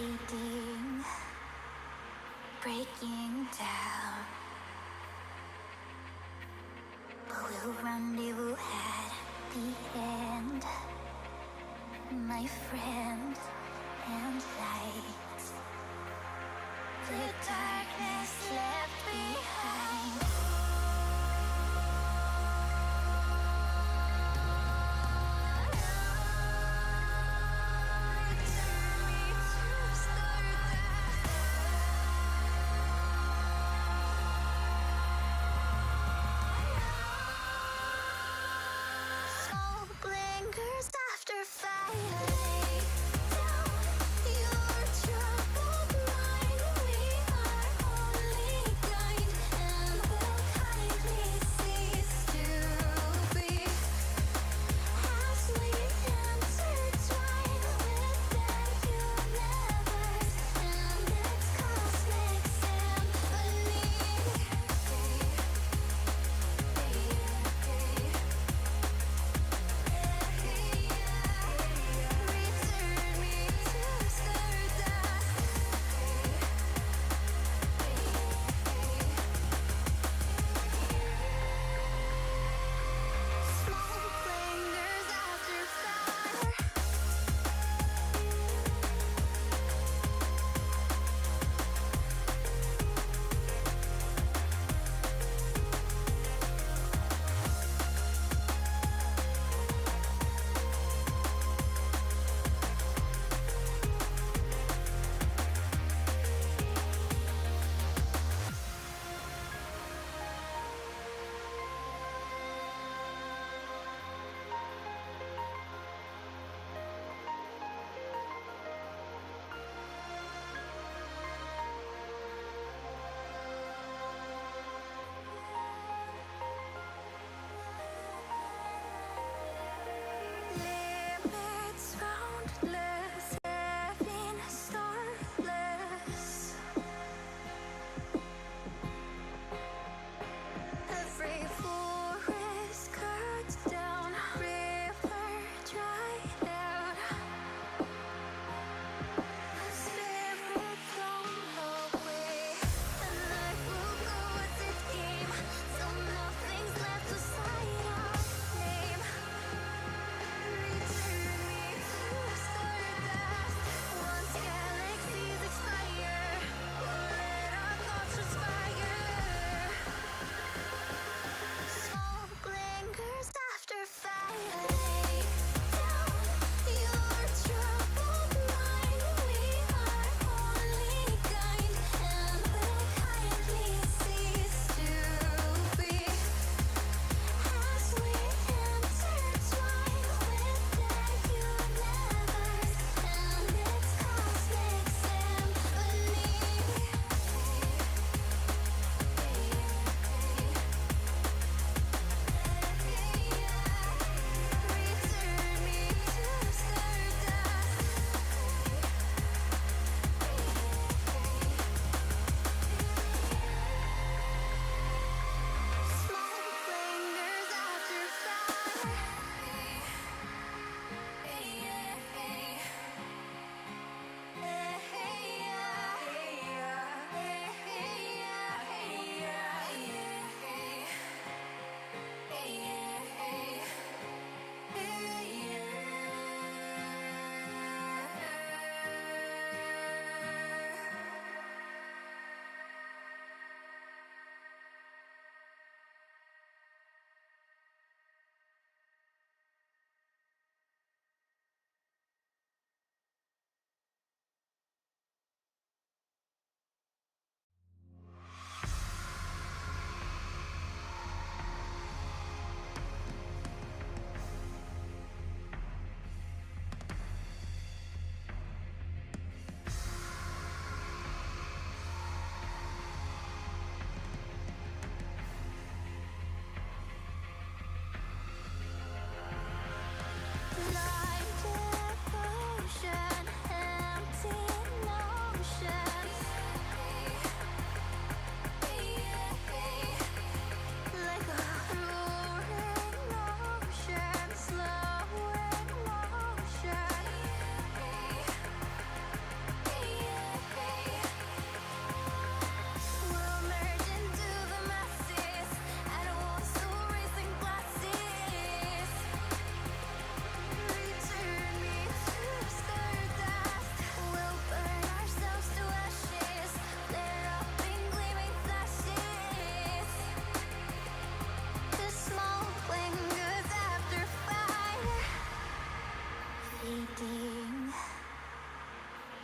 fading, breaking down. But we'll rendezvous at the end, my friend, and light the darkness left behind. Smoke lingers after fire.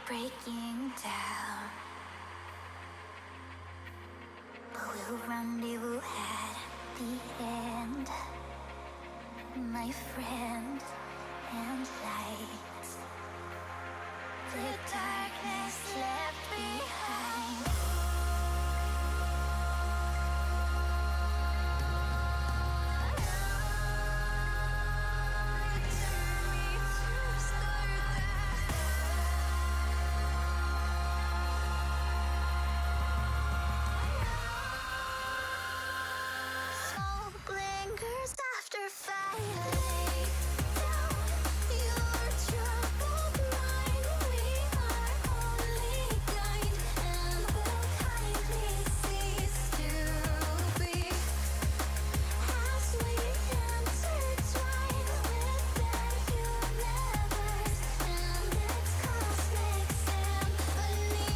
breaking down. But we'll rendezvous at the end, my friend and light. The darkness left behind. Smoke lingers after fire. Your troubled mind, we are only kind, and will kindly cease to be as we intertwine with their universe and its cosmic symphony.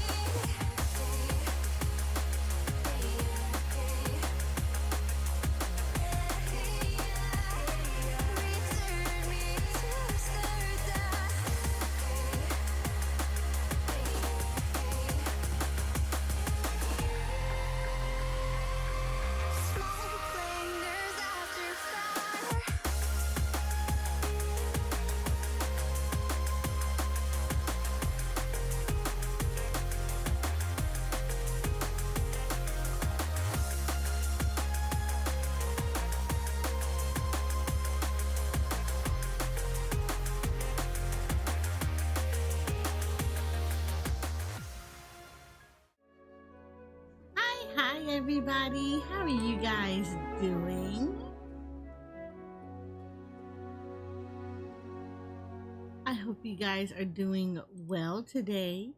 Return me to stardust. Smoke lingers after fire. Hi everybody, how are you guys doing? I hope you guys are doing well today.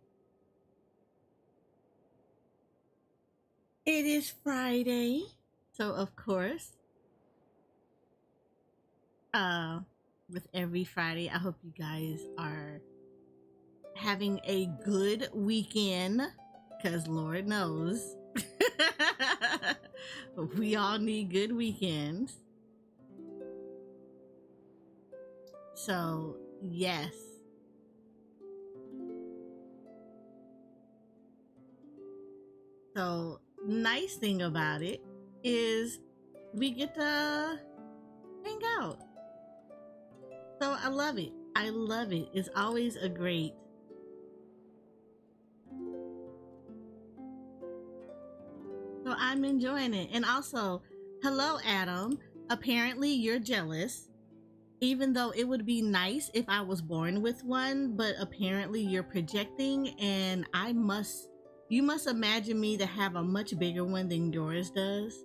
It is Friday, so of course, with every Friday, I hope you guys are having a good weekend, because Lord knows we all need good weekends. So, yes. So, nice thing about it is we get to hang out. So, I love it. I love it. It's always a great So I'm enjoying it. And also, hello, Adam. Apparently, you're jealous, even though it would be nice if I was born with one. But apparently, you're projecting, and you must imagine me to have a much bigger one than yours does.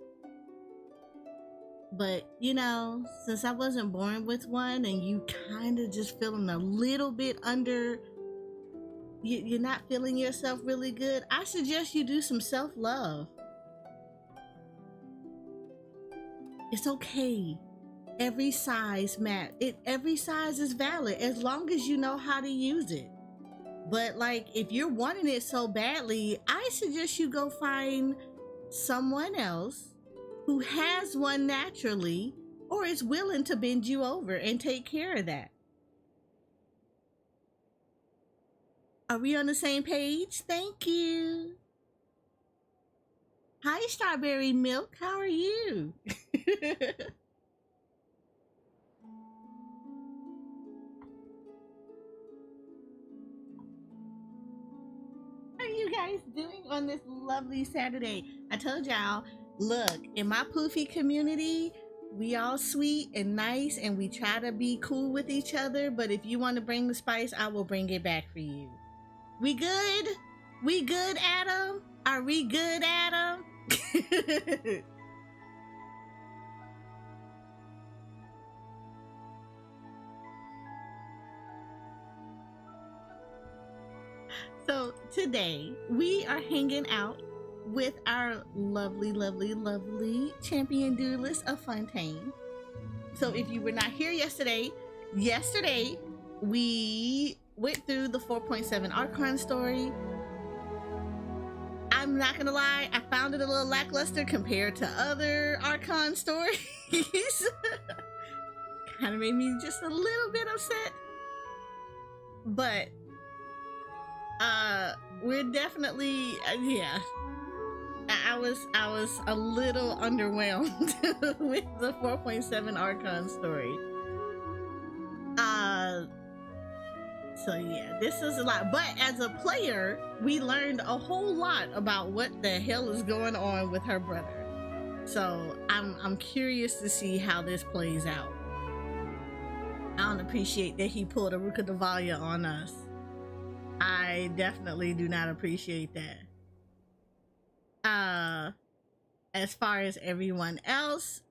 But you know, since I wasn't born with one, and you kind of just feeling a little bit under, you're not feeling yourself really good, I suggest you do some self-love. It's okay. Every size every size is valid as long as you know how to use it. But like, if you're wanting it so badly, I suggest you go find someone else who has one naturally or is willing to bend you over and take care of that. Are we on the same page? Thank you. Hi, Strawberry Milk. How are you? How are you guys doing on this lovely Saturday? I told y'all, look, in my poofy community, we all sweet and nice and we try to be cool with each other. But if you want to bring the spice, I will bring it back for you. We good? We good, Adam? Are we good, Adam? So today we are hanging out with our lovely, lovely, lovely Champion Duelist of Fontaine. So if you were not here yesterday we went through the 4.7 Archon story. I'm not gonna lie, I found it a little lackluster compared to other Archon stories. Kind of made me just a little bit upset. But we're definitely yeah. I was a little underwhelmed with the 4.7 Archon story. So yeah, this is a lot. But as a player, we learned a whole lot about what the hell is going on with her brother. So I'm curious to see how this plays out. I don't appreciate that he pulled a Ruka Davalia on us. I definitely do not appreciate that. As far as everyone else,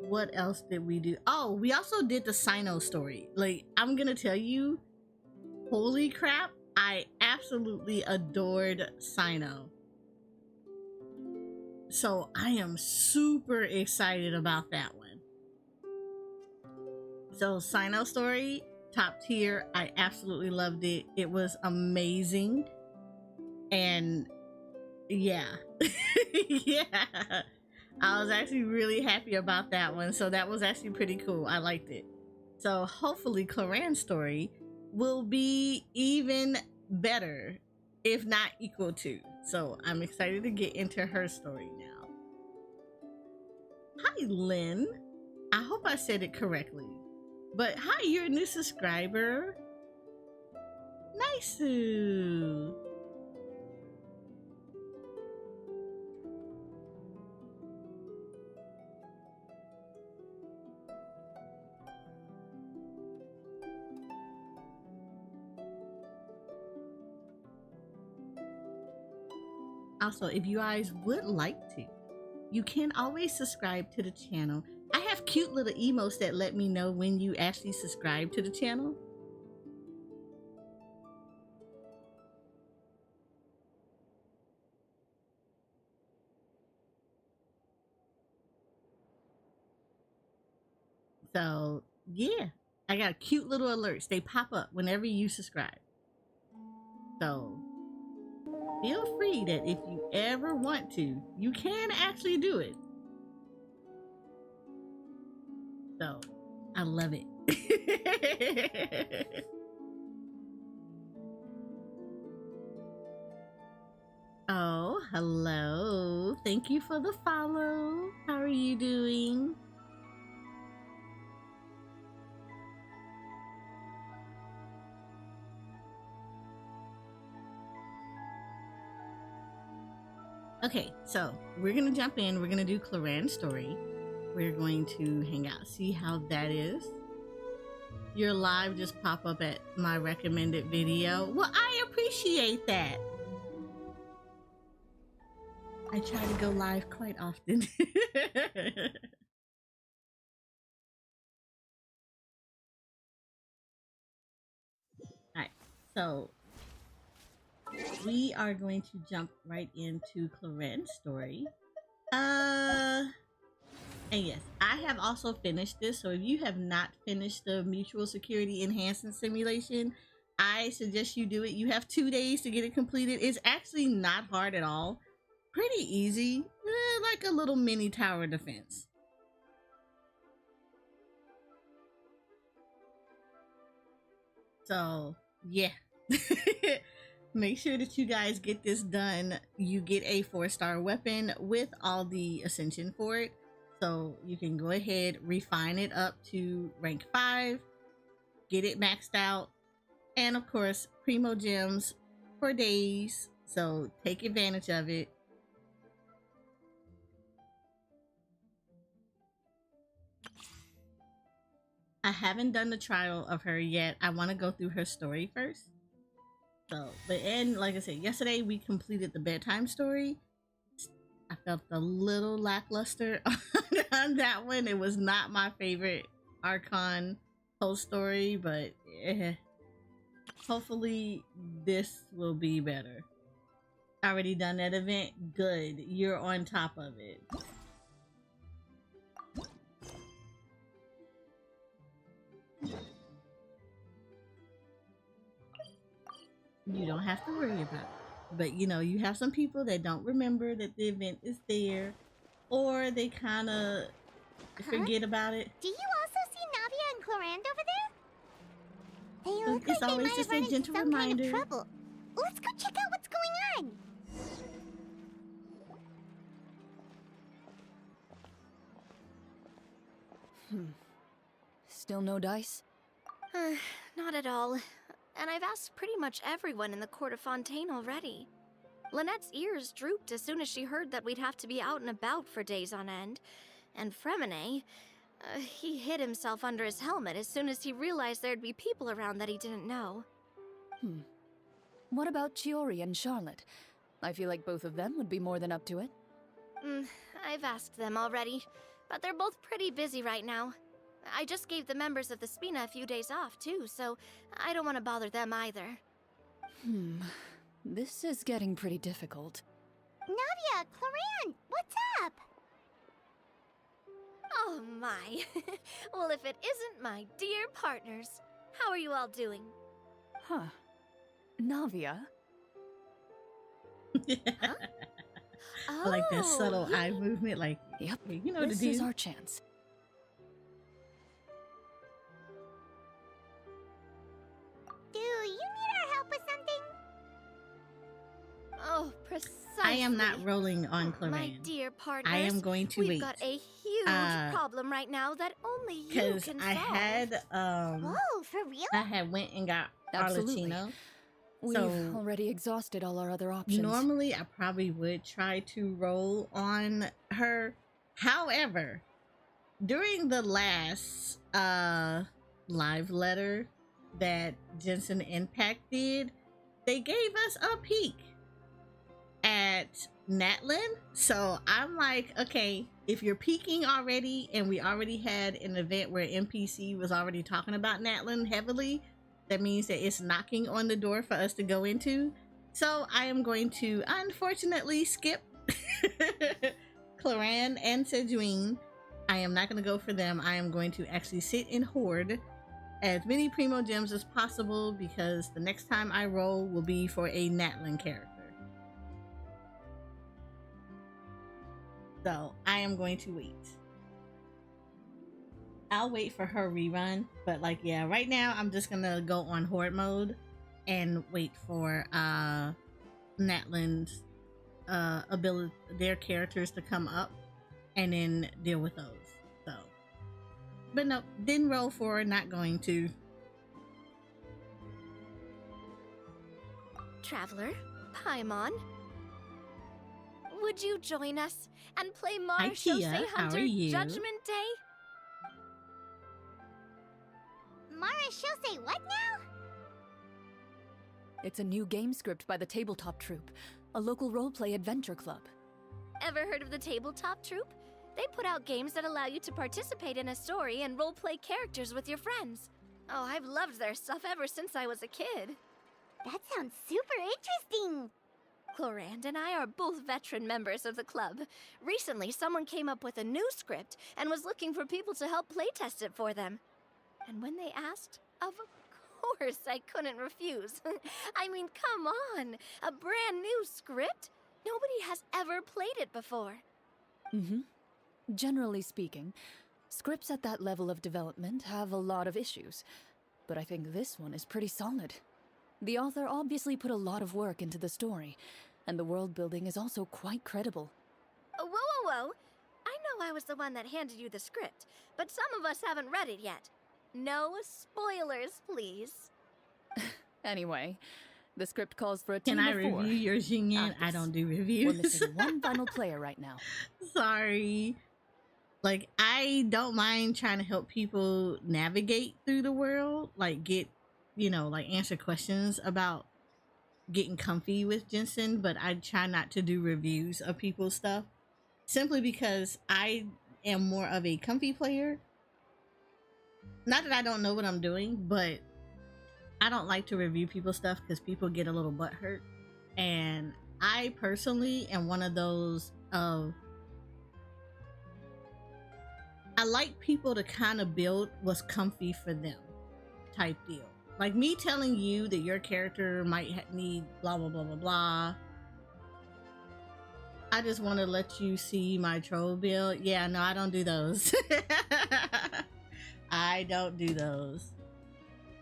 what else did we do? Oh, we also did the Sino story. Like, I'm gonna tell you, holy crap, I absolutely adored Sino. So I am super excited about that one. So Sino story, top tier. I absolutely loved it. It was amazing. And yeah. Yeah. I was actually really happy about that one. So that was actually pretty cool. I liked it. So hopefully Chlorine's story will be even better, if not equal to. So I'm excited to get into her story now. Hi, Lynn. I hope I said it correctly. But hi, you're a new subscriber. Nice. Also, if you guys would like to, you can always subscribe to the channel. I have cute little emotes that let me know when you actually subscribe to the channel. So yeah, I got cute little alerts. They pop up whenever you subscribe. So feel free that if you ever want to, you can actually do it. So I love it. Oh, hello. Thank you for the follow. How are you doing? Okay, so we're gonna jump in. We're gonna do Chlorine's story. We're going to hang out, see how that is. Your live just pop up at my recommended video. Well, I appreciate that. I try to go live quite often. Alright, so we are going to jump right into Chlorine's story. And yes, I have also finished this. So if you have not finished the Mutual Security Enhancement Simulation, I suggest you do it. You have 2 days to get it completed. It's actually not hard at all. Pretty easy, like a little mini tower defense. So yeah. Make sure that you guys get this done. You get a 4-star weapon with all the ascension for it. So you can go ahead, refine it up to rank 5, get it maxed out, and of course, primo gems for days. So take advantage of it. I haven't done the trial of her yet. I want to go through her story first. So, but and like I said, yesterday we completed the bedtime story. I felt a little lackluster on that one. It was not my favorite Archon post story, but hopefully this will be better. Already done that event? Good. You're on top of it. You don't have to worry about it. But you know, you have some people that don't remember that the event is there, or they kind of Huh? forget about it. Do you also see Navia and Chlorinde over there? They So look it's like they always might just have a run into gentle some kind of reminder. trouble. Let's go check out what's going on. Still no dice? Not at all. And I've asked pretty much everyone in the court of Fontaine already. Lynette's ears drooped as soon as she heard that we'd have to be out and about for days on end. And Fremine, he hid himself under his helmet as soon as he realized there'd be people around that he didn't know. What about Chiori and Charlotte? I feel like both of them would be more than up to it. I've asked them already, but they're both pretty busy right now. I just gave the members of the Spina a few days off, too, so I don't want to bother them either. This is getting pretty difficult. Navia, Chlorinde, what's up? Oh my. Well, if it isn't my dear partners. How are you all doing? Huh. Navia? I like that subtle you eye mean- movement, like, Yep, you know what to this do. is our chance. Do you need our help with something? Oh, precisely. I am not rolling on My Chlorinde. dear partners. I am going to We've wait. got a huge problem right now that only you Because can I solve. had Whoa, for real? I had went and got Absolutely. Arlecchino. We've So- already exhausted all our other options. Normally I probably would try to roll on her. However, during the last live letter that Jensen Impact did, they gave us a peek at Natlin. So I'm like, okay, if you're peeking already and we already had an event where NPC was already talking about Natlin heavily, that means that it's knocking on the door for us to go into. So I am going to unfortunately skip Chlorinde and Sejuine. I am not going to go for them. I am going to actually sit and hoard as many Primo Gems as possible because the next time I roll will be for a Natlin character. So I am going to wait. I'll wait for her rerun, but like, yeah, right now I'm just gonna go on horde mode and wait for Natlin's ability, their characters to come up, and then deal with those. So, but no, didn't roll for it. Not going to. Traveler, Paimon, would you join us and play Hi, Mara Tia. Shosei How Hunter are you? Judgment Day? Mara Shosei, what now? It's a new game script by the Tabletop Troupe, a local roleplay adventure club. Ever heard of the Tabletop Troupe? They put out games that allow you to participate in a story and roleplay characters with your friends. Oh, I've loved their stuff ever since I was a kid. That sounds super interesting. Chlorinde and I are both veteran members of the club. Recently, someone came up with a new script and was looking for people to help playtest it for them. And when they asked, of course I couldn't refuse. I mean, come on, a brand new script? Nobody has ever played it before. Generally speaking, scripts at that level of development have a lot of issues, but I think this one is pretty solid. The author obviously put a lot of work into the story, and the world building is also quite credible. Whoa, whoa, whoa. I know I was the one that handed you the script, but some of us haven't read it yet. No spoilers, please. Anyway, the script calls for a team Can I of four. review your Xingyan? I yes. don't do We're reviews. missing one final player right now. Sorry. Like, I don't mind trying to help people navigate through the world, like get, you know, like answer questions about getting comfy with Jensen, but I try not to do reviews of people's stuff simply because I am more of a comfy player. Not that I don't know what I'm doing, but I don't like to review people's stuff because people get a little butthurt. And I personally am one of those of, I like people to kind of build what's comfy for them type deal. Like me telling you that your character might need blah blah blah blah blah. I just want to let you see my troll build. Yeah, no, I don't do those. I don't do those.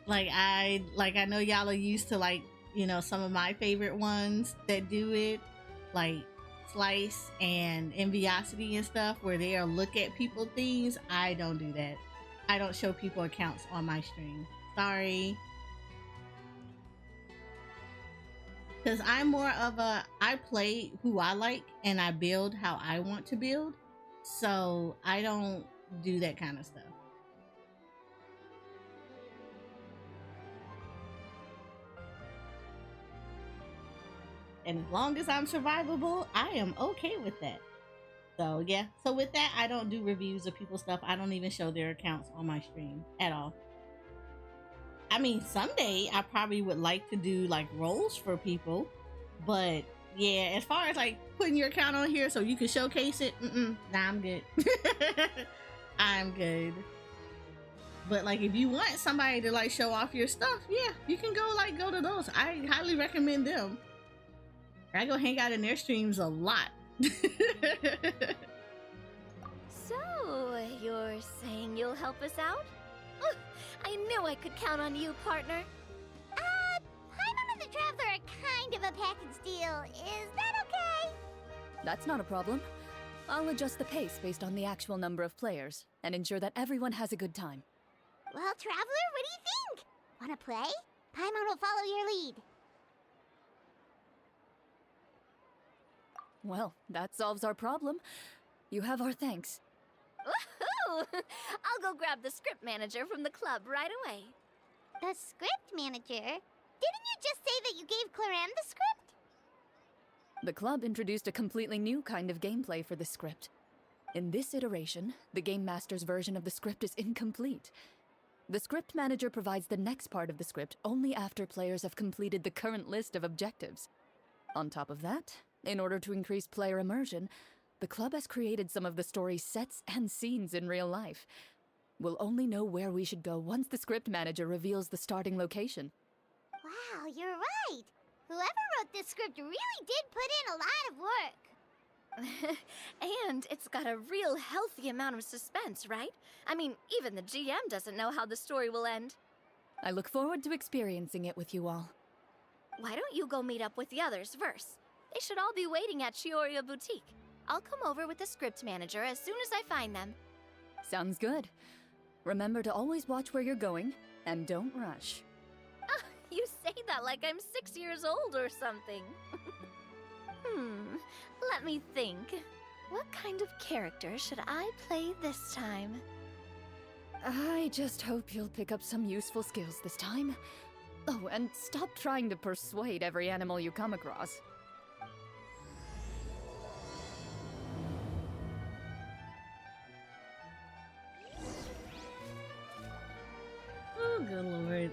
I know y'all are used to like, you know, some of my favorite ones that do it, like Slice and Enviosity and stuff, where they'll look at people things. I don't do that. I don't show people accounts on my stream. Sorry. Because I'm more of I play who I like and I build how I want to build. So I don't do that kind of stuff. And as long as I'm survivable, I am okay with that. So yeah, so with that, I don't do reviews of people's stuff. I don't even show their accounts on my stream at all. I mean, someday I probably would like to do like roles for people, but yeah, as far as like putting your account on here so you can showcase it, nah, I'm good. I'm good. But like, if you want somebody to like show off your stuff, yeah, you can go to those. I highly recommend them. I go hang out in their streams a lot. So, you're saying you'll help us out? Oh, I knew I could count on you, partner. Paimon and the Traveler are kind of a package deal. Is that okay? That's not a problem. I'll adjust the pace based on the actual number of players and ensure that everyone has a good time. Well, Traveler, what do you think? Wanna play? Paimon will follow your lead. Well, that solves our problem. You have our thanks. Woohoo! I'll go grab the script manager from the club right away. The script manager? Didn't you just say that you gave Chlorinde the script? The club introduced a completely new kind of gameplay for the script. In this iteration, the Game Master's version of the script is incomplete. The script manager provides the next part of the script only after players have completed the current list of objectives. On top of that, in order to increase player immersion, the club has created some of the story's sets and scenes in real life. We'll only know where we should go once the script manager reveals the starting location. Wow, you're right. Whoever wrote this script really did put in a lot of work. And it's got a real healthy amount of suspense, right? I mean, even the GM doesn't know how the story will end. I look forward to experiencing it with you all. Why don't you go meet up with the others first? They should all be waiting at Chioria Boutique. I'll come over with the script manager as soon as I find them. Sounds good. Remember to always watch where you're going, and don't rush. You say that like I'm 6 years old or something. Let me think. What kind of character should I play this time? I just hope you'll pick up some useful skills this time. Oh, and stop trying to persuade every animal you come across. Oh, good lord.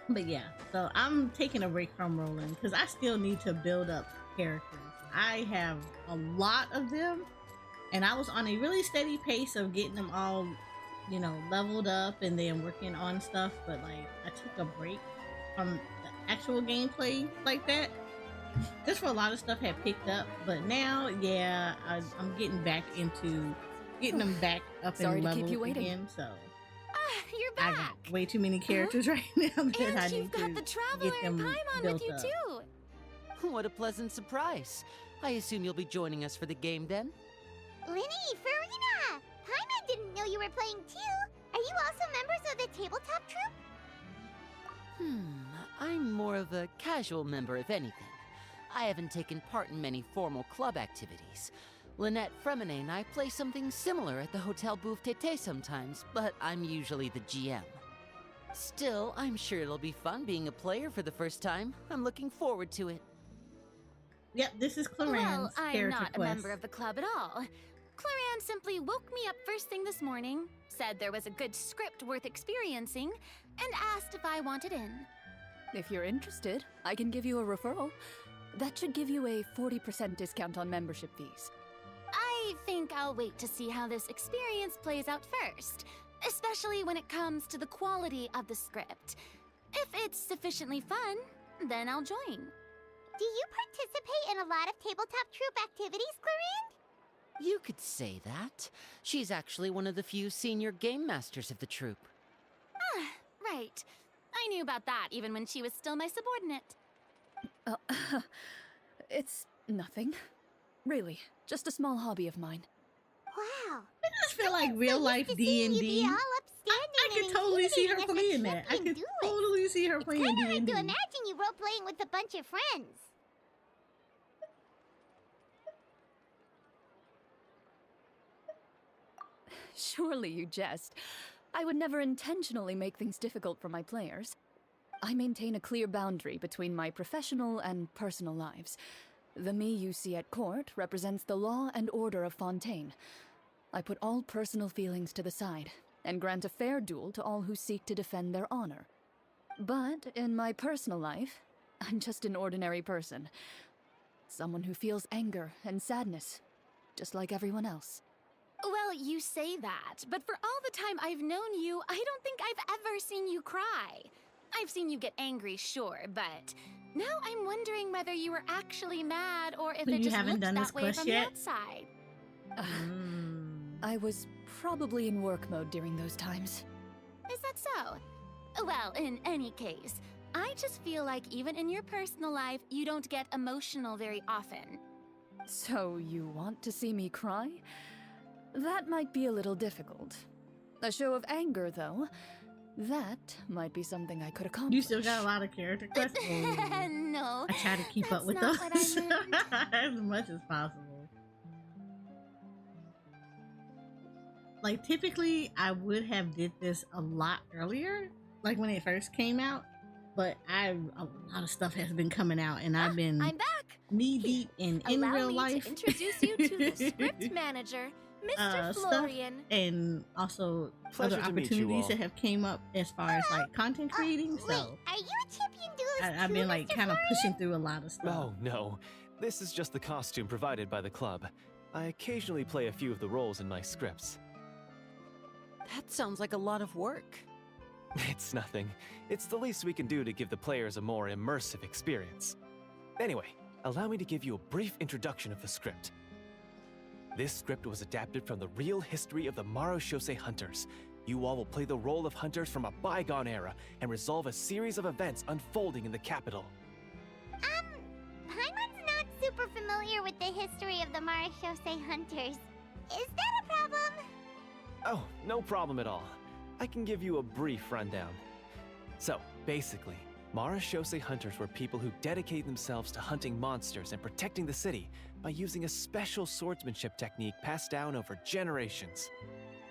But yeah, so I'm taking a break from rolling because I still need to build up characters. I have a lot of them, and I was on a really steady pace of getting them all, you know, leveled up and then working on stuff. But like, I took a break from the actual gameplay like that, just for a lot of stuff had picked up. But now, yeah, I'm getting back into getting them back up Sorry and to keep leveled you waiting. again. So You're I back. got way too many characters right now that And I you've need got to the Traveler get and them Paimon built with you up. too. What a pleasant surprise. I assume you'll be joining us for the game then? Linny, Farina! Paimon didn't know you were playing too. Are you also members of the tabletop troupe? I'm more of a casual member, if anything. I haven't taken part in many formal club activities. Lynette Fremine and I play something similar at the Hotel Bouffe Tété sometimes, but I'm usually the GM. Still, I'm sure it'll be fun being a player for the first time. I'm looking forward to it. Yep, this is Clorinde's Well, I'm character not a quest. member of the club at all. Chlorinde simply woke me up first thing this morning, said there was a good script worth experiencing, and asked if I wanted in. If you're interested, I can give you a referral. That should give you a 40% discount on membership fees. I I think I'll wait to see how this experience plays out first, especially when it comes to the quality of the script. If it's sufficiently fun, then I'll join. Do you participate in a lot of tabletop troupe activities, Chlorinde? You could say that. She's actually one of the few senior game masters of the troupe. Ah, right. I knew about that even when she was still my subordinate. It's nothing. Really, just a small hobby of mine. Wow. I just feel like real life D&D. I could totally see her playing that. I could totally see her playing Kinda D&D. like to imagine you role-playing with a bunch of friends. Surely you jest. I would never intentionally make things difficult for my players. I maintain a clear boundary between my professional and personal lives. The me you see at court represents the law and order of Fontaine. I put all personal feelings to the side and grant a fair duel to all who seek to defend their honor. But in my personal life, I'm just an ordinary person. Someone who feels anger and sadness, just like everyone else. Well, you say that, but for all the time I've known you, I don't think I've ever seen you cry. I've seen you get angry, sure, but now I'm wondering whether you were actually mad or if So it you just haven't looked done this that way quest from yet? the outside. I was probably in work mode during those times. Is that so? Well, in any case, I just feel like even in your personal life, you don't get emotional very often. So you want to see me cry? That might be a little difficult. A show of anger, though, that might be something I could accomplish. You still got a lot of character quests? Oh. No. I try to keep up that's with not those what I meant. as much as possible. Like, typically, I would have did this a lot earlier, like when it first came out, but a lot of stuff has been coming out, and I've been I'm back. knee deep in Allow real me life. to introduce you to the script manager, Mr. stuff, Florian. and also Pleasure other to meet you opportunities all. that have came up as far as like content creating. Wait, So are you a champion duelist I've too, been like Mr. kind of Florian? pushing through a lot of stuff. Oh, no. This is just the costume provided by the club. I occasionally play a few of the roles in my scripts. That sounds like a lot of work. It's nothing. It's the least we can do to give the players a more immersive experience. Anyway, allow me to give you a brief introduction of the script. This script was adapted from the real history of the Marashose hunters. You all will play the role of hunters from a bygone era and resolve a series of events unfolding in the capital. Paimon's not super familiar with the history of the Marashose hunters. Is that a problem? Oh, no problem at all. I can give you a brief rundown. So, basically, Marashose hunters were people who dedicated themselves to hunting monsters and protecting the city by using a special swordsmanship technique passed down over generations.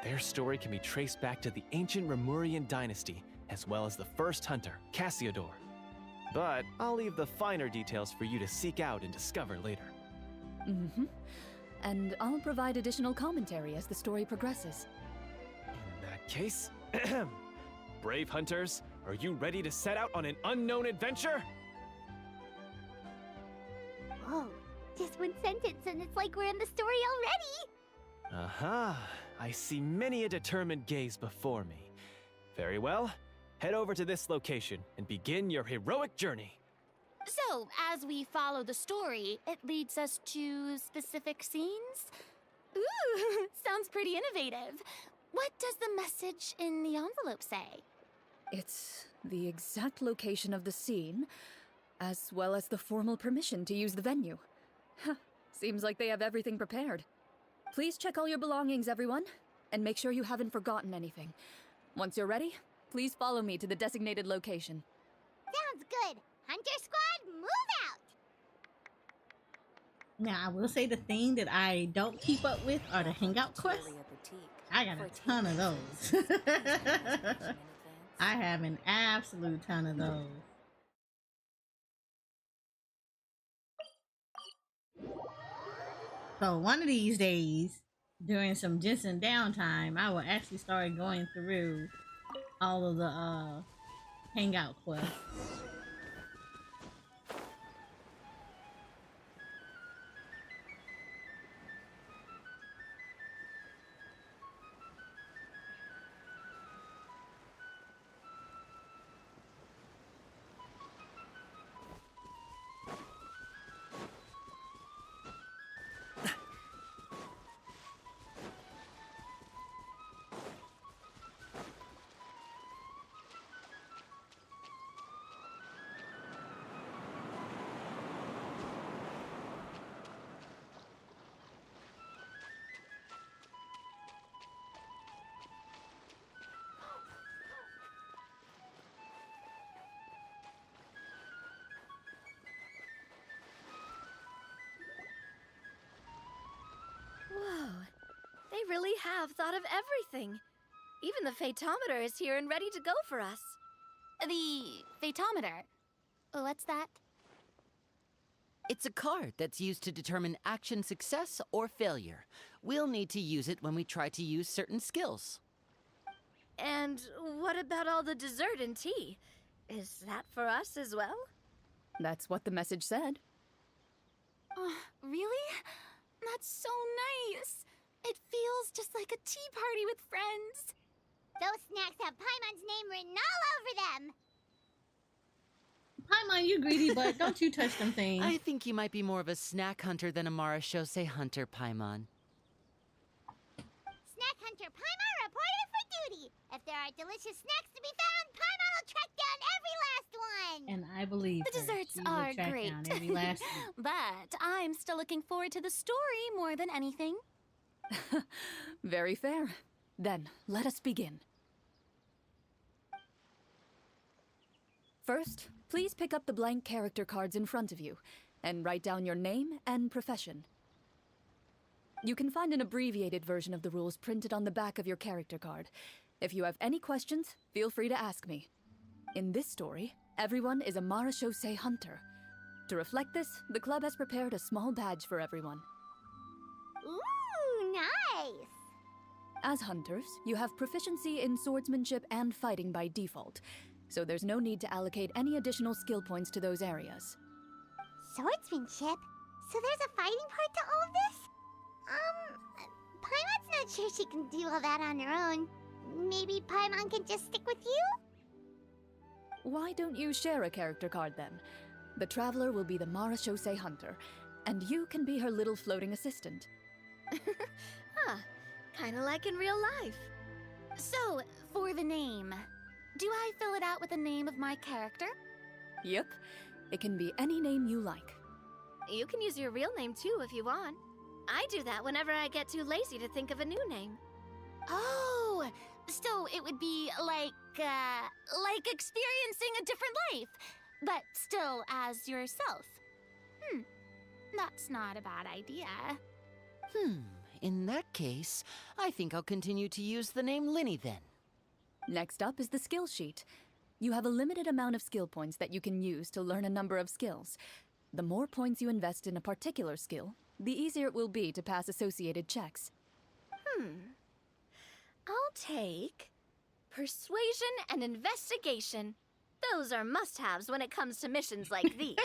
Their story can be traced back to the ancient Remurian dynasty, as well as the first hunter, Cassiodor. But I'll leave the finer details for you to seek out and discover later. Mm-hmm. And I'll provide additional commentary as the story progresses. In that case, brave hunters, are you ready to set out on an unknown adventure? Whoa, just one sentence and it's like we're in the story already. Aha, I see many a determined gaze before me. Very well, head over to this location and begin your heroic journey. So, as we follow the story, it leads us to specific scenes? Ooh, sounds pretty innovative. What does the message in the envelope say? It's the exact location of the scene, as well as the formal permission to use the venue. Huh, seems like they have everything prepared. Please check all your belongings, everyone, and make sure you haven't forgotten anything. Once you're ready, please follow me to the designated location. Sounds good. Hunter Squad, move out! Now I will say the thing that I don't keep up with are the hangout quests. I got a ton of those. I have an absolute ton of those. So one of these days, during some Jensen downtime, I will actually start going through all of the hangout quests. really have thought of everything. Even the phaetometer is here and ready to go for us. The phaetometer? What's that? It's a card that's used to determine action success or failure. We'll need to use it when we try to use certain skills. And what about all the dessert and tea? Is that for us as well? That's what the message said. Oh, really? That's so nice. It feels just like a tea party with friends. Those snacks have Paimon's name written all over them. Paimon, you greedy, but don't you touch them things. I think you might be more of a snack hunter than a Marashose hunter, Paimon. Snack Hunter Paimon reported for duty. If there are delicious snacks to be found, Paimon will track down every last one. And I believe The her. desserts She will are track great. down every last one. But I'm still looking forward to the story more than anything. Very fair. Then, let us begin. First, please pick up the blank character cards in front of you and write down your name and profession. You can find an abbreviated version of the rules printed on the back of your character card. If you have any questions, feel free to ask me. In this story, everyone is a Marashose hunter. To reflect this, the club has prepared a small badge for everyone. Ooh, nice. As hunters, you have proficiency in swordsmanship and fighting by default, so there's no need to allocate any additional skill points to those areas. Swordsmanship? So there's a fighting part to all of this? Paimon's not sure she can do all that on her own. Maybe Paimon can just stick with you? Why don't you share a character card then? The Traveler will be the Marashose hunter, and you can be her little floating assistant. Huh. Kinda like in real life. So, for the name, do I fill it out with the name of my character? Yep, it can be any name you like. You can use your real name too if you want. I do that whenever I get too lazy to think of a new name. Oh, so it would be like experiencing a different life, but still as yourself. That's not a bad idea. In that case, I think I'll continue to use the name Linny then. Next up is the skill sheet. You have a limited amount of skill points that you can use to learn a number of skills. The more points you invest in a particular skill, the easier it will be to pass associated checks. I'll take persuasion and investigation. Those are must-haves when it comes to missions like these.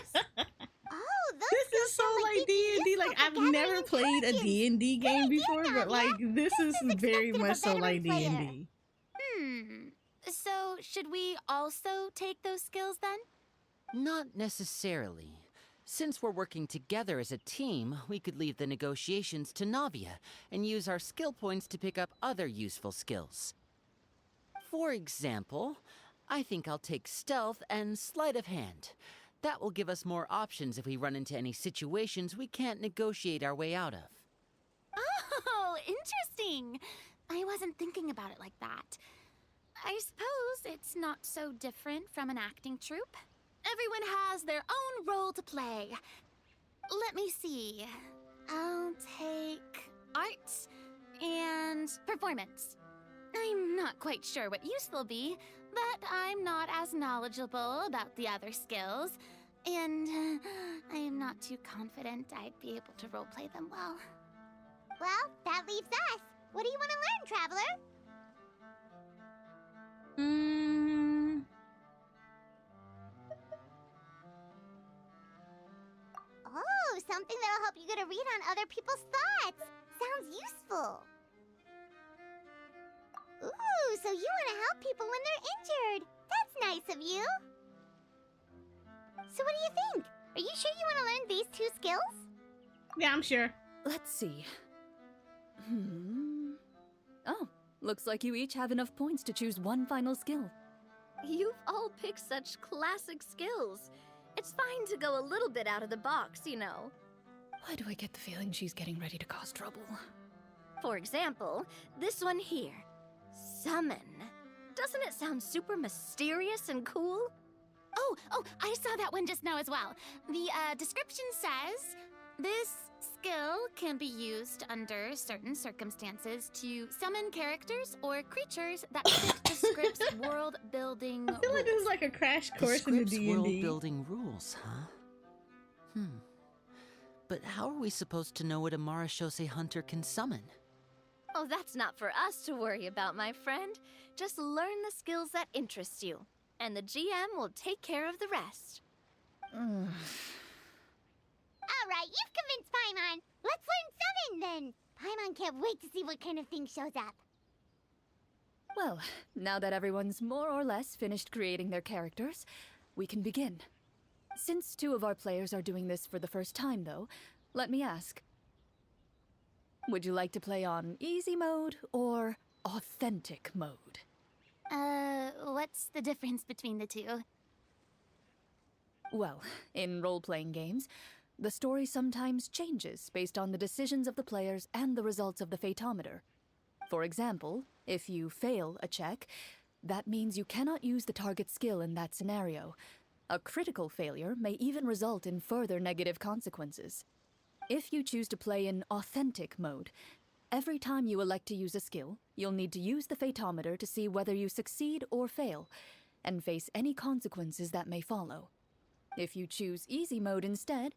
Oh, those This skills is so sound like D&D. Like, I've gathering never played a intelligence. D&D game idea, before, but Nadia. like, this is very expected of a much so veteran like player. D&D. So, should we also take those skills then? Not necessarily. Since we're working together as a team, we could leave the negotiations to Navia and use our skill points to pick up other useful skills. For example, I think I'll take stealth and sleight of hand. That will give us more options if we run into any situations we can't negotiate our way out of. Oh, interesting. I wasn't thinking about it like that. I suppose it's not so different from an acting troupe. Everyone has their own role to play. Let me see. I'll take arts and performance. I'm not quite sure what use they'll be, but I'm not as knowledgeable about the other skills, and I am not too confident I'd be able to roleplay them well. Well, that leaves us. What do you want to learn, Traveler? Oh, something that'll help you get a read on other people's thoughts. Sounds useful. Ooh, so you want to help people when they're injured. That's nice of you. So what do you think? Are you sure you want to learn these two skills? Yeah, I'm sure. Let's see. Oh, looks like you each have enough points to choose one final skill. You've all picked such classic skills. It's fine to go a little bit out of the box, you know. Why do I get the feeling she's getting ready to cause trouble? For example, this one here. Summon. Doesn't it sound super mysterious and cool? Oh, I saw that one just now as well. The description says, This skill can be used under certain circumstances to summon characters or creatures that fit the script's world-building I feel like this is like a crash The course in the script's D&D. world-building rules, huh? But how are we supposed to know what a Marashose hunter can summon? Oh, that's not for us to worry about, my friend. Just learn the skills that interest you, and the GM will take care of the rest. All right, you've convinced Paimon. Let's learn summon then. Paimon can't wait to see what kind of thing shows up. Well, now that everyone's more or less finished creating their characters, we can begin. Since 2 of our players are doing this for the first time, though, let me ask. Would you like to play on easy mode or authentic mode? What's the difference between the two? Well, in role-playing games, the story sometimes changes based on the decisions of the players and the results of the Fatometer. For example, if you fail a check, that means you cannot use the target skill in that scenario. A critical failure may even result in further negative consequences. If you choose to play in authentic mode, every time you elect to use a skill, you'll need to use the Fatometer to see whether you succeed or fail, and face any consequences that may follow. If you choose easy mode instead,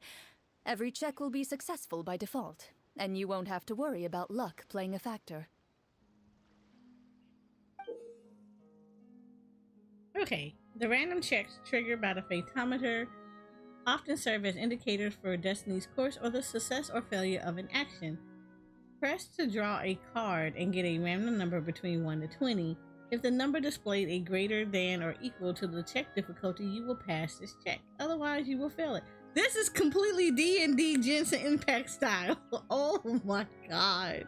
every check will be successful by default, and you won't have to worry about luck playing a factor. Okay, the random checks triggered by the Fatometer often serve as indicators for Destiny's course or the success or failure of an action. Press to draw a card and get a random number between 1 to 20. If the number displayed a greater than or equal to the check difficulty, you will pass this check. Otherwise, you will fail it. This is completely D&D Genshin Impact style. Oh my god.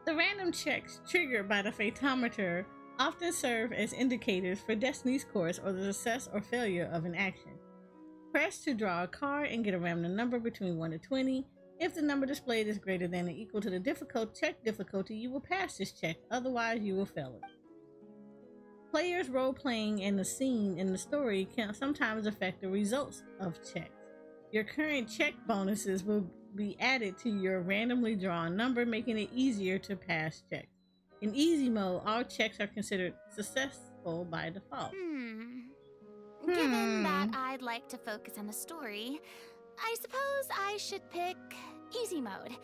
The random checks triggered by the Fatometer often serve as indicators for Destiny's course or the success or failure of an action. Press to draw a card and get a random number between 1 to 20. If the number displayed is greater than or equal to the check difficulty, you will pass this check. Otherwise, you will fail it. Players' role-playing and the scene in the story can sometimes affect the results of checks. Your current check bonuses will be added to your randomly drawn number, making it easier to pass checks. In easy mode, all checks are considered successful by default. Given that I'd like to focus on the story, I suppose I should pick easy mode.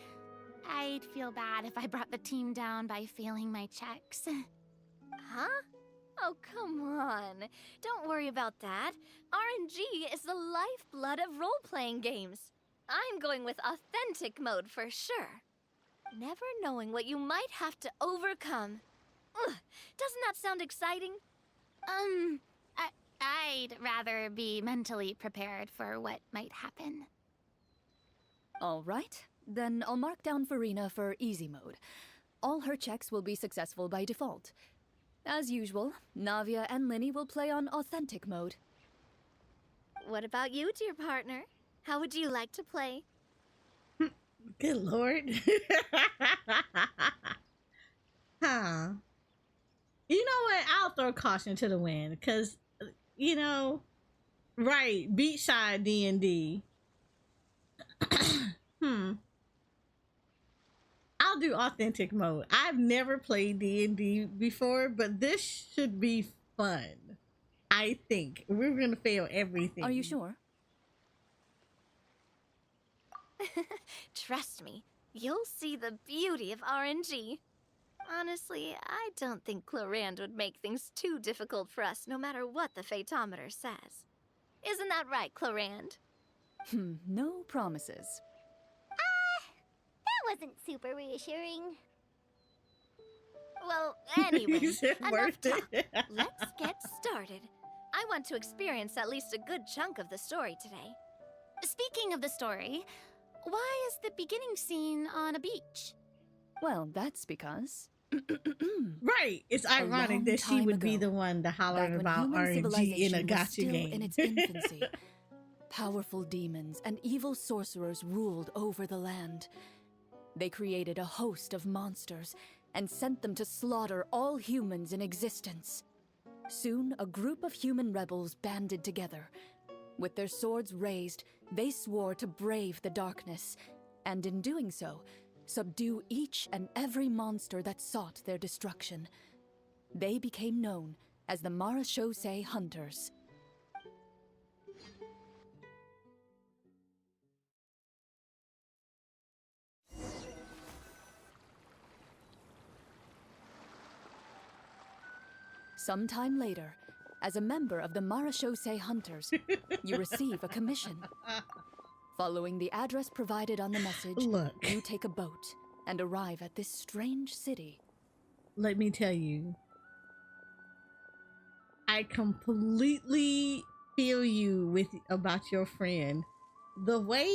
I'd feel bad if I brought the team down by failing my checks. Huh? Oh, come on. Don't worry about that. RNG is the lifeblood of role-playing games. I'm going with authentic mode for sure. Never knowing what you might have to overcome. Ugh, doesn't that sound exciting? I'd rather be mentally prepared for what might happen. All right, then I'll mark down Farina for easy mode. All her checks will be successful by default. As usual, Navia and Linny will play on authentic mode. What about you, dear partner? How would you like to play? Good lord. Huh. You know what? I'll throw caution to the wind because, you know, right, beachside D&D. I'll do authentic mode. I've never played D&D before, but this should be fun. I think. We're going to fail everything. Are you sure? Trust me, you'll see the beauty of RNG. Honestly, I don't think Chlorinde would make things too difficult for us, no matter what the Fatometer says. Isn't that right, Chlorinde? No promises. That wasn't super reassuring. Well, anyway, Is it enough worth talk. it? Let's get started. I want to experience at least a good chunk of the story today. Speaking of the story, why is the beginning scene on a beach? Well, that's because... Right. It's ironic long that she time would be ago, the one to holler back when about human RNG in a civilization was gotcha still game. in its infancy, powerful demons and evil sorcerers ruled over the land. They created a host of monsters and sent them to slaughter all humans in existence. Soon, a group of human rebels banded together. With their swords raised, they swore to brave the darkness, and in doing so, subdue each and every monster that sought their destruction. They became known as the Marachose Hunters. Sometime later, as a member of the Marachose Hunters, you receive a commission. Following the address provided on the message, Look. you take a boat and arrive at this strange city. Let me tell you, I completely feel you with about your friend. The way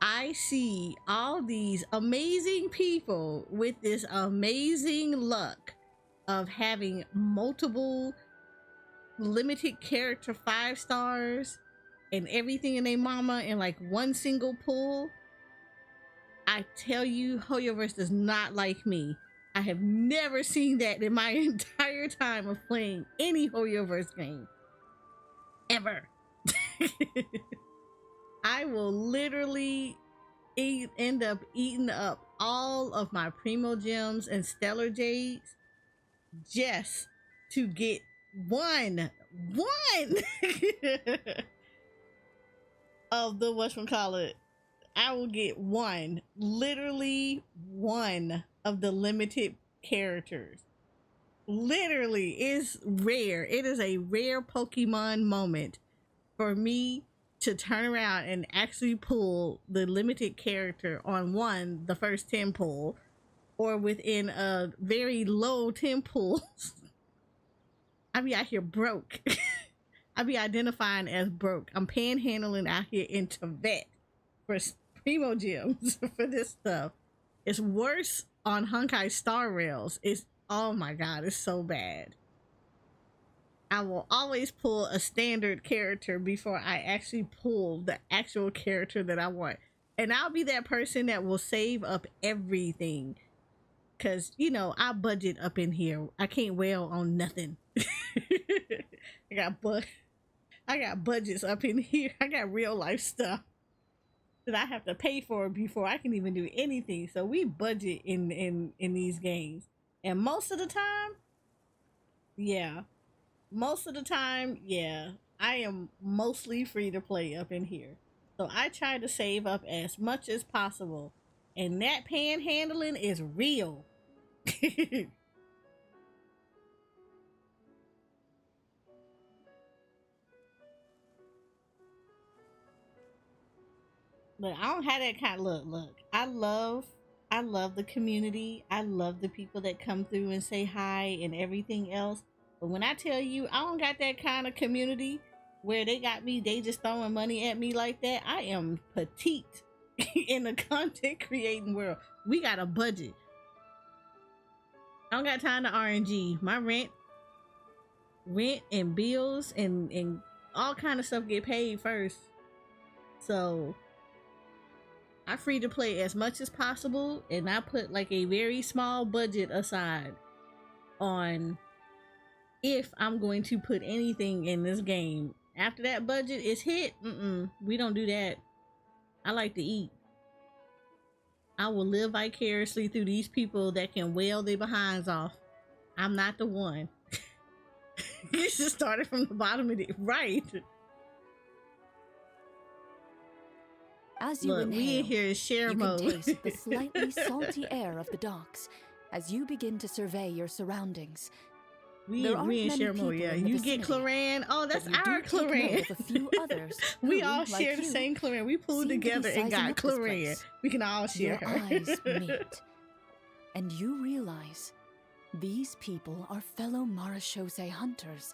I see all these amazing people with this amazing luck of having multiple limited character 5 stars and everything in their mama in like one single pull. I tell you, Hoyoverse does not like me. I have never seen that in my entire time of playing any Hoyoverse game. Ever. I will literally end up eating up all of my Primo Gems and Stellar Jades just to get one of the whatchamacallit. I will get one, literally one of the limited characters. Literally, is rare. It is a rare Pokemon moment for me to turn around and actually pull the limited character on the first 10 pull, or within a very low 10 pulls. I be out here broke. I be identifying as broke. I'm panhandling out here in Teyvat for Primo Gems for this stuff. It's worse on Honkai Star Rails. It's, oh my god, it's so bad. I will always pull a standard character before I actually pull the actual character that I want. And I'll be that person that will save up everything. Cause, you know, I budget up in here. I can't wail on nothing. I got budgets up in here. I got real life stuff that I have to pay for before I can even do anything. So we budget in these games. And most of the time, yeah, I am mostly free to play up in here. So I try to save up as much as possible. And that panhandling is real. But I don't have that kind of look. I love the community. I love the people that come through and say hi and everything else. But when I tell you I don't got that kind of community where they just throwing money at me like that, I am petite in the content creating world. We got a budget. I don't got time to RNG. My rent and bills and all kind of stuff get paid first. So I free to play as much as possible, and I put like a very small budget aside on if I'm going to put anything in this game. After that budget is hit, we don't do that. I like to eat. I will live vicariously through these people that can wail their behinds off. I'm not the one. You just started from the bottom of it, right? As you Look, we in inhale, here in share you mode. can taste the slightly salty air of the docks as you begin to survey your surroundings. We in many share mode, people yeah. in the You get vicinity, Chlorinde. Oh, that's but you our do take note Chlorinde. of a few others We who, all like share the you, same Chlorinde. We pulled seem to be together and sizing got up this Chlorinde. place. We can all share Your her. eyes meet, and you realize these people are fellow Marachose hunters,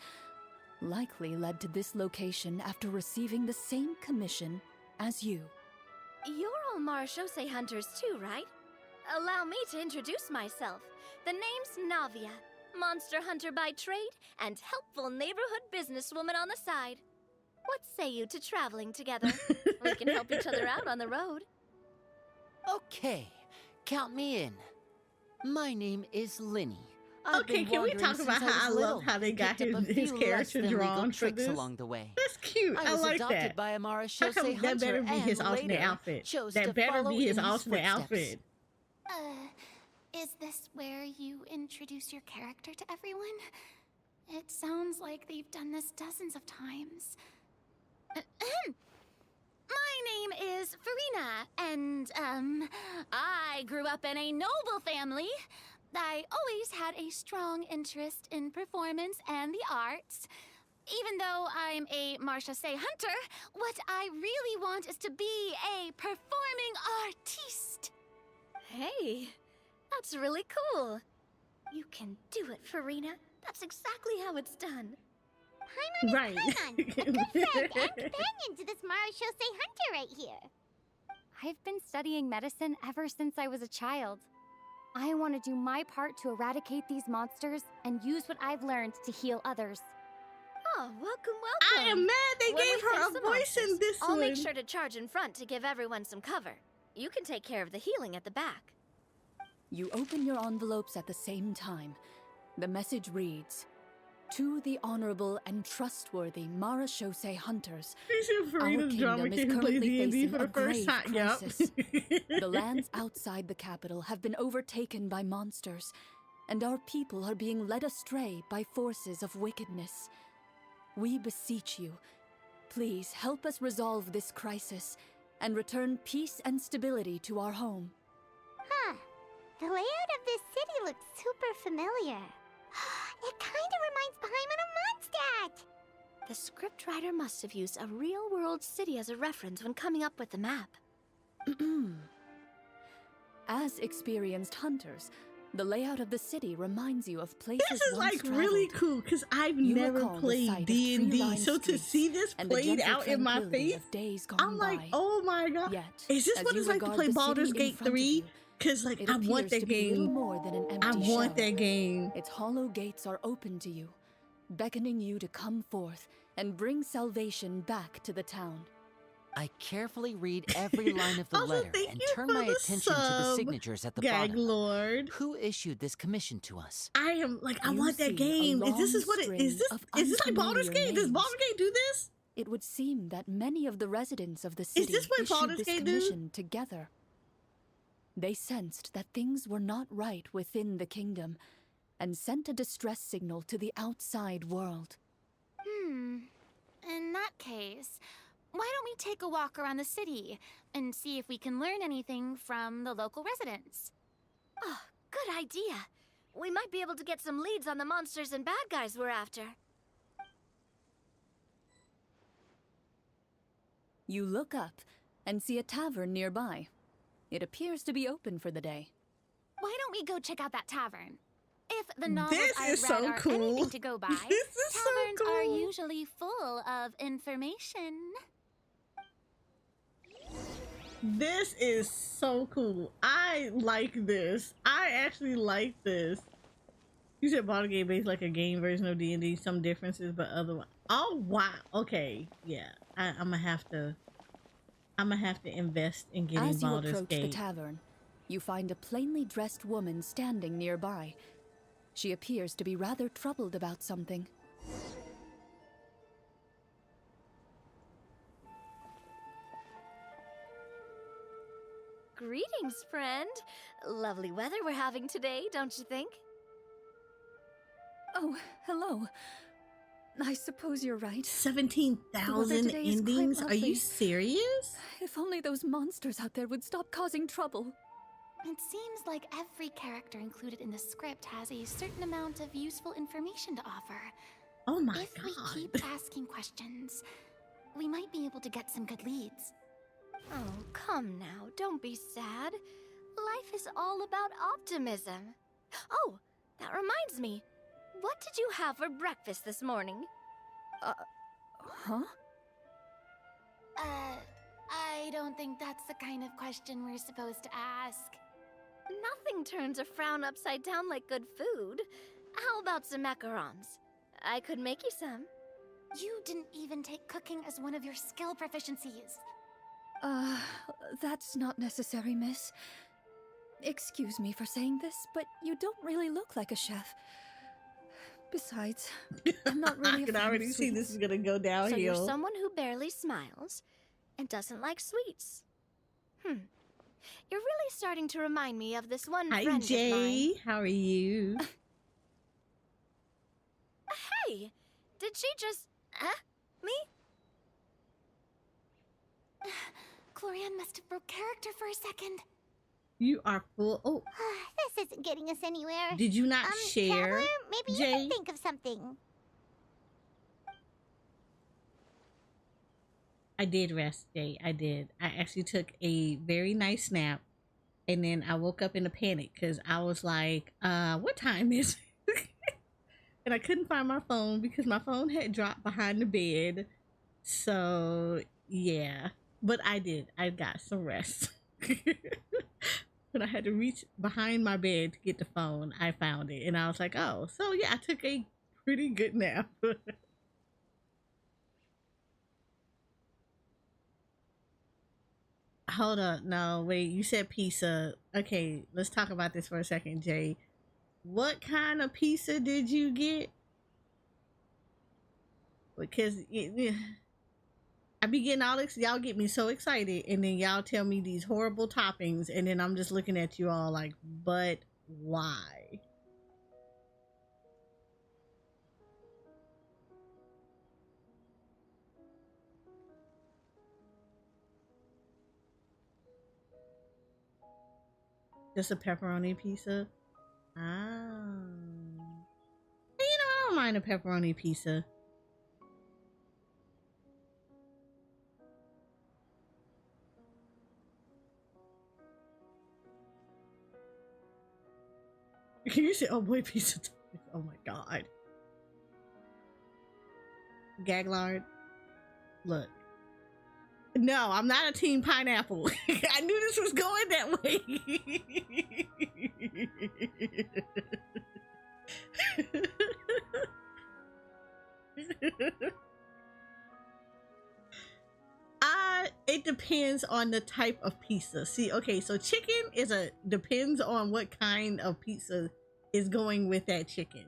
likely led to this location after receiving the same commission as you. You're all Marachose hunters too, right? Allow me to introduce myself. The name's Navia, monster hunter by trade and helpful neighborhood businesswoman on the side. What say you to traveling together? We can help each other out on the road. Okay, count me in. My name is Linny. I've Okay, been can we wandering talk about since how I was love little how they and got picked up a his few character less than legal drawn for tricks this? along the way. That's cute. I I was like adopted that. by Amara How Shosei come that better Hunter be his and alternate later outfit? chose to That better follow be his in alternate footsteps. outfit. Is this where you introduce your character to everyone? It sounds like they've done this dozens of times. My name is Farina, and, I grew up in a noble family. I always had a strong interest in performance and the arts. Even though I'm a Marchese Hunter, what I really want is to be a performing artiste. Hey, that's really cool. You can do it, Farina. That's exactly how it's done. Paimon Right. is Paimon, a good friend and companion to this Marachose Hunter right here. I've been studying medicine ever since I was a child. I want to do my part to eradicate these monsters and use what I've learned to heal others. Oh, welcome. I am mad they When we gave her face a the voice in monsters, this I'll one. make sure to charge in front to give everyone some cover. You can take care of the healing at the back. You open your envelopes at the same time. The message reads, "To the honorable and trustworthy Marachose Hunters, You see our Farina's drama kingdom is kid who plays currently D&D facing for a the first grave time. Yup. crisis. The lands outside the capital have been overtaken by monsters, and our people are being led astray by forces of wickedness. We beseech you, please help us resolve this crisis and return peace and stability to our home." Huh. The layout of this city looks super familiar. It kinda reminds Paimon of Mondstadt. The scriptwriter must have used a real-world city as a reference when coming up with the map. As experienced hunters, the layout of the city reminds you of places This is once like really traveled. cool because I've You never recall the played sight of D&D, tree-lined so to streets see this and the played gentle out in my tranquility face, of days gone I'm like, by. oh my god, Yet, is this as what you it's like to regard play the city Baldur's in Gate front of 3? you, Because like it I want appears that to be little game. more than an empty I want shell. that game. Its hollow gates are open to you, beckoning you to come forth and bring salvation back to the town. I carefully read every line of the Also, letter thank and you turn for my the attention to the sub, signatures at the Gag bottom. Lord. Who issued this commission to us? I am like, I You want see that a game. Is this long what it string is? This of is this like Baldur's unfamiliar Gate? Does names. Baldur's Gate do this? It would seem that many of the residents of the city this what issued Baldur's this Gate do? commission together. They sensed that things were not right within the kingdom and sent a distress signal to the outside world. In that case, why don't we take a walk around the city and see if we can learn anything from the local residents? Oh, good idea. We might be able to get some leads on the monsters and bad guys we're after. You look up and see a tavern nearby. It appears to be open for the day. Why don't we go check out that tavern? If the novels This I've is read so are cool. anything to go by, This is so taverns are cool. usually full of information. This is so cool. I like this. I actually like this. You said Baldur's Gate based like a game version of D&D, some differences, but otherwise. Oh wow. Okay, yeah. I'm gonna have to invest in getting As you Baldur's approach the Gate. tavern, you find a plainly dressed woman standing nearby. She appears to be rather troubled about something. Greetings, friend. Lovely weather we're having today, don't you think? Oh, hello. I suppose you're right. 17,000 today is quite endings? Are you lovely. serious? If only those monsters out there would stop causing trouble. It seems like every character included in the script has a certain amount of useful information to offer. Oh my If god. we keep asking questions, we might be able to get some good leads. Oh, come now. Don't be sad. Life is all about optimism. Oh, that reminds me. What did you have for breakfast this morning? Huh? I don't think that's the kind of question we're supposed to ask. Nothing turns a frown upside down like good food. How about some macarons? I could make you some. You didn't even take cooking as one of your skill proficiencies. That's not necessary, miss. Excuse me for saying this, but you don't really look like a chef. Besides, I'm not really I a can fan of already see this sweets. is gonna go So you're downhill. someone who barely smiles and doesn't like sweets. You're really starting to remind me of this one Hi, friend of mine. Jay. How are you? Hey, did she just me? Chlorinde must have broke character for a second. You are full. Oh, This isn't getting us anywhere. did you not share? Traveler, maybe you Jay? can think of something. I did rest, Jay. I did. I actually took a very nice nap, and then I woke up in a panic because I was like, what time is it? And I couldn't find my phone because my phone had dropped behind the bed. So, yeah. But I did. I got some rest. When I had to reach behind my bed to get the phone, I found it. And I was like, oh, so yeah, I took a pretty good nap. Hold up. No, wait. You said pizza. Okay, let's talk about this for a second, Jay. What kind of pizza did you get? Because I be getting all this, y'all get me so excited, and then y'all tell me these horrible toppings, and then I'm just looking at you all like, but why? Just a pepperoni pizza? Ah. I don't mind a pepperoni pizza. You say, oh boy, pizza. Oh my god. Gaglard, look. No, I'm not a team pineapple. I knew this was going that way. It depends on the type of pizza. See, okay, so chicken depends on what kind of pizza is going with that chicken.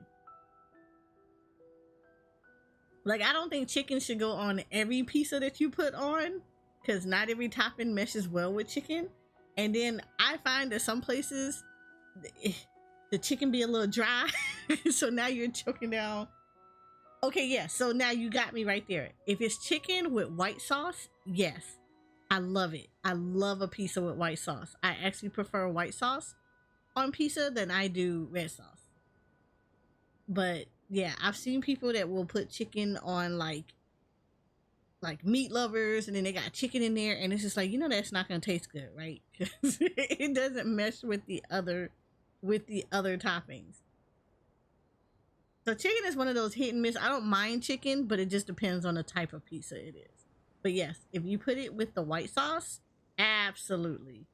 Like, I don't think chicken should go on every pizza that you put on, because not every topping meshes well with chicken. And then I find that some places the chicken be a little dry. So now you're choking down. Okay, yeah, so now you got me right there. If it's chicken with white sauce, yes, I love it. I love a pizza with white sauce. I actually prefer white sauce on pizza than I do red sauce. But yeah, I've seen people that will put chicken on like meat lovers, and then they got chicken in there, and it's just like, that's not gonna taste good, right? Because it doesn't mesh with the other toppings. So chicken is one of those hit and miss. I don't mind chicken, but it just depends on the type of pizza it is. But yes, if you put it with the white sauce, absolutely.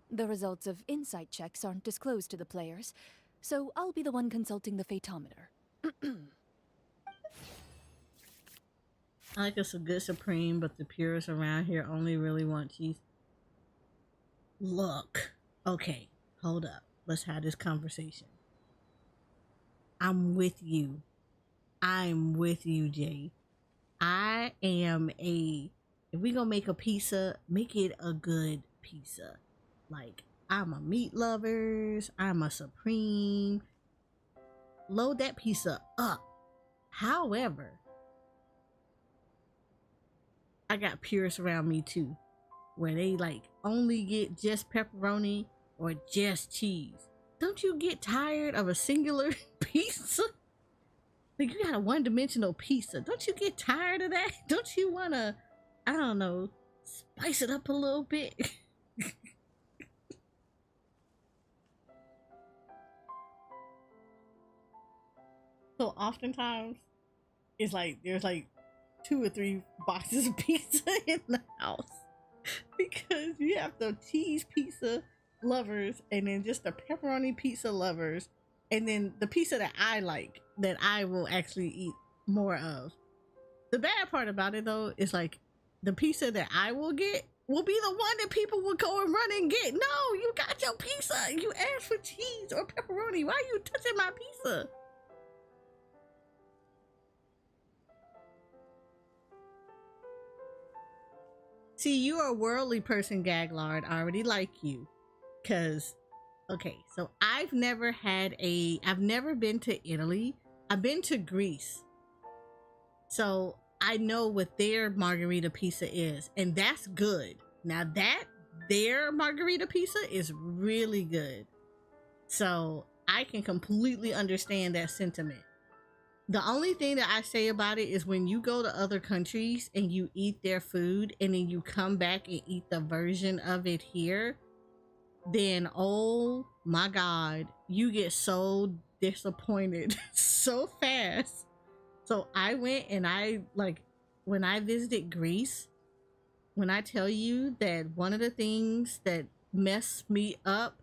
The results of insight checks aren't disclosed to the players, so I'll be the one consulting the fatometer. I like us a good Supreme, but the purists around here only really want cheese. Look, okay, hold up. Let's have this conversation. I'm with you. I'm with you, Jay. If we gonna make a pizza, make it a good pizza. Like, I'm a meat lovers, I'm a Supreme. Load that pizza up. However, I got purists around me too, where they like only get just pepperoni or just cheese. Don't you get tired of a singular pizza? Like, you got a one-dimensional pizza. Don't you get tired of that? Don't you want to, I don't know, spice it up a little bit? So oftentimes, it's like there's like 2 or 3 boxes of pizza in the house, because you have the cheese pizza lovers and then just the pepperoni pizza lovers, And then the pizza that I like, that I will actually eat more of. The bad part about it though is like the pizza that I will get will be the one that people will go and run and get. No, you got your pizza. You asked for cheese or pepperoni. Why are you touching my pizza? See, you're a worldly person, Gaglard. I already like you. Cause, okay, so I've never been to Italy. I've been to Greece. So I know what their margarita pizza is, and that's good. Now their margarita pizza is really good. So I can completely understand that sentiment. The only thing that I say about it is when you go to other countries and you eat their food and then you come back and eat the version of it here, then oh my God, you get so disappointed so fast. So I went and when I visited Greece, when I tell you that one of the things that messed me up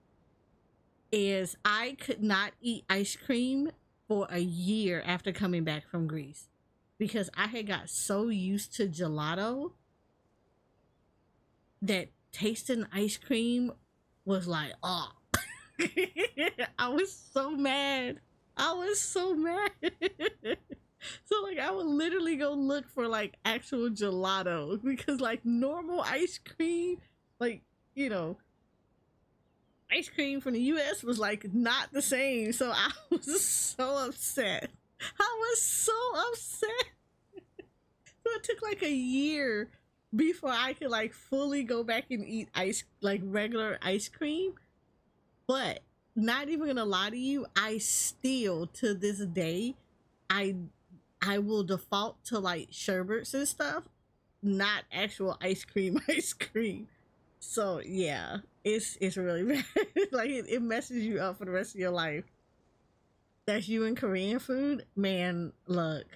is I could not eat ice cream for a year after coming back from Greece because I had got so used to gelato that tasting ice cream was like, oh. I was so mad. So like I would literally go look for like actual gelato because like normal ice cream, like, you know, ice cream from the US was like not the same. So I was so upset. So it took like a year before I could like fully go back and eat regular ice cream. But not even gonna lie to you, I still to this day I will default to like sherbets and stuff, not actual ice cream. So yeah, it's really bad. Like it messes you up for the rest of your life. That's you in Korean food, man. Look.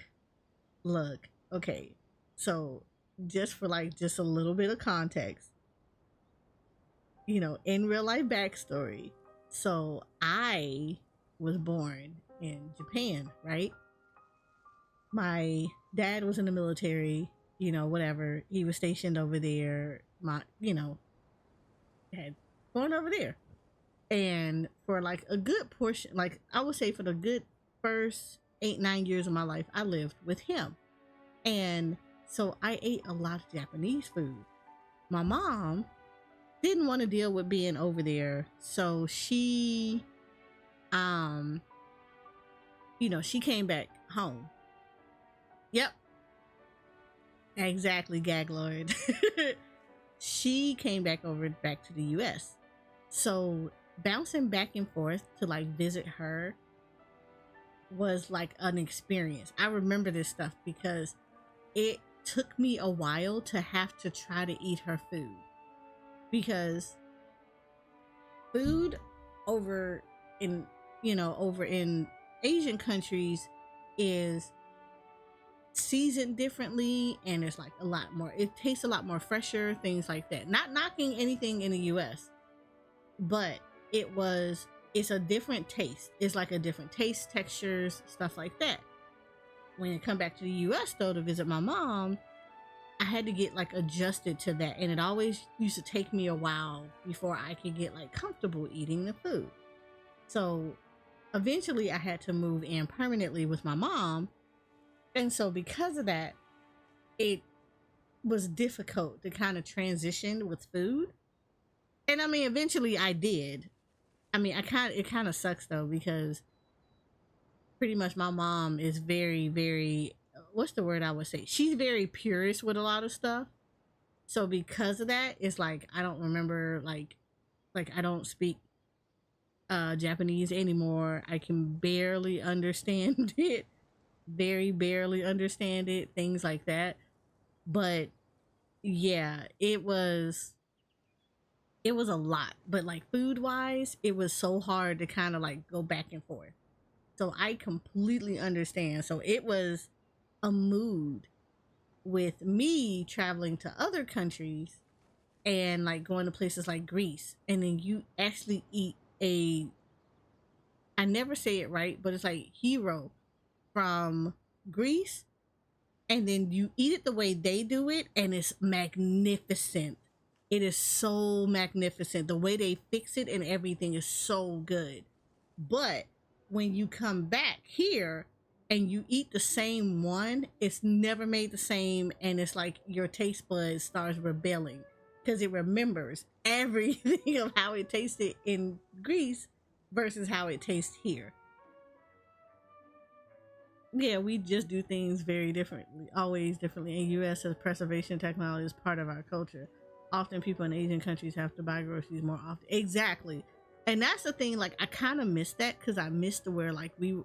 Okay, so just for like just a little bit of context, you know, in real life backstory. So I was born in Japan, right? My dad was in the military, you know, whatever. He was stationed over there. Had gone over there. And for like a good portion, like I would say for the good first 8-9 years of my life, I lived with him. And so I ate a lot of Japanese food. My mom didn't want to deal with being over there. So she, she came back home. Yep. Exactly, Gaglord. She came back to the US. So bouncing back and forth to like visit her was like an experience. I remember this stuff because it took me a while to have to try to eat her food. Because food over in Asian countries is seasoned differently, and it's like a lot more, it tastes a lot more fresher, things like that. Not knocking anything in the US, but it's a different taste. It's like a different taste, textures, stuff like that. When I come back to the US though to visit my mom, I had to get like adjusted to that, and it always used to take me a while before I could get like comfortable eating the food. So eventually I had to move in permanently with my mom. And so because of that, it was difficult to kind of transition with food. And I mean, eventually I did. I mean, it kind of sucks though, because pretty much my mom is very, very, what's the word I would say? She's very purist with a lot of stuff. So because of that, it's like, I don't remember, like I don't speak Japanese anymore. I can barely understand it. Very barely understand it, things like that. But yeah, it was a lot. But like food wise, it was so hard to kind of like go back and forth. So I completely understand. So it was a mood with me traveling to other countries and like going to places like Greece, and then you actually eat I never say it right, but it's like hero from Greece, and then you eat it the way they do it, and it's magnificent. It is so magnificent. The way they fix it and everything is so good. But when you come back here and you eat the same one, it's never made the same, and it's like your taste buds starts rebelling because it remembers everything of how it tasted in Greece versus how it tastes here. Yeah, we just do things very differently, always differently. In U.S., as preservation technology is part of our culture. Often people in Asian countries have to buy groceries more often. Exactly. And that's the thing, like I kind of miss that because I missed where like me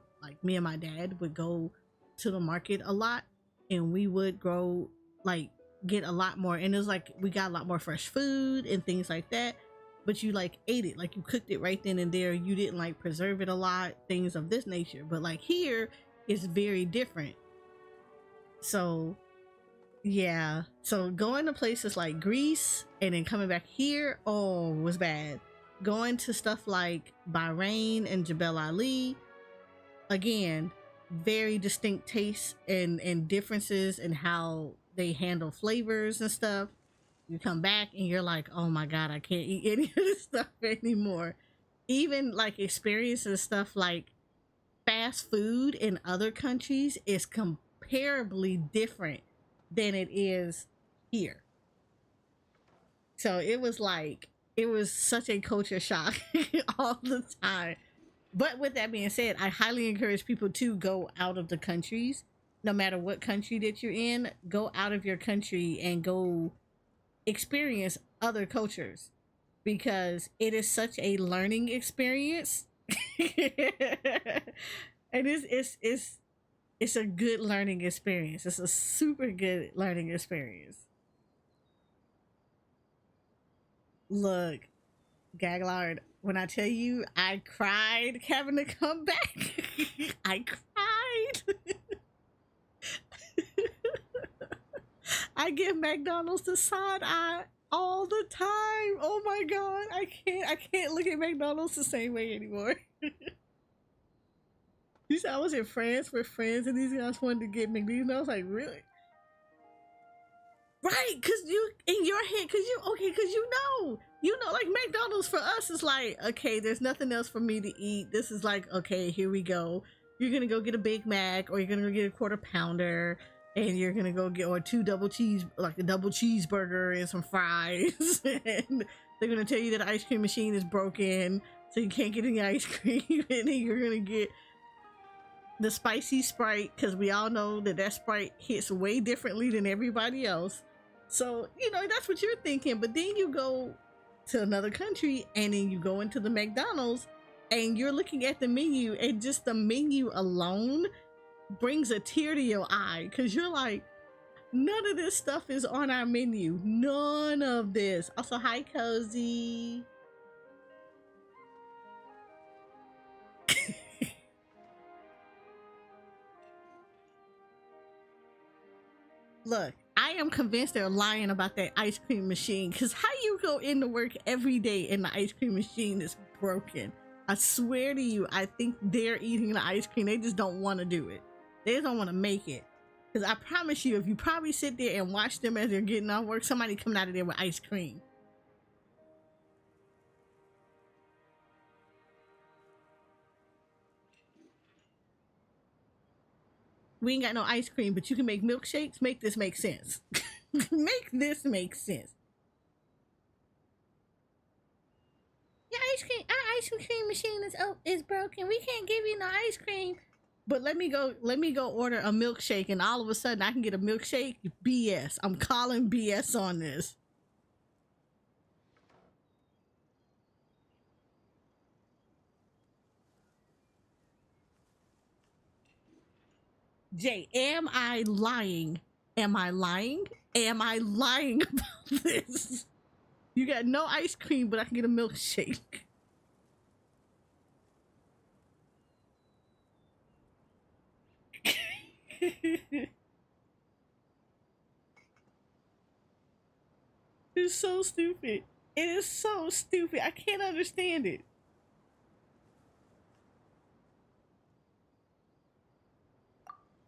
and my dad would go to the market a lot, and we would grow, like get a lot more, and it was like we got a lot more fresh food and things like that, but you like ate it, like you cooked it right then and there. You didn't like preserve it a lot, things of this nature. But like here, it's very different. So yeah, so going to places like Greece and then coming back here, oh, was bad. Going to stuff like Bahrain and Jebel Ali, again, very distinct tastes and differences in how they handle flavors and stuff. You come back and you're like, oh my god, I can't eat any of this stuff anymore. Even like experiencing stuff like fast food in other countries is comparably different than it is here. So it was like, it was such a culture shock all the time. But with that being said, I highly encourage people to go out of the countries, no matter what country that you're in. Go out of your country and go experience other cultures, because it is such a learning experience. And it's a good learning experience. It's a super good learning experience. Look, Gaglard, when I tell you I cried having to come back, I cried. I give McDonald's the side eye all the time. Oh my god, I can't look at McDonald's the same way anymore. You said I was in France with friends and these guys wanted to get McDonald's, and I was like, really? Right, cause you in your head, cause you know, like McDonald's for us is like, okay, there's nothing else for me to eat. This is like, okay, here we go. You're gonna go get a Big Mac, or you're gonna go get a quarter pounder, and you're gonna go get, or two double cheese, like a double cheeseburger and some fries. And they're gonna tell you that the ice cream machine is broken, so you can't get any ice cream. And then you're gonna get the spicy Sprite, because we all know that Sprite hits way differently than everybody else. So, you know, that's what you're thinking. But then you go to another country and then you go into the McDonald's and you're looking at the menu, and just the menu alone brings a tear to your eye, because you're like, none of this stuff is on our menu. None of this. Also, hi, Cozy. Look, I am convinced they're lying about that ice cream machine, because how you go into work every day and the ice cream machine is broken? I swear to you, I think they're eating the ice cream. They just don't want to do it. They just don't want to make it. Because I promise you, if you probably sit there and watch them as they're getting off work, somebody coming out of there with ice cream. We ain't got no ice cream, but you can make milkshakes. Make this make sense. Make this make sense. Our ice cream machine is broken. We can't give you no ice cream. But let me go order a milkshake, and all of a sudden I can get a milkshake. BS. I'm calling BS on this. Jay, am I lying? Am I lying? Am I lying about this? You got no ice cream, but I can get a milkshake. It's so stupid. It is so stupid. I can't understand it.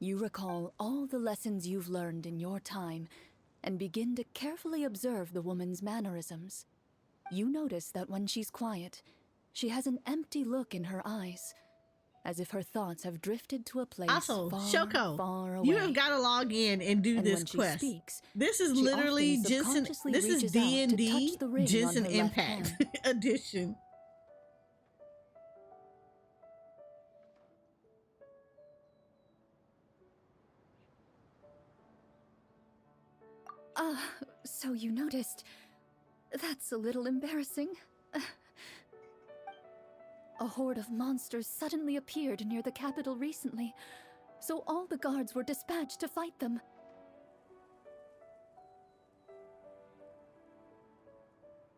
You recall all the lessons you've learned in your time and begin to carefully observe the woman's mannerisms. You notice that when she's quiet, she has an empty look in her eyes, as if her thoughts have drifted to a place Also, far, Shoko, far away. you have got to log in and do And this when she quest. speaks, This is she literally often Jensen. subconsciously This is reaches out to D&D touch the ring on Jensen her left Impact hand. edition. So you noticed. That's a little embarrassing. A horde of monsters suddenly appeared near the capital recently, so all the guards were dispatched to fight them.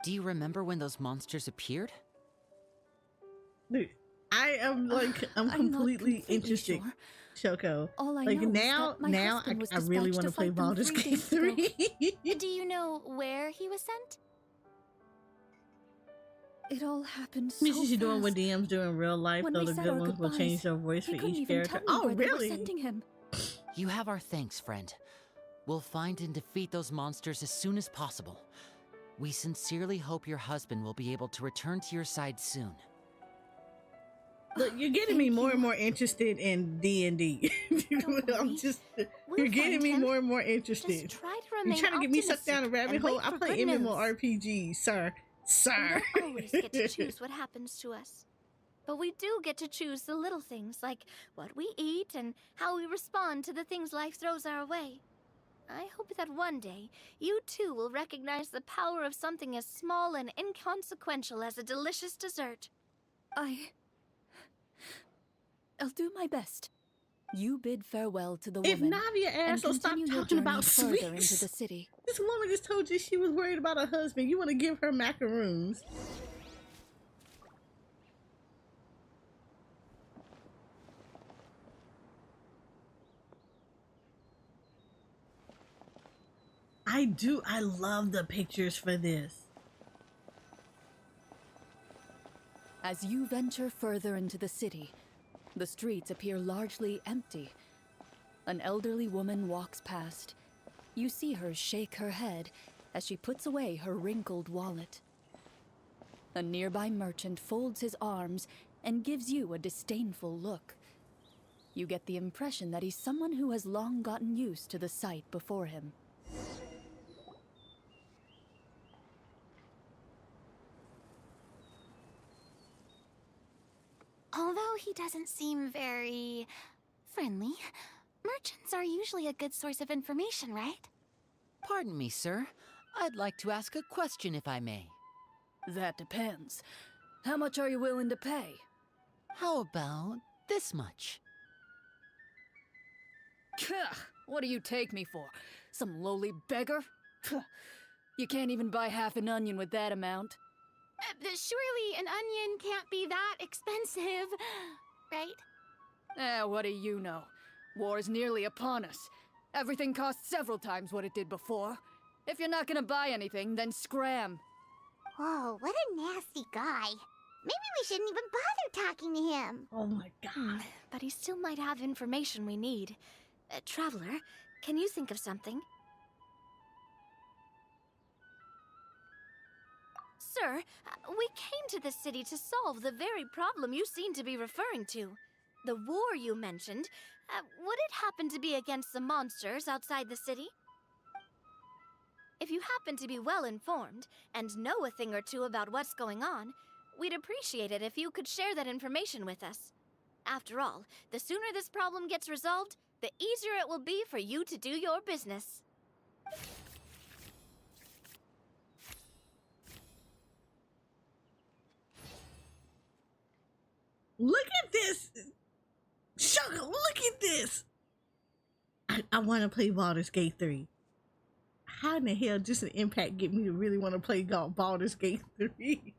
Do you remember when those monsters appeared? Dude, I am like I'm I'm not completely completely interested, sure. Shoko. All I Like know is now, that my now husband was I really want to dispatched play fight them Baldur's 3 Gate days ago. 3. Do you know where he was sent? It all happened so This is you doing what fast. DMs do in real life, When though we the said good our ones will change goodbyes, their voice he for couldn't each even character. tell me Oh, where they were really? sending him. You have our thanks, friend. We'll find and defeat those monsters as soon as possible. We sincerely hope your husband will be able to return to your side soon. Look, you're getting me more and more interested in D&D. Don't I'm worry. just, We'll you're getting find me him. more and more Just interested. try to You're remain trying to get me sucked down a optimistic rabbit and hole. wait I for play good news. MMORPGs, sir. We Sir. don't always get to choose what happens to us. But we do get to choose the little things, like what we eat and how we respond to the things life throws our way. I hope that one day, you too will recognize the power of something as small and inconsequential as a delicious dessert. I'll do my best. You bid farewell to the If woman Navia and asked, so stop continue your talking journey about further into sweets. the city. This woman just told you she was worried about her husband. You want to give her macaroons. I love the pictures for this. As you venture further into the city, the streets appear largely empty. An elderly woman walks past. You see her shake her head as she puts away her wrinkled wallet. A nearby merchant folds his arms and gives you a disdainful look. You get the impression that he's someone who has long gotten used to the sight before him. Although he doesn't seem very friendly, merchants are usually a good source of information, right? Pardon me, sir. I'd like to ask a question if I may. That depends. How much are you willing to pay? How about this much? Gah, what do you take me for? Some lowly beggar? You can't even buy half an onion with that amount. Surely an onion can't be that expensive, right? What do you know? War's nearly upon us. Everything costs several times what it did before. If you're not gonna buy anything, then scram. Whoa, what a nasty guy. Maybe we shouldn't even bother talking to him. Oh my god. But he still might have information we need. Traveler, can you think of something? Sir, we came to this city to solve the very problem you seem to be referring to. The war you mentioned, would it happen to be against the monsters outside the city? If you happen to be well informed and know a thing or two about what's going on, we'd appreciate it if you could share that information with us. After all, the sooner this problem gets resolved, the easier it will be for you to do your business. Look at this. Sugar, look at this. I want to play Baldur's Gate 3. How in the hell just an impact get me to really want to play Baldur's Gate 3?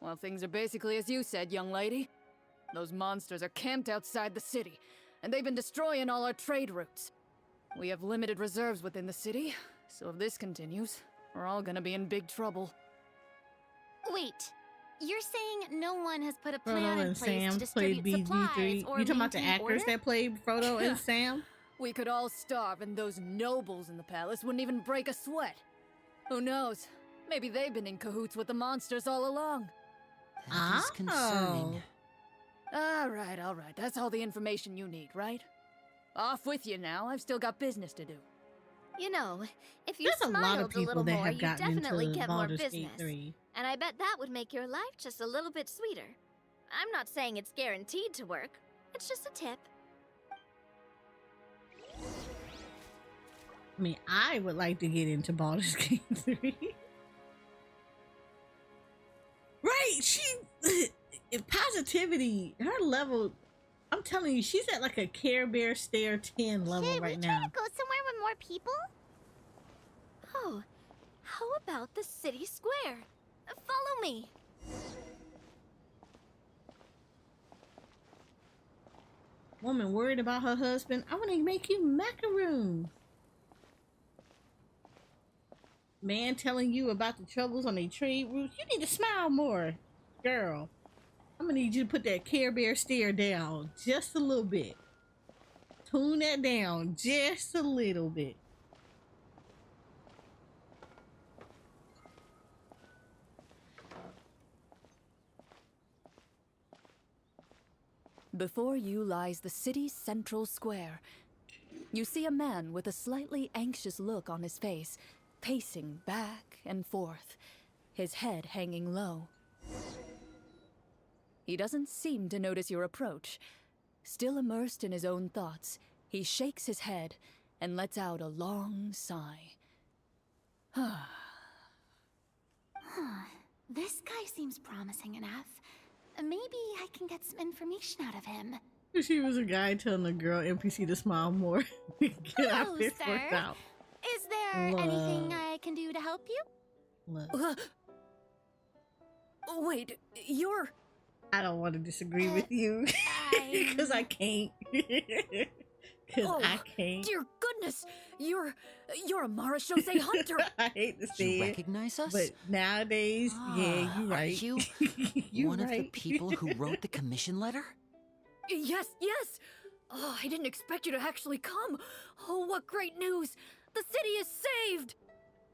Well, things are basically as you said, young lady. Those monsters are camped outside the city, and they've been destroying all our trade routes. We have limited reserves within the city, so if this continues, we're all gonna be in big trouble. Wait, you're saying no one has put a Frodo plan in and place Sam to distribute played supplies BG3. or You talking about the maintain actors order? that played Frodo and Sam? We could all starve and those nobles in the palace wouldn't even break a sweat. Who knows? Maybe they've been in cahoots with the monsters all along. That is concerning. All right. That's all the information you need, right? Off with you now. I've still got business to do. You know, if you There's a lot of smiled a people little that more, have you gotten definitely into get more Baldur's Gate business. 3. And I bet that would make your life just a little bit sweeter. I'm not saying it's guaranteed to work. It's just a tip. I mean, I would like to get into Baldur's Gate 3. Right, she positivity, her level, I'm telling you, she's at like a Care Bear Stare 10 level Should right we try now. to go somewhere with more people? Oh, how about the city square? Follow me. Woman worried about her husband. I want to make you macaroons. Man telling you about the troubles on their trade routes. You need to smile more, girl. I'm gonna need you to put that Care Bear stare down just a little bit. Tune that down just a little bit. Before you lies the city's central square. You see a man with a slightly anxious look on his face, pacing back and forth, his head hanging low. He doesn't seem to notice your approach. Still immersed in his own thoughts, he shakes his head and lets out a long sigh. This guy seems promising enough. Maybe I can get some information out of him. She was a guy telling the girl NPC to smile more. Get out Hello, there sir. worked out. Is there Love. anything I can do to help you? Look, Wait, you're... I don't want to disagree with you because I can't. Because I can't. Dear goodness, you're a Marachose hunter. I hate to You say it, recognize us? but nowadays, yeah, you're Are right. you You're one of the right. people who wrote the commission letter? Yes. Oh, I didn't expect you to actually come. Oh, what great news! The city is saved!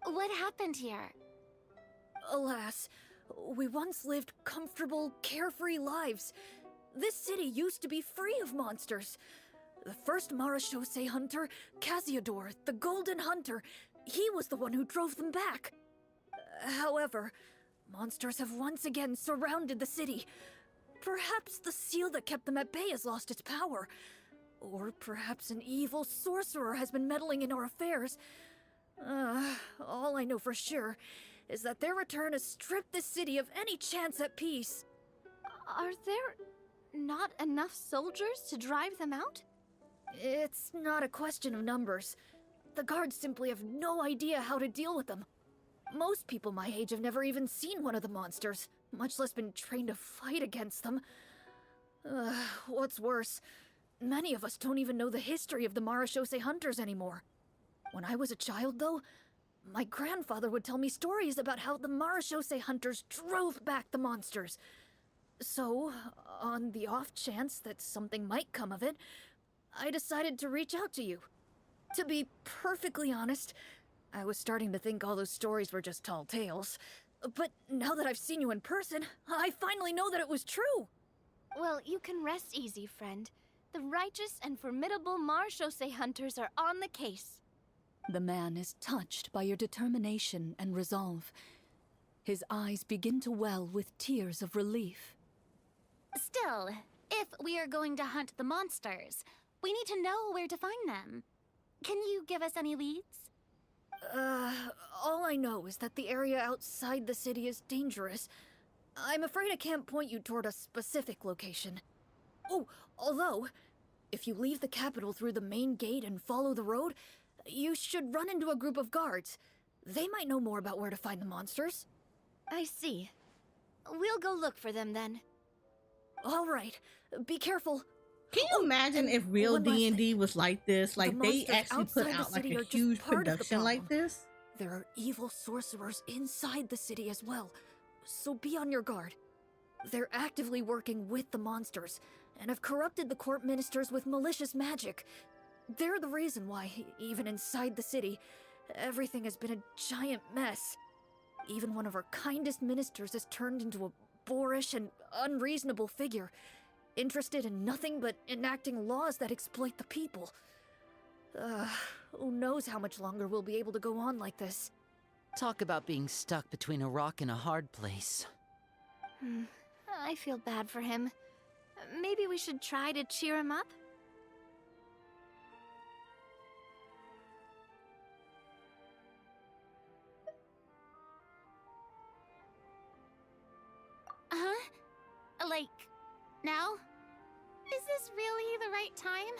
What happened here? Alas, we once lived comfortable, carefree lives. This city used to be free of monsters. The first Marachose hunter, Casiodor, the Golden Hunter, he was the one who drove them back. However, monsters have once again surrounded the city. Perhaps the seal that kept them at bay has lost its power. Or perhaps an evil sorcerer has been meddling in our affairs. All I know for sure is that their return has stripped the city of any chance at peace. Are there not enough soldiers to drive them out? It's not a question of numbers. The guards simply have no idea how to deal with them. Most people my age have never even seen one of the monsters, much less been trained to fight against them. What's worse, many of us don't even know the history of the Marachose hunters anymore. When I was a child, though, my grandfather would tell me stories about how the Marachose hunters drove back the monsters. So, on the off chance that something might come of it, I decided to reach out to you. To be perfectly honest, I was starting to think all those stories were just tall tales. But now that I've seen you in person, I finally know that it was true. Well, you can rest easy, friend. The righteous and formidable Marachose hunters are on the case. The man is touched by your determination and resolve. His eyes begin to well with tears of relief. Still, if we are going to hunt the monsters, we need to know where to find them. Can you give us any leads? All I know is that the area outside the city is dangerous. I'm afraid I can't point you toward a specific location. Oh, although, if you leave the capital through the main gate and follow the road, you should run into a group of guards. They might know more about where to find the monsters. I see. We'll go look for them then. All right, be careful. Can you imagine and if real one last D&D was like this? Like they monsters actually put outside the out like city a are just huge part of the production like problem. this? There are evil sorcerers inside the city as well, so be on your guard. They're actively working with the monsters and have corrupted the court ministers with malicious magic. They're the reason why, even inside the city, everything has been a giant mess. Even one of our kindest ministers has turned into a boorish and unreasonable figure, interested in nothing but enacting laws that exploit the people. Who knows how much longer we'll be able to go on like this. Talk about being stuck between a rock and a hard place. I feel bad for him. Maybe we should try to cheer him up? Like, now? Is this really the right time?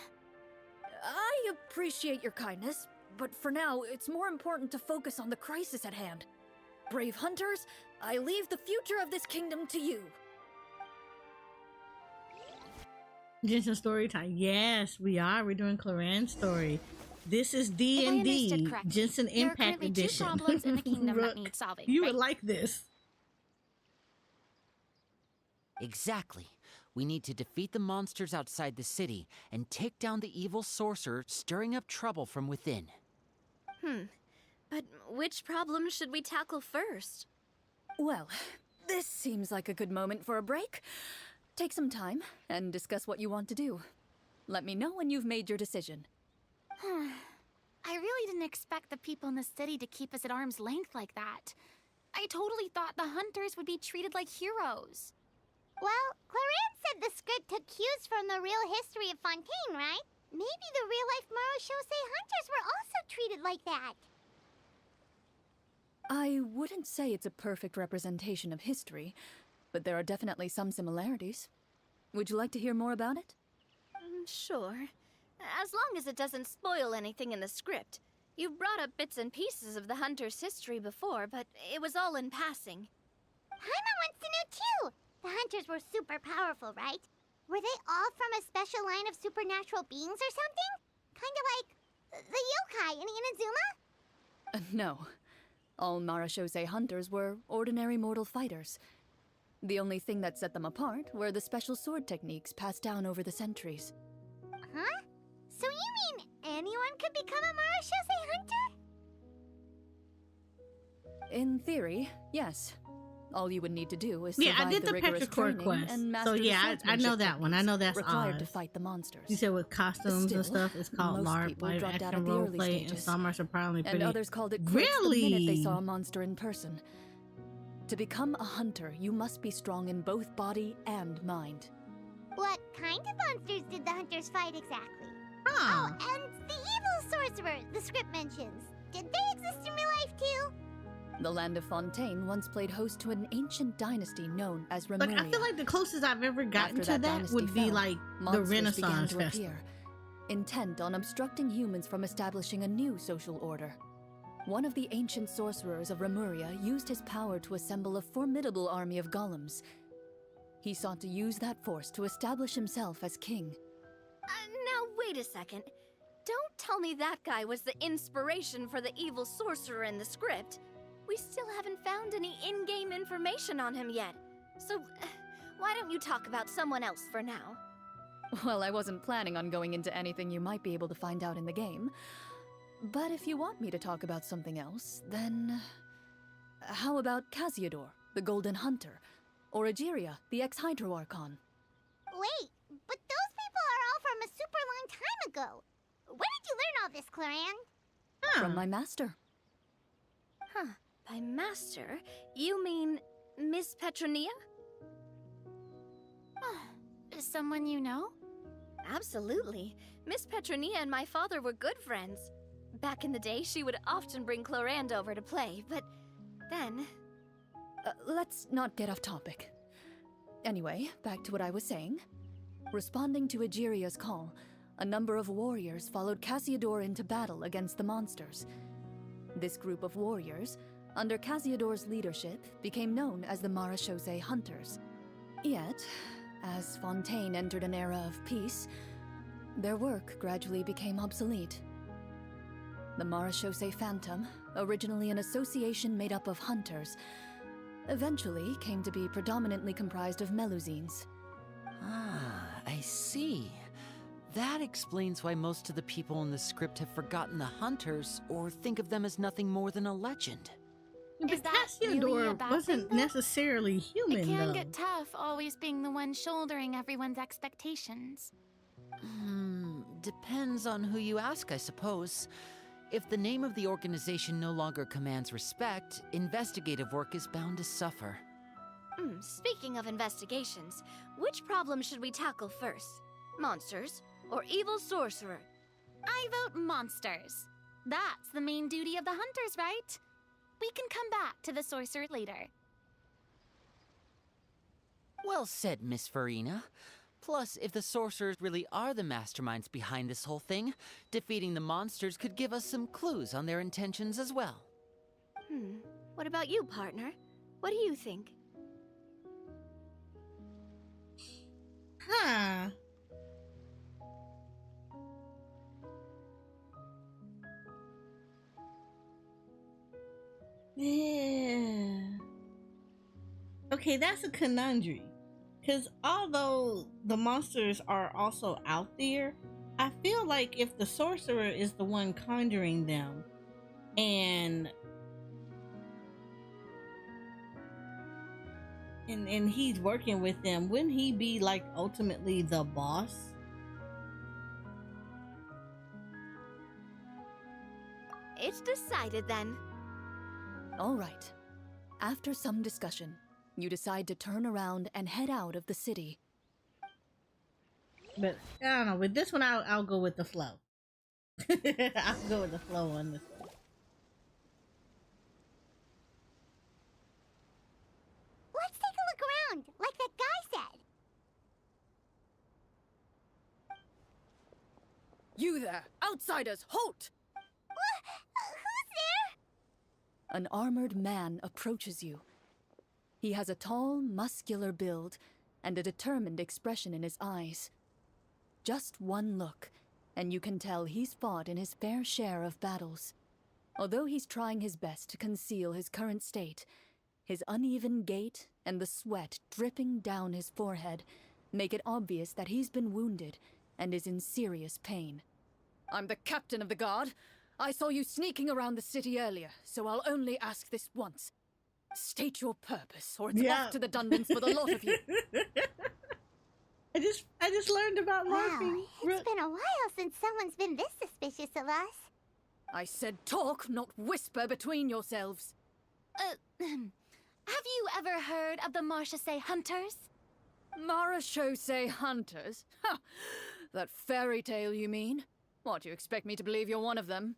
I appreciate your kindness, but for now, it's more important to focus on the crisis at hand. Brave hunters, I leave the future of this kingdom to you. Jensen story time. Yes, we are. We're doing Chlorine's story. This is D&D, understood correctly, Jensen there are Impact currently Edition. 2 problems in the kingdom that Rook, need solving, you right? would like this. Exactly. We need to defeat the monsters outside the city and take down the evil sorcerer stirring up trouble from within. But which problem should we tackle first? Well, this seems like a good moment for a break. Take some time and discuss what you want to do. Let me know when you've made your decision. I really didn't expect the people in the city to keep us at arm's length like that. I totally thought the hunters would be treated like heroes. Well, Chlorinde said the script took cues from the real history of Fontaine, right? Maybe the real-life Marushosei hunters were also treated like that. I wouldn't say it's a perfect representation of history, but there are definitely some similarities. Would you like to hear more about it? Sure. As long as it doesn't spoil anything in the script. You brought up bits and pieces of the hunter's history before, but it was all in passing. Paimon wants to know too. The hunters were super powerful, right? Were they all from a special line of supernatural beings or something? Kind of like the yokai in Inazuma? No. All Marashosei hunters were ordinary mortal fighters. The only thing that set them apart were the special sword techniques passed down over the centuries. Huh? So you mean anyone could become a Marushosei hunter? In theory, yes. All you would need to do is Yeah, I survive did the the rigorous Petrichor training quest. and So master the yeah, I know swordsmanship that one. I know that's required to Oz. fight the monsters. You said with costumes and Still, stuff, it's called most LARP, people live dropped out action at the role early play, and stages. some are surprisingly And pretty. others called it quits the minute they Really? saw a monster in person. To become a hunter, you must be strong in both body and mind. What kind of monsters did the hunters fight exactly? Huh. Oh, and the evil sorcerer the script mentions. Did they exist in real life too? The land of Fontaine once played host to an ancient dynasty known as Remuria. Like, I feel like the closest I've ever gotten After to that dynasty would be fell, like the monsters Renaissance began to Festival. appear, intent on obstructing humans from establishing a new social order. One of the ancient sorcerers of Remuria used his power to assemble a formidable army of golems. He sought to use that force to establish himself as king. Now, wait a second. Don't tell me that guy was the inspiration for the evil sorcerer in the script. We still haven't found any in-game information on him yet. So, why don't you talk about someone else for now? Well, I wasn't planning on going into anything you might be able to find out in the game. But if you want me to talk about something else, then... How about Casiodor, the Golden Hunter? Or Egeria, the ex-Hydro Archon? Wait, but those people are all from a super long time ago. Where did you learn all this, Chlorinde? From my master. Huh. By master, you mean Miss Petronia? Someone you know? Absolutely. Miss Petronia and my father were good friends. Back in the day, she would often bring Chlorinde over to play, but then... Let's not get off topic. Anyway, back to what I was saying. Responding to Egeria's call, a number of warriors followed Casiodor into battle against the monsters. This group of warriors, under Casiodor's leadership, became known as the Marashosei Hunters. Yet, as Fontaine entered an era of peace, their work gradually became obsolete. The Marashosei Phantom, originally an association made up of hunters, eventually came to be predominantly comprised of Melusines. Ah, I see. That explains why most of the people in the script have forgotten the hunters or think of them as nothing more than a legend. Is But that really a Cassiodor bad wasn't thing, though? necessarily It human, can though. get tough always being the one shouldering everyone's expectations. Depends on who you ask, I suppose. If the name of the organization no longer commands respect, investigative work is bound to suffer. Speaking of investigations, which problem should we tackle first? Monsters or evil sorcerer? I vote monsters. That's the main duty of the hunters, right? We can come back to the sorcerer later. Well said, Miss Farina. Plus, if the sorcerers really are the masterminds behind this whole thing, defeating the monsters could give us some clues on their intentions as well. What about you, partner? What do you think? Huh. Yeah. Okay, that's a conundrum. Because although the monsters are also out there, I feel like if the sorcerer is the one conjuring them and he's working with them, wouldn't he be like ultimately the boss? It's decided then. All right. After some discussion, you decide to turn around and head out of the city. But I don't know. With this one, I'll go with the flow. I'll go with the flow on this one. Let's take a look around, like that guy said. You there! Outsiders, halt! Who's there? An armored man approaches you. He has a tall, muscular build and a determined expression in his eyes. Just one look, and you can tell he's fought in his fair share of battles. Although he's trying his best to conceal his current state, his uneven gait and the sweat dripping down his forehead make it obvious that he's been wounded and is in serious pain. I'm the captain of the guard. I saw you sneaking around the city earlier, so I'll only ask this once. State your purpose, or it's off to the dungeons for the lot of you. I just learned about morphine. Wow, it's been a while since someone's been this suspicious of us. I said talk, not whisper between yourselves. Have you ever heard of the Marchese Hunters? Marachose hunters? Ha! That fairy tale, you mean? What, you expect me to believe you're one of them?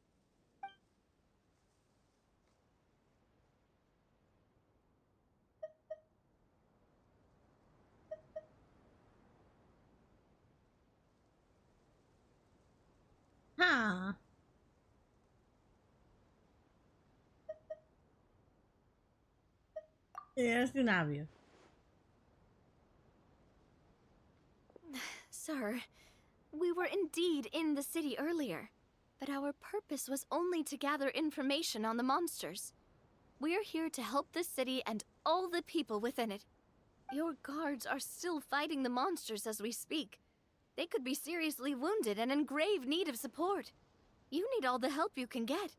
Huh. Yeah, it's obvious. Sir, we were indeed in the city earlier, but our purpose was only to gather information on the monsters. We're here to help the city and all the people within it. Your guards are still fighting the monsters as we speak. They could be seriously wounded and in grave need of support. You need all the help you can get.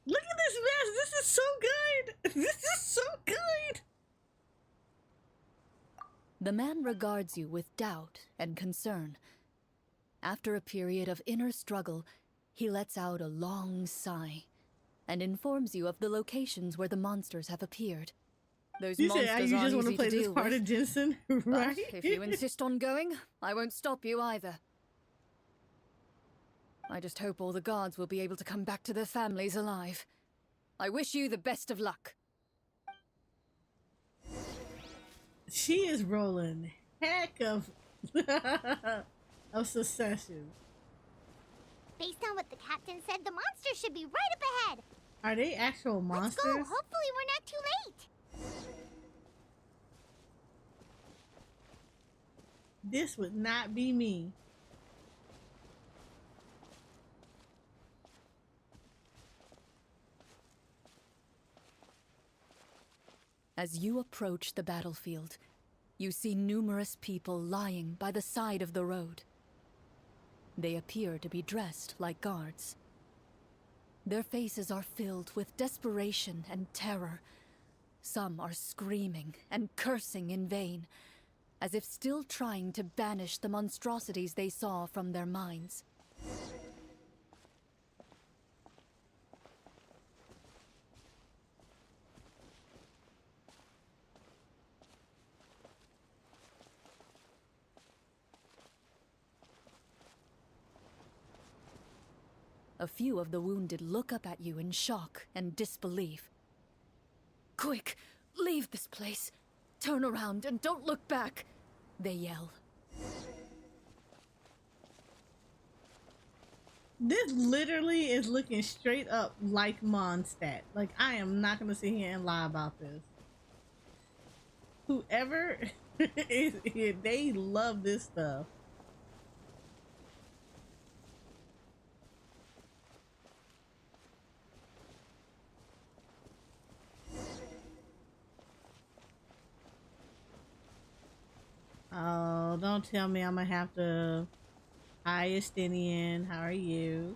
Look at this mess. This is so good. This is so good. The man regards you with doubt and concern. After a period of inner struggle, he lets out a long sigh and informs you of the locations where the monsters have appeared. Those You monsters said you just aren't want to easy play to this deal part with, of Jensen, but right? if you insist on going, I won't stop you either. I just hope all the guards will be able to come back to their families alive. I wish you the best of luck. She is rolling heck of of succession. Based on what the captain said, the monsters should be right up ahead. Are they actual monsters? Let's go. Hopefully we're not too late. This would not be me. As you approach the battlefield, you see numerous people lying by the side of the road. They appear to be dressed like guards. Their faces are filled with desperation and terror. Some are screaming and cursing in vain, as if still trying to banish the monstrosities they saw from their minds. A few of the wounded look up at you in shock and disbelief. "Quick, leave this place! Turn around and don't look back!" they yell. This literally is looking straight up like Mondstadt. Like, I am not gonna sit here and lie about this. Whoever is here, they love this stuff. Oh, don't tell me I'm gonna have to. Hi, Estinian. How are you?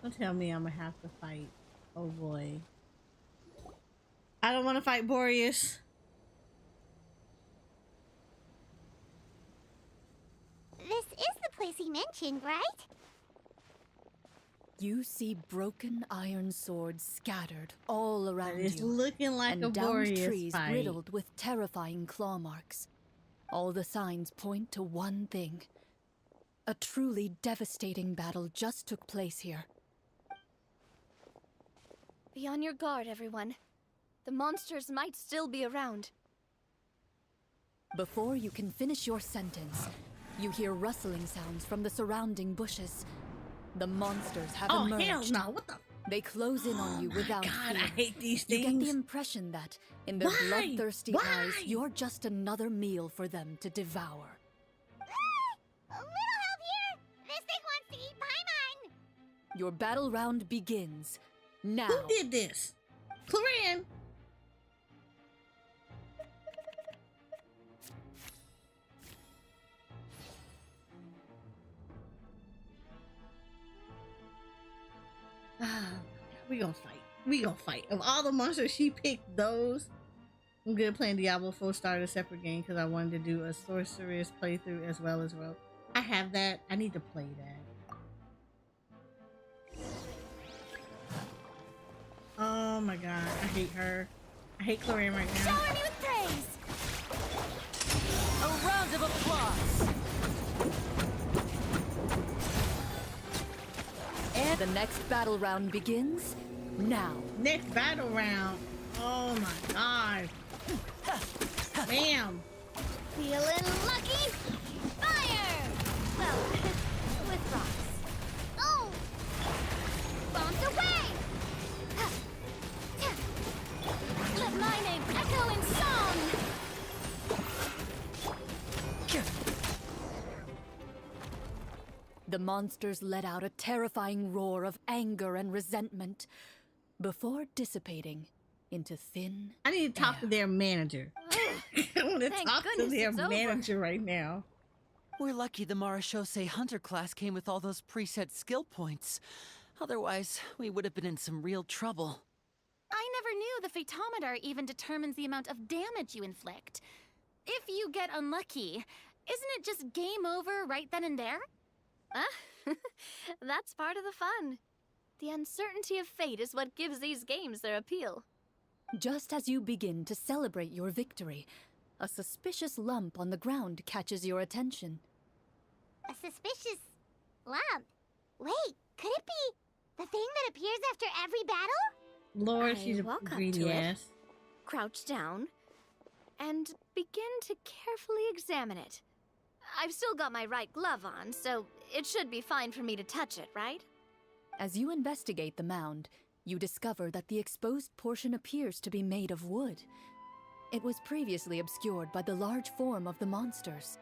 Don't tell me I'm gonna have to fight. Oh boy. I don't want to fight Boreas. This is the place he mentioned, right? You see broken iron swords scattered all around It's you, looking like and a downed Boreas trees fight. riddled with terrifying claw marks. All the signs point to one thing. A truly devastating battle just took place here. Be on your guard, everyone. The monsters might still be around. Before you can finish your sentence, you hear rustling sounds from the surrounding bushes. The monsters have Oh, emerged. hell no. What the? They close in on you without God, fear. I hate these You get things. the impression that, in their Why? bloodthirsty Why? eyes, you're just another meal for them to devour. A little help here! This thing wants to eat Paimon! Your battle round begins now. Who did this? Chlorinde. We gonna fight. We gonna fight. Of all the monsters, she picked those. I'm good playing Diablo 4 started a separate game because I wanted to do a sorceress playthrough as well. I have that. I need to play that. Oh my god, I hate her. I hate Chlorinde right now. Shower me with praise! A round of applause! And the next battle round begins now. Next battle round. Oh my god. Bam. Feeling lucky? Fire! Well, with rocks. Oh! Bombs away! Let my name echo in song! The monsters let out a terrifying roar of anger and resentment before dissipating into thin I need to talk to their manager. I want to Thank talk to goodness their it's over. manager right now. We're lucky the Marashose Hunter class came with all those preset skill points. Otherwise, we would have been in some real trouble. I never knew the phytometer even determines the amount of damage you inflict. If you get unlucky, isn't it just game over right then and there? That's part of the fun. The uncertainty of fate is what gives these games their appeal. Just as you begin to celebrate your victory, a suspicious lump on the ground catches your attention. A suspicious lump. Wait, could it be the thing that appears after every battle? Lord, I she's a walk up greedy to it. ass. Crouch down and begin to carefully examine it. I've still got my right glove on, so it should be fine for me to touch it, right? As you investigate the mound, you discover that the exposed portion appears to be made of wood. It was previously obscured by the large form of the monsters.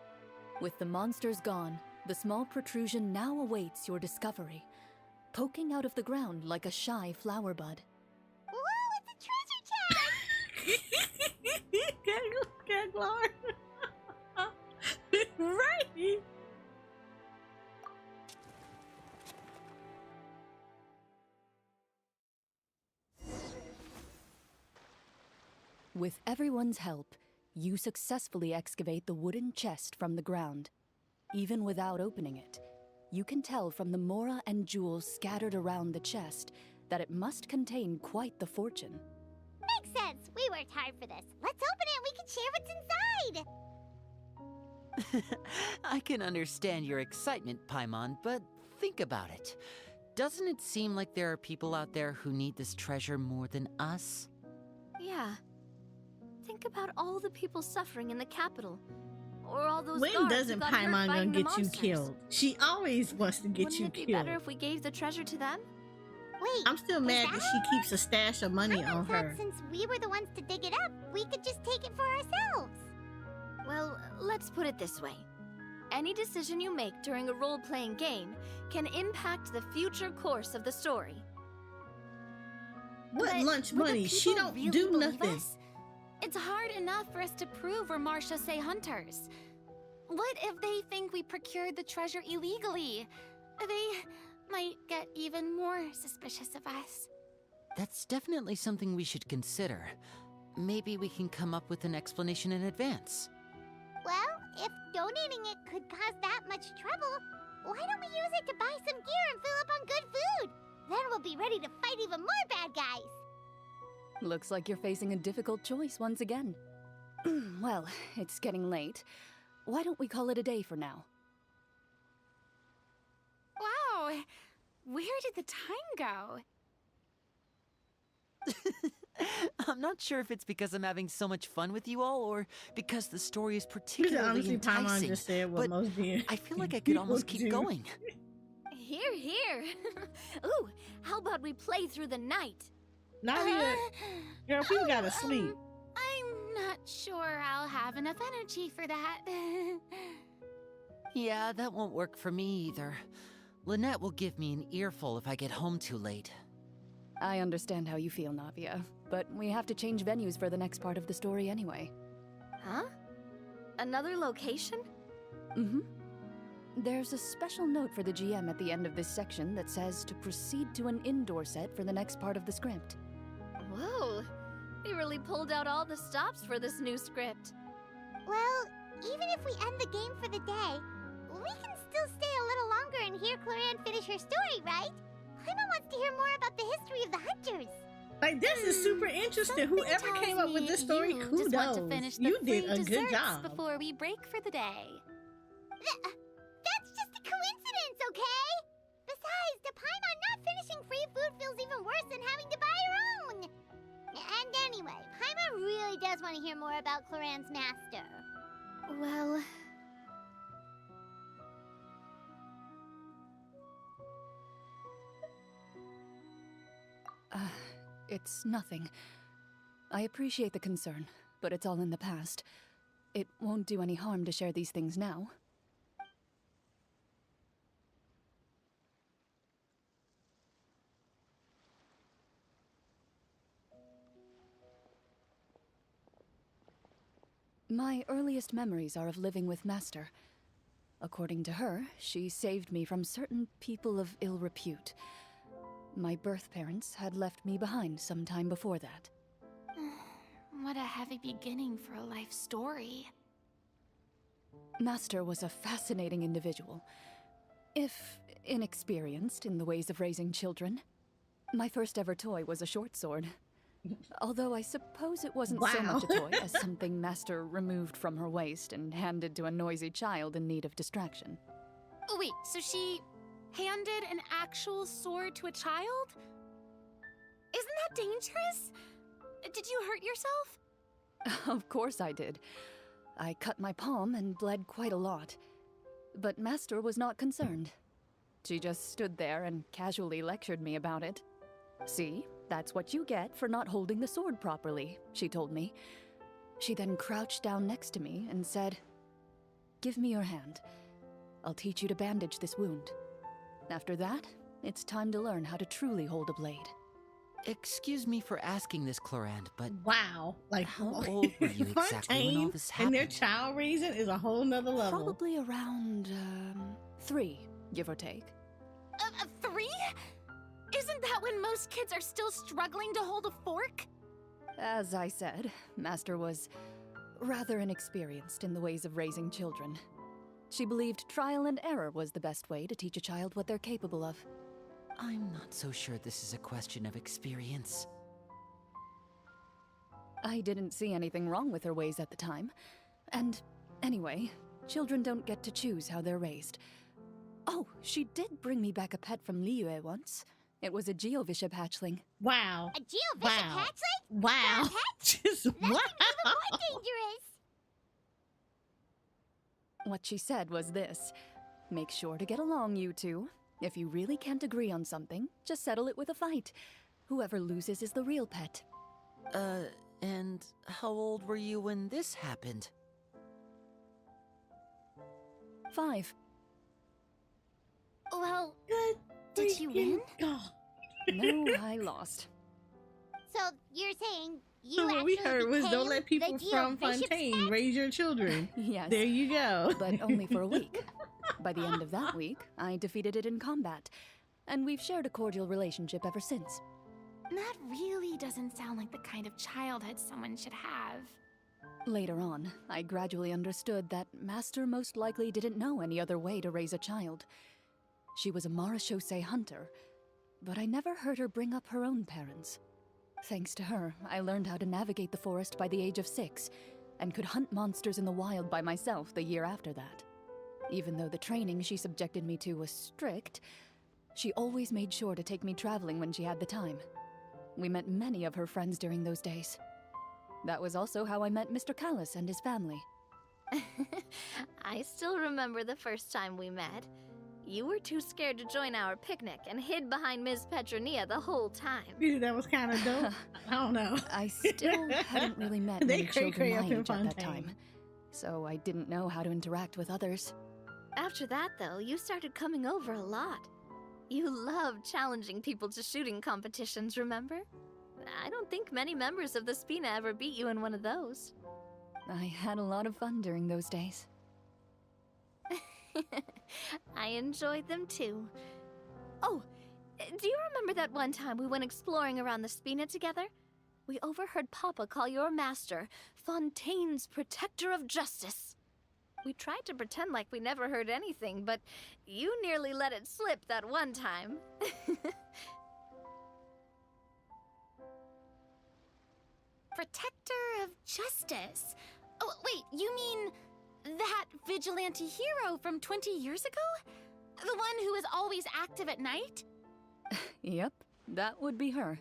With the monsters gone, the small protrusion now awaits your discovery, poking out of the ground like a shy flower bud. Whoa, it's a treasure chest! With everyone's help, you successfully excavate the wooden chest from the ground. Even without opening it, you can tell from the mora and jewels scattered around the chest that it must contain quite the fortune. Makes sense. We worked hard for this. Let's open it and we can share what's inside. I can understand your excitement, Paimon, but think about it. Doesn't it seem like there are people out there who need this treasure more than us? Yeah. Think about all the people suffering in the capital. Or all those When guards who doesn't got hurt Paimon gonna fighting the get you monsters. killed? She always wants to get Wouldn't you it be killed. better if we gave the treasure to them? Wait, I'm still is mad that she keeps a stash of money I on thought her. since we were the ones to dig it up, we could just take it for ourselves. Well, let's put it this way. Any decision you make during a role-playing game can impact the future course of the story. What But lunch would the money? She people don't really do believe nothing. us? It's hard enough for us to prove we're Marcia Say hunters. What if they think we procured the treasure illegally? They might get even more suspicious of us. That's definitely something we should consider. Maybe we can come up with an explanation in advance. Well, if donating it could cause that much trouble, why don't we use it to buy some gear and fill up on good food? Then we'll be ready to fight even more bad guys. Looks like you're facing a difficult choice once again. Well, it's getting late. Why don't we call it a day for now? Wow, where did the time go? I'm not sure if it's because I'm having so much fun with you all, or because the story is You particularly honestly, Paimon enticing. just said what but most people. I feel like I could almost keep going. Here, here. Ooh, how about we play through the night? Not even. Girl, people gotta sleep. I'm not sure I'll have enough energy for that. Yeah, that won't work for me either. Lynette will give me an earful if I get home too late. I understand how you feel, Navia, but we have to change venues for the next part of the story anyway. Huh? Another location? Mm-hmm. There's a special note for the GM at the end of this section that says to proceed to an indoor set for the next part of the script. Whoa, they really pulled out all the stops for this new script. Well, even if we end the game for the day, we can still stay a little longer and hear Chlorinde finish her story, right? Paimon wants to hear more about the history of the hunters. Like, this is super interesting. Something Whoever tells came up with me this story, you just want to kudos. finish the You free did a good desserts job. before we break for the day. That's just a coincidence, okay? Besides, to Paimon, not finishing free food feels even worse than having to buy her own. And anyway, Paimon really does want to hear more about Clorinde's master. Well, It's nothing. I appreciate the concern, but it's all in the past. It won't do any harm to share these things now. My earliest memories are of living with Master. According to her, she saved me from certain people of ill repute. My birth parents had left me behind some time before that. What a heavy beginning for a life story. Master was a fascinating individual, if inexperienced in the ways of raising children. My first ever toy was a short sword. Although I suppose it wasn't so much a Wow. toy as something Master removed from her waist and handed to a noisy child in need of distraction. Oh, wait, so she handed an actual sword to a child? Isn't that dangerous? Did you hurt yourself? Of course I did. I cut my palm and bled quite a lot. But Master was not concerned. She just stood there and casually lectured me about it. See, that's what you get for not holding the sword properly, she told me. She then crouched down next to me and said, "Give me your hand. I'll teach you to bandage this wound. After that, it's time to learn how to truly hold a blade." Excuse me for asking this, Chlorinde, but Wow. Like, How old were you exactly when all this And their happened? child raising is a whole nother level. Probably around, 3, give or take. 3? Isn't that when most kids are still struggling to hold a fork? As I said, Master was rather inexperienced in the ways of raising children. She believed trial and error was the best way to teach a child what they're capable of. I'm not so sure this is a question of experience. I didn't see anything wrong with her ways at the time. And anyway, children don't get to choose how they're raised. Oh, she did bring me back a pet from Liyue once. It was a Geovishap hatchling. Wow. A Geovishap Wow. hatchling? Wow. Just wow. More dangerous. What she said was this: make sure to get along, you two. If you really can't agree on something, just settle it with a fight. Whoever loses is the real pet. And how old were you when this happened? 5. Well, Good. did you freaking win? God. No, I lost. So you're saying you So what we actually heard was don't became let people the from Geovishap's Fontaine pet? raise your children. Yes. There you go. But only for a week. By the end of that week, I defeated it in combat, and we've shared a cordial relationship ever since. That really doesn't sound like the kind of childhood someone should have. Later on, I gradually understood that Master most likely didn't know any other way to raise a child. She was a Marachose hunter, but I never heard her bring up her own parents. Thanks to her, I learned how to navigate the forest by the age of 6, and could hunt monsters in the wild by myself the year after that. Even though the training she subjected me to was strict, she always made sure to take me traveling when she had the time. We met many of her friends during those days. That was also how I met Mr. Callis and his family. I still remember the first time we met. You were too scared to join our picnic and hid behind Ms. Petronia the whole time. Dude, that was kind of dope. I don't know. I still hadn't really met They many children cray-cray my up in age at that Fontaine. time, so I didn't know how to interact with others. After that, though, you started coming over a lot. You loved challenging people to shooting competitions, remember? I don't think many members of the Spina ever beat you in one of those. I had a lot of fun during those days. I enjoyed them too. Oh, do you remember that one time we went exploring around the Spina together? We overheard Papa call your master Fontaine's Protector of Justice. We tried to pretend like we never heard anything, but you nearly let it slip that one time. Protector of Justice. Oh, wait, you mean that vigilante hero from 20 years ago? The one who is always active at night? Yep, that would be her.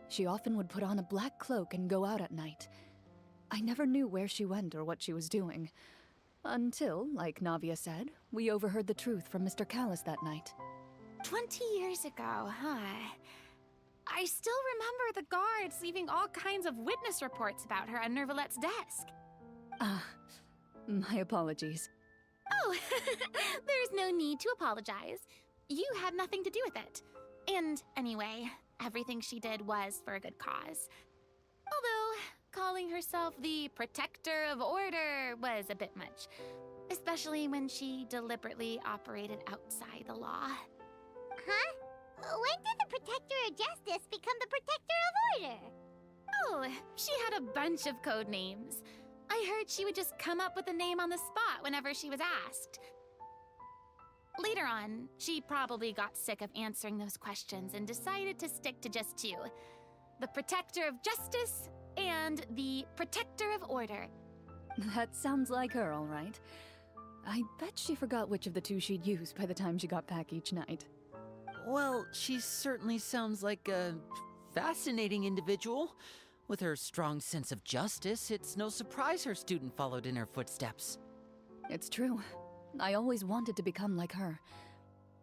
She often would put on a black cloak and go out at night. I never knew where she went or what she was doing. Until, like Navia said, we overheard the truth from Mr. Callis that night. 20 years ago, huh? I still remember the guards leaving all kinds of witness reports about her on Nervalette's desk. My apologies. Oh, there's no need to apologize. You had nothing to do with it. And anyway, everything she did was for a good cause. Although, calling herself the Protector of Order was a bit much. Especially when she deliberately operated outside the law. Huh? When did the Protector of Justice become the Protector of Order? Oh, she had a bunch of code names. I heard she would just come up with a name on the spot whenever she was asked. Later on, she probably got sick of answering those questions and decided to stick to just 2. The Protector of Justice and the Protector of Order. That sounds like her, all right. I bet she forgot which of the 2 she'd use by the time she got back each night. Well, she certainly sounds like a fascinating individual. With her strong sense of justice, it's no surprise her student followed in her footsteps. It's true. I always wanted to become like her.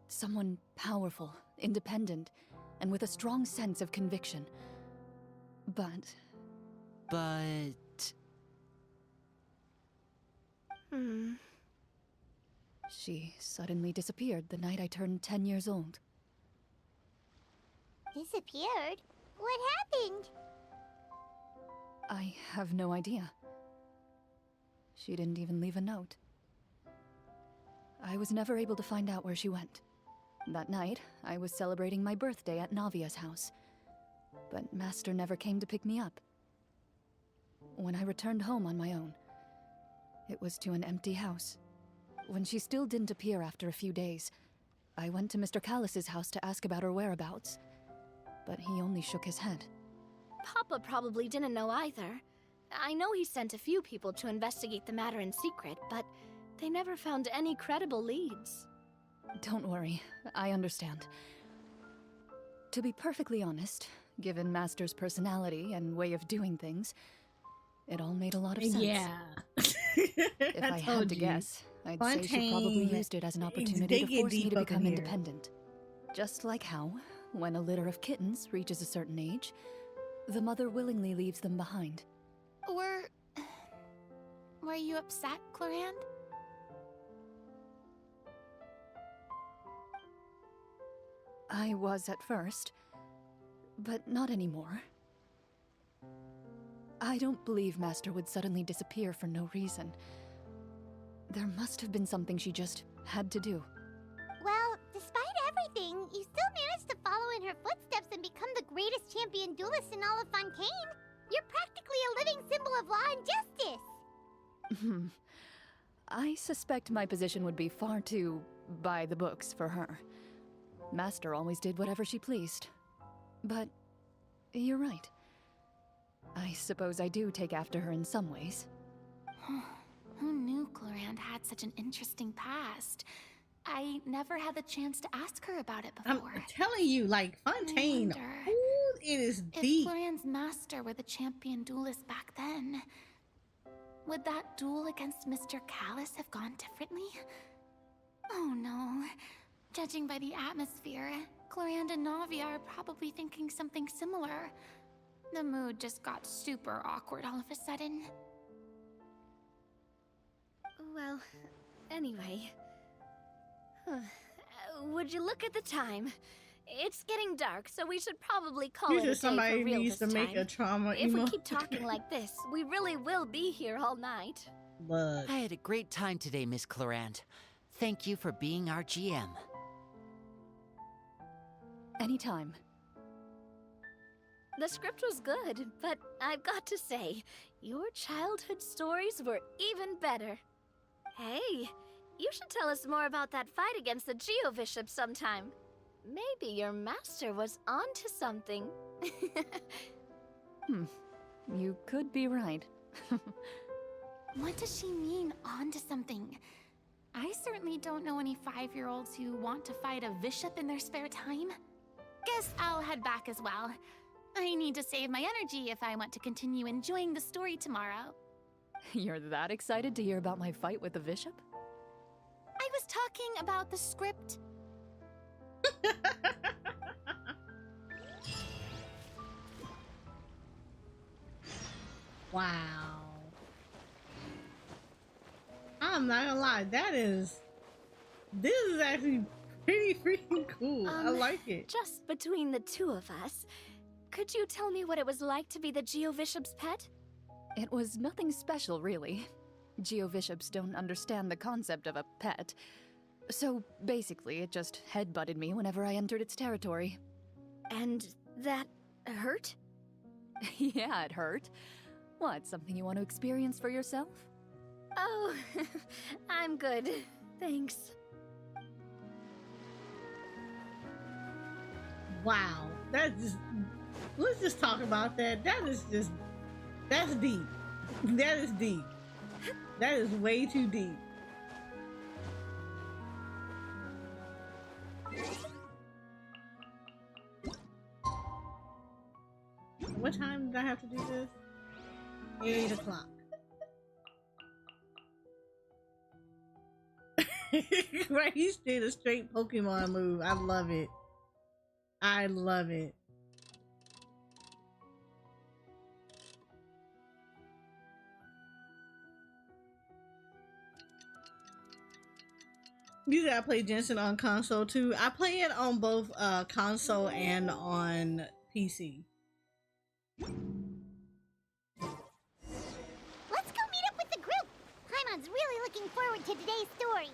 Someone powerful, independent, and with a strong sense of conviction. But she suddenly disappeared the night I turned 10 years old. Disappeared? What happened? I have no idea. She didn't even leave a note. I was never able to find out where she went. That night, I was celebrating my birthday at Navia's house. But Master never came to pick me up. when I returned home on my own. It was to an empty house. When she still didn't appear after a few days, I went to Mr. Callus's house to ask about her whereabouts, but he only shook his head. Papa probably didn't know either. I know he sent a few people to investigate the matter in secret, but they never found any credible leads. Don't worry, I understand. To be perfectly honest, given Master's personality and way of doing things, it all made a lot of sense. Yeah. If I had to guess, I'd say she probably used it as an opportunity to force me to become independent. Just like how, when a litter of kittens reaches a certain age, the mother willingly leaves them behind. Were you upset, Chlorinde? I was at first, but not anymore. I don't believe Master would suddenly disappear for no reason. There must have been something she just had to do. Well, despite everything, you still managed to follow in her footsteps and become the greatest champion duelist in all of Fontaine. You're practically a living symbol of law and justice. I suspect my position would be far too by the books for her. Master always did whatever she pleased. But you're right. I suppose I do take after her in some ways. Who knew Chlorinde had such an interesting past? I never had the chance to ask her about it I'm before. telling you, like, Fontaine, I wonder ooh, it is deep. if Chlorinde's master were the champion duelist back then, would that duel against Mr. Callus have gone differently? Oh no. Judging by the atmosphere, Chlorinde and Navi are probably thinking something similar. The mood just got super awkward all of a sudden. Well, anyway. Would you look at the time? It's getting dark, so we should probably call it a day Somebody for real needs this to make time. a trauma If we emo. keep talking like this, we really will be here all night. Look. I had a great time today, Miss Chlorinde. Thank you for being our GM. Anytime. The script was good, but I've got to say, your childhood stories were even better. Hey, you should tell us more about that fight against the Geo-Bishop sometime. Maybe your master was onto something. You could be right. What does she mean, onto something? I certainly don't know any 5-year-olds who want to fight a bishop in their spare time. Guess I'll head back as well. I need to save my energy if I want to continue enjoying the story tomorrow. You're that excited to hear about my fight with the bishop? I was talking about the script. Wow. I'm not gonna lie, this is actually pretty freaking cool. I like it. Just between the two of us, could you tell me what it was like to be the Geo-Bishop's pet? It was nothing special, really. Geo-Bishops don't understand the concept of a pet. So basically, it just headbutted me whenever I entered its territory. And that hurt? Yeah, it hurt. What, something you want to experience for yourself? Oh, I'm good. Thanks. Wow. Let's just talk about that. That's deep. That is deep. That is way too deep. What time did I have to do this? 8 o'clock. Right, he did a straight Pokemon move. I love it. I love it. Usually I play Jensen on console too. I play it on both console and on PC. Let's go meet up with the group. Paimon's really looking forward to today's story.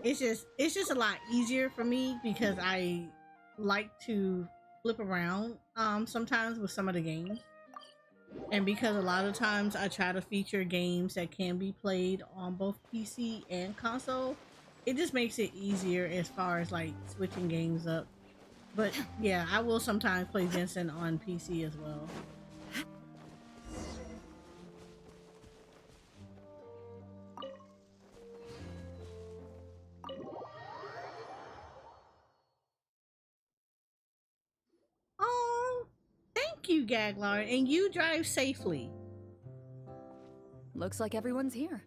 It's just a lot easier for me because I like to flip around sometimes with some of the games. And because a lot of times I try to feature games that can be played on both PC and console, it just makes it easier as far as like switching games up. But yeah, I will sometimes play Vincent on PC as well. Oh, thank you, Gaglar, and you drive safely. Looks like everyone's here.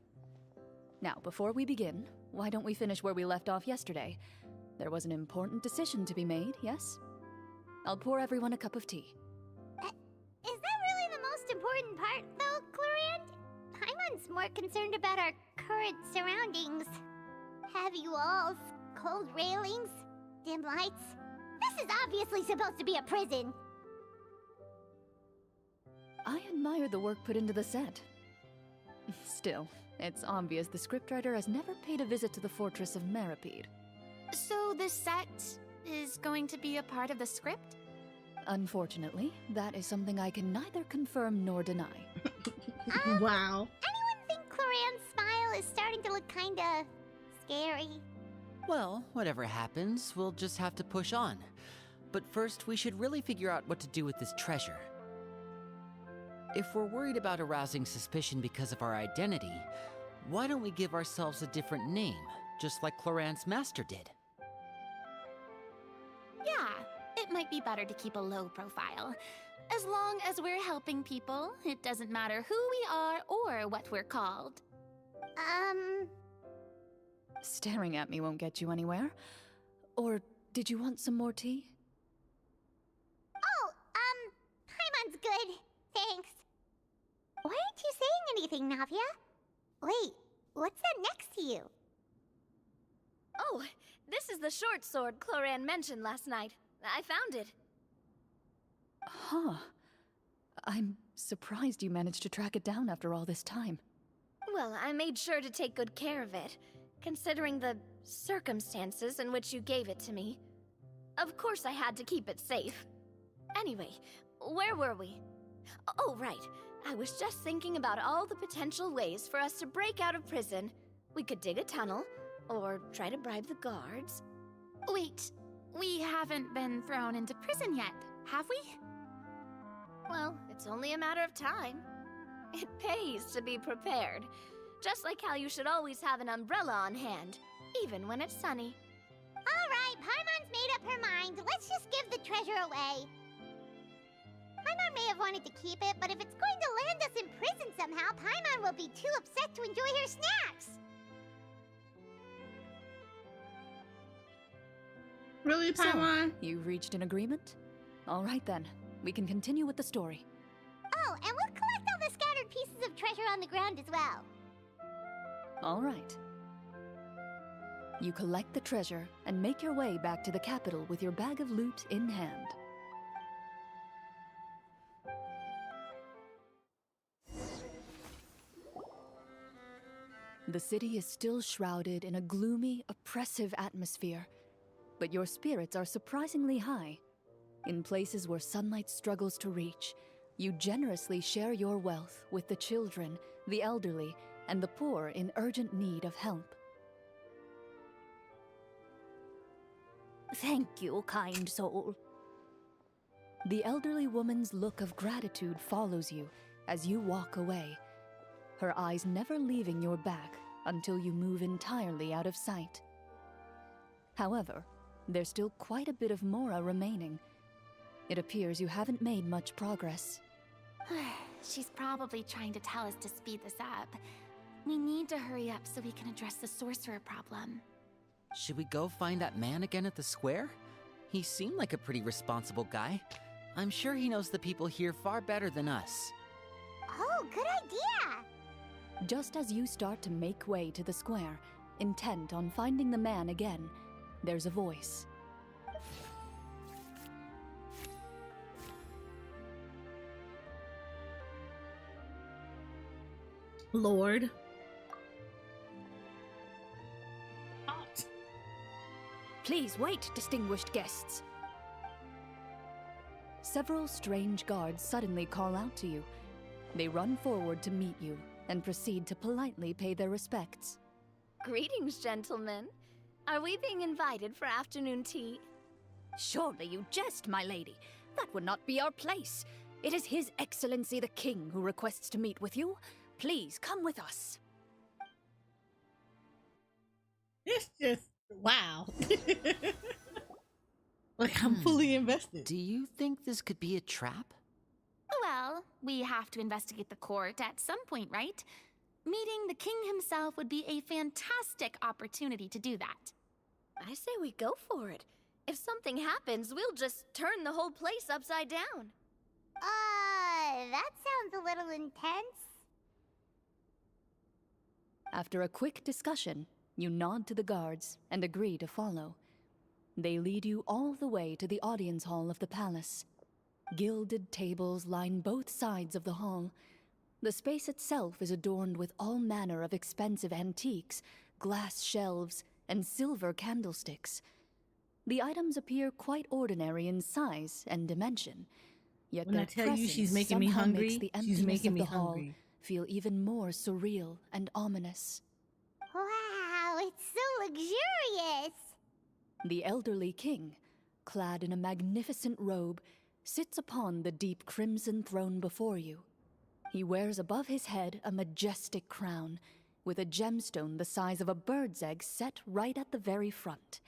Now, before we begin, why don't we finish where we left off yesterday? There was an important decision to be made, yes? I'll pour everyone a cup of tea. Is that really the most important part, though, Chlorinde? Paimon's more concerned about our current surroundings. Heavy walls, cold railings, dim lights. This is obviously supposed to be a prison. I admire the work put into the set. Still, it's obvious the scriptwriter has never paid a visit to the fortress of Meripede. So the set is going to be a part of the script? Unfortunately, that is something I can neither confirm nor deny. Wow. Anyone think Clorinde's smile is starting to look kinda scary? Well, whatever happens, we'll just have to push on. But first, we should really figure out what to do with this treasure. If we're worried about arousing suspicion because of our identity, why don't we give ourselves a different name, just like Clorinde's master did? Yeah, it might be better to keep a low profile. As long as we're helping people, it doesn't matter who we are or what we're called. Staring at me won't get you anywhere. Or did you want some more tea? Oh, Paimon's good. Thanks. Why aren't you saying anything, Navia? Wait, what's that next to you? Oh, this is the short sword Chlorinde mentioned last night. I found it. Huh. I'm surprised you managed to track it down after all this time. Well, I made sure to take good care of it, considering the circumstances in which you gave it to me. Of course I had to keep it safe. Anyway, where were we? Oh, right. I was just thinking about all the potential ways for us to break out of prison. We could dig a tunnel, or try to bribe the guards. Wait, we haven't been thrown into prison yet, have we? Well, it's only a matter of time. It pays to be prepared. Just like how you should always have an umbrella on hand, even when it's sunny. Alright, Paimon's made up her mind. Let's just give the treasure away. Paimon may have wanted to keep it, but if it's going to land us in prison somehow, Paimon will be too upset to enjoy her snacks. Really, Paimon? So, you reached an agreement? All right then, we can continue with the story. Oh, and we'll collect all the scattered pieces of treasure on the ground as well. All right. You collect the treasure and make your way back to the capital with your bag of loot in hand. The city is still shrouded in a gloomy, oppressive atmosphere, but your spirits are surprisingly high. In places where sunlight struggles to reach, you generously share your wealth with the children, the elderly, and the poor in urgent need of help. Thank you, kind soul. The elderly woman's look of gratitude follows you as you walk away, her eyes never leaving your back until you move entirely out of sight. However, there's still quite a bit of Mora remaining. It appears you haven't made much progress. She's probably trying to tell us to speed this up. We need to hurry up so we can address the sorcerer problem. Should we go find that man again at the square? He seemed like a pretty responsible guy. I'm sure he knows the people here far better than us. Oh, good idea! Just as you start to make way to the square, intent on finding the man again, there's a voice. Lord. Please wait, distinguished guests. several strange guards suddenly call out to you. They run forward to meet you and proceed to politely pay their respects. Greetings, gentlemen. Are we being invited for afternoon tea? Surely you jest, my lady. That would not be our place. It is His Excellency the King who requests to meet with you. Please come with us. It's just wow. Like I'm fully invested. Do you think this could be a trap? Well, we have to investigate the court at some point, right? Meeting the king himself would be a fantastic opportunity to do that. I say we go for it. If something happens, we'll just turn the whole place upside down. That sounds a little intense. After a quick discussion, you nod to the guards and agree to follow. They lead you all the way to the audience hall of the palace. Gilded tables line both sides of the hall. The space itself is adorned with all manner of expensive antiques, glass shelves, and silver candlesticks. The items appear quite ordinary in size and dimension, yet When their I tell you presence she's making me somehow hungry, makes the she's emptiness making of me the hall hungry. feel even more surreal and ominous. Wow, it's so luxurious. The elderly king, clad in a magnificent robe, sits upon the deep crimson throne before you. He wears above his head a majestic crown, with a gemstone the size of a bird's egg set right at the very front.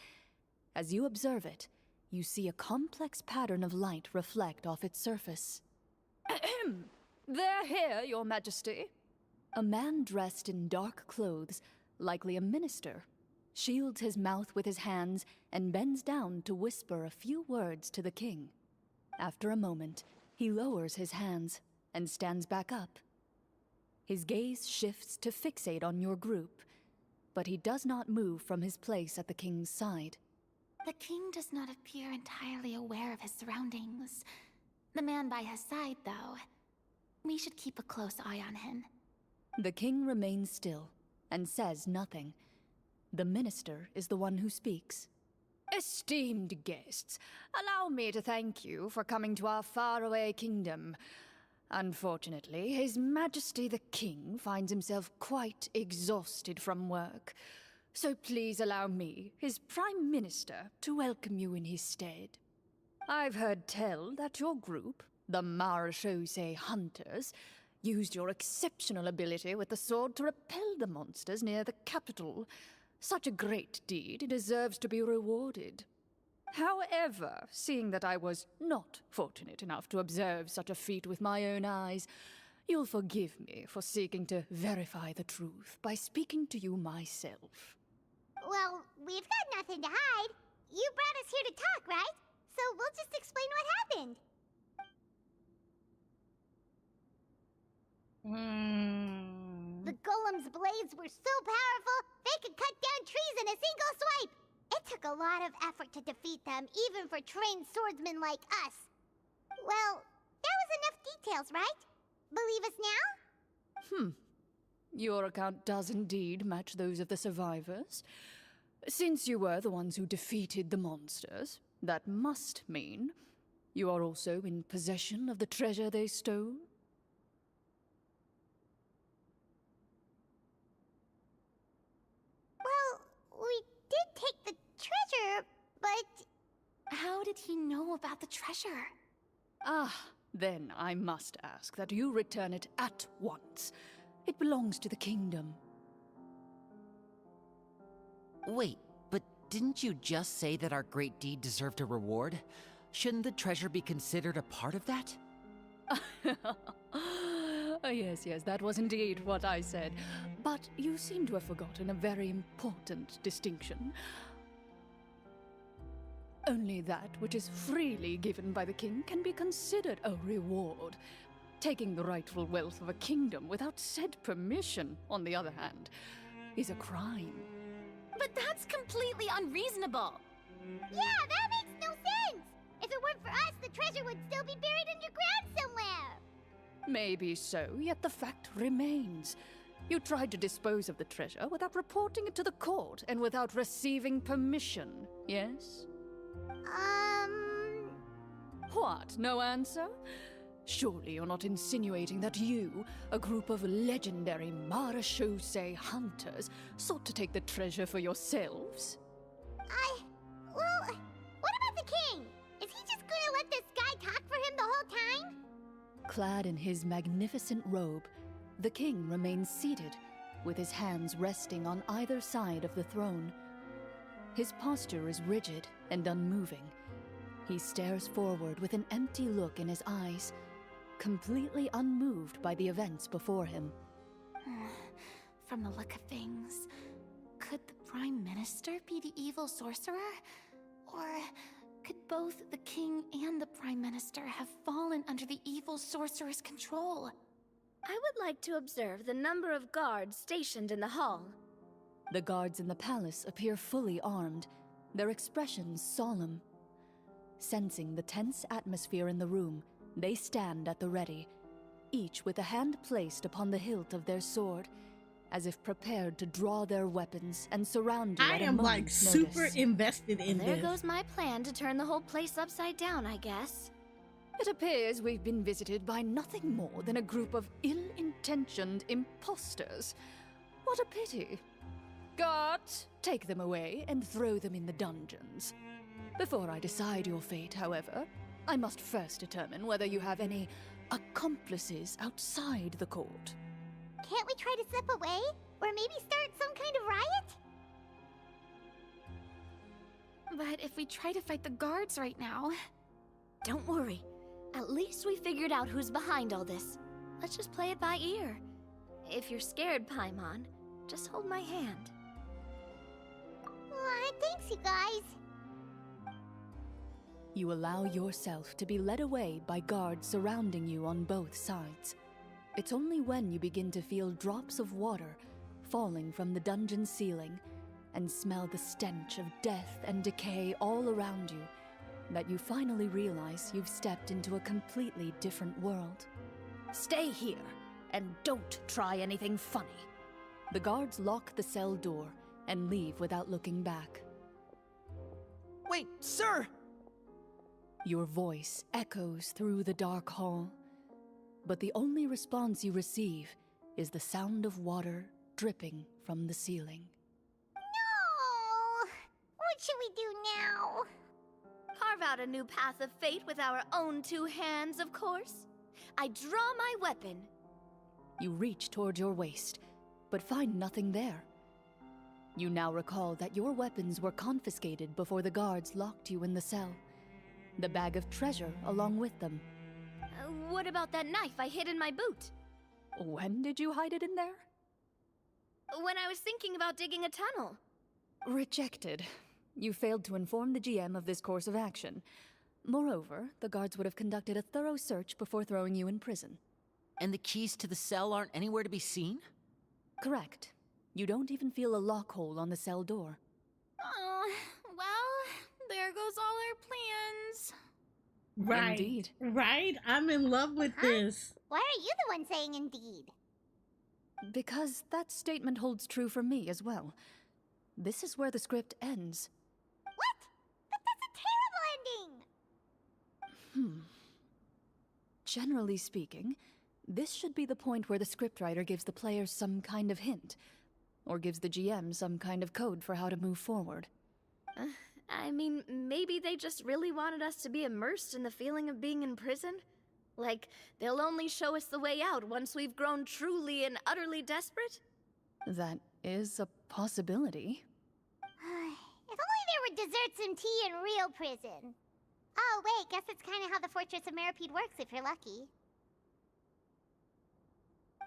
As you observe it, you see a complex pattern of light reflect off its surface. Ahem! They're here, Your Majesty. A man dressed in dark clothes, likely a minister, shields his mouth with his hands and bends down to whisper a few words to the king. After a moment, he lowers his hands and stands back up. His gaze shifts to fixate on your group, but he does not move from his place at the king's side. The king does not appear entirely aware of his surroundings. The man by his side, though. We should keep a close eye on him. The king remains still and says nothing. The minister is the one who speaks. Esteemed guests, allow me to thank you for coming to our faraway kingdom. Unfortunately, His Majesty the King finds himself quite exhausted from work. So please allow me, his Prime Minister, to welcome you in his stead. I've heard tell that your group, the Marechaussee Hunters, used your exceptional ability with the sword to repel the monsters near the capital. Such a great deed deserves to be rewarded. However, seeing that I was not fortunate enough to observe such a feat with my own eyes, you'll forgive me for seeking to verify the truth by speaking to you myself. Well, we've got nothing to hide. You brought us here to talk, right? So we'll just explain what happened. The golem's blades were so powerful, they could cut down trees in a single swipe. It took a lot of effort to defeat them, even for trained swordsmen like us. Well, that was enough details, right? Believe us now? Your account does indeed match those of the survivors. Since you were the ones who defeated the monsters, that must mean you are also in possession of the treasure they stole? Well, we did take the treasure, but... How did he know about the treasure? Then I must ask that you return it at once. It belongs to the kingdom. Wait, but didn't you just say that our great deed deserved a reward? Shouldn't the treasure be considered a part of that? Yes, that was indeed what I said. But you seem to have forgotten a very important distinction. Only that which is freely given by the king can be considered a reward. Taking the rightful wealth of a kingdom without said permission, on the other hand, is a crime. But that's completely unreasonable. Yeah, that makes no sense! If it weren't for us, the treasure would still be buried underground somewhere! Maybe so, yet the fact remains. You tried to dispose of the treasure without reporting it to the court and without receiving permission, yes? What, no answer? Surely you're not insinuating that you, a group of legendary marechaussee hunters, sought to take the treasure for yourselves? Well, what about the king? Is he just gonna let this guy talk for him the whole time? Clad in his magnificent robe, the king remains seated, with his hands resting on either side of the throne. His posture is rigid and unmoving. He stares forward with an empty look in his eyes, completely unmoved by the events before him. From the look of things, could the Prime Minister be the evil sorcerer? Or could both the King and the Prime Minister have fallen under the evil sorcerer's control? I would like to observe the number of guards stationed in the hall. The guards in the palace appear fully armed, their expressions solemn. Sensing the tense atmosphere in the room, they stand at the ready, each with a hand placed upon the hilt of their sword, as if prepared to draw their weapons and surround you I at a am like moment's super notice. invested in There this. goes my plan to turn the whole place upside down, I guess. It appears we've been visited by nothing more than a group of ill-intentioned imposters. What a pity. Guards, take them away and throw them in the dungeons. Before I decide your fate, however, I must first determine whether you have any accomplices outside the court. Can't we try to slip away? Or maybe start some kind of riot? But if we try to fight the guards right now... Don't worry. At least we figured out who's behind all this. Let's just play it by ear. If you're scared, Paimon, just hold my hand. Thanks, you guys. You allow yourself to be led away by guards surrounding you on both sides. It's only when you begin to feel drops of water falling from the dungeon ceiling and smell the stench of death and decay all around you that you finally realize you've stepped into a completely different world. Stay here, and don't try anything funny. The guards lock the cell door and leave without looking back. Wait, sir! Your voice echoes through the dark hall, but the only response you receive is the sound of water dripping from the ceiling. No! What should we do now? Carve out a new path of fate with our own two hands, of course. I draw my weapon. You reach toward your waist, but find nothing there. You now recall that your weapons were confiscated before the guards locked you in the cell. The bag of treasure along with them. What about that knife I hid in my boot? When did you hide it in there? When I was thinking about digging a tunnel. Rejected. You failed to inform the GM of this course of action. Moreover, the guards would have conducted a thorough search before throwing you in prison. And the keys to the cell aren't anywhere to be seen? Correct. You don't even feel a lock hole on the cell door. Oh, well, there goes all our plans. Right. Indeed. Right? I'm in love with this. Why are you the one saying indeed? Because that statement holds true for me as well. This is where the script ends. What? But that's a terrible ending! Generally speaking, this should be the point where the scriptwriter gives the players some kind of hint, or gives the GM some kind of code for how to move forward. I mean, maybe they just really wanted us to be immersed in the feeling of being in prison? Like, they'll only show us the way out once we've grown truly and utterly desperate? That is a possibility. If only there were desserts and tea in real prison. Oh, wait, guess it's kind of how the Fortress of Meripede works if you're lucky.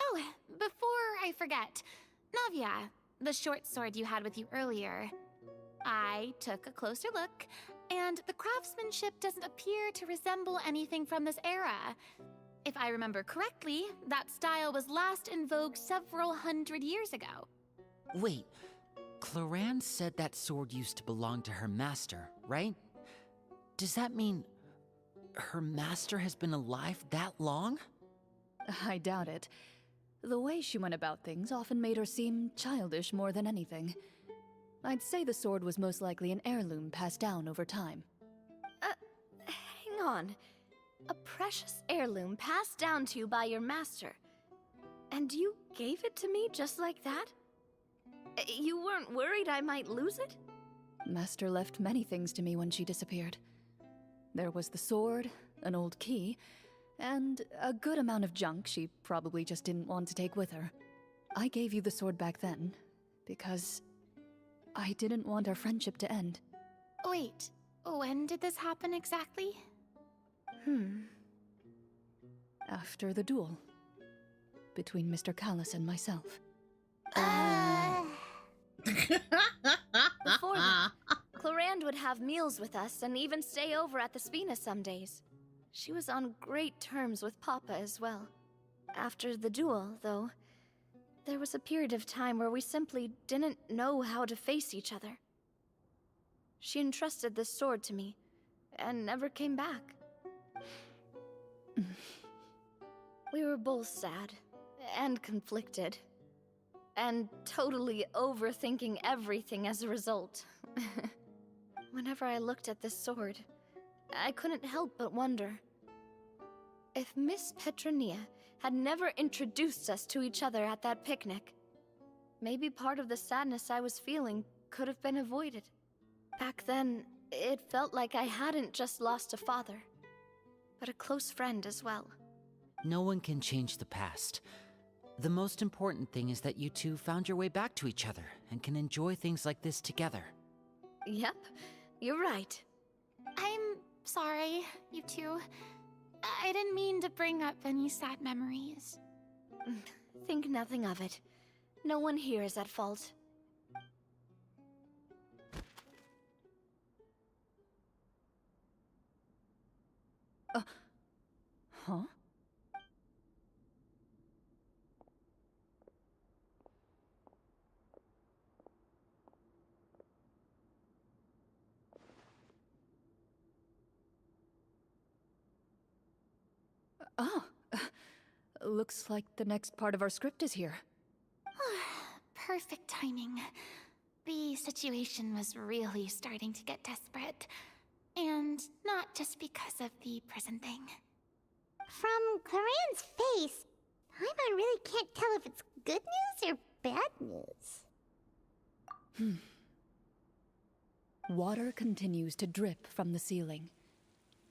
Oh, before I forget, Navia, the short sword you had with you earlier. I took a closer look, and the craftsmanship doesn't appear to resemble anything from this era. If I remember correctly, that style was last in vogue several hundred years ago. Wait, Chlorinde said that sword used to belong to her master, right? Does that mean her master has been alive that long? I doubt it. The way she went about things often made her seem childish more than anything. I'd say the sword was most likely an heirloom passed down over time. Hang on. A precious heirloom passed down to you by your master. And you gave it to me just like that? You weren't worried I might lose it? Master left many things to me when she disappeared. There was the sword, an old key, and a good amount of junk she probably just didn't want to take with her. I gave you the sword back then, because I didn't want our friendship to end. Wait, when did this happen exactly? After the duel. Between Mr. Callis and myself. Before that, Chlorinde would have meals with us and even stay over at the Spina some days. She was on great terms with Papa as well. After the duel, though, there was a period of time where we simply didn't know how to face each other. She entrusted this sword to me, and never came back. We were both sad, and conflicted, and totally overthinking everything as a result. Whenever I looked at this sword, I couldn't help but wonder if Miss Petronia had never introduced us to each other at that picnic. Maybe part of the sadness I was feeling could have been avoided. Back then, it felt like I hadn't just lost a father, but a close friend as well. No one can change the past. The most important thing is that you two found your way back to each other and can enjoy things like this together. Yep, you're right. I'm sorry, you two. I didn't mean to bring up any sad memories. Think nothing of it. No one here is at fault. Huh? Looks like the next part of our script is here. Perfect timing. The situation was really starting to get desperate. And not just because of the prison thing. From Clorinde's face, Paimon really can't tell if it's good news or bad news. Water continues to drip from the ceiling.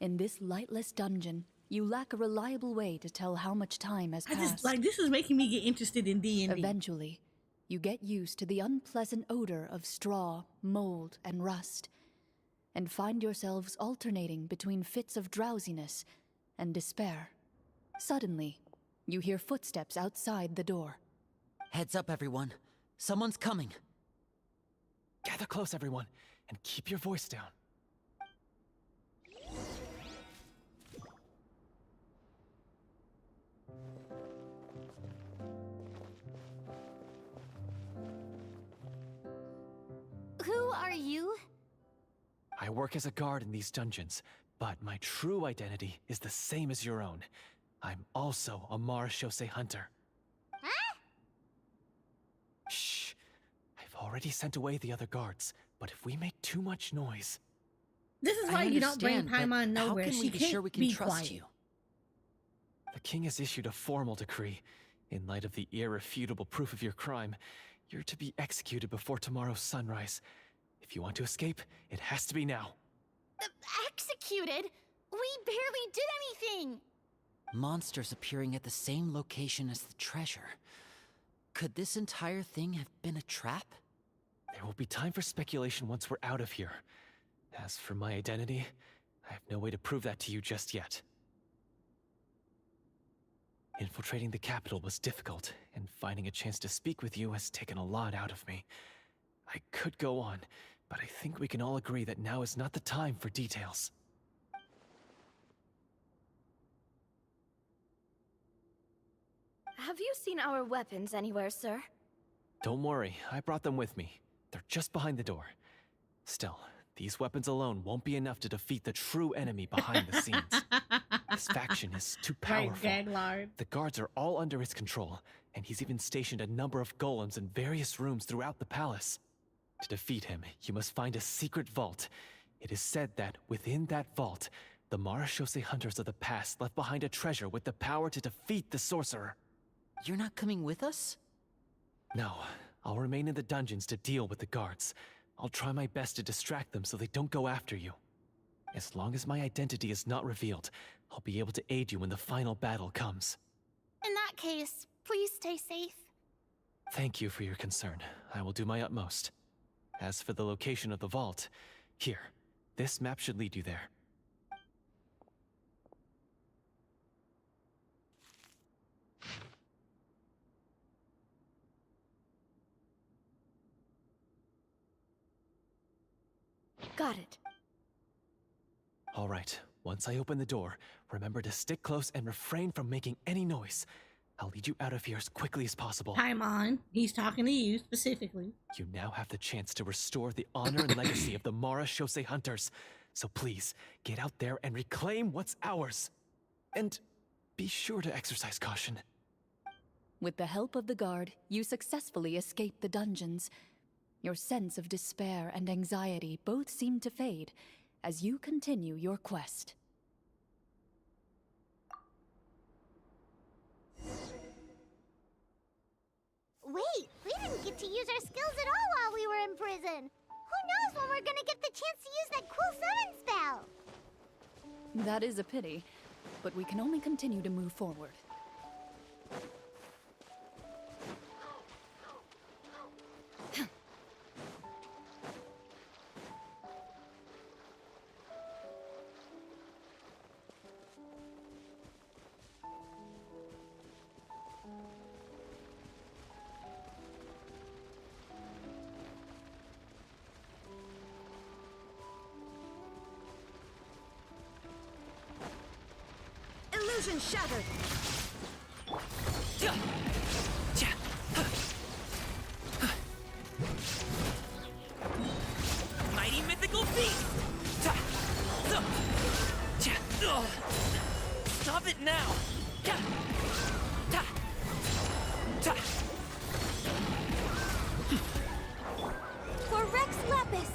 In this lightless dungeon, you lack a reliable way to tell how much time has passed. This is making me get interested in D&D. Eventually, you get used to the unpleasant odor of straw, mold, and rust, and find yourselves alternating between fits of drowsiness and despair. Suddenly, you hear footsteps outside the door. Heads up, everyone. Someone's coming. Gather close, everyone, and keep your voice down. Who are you? I work as a guard in these dungeons, but my true identity is the same as your own. I'm also a Marechaussee hunter. Huh? Shh. I've already sent away the other guards, but if we make too much noise... This is why you don't bring understand, but Paimon nowhere. How can She we be can't sure we can be trust quiet. you? The king has issued a formal decree. In light of the irrefutable proof of your crime, you're to be executed before tomorrow's sunrise. If you want to escape, it has to be now. Executed? We barely did anything! Monsters appearing at the same location as the treasure. Could this entire thing have been a trap? There will be time for speculation once we're out of here. As for my identity, I have no way to prove that to you just yet. Infiltrating the capital was difficult, and finding a chance to speak with you has taken a lot out of me. I could go on, but I think we can all agree that now is not the time for details. Have you seen our weapons anywhere, sir? Don't worry, I brought them with me. They're just behind the door. Still, these weapons alone won't be enough to defeat the true enemy behind the scenes. This faction is too powerful. Right, Gaglard. The guards are all under his control, and he's even stationed a number of golems in various rooms throughout the palace. To defeat him, you must find a secret vault. It is said that within that vault, The Marashose hunters of the past left behind a treasure with the power to defeat the sorcerer. You're not coming with us? No, I'll remain in the dungeons to deal with the guards. I'll try my best to distract them so they don't go after you. As long as my identity is not revealed, I'll be able to aid you when the final battle comes. In that case, please stay safe. Thank you for your concern. I will do my utmost. As for the location of the vault, here, this map should lead you there. Got it. All right, once I open the door, remember to stick close and refrain from making any noise. I'll lead you out of here as quickly as possible. Time on. He's talking to you specifically. You now have the chance to restore the honor and legacy of the Marashose hunters. So please, get out there and reclaim what's ours. And be sure to exercise caution. With the help of the guard, you successfully escape the dungeons. Your sense of despair and anxiety both seem to fade as you continue your quest. Wait, we didn't get to use our skills at all while we were in prison. Who knows when we're gonna get the chance to use that cool summon spell? That is a pity, but we can only continue to move forward. Illusion shattered. Mighty mythical beast! Stop it now! For Rex Lapis.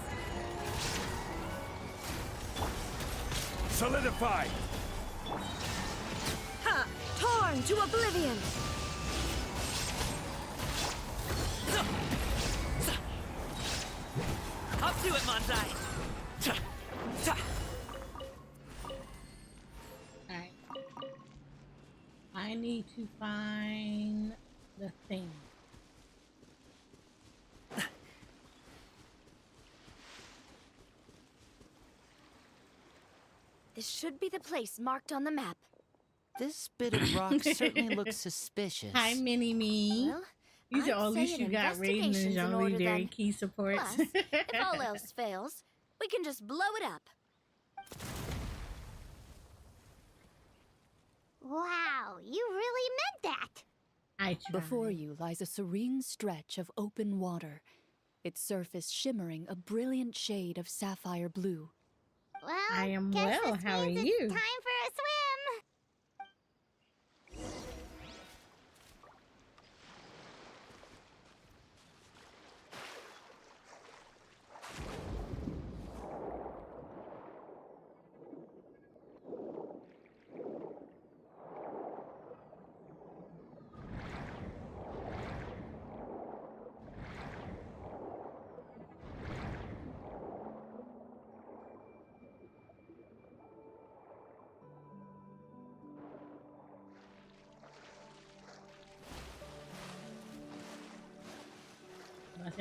Solidify! Ha! Torn to oblivion. Up to it, Manzai! Alright. I need to find the thing. This should be the place marked on the map. This bit of rock certainly looks suspicious. Hi, Mini-Me. Well, You should I'd at say least an you got Raiden and investigation's in order Jean-Louis very then. key supports. Plus, if all else fails, we can just blow it up. Wow, you really meant that. I tried. Before you lies a serene stretch of open water, its surface shimmering a brilliant shade of sapphire blue. Well, I am guess well. this How are means you? It's time for a swim.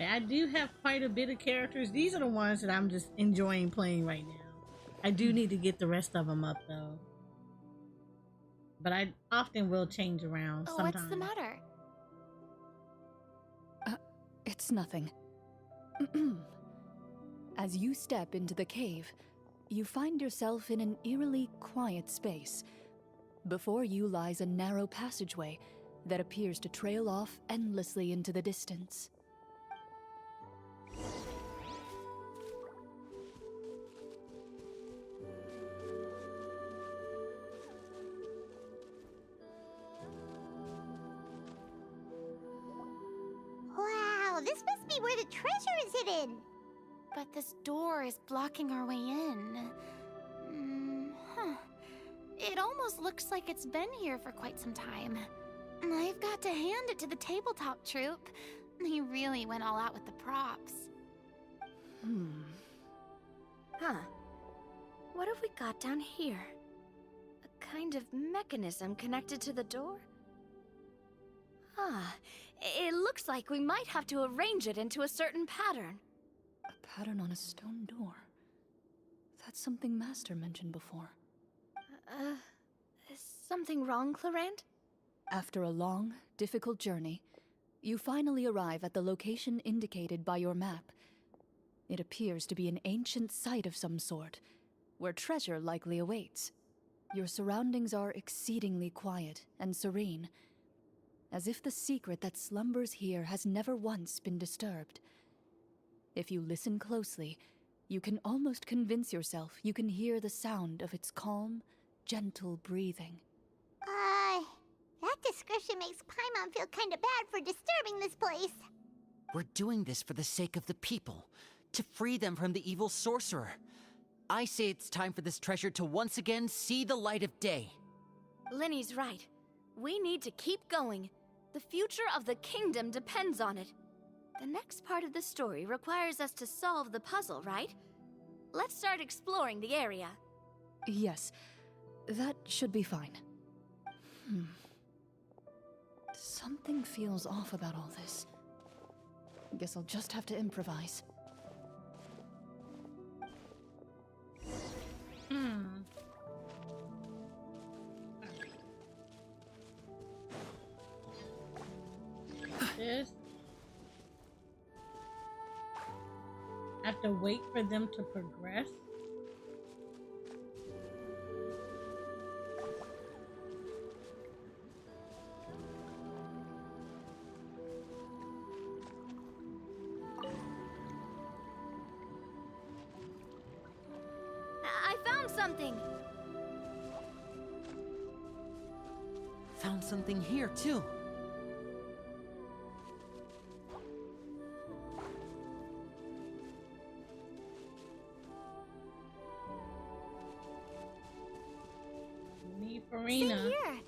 I do have quite a bit of characters. These are the ones that I'm just enjoying playing right now. I do need to get the rest of them up though. But I often will change around sometimes. What's the matter? It's nothing. As you step into the cave, you find yourself in an eerily quiet space. Before you lies a narrow passageway that appears to trail off endlessly into the distance. Wow, this must be where the treasure is hidden. But this door is blocking our way in. almost looks like it's been here for quite some time. I've got to hand it to the tabletop troupe. They really went all out with the props. Huh. What have we got down here? A kind of mechanism connected to the door? Ah, it looks like we might have to arrange it into a certain pattern. A pattern on a stone door. That's something Master mentioned before. Is something wrong, Chlorinde? After a long, difficult journey, you finally arrive at the location indicated by your map. It appears to be an ancient site of some sort, where treasure likely awaits. Your surroundings are exceedingly quiet and serene, as if the secret that slumbers here has never once been disturbed. If you listen closely, you can almost convince yourself you can hear the sound of its calm, gentle breathing. That description makes Paimon feel kinda bad for disturbing this place. We're doing this for the sake of the people, to free them from the evil sorcerer. I say it's time for this treasure to once again see the light of day. Linny's right. We need to keep going. The future of the kingdom depends on it. The next part of the story requires us to solve the puzzle, right? Let's start exploring the area. Yes, that should be fine. Something feels off about all this. Guess I'll just have to improvise. This. I have to wait for them to progress. I found something! Found something here, too. Need Farina See here!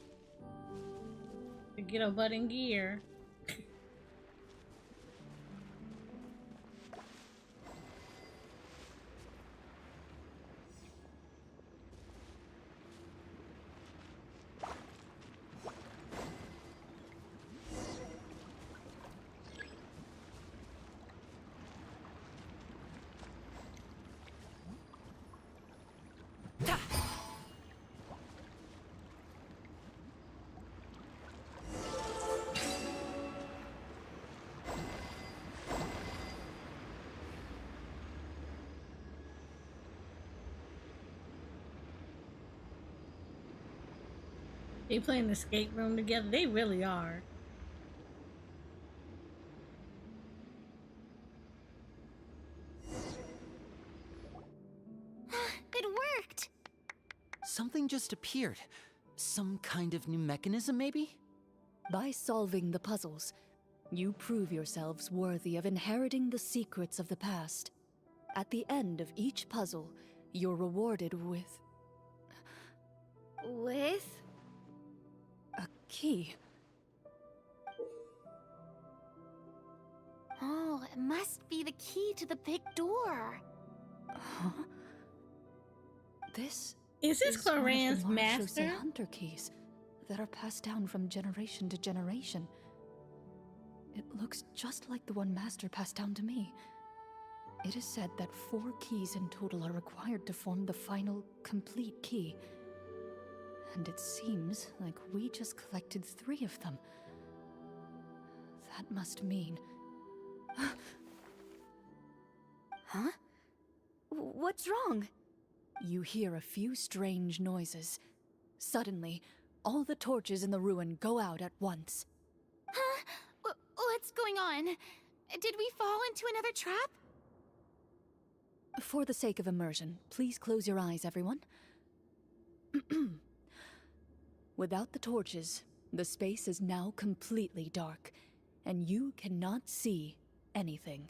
to get her butt in gear. They play in the escape room together. They really are. It worked! Something just appeared. Some kind of new mechanism, maybe? By solving the puzzles, you prove yourselves worthy of inheriting the secrets of the past. At the end of each puzzle, you're rewarded with With? a key. Oh, it must be the key to the big door. Huh? This Is this one of the Clorinde's Marchose master? hunter keys that are passed down from generation to generation. It looks just like the one Master passed down to me. It is said that 4 keys in total are required to form the final, complete key. And it seems like we just collected 3 of them. That must mean... Huh? What's wrong? You hear a few strange noises. Suddenly, all the torches in the ruin go out at once. Huh? What's going on? Did we fall into another trap? For the sake of immersion, please close your eyes, everyone. Without the torches, the space is now completely dark, and you cannot see anything.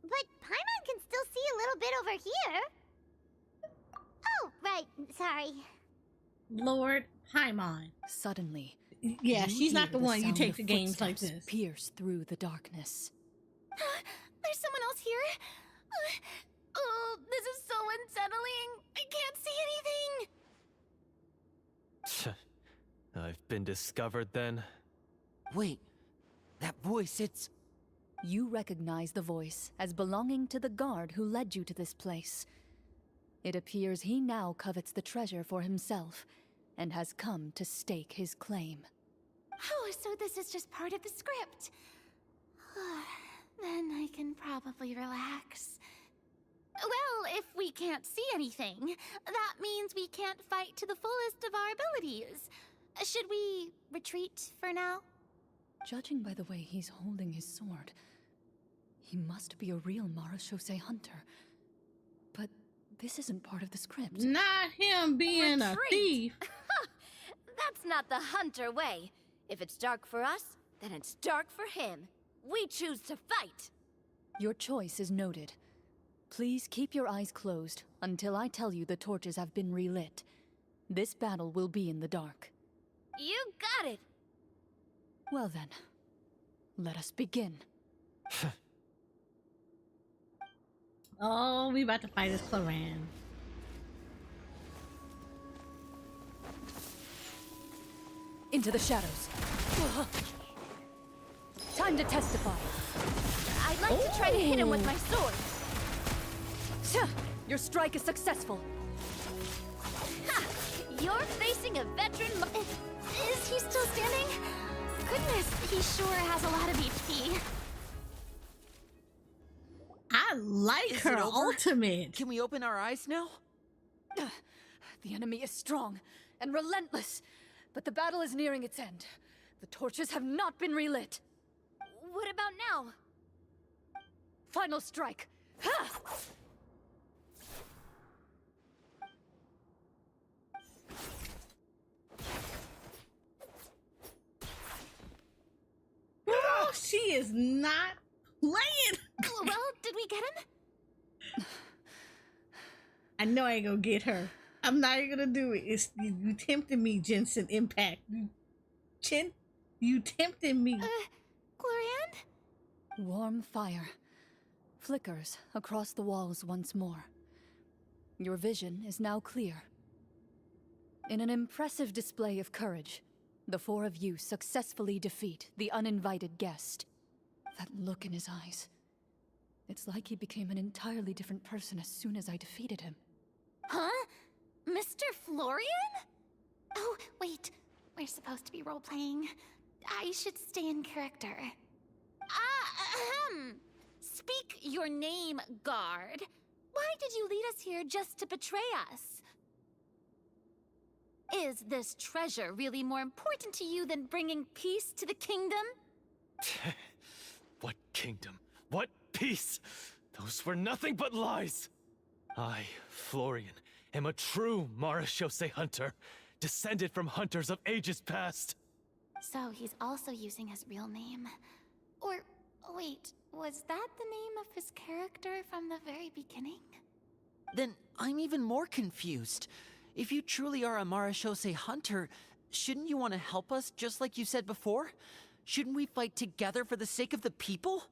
But Paimon can still see a little bit over here. Oh, right. Sorry. Lord Paimon. Suddenly, Yeah, you she's not hear the one you sound take of to games like footsteps this. pierce through the darkness. There's someone else here. Oh, this is so unsettling. I can't see anything. I've been discovered then. Wait, that voice, it's. You recognize the voice as belonging to the guard who led you to this place. It appears he now covets the treasure for himself and has come to stake his claim. Oh, so this is just part of the script. Then I can probably relax. Well, if we can't see anything, that means we can't fight to the fullest of our abilities. Should we retreat for now? Judging by the way he's holding his sword, he must be a real Marashose hunter. But this isn't part of the script. Not him being a Retreat. thief. That's not the hunter way. If it's dark for us, then it's dark for him. We choose to fight. Your choice is noted. Please keep your eyes closed until I tell you the torches have been relit. This battle will be in the dark. You got it. Well then, let us begin. Oh, we about to fight as Chlorinde. Into the shadows. Time to testify. I'd like to try to hit him with my sword. Your strike is successful. Ha! You're facing a veteran. Is he still standing? Goodness, he sure has a lot of HP. I like Is her it over? ultimate. Can we open our eyes now? The enemy is strong and relentless, but the battle is nearing its end. The torches have not been relit. What about now? Final strike. Ha! Oh, she is not playing. Well, did we get him? I know I ain't gonna get her. I'm not even gonna do it. It's you tempted me, Jensen Impact. You tempted me. Chlorinde? Warm fire flickers across the walls once more. Your vision is now clear. In an impressive display of courage, the four of you successfully defeat the uninvited guest. That look in his eyes. It's like he became an entirely different person as soon as I defeated him. Huh? Mr. Florian? Oh, wait. We're supposed to be role-playing. I should stay in character. Speak your name, guard. Why did you lead us here just to betray us? Is this treasure really more important to you than bringing peace to the kingdom? What kingdom? What peace? Those were nothing but lies. I, Florian, am a true Marashose hunter, descended from hunters of ages past. So he's also using his real name. Or, wait, was that the name of his character from the very beginning? Then I'm even more confused. If you truly are a Marashose hunter, shouldn't you want to help us just like you said before? Shouldn't we fight together for the sake of the people?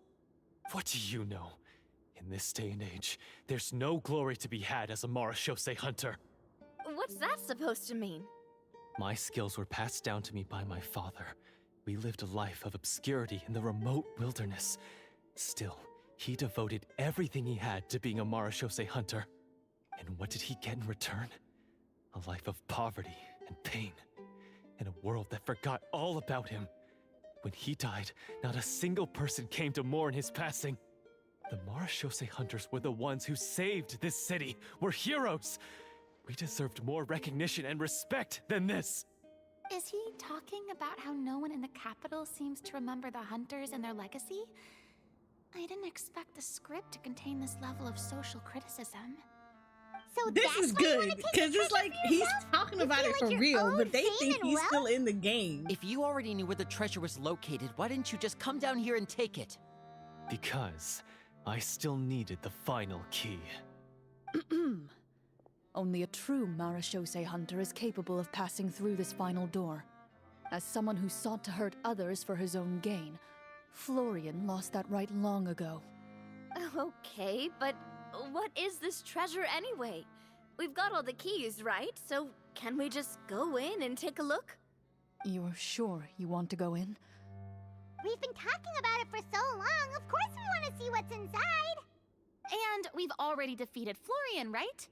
What do you know? In this day and age, there's no glory to be had as a Marashose hunter. What's that supposed to mean? My skills were passed down to me by my father. We lived a life of obscurity in the remote wilderness. Still, he devoted everything he had to being a Marashose hunter. And what did he get in return? A life of poverty and pain, in a world that forgot all about him. When he died, not a single person came to mourn his passing. The Marashose hunters were the ones who saved this city, were heroes. We deserved more recognition and respect than this. Is he talking about how no one in the capital seems to remember the hunters and their legacy? I didn't expect the script to contain this level of social criticism. So This that's is why you good wanna take because the it's like treasure for he's yourself? talking You about feel it like for your real, own but they fame think and he's wealth? still in the game. If you already knew where the treasure was located, why didn't you just come down here and take it? Because I still needed the final key. Only a true Marashose hunter is capable of passing through this final door. As someone who sought to hurt others for his own gain, Florian lost that right long ago. Okay, but what is this treasure anyway? We've got all the keys, right? So can we just go in and take a look? You're sure you want to go in? We've been talking about it for so long. Of course we want to see what's inside. And we've already defeated Florian, right?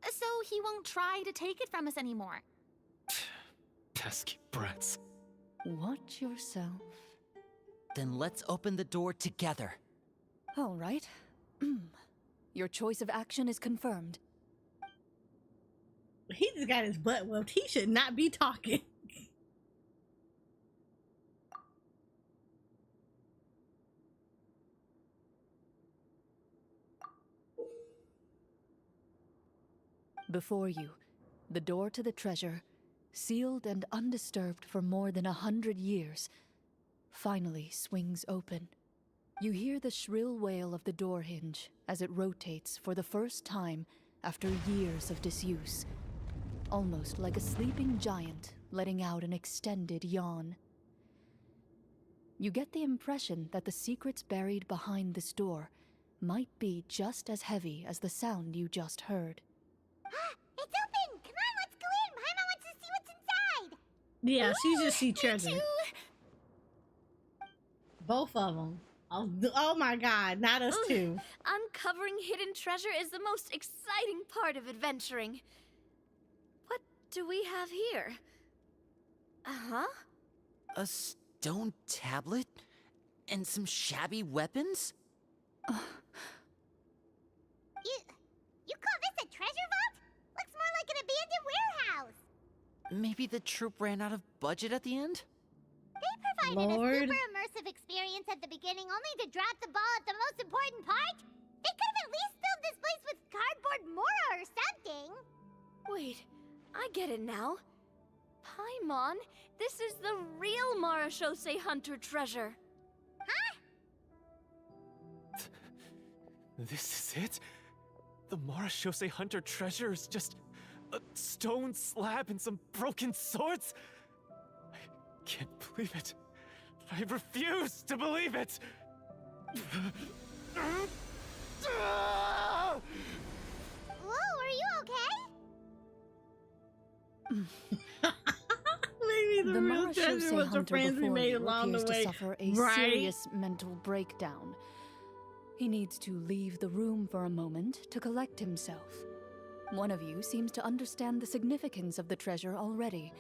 So he won't try to take it from us anymore. Pesky brats. Watch yourself. Then let's open the door together. All right. Your choice of action is confirmed. He just got his butt whooped. He should not be talking. Before you, the door to the treasure, sealed and undisturbed for more than 100 years, finally swings open. You hear the shrill wail of the door hinge as it rotates for the first time after years of disuse, almost like a sleeping giant letting out an extended yawn. You get the impression that the secrets buried behind this door might be just as heavy as the sound you just heard. It's open! Come on, let's go in! Paimon wants to see what's inside! Yeah, she just see treasure. too. Both of them. Oh my god, not us two. Uncovering hidden treasure is the most exciting part of adventuring. What do we have here? Uh-huh. A stone tablet? And some shabby weapons? You call this a treasure vault? Looks more like an abandoned warehouse. Maybe the troop ran out of budget at the end? They provided Lord. a super immersive experience at the beginning only to drop the ball at the most important part. They could have at least filled this place with cardboard Mora or something. Wait, I get it now. Paimon, this is the real Marashose hunter treasure. This is it? The Marashose Hunter treasure is just a stone slab and some broken swords? I can't believe it. I refuse to believe it! Whoa, are you okay? Maybe the, The real treasure Marashose was the hunter friends we before made you along appears the way. to suffer a Right? serious mental breakdown. He needs to leave the room for a moment to collect himself. One of you seems to understand the significance of the treasure already.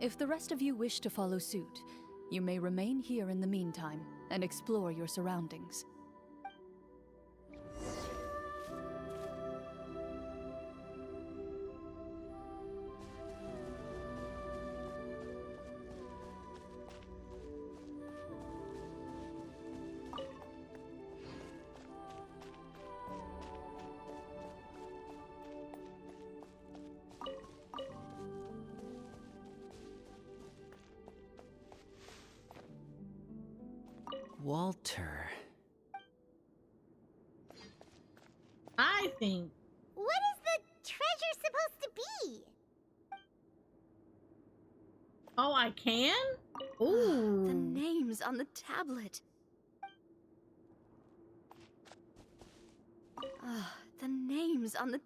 If the rest of you wish to follow suit, you may remain here in the meantime and explore your surroundings. Walter. I think. What is the treasure supposed to be? Oh, I can? The Ooh. names on the tablet. The names on the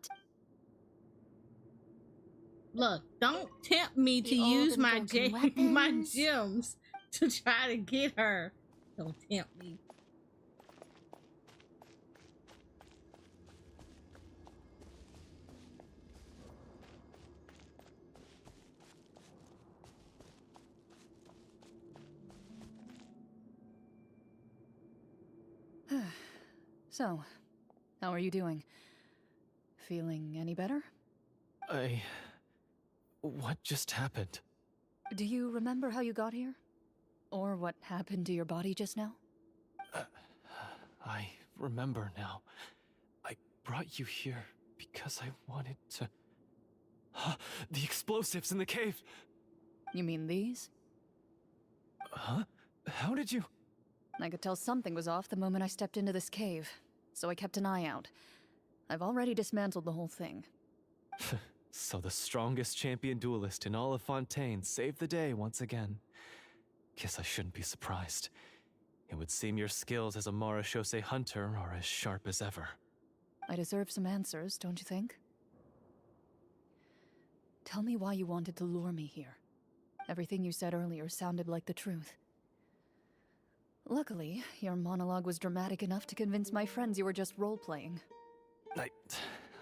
Look, don't tempt me to The old use and my broken my weapons. gems to try to get her. Don't tempt me. So, how are you doing? Feeling any better? What just happened? Do you remember how you got here? Or what happened to your body just now? I remember now. I brought you here because I wanted to... The explosives in the cave! You mean these? Huh? How did you... I could tell something was off the moment I stepped into this cave. so I kept an eye out. I've already dismantled the whole thing. So the strongest champion duelist in all of Fontaine saved the day once again. Guess I shouldn't be surprised. It would seem your skills as a Marachose hunter are as sharp as ever. I deserve some answers, don't you think? Tell me why you wanted to lure me here. Everything you said earlier sounded like the truth. Luckily, your monologue was dramatic enough to convince my friends you were just role-playing.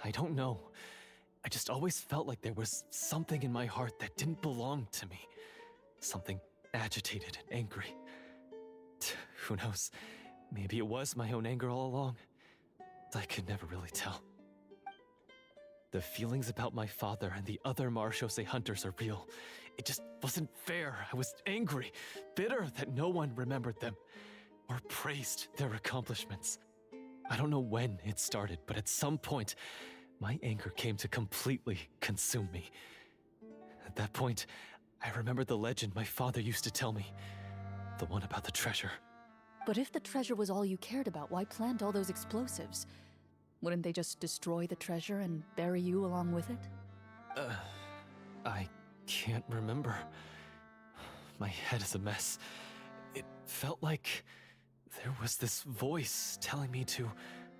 I don't know. I just always felt like there was something in my heart that didn't belong to me. Something agitated and angry. Who knows? Maybe it was my own anger all along. I could never really tell. The feelings about my father and the other Marachose hunters are real. It just wasn't fair. I was angry, bitter that no one remembered them or praised their accomplishments. I don't know when it started, but at some point, my anger came to completely consume me. At that point, I remembered the legend my father used to tell me. The one about the treasure. But if the treasure was all you cared about, why plant all those explosives? Wouldn't they just destroy the treasure and bury you along with it? I can't remember. My head is a mess. It felt like there was this voice telling me to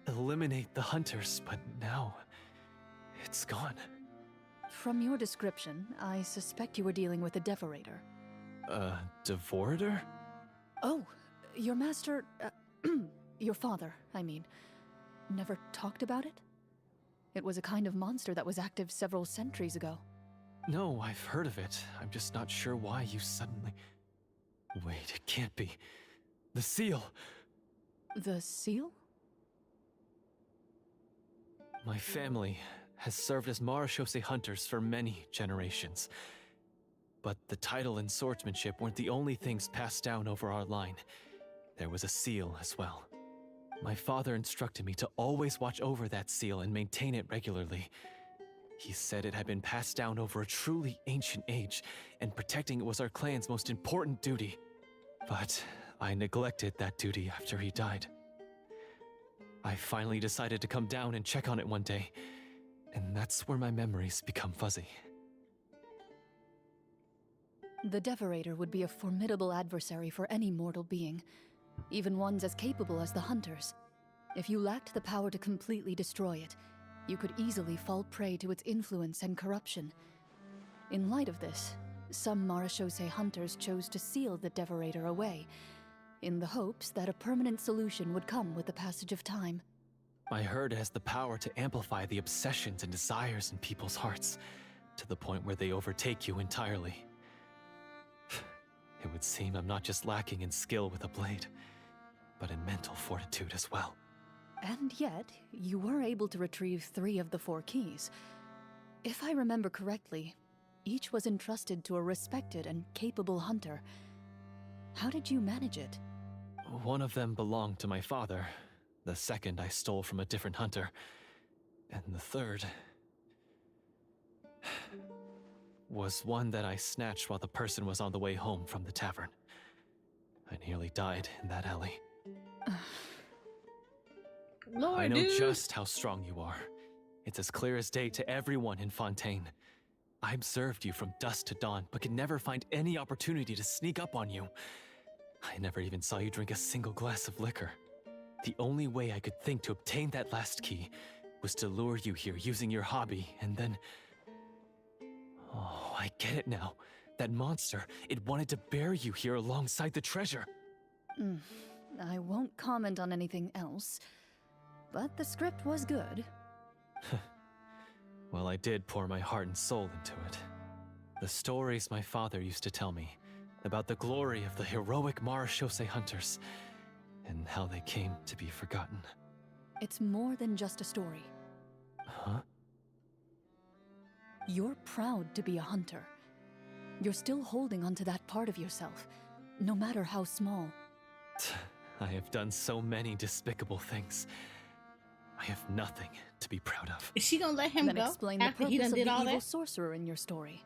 eliminate the hunters, but now it's gone. From your description, I suspect you were dealing with a Devorator. Devorator? Oh, your master, your father, I mean, never talked about it? It was a kind of monster that was active several centuries ago. No, I've heard of it. I'm just not sure why you suddenly... Wait, it can't be. The seal! The seal? My family has served as Marachose hunters for many generations. But the title and swordsmanship weren't the only things passed down over our line. There was a seal as well. My father instructed me to always watch over that seal and maintain it regularly. He said it had been passed down over a truly ancient age, and protecting it was our clan's most important duty. But I neglected that duty after he died. I finally decided to come down and check on it one day, and that's where my memories become fuzzy. The Devorator would be a formidable adversary for any mortal being, even ones as capable as the Hunters. If you lacked the power to completely destroy it, you could easily fall prey to its influence and corruption. In light of this, some Marachose hunters chose to seal the Devorator away, in the hopes that a permanent solution would come with the passage of time. I heard it has the power to amplify the obsessions and desires in people's hearts, to the point where they overtake you entirely. It would seem I'm not just lacking in skill with a blade, but in mental fortitude as well. And yet, you were able to retrieve 3 of the 4 keys. If I remember correctly, each was entrusted to a respected and capable hunter. How did you manage it? One of them belonged to my father. The second I stole from a different hunter. And the third... was one that I snatched while the person was on the way home from the tavern. I nearly died in that alley. Lord, I know dude. just how strong you are. It's as clear as day to everyone in Fontaine. I observed you from dusk to dawn, but could never find any opportunity to sneak up on you. I never even saw you drink a single glass of liquor. The only way I could think to obtain that last key was to lure you here using your hobby, and then... Oh, I get it now. That monster, it wanted to bury you here alongside the treasure. I won't comment on anything else, but the script was good. Well, I did pour my heart and soul into it. The stories my father used to tell me about the glory of the heroic Marachose hunters and how they came to be forgotten. It's more than just a story. Huh? You're proud to be a hunter. You're still holding onto that part of yourself, no matter how small. I have done so many despicable things. I have nothing to be proud of. Is she gonna let him Then go explain the after he purpose done of did the all evil that? sorcerer in your story.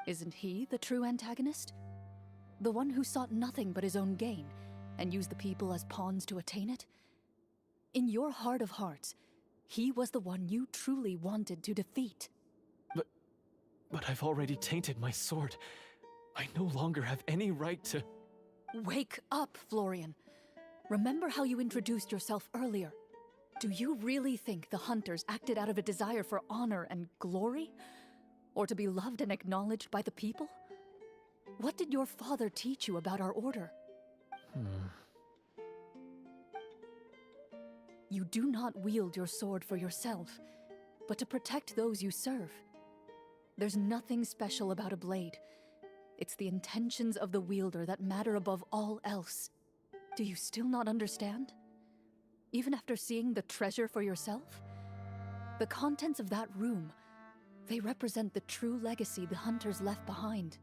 Isn't he the true antagonist? The one who sought nothing but his own gain, and use the people as pawns to attain it? In your heart of hearts, he was the one you truly wanted to defeat. But I've already tainted my sword. I no longer have any right to... Wake up, Florian. Remember how you introduced yourself earlier. Do you really think the hunters acted out of a desire for honor and glory? Or to be loved and acknowledged by the people? What did your father teach you about our order? You do not wield your sword for yourself, but to protect those you serve. There's nothing special about a blade. It's the intentions of the wielder that matter above all else. Do you still not understand? Even after seeing the treasure for yourself? The contents of that room, they represent the true legacy the hunters left behind.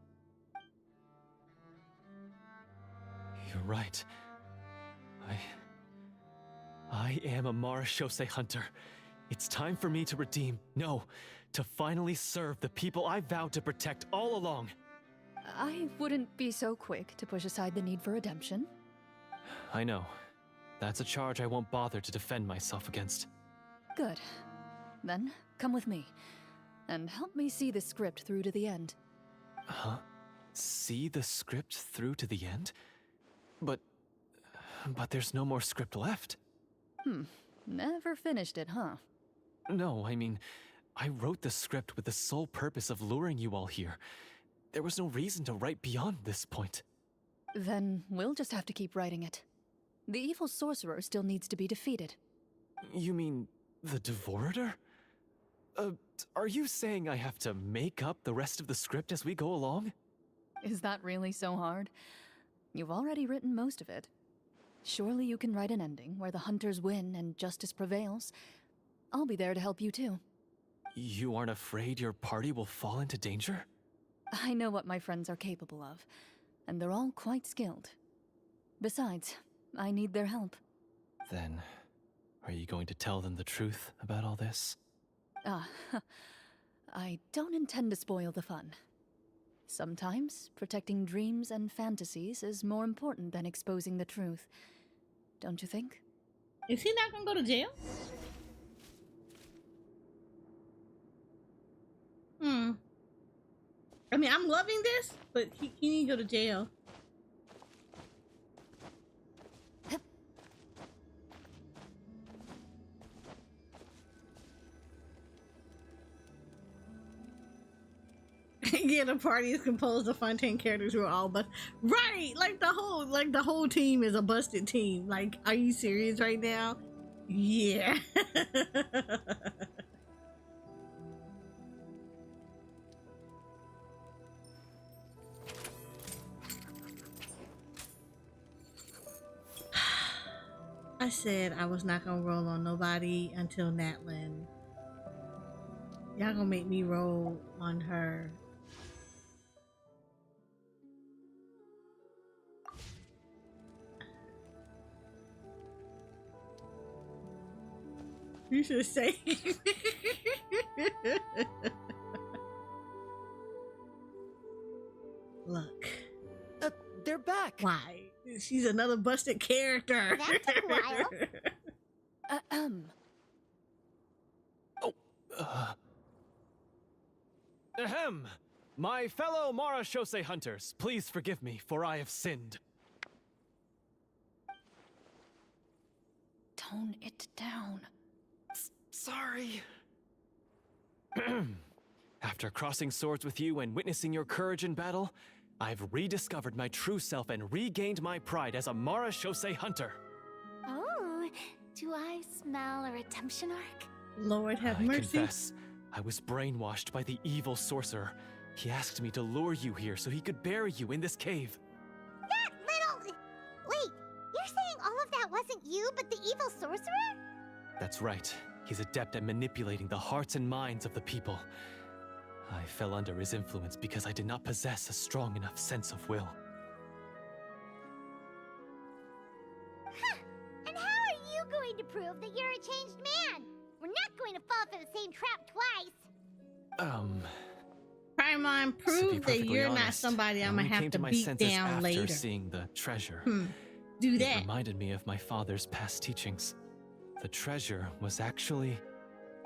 You're right. I am a Marashose hunter. It's time for me to redeem, no, to finally serve the people I vowed to protect all along. I wouldn't be so quick to push aside the need for redemption. I know. That's a charge I won't bother to defend myself against. Good. Then, come with me, and help me see the script through to the end. Huh? See the script through to the end? But there's no more script left. Never finished it, huh? No, I mean, I wrote the script with the sole purpose of luring you all here. There was no reason to write beyond this point. Then we'll just have to keep writing it. The evil sorcerer still needs to be defeated. You mean the Devorator? Are you saying I have to make up the rest of the script as we go along? Is that really so hard? You've already written most of it. Surely you can write an ending where the hunters win and justice prevails. I'll be there to help you too. You aren't afraid your party will fall into danger? I know what my friends are capable of, and they're all quite skilled. Besides, I need their help. Then, are you going to tell them the truth about all this? I don't intend to spoil the fun. Sometimes, protecting dreams and fantasies is more important than exposing the truth. Don't you think? Is he not gonna go to jail? I mean, I'm loving this, but he need to go to jail. Yeah, the party is composed of Fontaine characters who are all right. Like the whole team is a busted team. Like, are you serious right now? Yeah. I said I was not gonna roll on nobody until Natlin. Y'all gonna make me roll on her. You should say. Look. They're back! Why? She's another busted character. That took a while. Ahem! My fellow Marashose hunters, please forgive me, for I have sinned. Tone it down. Sorry. After crossing swords with you and witnessing your courage in battle, I've rediscovered my true self and regained my pride as a Marashose hunter. Oh, do I smell a redemption arc? Lord have I mercy. confess, I was brainwashed by the evil sorcerer. He asked me to lure you here so he could bury you in this cave. That little... Wait, you're saying all of that wasn't you, but the evil sorcerer? That's right. He's adept at manipulating the hearts and minds of the people. I fell under his influence because I did not possess a strong enough sense of will. Huh. And how are you going to prove that you're a changed man? We're not going to fall for the same trap twice. Paimon, To be prove that perfectly you're not honest, somebody I I'm gonna only have came to my beat senses down after later. seeing the treasure. do It that. reminded me of my father's past teachings. The treasure was actually...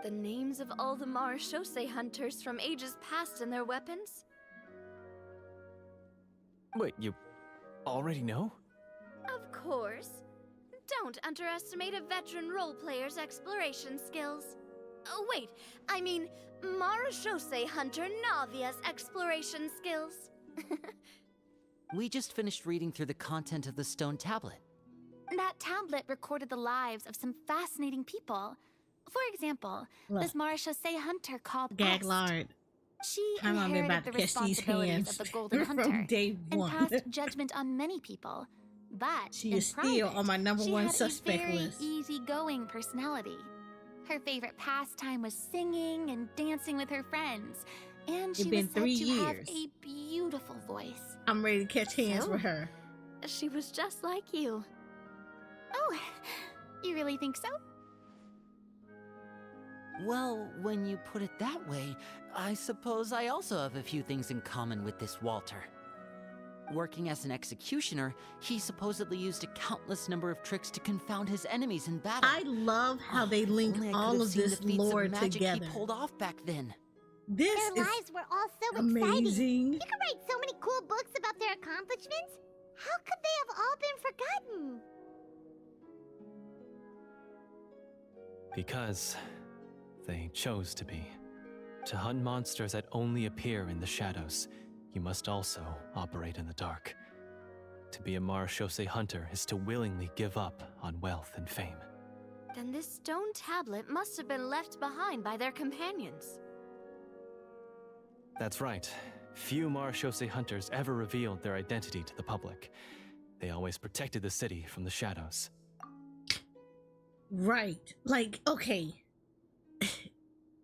The names of all the Marashose hunters from ages past and their weapons? Wait, you already know? Of course. Don't underestimate a veteran role player's exploration skills. Oh, wait, I mean Marashose hunter Navia's exploration skills. We just finished reading through the content of the stone tablet. That tablet recorded the lives of some fascinating people. For example, Look. this Marashose hunter called Gag Est. Lard. She I'm about inherited the to catch these responsibilities hands of the Golden from Hunter day and one. passed judgment on many people. But She in is still private, on my number she one had suspect a very list. easygoing personality. Her favorite pastime was singing and dancing with her friends, and she been was said 3 to have years. a beautiful voice. I'm ready to catch hands So? with her. She was just like you. Oh, you really think so? Well, when you put it that way, I suppose I also have a few things in common with this Walter. Working as an executioner, he supposedly used a countless number of tricks to confound his enemies in battle. I love how they If link only I could all have of seen this the feats of lore magic together. he pulled off back then. This Their is lives were all so exciting. amazing. You could write so many cool books about their accomplishments. How could they have all been forgotten? Because they chose to be. To hunt monsters that only appear in the shadows, you must also operate in the dark. To be a Marashose hunter is to willingly give up on wealth and fame. Then this stone tablet must have been left behind by their companions. That's right. Few Marashose hunters ever revealed their identity to the public. They always protected the city from the shadows. Right. Like, okay.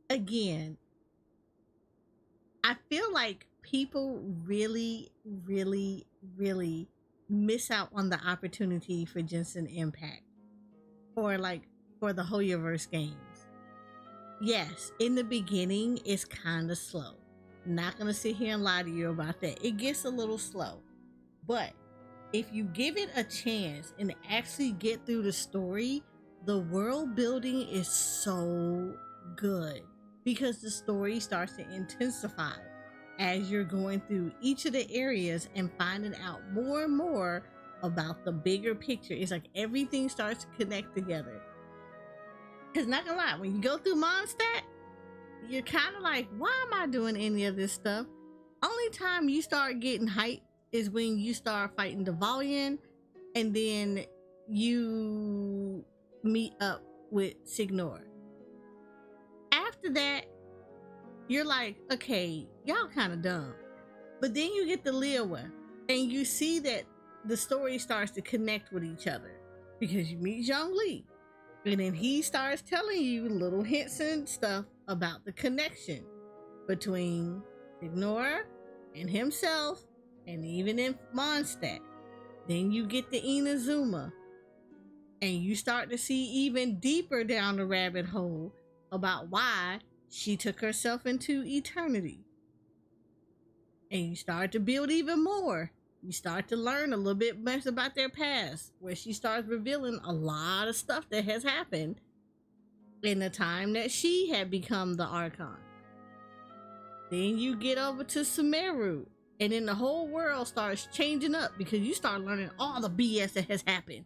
Again, I feel like people really, really, really miss out on the opportunity for Genshin Impact. Or like for the Hoyoverse games. Yes, in the beginning, it's kind of slow. Not gonna sit here and lie to you about that. It gets a little slow. But if you give it a chance and actually get through the story, the world building is so good because the story starts to intensify as you're going through each of the areas and finding out more and more about the bigger picture. It's like everything starts to connect together. Because not gonna lie, when you go through Mondstadt, you're kind of like, why am I doing any of this stuff? Only time you start getting hype is when you start fighting Devalian and then you meet up with Signor. After that, you're like, okay, y'all kind of dumb. But then you get to Liyue and you see that the story starts to connect with each other because you meet Zhongli. And then he starts telling you little hints and stuff about the connection between Signor and himself and even in Mondstadt. Then you get to Inazuma and you start to see even deeper down the rabbit hole about why she took herself into eternity. And you start to build even more. You start to learn a little bit more about their past, where she starts revealing a lot of stuff that has happened in the time that she had become the Archon. Then you get over to Sumeru, and then the whole world starts changing up because you start learning all the BS that has happened.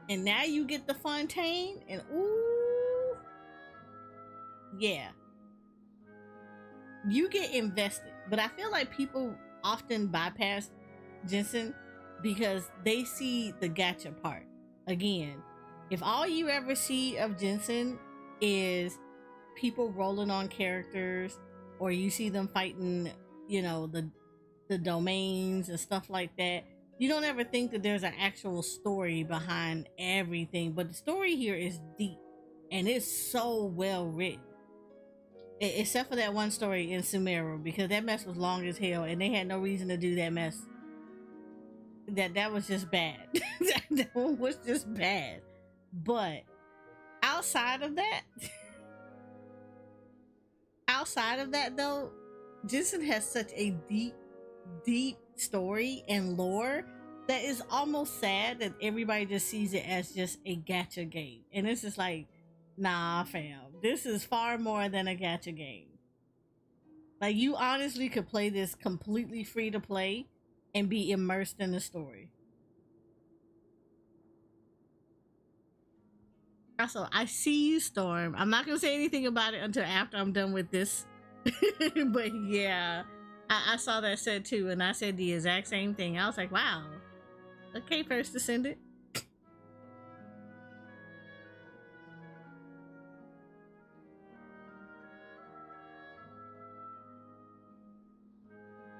And now you get the Fontaine, and ooh, yeah. You get invested, but I feel like people often bypass Genshin because they see the gacha part. Again, if all you ever see of Genshin is people rolling on characters, or you see them fighting, you know, the domains and stuff like that, you don't ever think that there's an actual story behind everything. But the story here is deep, and it's so well written. Except for that one story in Sumeru, because that mess was long as hell and they had no reason to do that mess. That was just bad. that one was just bad. But outside of that though, Genshin has such a deep story and lore that is almost sad that everybody just sees it as just a gacha game. And it's just like, nah, fam, this is far more than a gacha game. Like, you honestly could play this completely free to play and be immersed in the story. Also, I see you, Storm. I'm not gonna say anything about it until after I'm done with this. But yeah, I saw that said too, and I said the exact same thing. I was like, wow. Okay, First Descendant.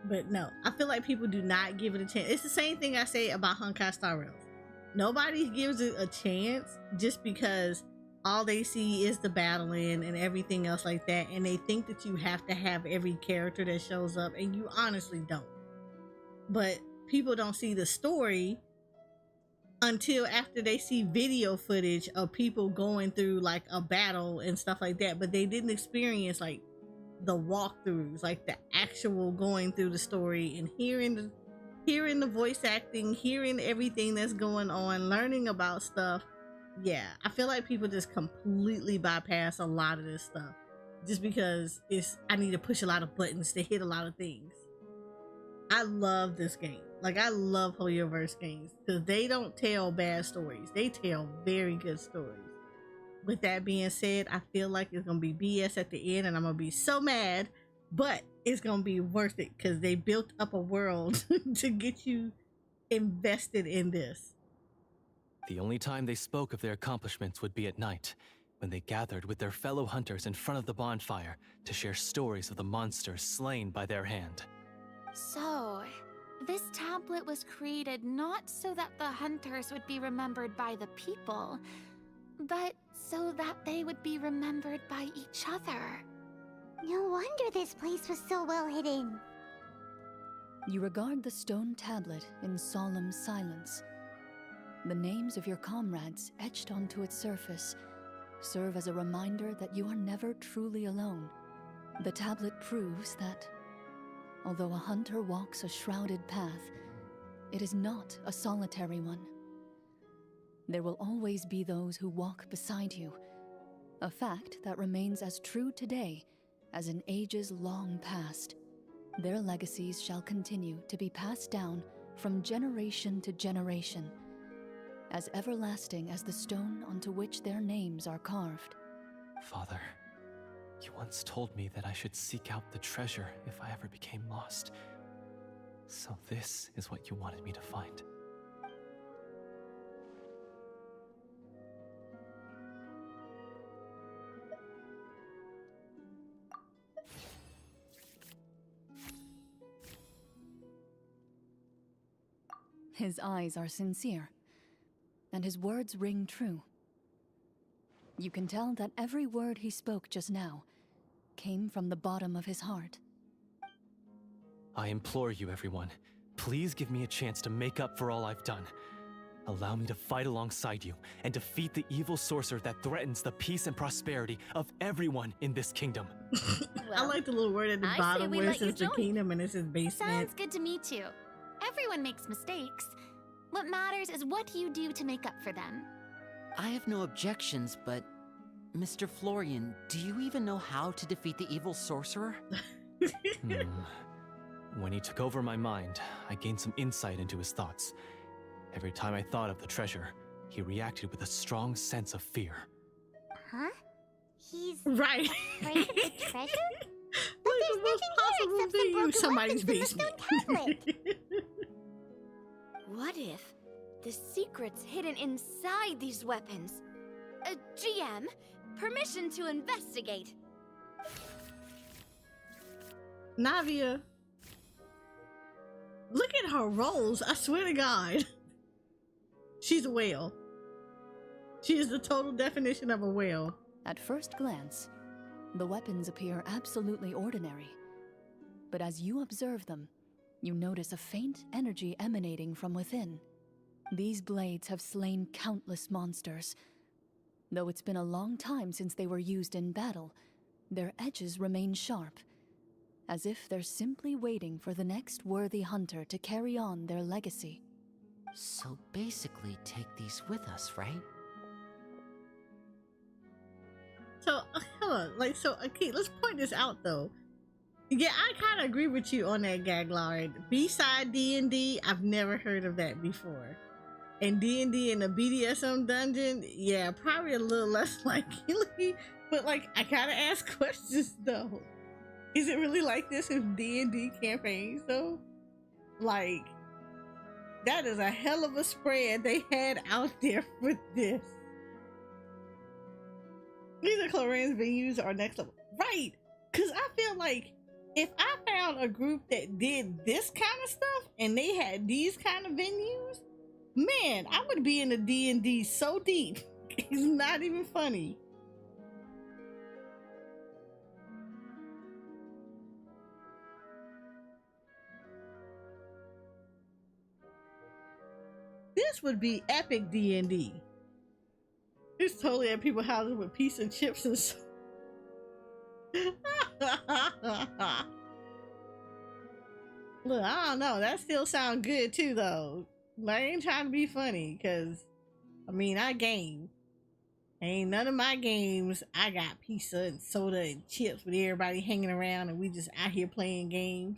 But no, I feel like people do not give it a chance. It's the same thing I say about Honkai Star Rail. Nobody gives it a chance just because all they see is the battling and everything else like that, and they think that you have to have every character that shows up, and you honestly don't. But people don't see the story until after they see video footage of people going through like a battle and stuff like that, but they didn't experience like the walkthroughs, like the actual going through the story and hearing the voice acting, hearing everything that's going on, learning about stuff. Yeah, I feel like people just completely bypass a lot of this stuff just because I need to push a lot of buttons to hit a lot of things. I love this game. Like, I love Hoyoverse games because they don't tell bad stories. They tell very good stories. With that being said, I feel like it's going to be BS at the end and I'm going to be so mad, but it's going to be worth it because they built up a world to get you invested in this. The only time they spoke of their accomplishments would be at night, when they gathered with their fellow hunters in front of the bonfire to share stories of the monsters slain by their hand. So, this tablet was created not so that the hunters would be remembered by the people, but so that they would be remembered by each other. No wonder this place was so well hidden. You regard the stone tablet in solemn silence. The names of your comrades etched onto its surface serve as a reminder that you are never truly alone. The tablet proves that, although a hunter walks a shrouded path, it is not a solitary one. There will always be those who walk beside you, a fact that remains as true today as in ages long past. Their legacies shall continue to be passed down from generation to generation, as everlasting as the stone onto which their names are carved. Father, you once told me that I should seek out the treasure if I ever became lost. So this is what you wanted me to find. His eyes are sincere, and his words ring true. You can tell that every word he spoke just now came from the bottom of his heart. I implore you, everyone, please give me a chance to make up for all I've done. Allow me to fight alongside you and defeat the evil sorcerer that threatens the peace and prosperity of everyone in this kingdom. I like the little word at the I say bottom we where it let you says the join. kingdom and it says basement. Sounds good to me too. Everyone makes mistakes. What matters is what you do to make up for them. I have no objections, but Mr. Florian, do you even know how to defeat the evil sorcerer? When he took over my mind, I gained some insight into his thoughts. Every time I thought of the treasure, he reacted with a strong sense of fear. Huh? He's Right. afraid of the treasure? But Like there's the most nothing here possible except thing some in broken somebody's weapons from the basement. stone tablet. What if the secret's hidden inside these weapons? GM, permission to investigate. Navia, look at her rolls. I swear to God. She's a whale. She is the total definition of a whale. At first glance, the weapons appear absolutely ordinary. But as you observe them, you notice a faint energy emanating from within. These blades have slain countless monsters. Though it's been a long time since they were used in battle, their edges remain sharp, as if they're simply waiting for the next worthy hunter to carry on their legacy. So basically, take these with us, right? So, hold on. Like, so, okay, let's point this out, though. Yeah, I kind of agree with you on that, Gaglard. B-side D&D, I've never heard of that before. And D&D in the BDSM dungeon, yeah, probably a little less likely. But, like, I gotta ask questions, though. Is it really like this in D&D campaigns, though? Like, that is a hell of a spread they had out there for this. These are Chlorine's venues are next level. Right! Because I feel like if I found a group that did this kind of stuff and they had these kind of venues, man, I would be in the D&D so deep. It's not even funny. This would be epic D&D. It's totally at people's houses with pizza and chips and so. Look, I don't know. That still sounds good too, though. I ain't trying to be funny, cause I mean I game. Ain't none of my games. I got pizza and soda and chips with everybody hanging around, and we just out here playing games.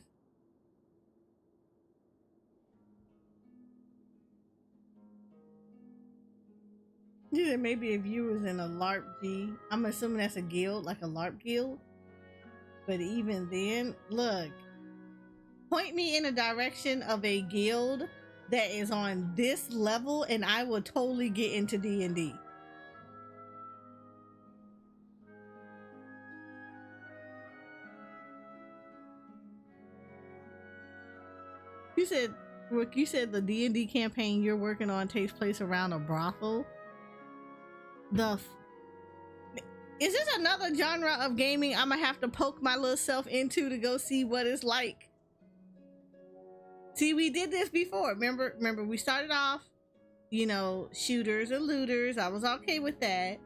Yeah, maybe if you was in a LARP G. I'm assuming that's a guild, like a LARP guild. But even then, look, point me in a direction of a guild that is on this level, and I will totally get into D&D. You said, Rook, you said the D&D campaign you're working on takes place around a brothel. Is this another genre of gaming I'm gonna have to poke my little self into to go see what it's like? See, we did this before. Remember we started off, you know, shooters and looters. I was okay with that.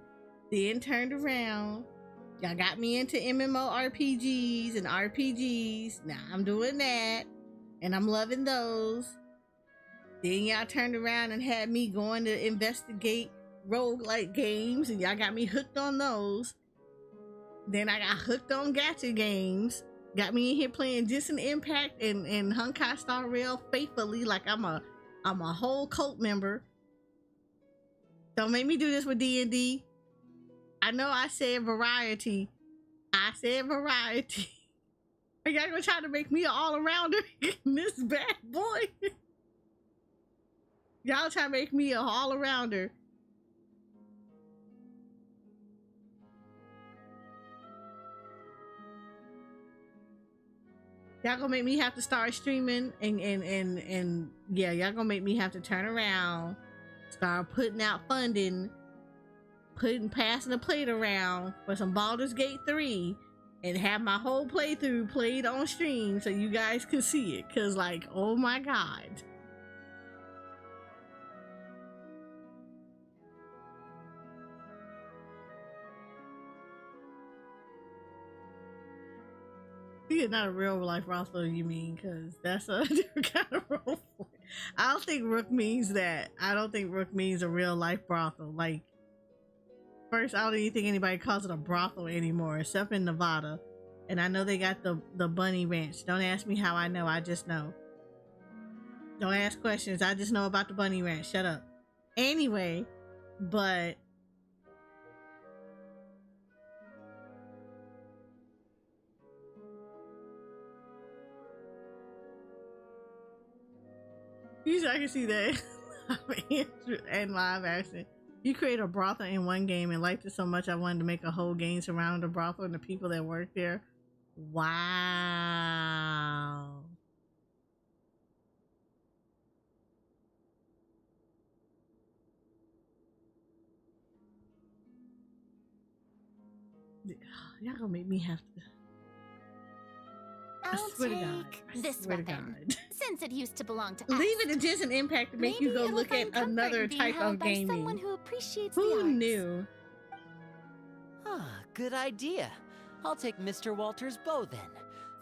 Then turned around. Y'all got me into MMORPGs and RPGs. Now I'm doing that. And I'm loving those. Then y'all turned around and had me going to investigate roguelike games, and y'all got me hooked on those. Then I got hooked on gacha games. Got me in here playing Distant Impact and Honkai Star Rail faithfully, like I'm a whole cult member. Don't make me do this with D&D. I know I said variety. I said variety. Are y'all gonna try to make me an all-arounder in this bad boy? Y'all try to make me an all-arounder. Y'all gonna make me have to start streaming and yeah, y'all gonna make me have to turn around, start putting out funding, passing the plate around for some Baldur's Gate 3 and have my whole playthrough played on stream so you guys can see it. Cause like, oh my God. Yeah, not a real life brothel, you mean? Because that's a different kind of role. I don't think Rook means that. I don't think Rook means a real life brothel. Like, first, I don't even think anybody calls it a brothel anymore, except in Nevada. And I know they got the Bunny Ranch. Don't ask me how I know. I just know. Don't ask questions. I just know about the Bunny Ranch. Shut up. Anyway, but usually I can see that and live action. You create a brothel in one game and liked it so much I wanted to make a whole game surrounding the brothel and the people that work there. Wow. Y'all gonna make me have to. I I'll swear to God. I take this swear to weapon, God. since it used to belong to us. Leave it to just an impact to make Maybe you go it'll look at find comfort another in being type held of by someone gaming. who appreciates the Who arts. knew? Ah, good idea. I'll take Mr. Walter's bow then.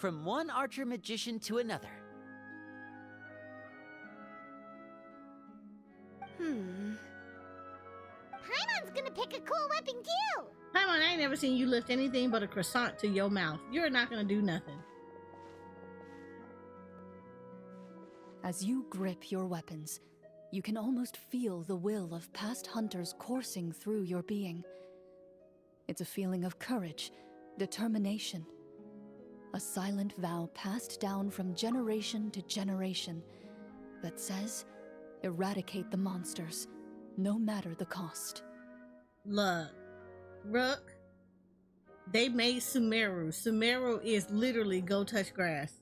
from one archer magician to another. Paimon's gonna pick a cool weapon too! Paimon, I ain't never seen you lift anything but a croissant to your mouth. You're not gonna do nothing. As you grip your weapons, you can almost feel the will of past hunters coursing through your being. It's a feeling of courage, determination, a silent vow passed down from generation to generation that says, eradicate the monsters, no matter the cost. Look, Rook, they made Sumeru. Sumeru is literally go touch grass.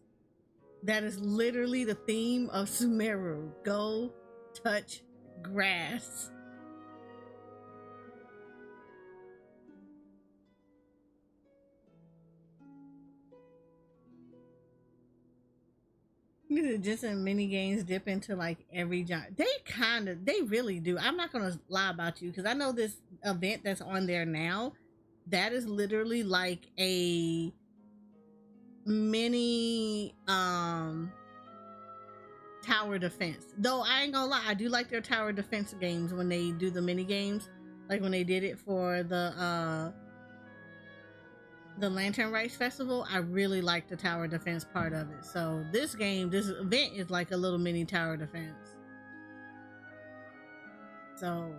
That is literally the theme of Sumeru. Go touch grass. Just in mini games dip into like every genre. They really do. I'm not gonna lie about you because I know this event that's on there now, that is literally like a mini tower defense. Though I ain't gonna lie, I do like their tower defense games when they do the mini games, like when they did it for the Lantern Rites Festival. I really like the tower defense part of it. So this event is like a little mini tower defense. So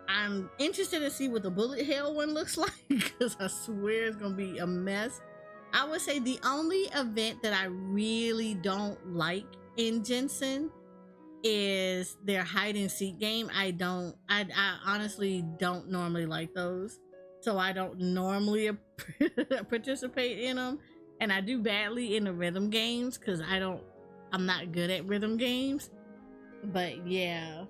I'm interested to see what the bullet hell one looks like because I swear it's gonna be a mess. I would say the only event that I really don't like in Jensen is their hide and seek game. I honestly don't normally like those. So I don't normally participate in them, and I do badly in the rhythm games because I'm not good at rhythm games. But yeah.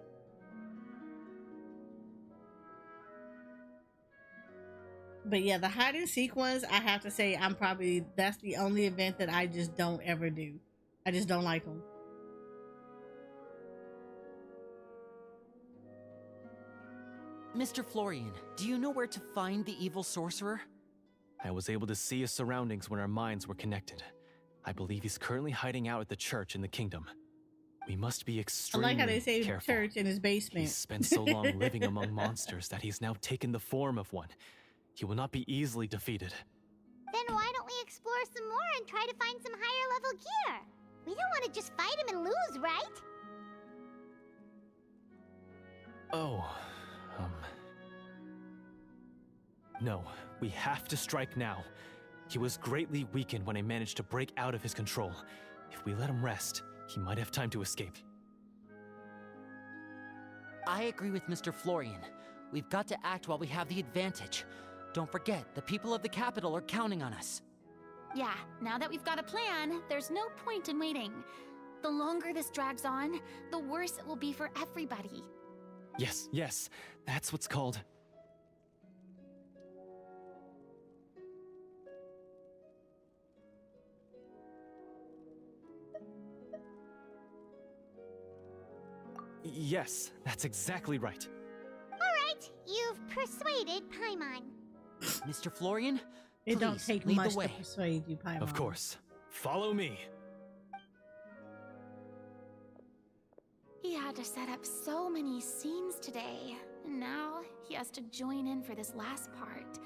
But yeah, the hide and seek ones, I have to say that's the only event that I just don't ever do. I just don't like them. Mr. Florian, do you know where to find the evil sorcerer? I was able to see his surroundings when our minds were connected. I believe he's currently hiding out at the church in the kingdom. We must be I extremely like how they say careful. church in his basement. He's spent so long living among monsters that he's now taken the form of one. He will not be easily defeated. Then why don't we explore some more and try to find some higher level gear? We don't want to just fight him and lose, right? Oh, no, we have to strike now. He was greatly weakened when I managed to break out of his control. If we let him rest, he might have time to escape. I agree with Mr. Florian. We've got to act while we have the advantage. Don't forget, the people of the capital are counting on us. Yeah, now that we've got a plan, there's no point in waiting. The longer this drags on, the worse it will be for everybody. Yes, that's what's called... Yes, that's exactly right. Alright, you've persuaded Paimon. Mr. Florian, It don't please, take lead much the way. to persuade you, Paimon. Of course. Follow me. He had to set up so many scenes today, and now he has to join in for this last part.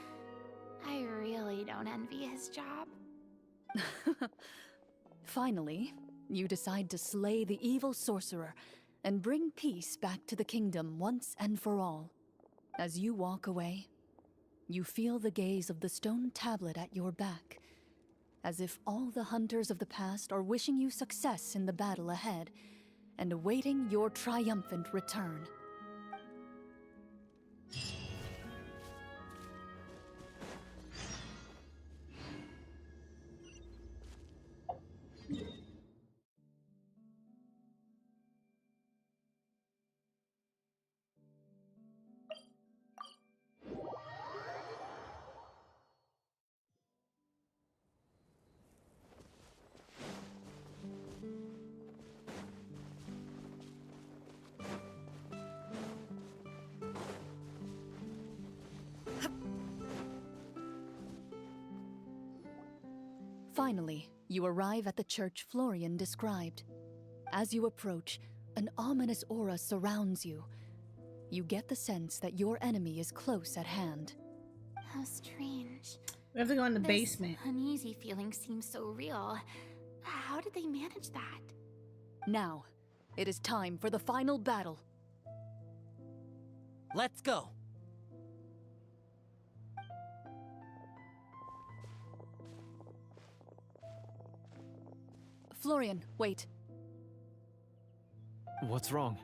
I really don't envy his job. Finally, you decide to slay the evil sorcerer and bring peace back to the kingdom once and for all. As you walk away, you feel the gaze of the stone tablet at your back, as if all the hunters of the past are wishing you success in the battle ahead and awaiting your triumphant return. Finally, you arrive at the church Florian described. As you approach, an ominous aura surrounds you. You get the sense that your enemy is close at hand. How strange. We have to go in the This basement. uneasy feeling seems so real. How did they manage that? Now, it is time for the final battle. Let's go. Florian, wait. What's wrong?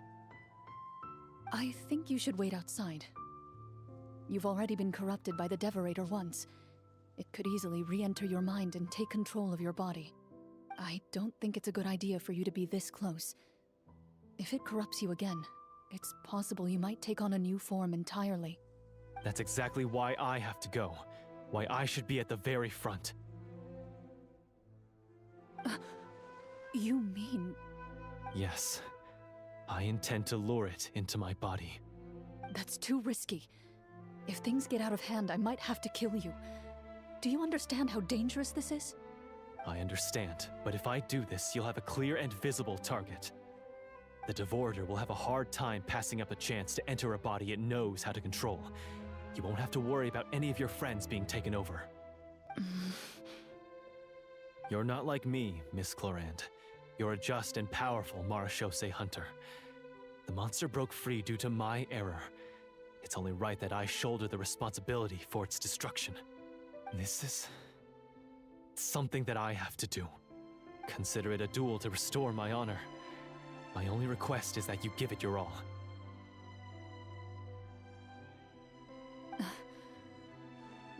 I think you should wait outside. You've already been corrupted by the Devorator once. It could easily re-enter your mind and take control of your body. I don't think it's a good idea for you to be this close. If it corrupts you again, it's possible you might take on a new form entirely. That's exactly why I have to go. Why I should be at the very front. You mean... Yes. I intend to lure it into my body. That's too risky. If things get out of hand, I might have to kill you. Do you understand how dangerous this is? I understand, but if I do this, you'll have a clear and visible target. The Devorator will have a hard time passing up a chance to enter a body it knows how to control. You won't have to worry about any of your friends being taken over. You're not like me, Miss Chlorinde. You're a just and powerful Marechaussee hunter. The monster broke free due to my error. It's only right that I shoulder the responsibility for its destruction. This is... something that I have to do. Consider it a duel to restore my honor. My only request is that you give it your all.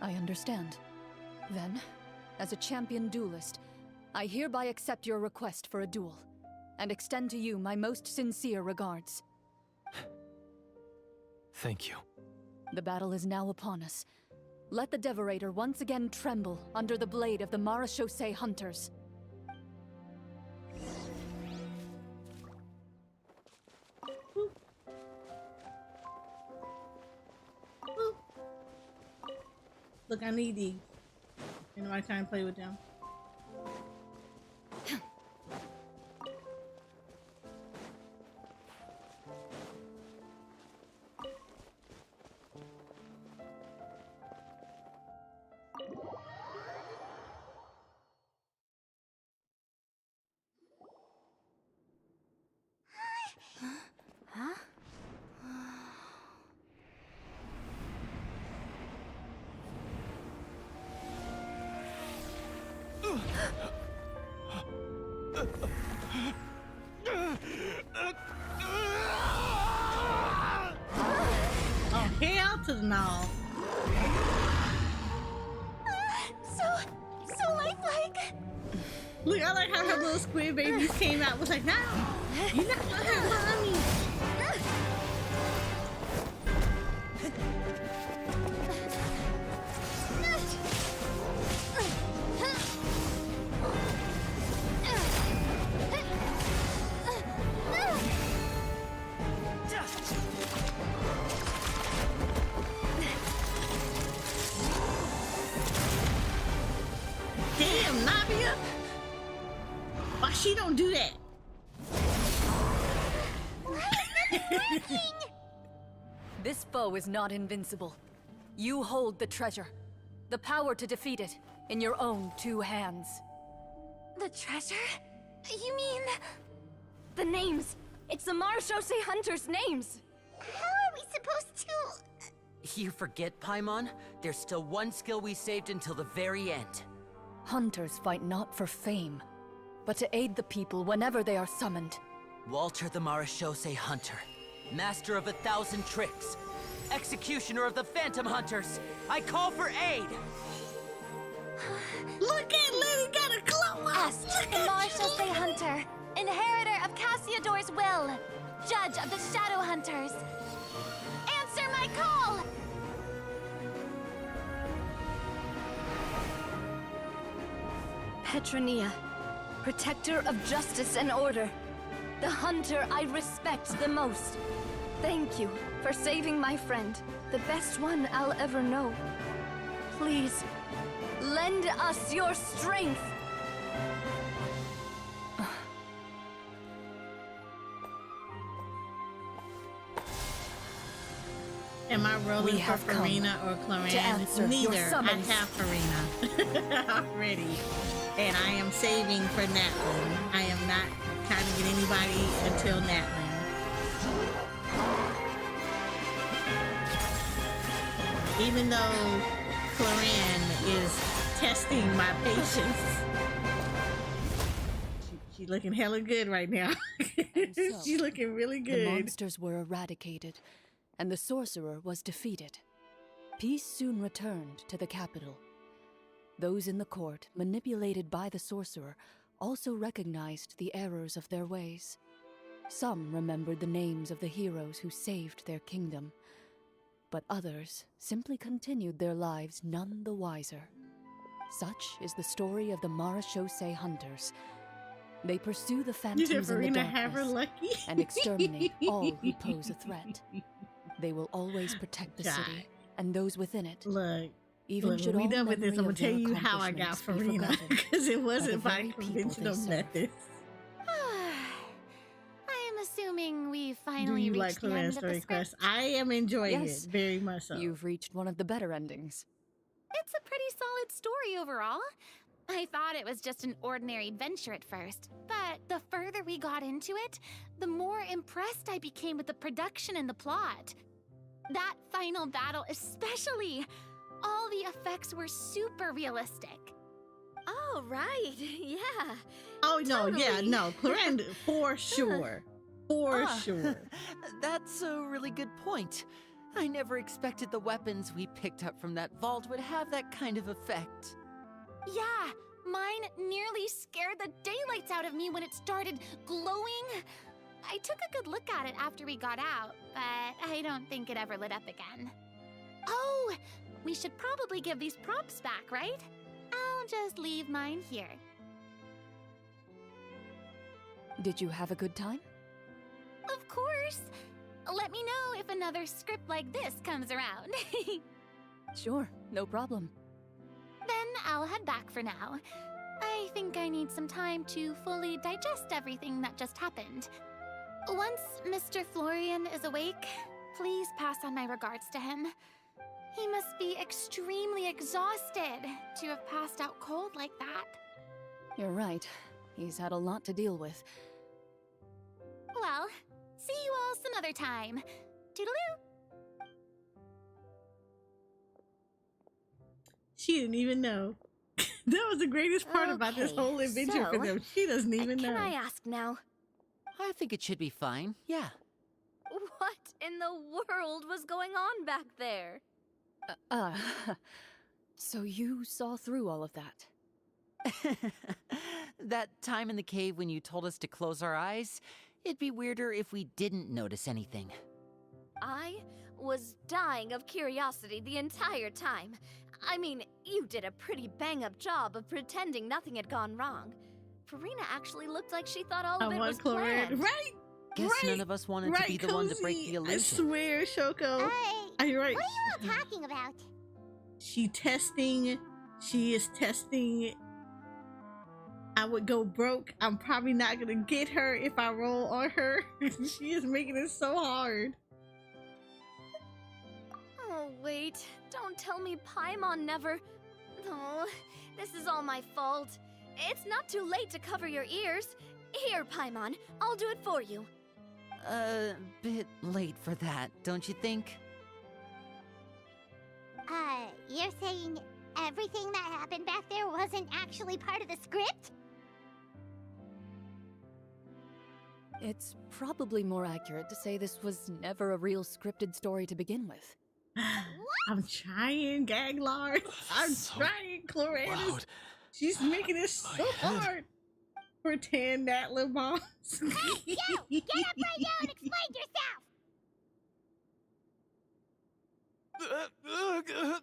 I understand. Then, as a Champion Duelist, I hereby accept your request for a duel, and extend to you my most sincere regards. Thank you. The battle is now upon us. Let the Devorator once again tremble under the blade of the Marechaussee hunters. Look, I need these. You know, I try and play with them. Oh, hell to the no. So lifelike. Look, I like how her little squid babies came out. Was like, no, you're not gonna hurt mommy. Damn, Navia. Why she don't do that? This foe is not invincible. You hold the treasure, the power to defeat it, in your own two hands. The treasure? You mean... the names. It's the Marechaussee hunters' names. How are we supposed to... You forget, Paimon? There's still one skill we saved until the very end. Hunters fight not for fame, but to aid the people whenever they are summoned. Walter the Marechaussee Hunter, master of 1,000 tricks, executioner of the Phantom Hunters, I call for aid! Look at Lily got a glow up. Est, the Marechaussee Hunter, inheritor of Cassiodor's will, judge of the Shadow Hunters. Answer my call! Petronia, protector of justice and order. The hunter I respect the most. Thank you for saving my friend, the best one I'll ever know. Please, lend us your strength. Am I rolling We for have come Farina or Chlorinde? to answer your Neither. I summons. have Farina already. And I am saving for Natlin. I am not trying to get anybody until Natlin. Even though Chlorinde is testing my patience. She's looking hella good right now. And so, She's looking really The good. monsters were eradicated, and the sorcerer was defeated. Peace soon returned to the capital. Those in the court, manipulated by the sorcerer, also recognized the errors of their ways. Some remembered the names of the heroes who saved their kingdom, but others simply continued their lives none the wiser. Such is the story of the Marachose hunters. They pursue the Did phantoms in the Farina have her darkness lucky? and exterminate all who pose a threat. They will always protect the God. city and those within it. Look, Even look, should when we all done with this, I'm memory gonna of tell their you how I got accomplishments be Farina forgotten because it wasn't by by the very people conventional they serve. methods. I am assuming we Do finally you reached like the end Clarence's of the story script. quest? I am enjoying Yes. it very much so. You've reached one of the better endings. It's a pretty solid story overall. I thought it was just an ordinary adventure at first, but the further we got into it, the more impressed I became with the production and the plot. That final battle especially. All the effects were super realistic. Oh, right. Yeah. Oh no, yeah, Totally. no, Chlorinde for sure, for Ah, sure. That's a really good point. I never expected the weapons we picked up from that vault would have that kind of effect. Yeah, mine nearly scared the daylights out of me when it started glowing. I took a good look at it after we got out, but I don't think it ever lit up again. Oh, we should probably give these props back, right? I'll just leave mine here. Did you have a good time? Of course. Let me know if another script like this comes around. Sure, no problem. Then I'll head back for now. I think I need some time to fully digest everything that just happened. Once Mr. Florian is awake, please pass on my regards to him. He must be extremely exhausted to have passed out cold like that. You're right. He's had a lot to deal with. Well, see you all some other time. Toodaloo! She didn't even know. That was the greatest part about this Okay, whole adventure for so, them. She doesn't even Can know. I ask now? I think it should be fine, yeah. What in the world was going on back there? So you saw through all of that? That time in the cave when you told us to close our eyes, it'd be weirder if we didn't notice anything. I was dying of curiosity the entire time. I mean, you did a pretty bang-up job of pretending nothing had gone wrong. Farina actually looked like she thought all I of it want was Chlorinde. planned. Right? Guess right, none of us wanted right, to be the one to break Cozy. the illusion. I swear, Shoko. Are you right? What are you all talking about? She is testing. I would go broke. I'm probably not gonna get her if I roll on her. She is making it so hard. Oh, wait. Don't tell me Paimon never... Oh, this is all my fault. It's not too late to cover your ears. Here, Paimon. I'll do it for you. Bit late for that, don't you think? You're saying everything that happened back there wasn't actually part of the script? It's probably more accurate to say this was never a real scripted story to begin with. I'm trying, Gaglar. I'm So trying, Chlorinde. loud. She's making it so My head. hard. Pretend that little boss. Hey, you! Get up right now and explain yourself!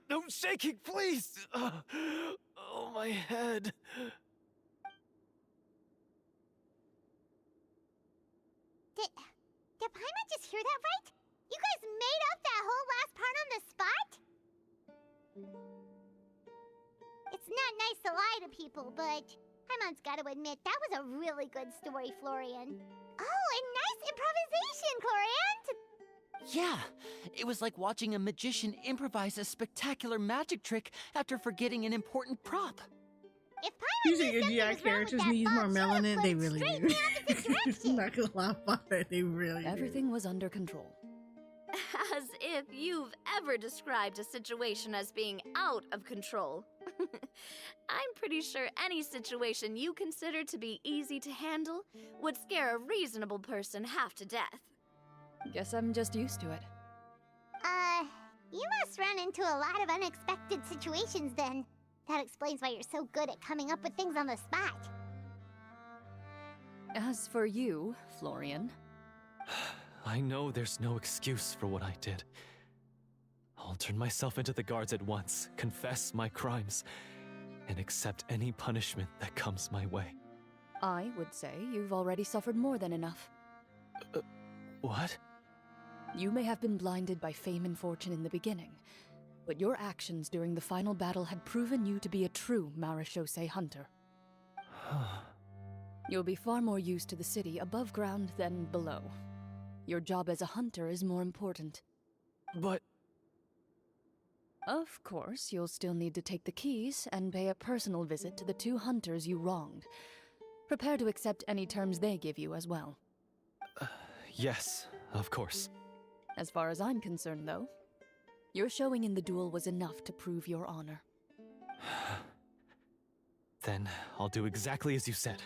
No shaking, please! Oh, my head. Did Paimon just hear that right? You guys made up that whole last part on the spot? It's not nice to lie to people, but Paimon's gotta admit, that was a really good story, Florian. Oh, and nice improvisation, Chlorinde! Yeah, it was like watching a magician improvise a spectacular magic trick after forgetting an important prop. If You Paimon think knew your something GI was wrong with characters that need more box, she would've melanin? They flipped really straight do. in the opposite direction. I'm not gonna lie about that. They really do. Everything was under control. As if you've ever described a situation as being out of control. I'm pretty sure any situation you consider to be easy to handle would scare a reasonable person half to death. Guess I'm just used to it. You must run into a lot of unexpected situations then. That explains why you're so good at coming up with things on the spot. As for you, Florian, I know there's no excuse for what I did. I'll turn myself into the guards at once, confess my crimes, and accept any punishment that comes my way. I would say you've already suffered more than enough. What? You may have been blinded by fame and fortune in the beginning, but your actions during the final battle had proven you to be a true Marechaussee hunter. You'll be far more used to the city above ground than below. Your job as a hunter is more important. But... Of course, you'll still need to take the keys and pay a personal visit to the 2 hunters you wronged. Prepare to accept any terms they give you as well. yes, of course. As far as I'm concerned, though, your showing in the duel was enough to prove your honor. Then I'll do exactly as you said.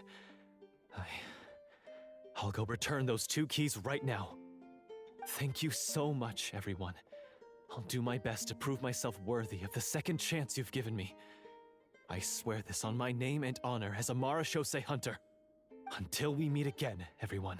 I'll go return those 2 keys right now. Thank you so much, everyone. I'll do my best to prove myself worthy of the second chance you've given me. I swear this on my name and honor as a Marechaussee hunter. Until we meet again, everyone.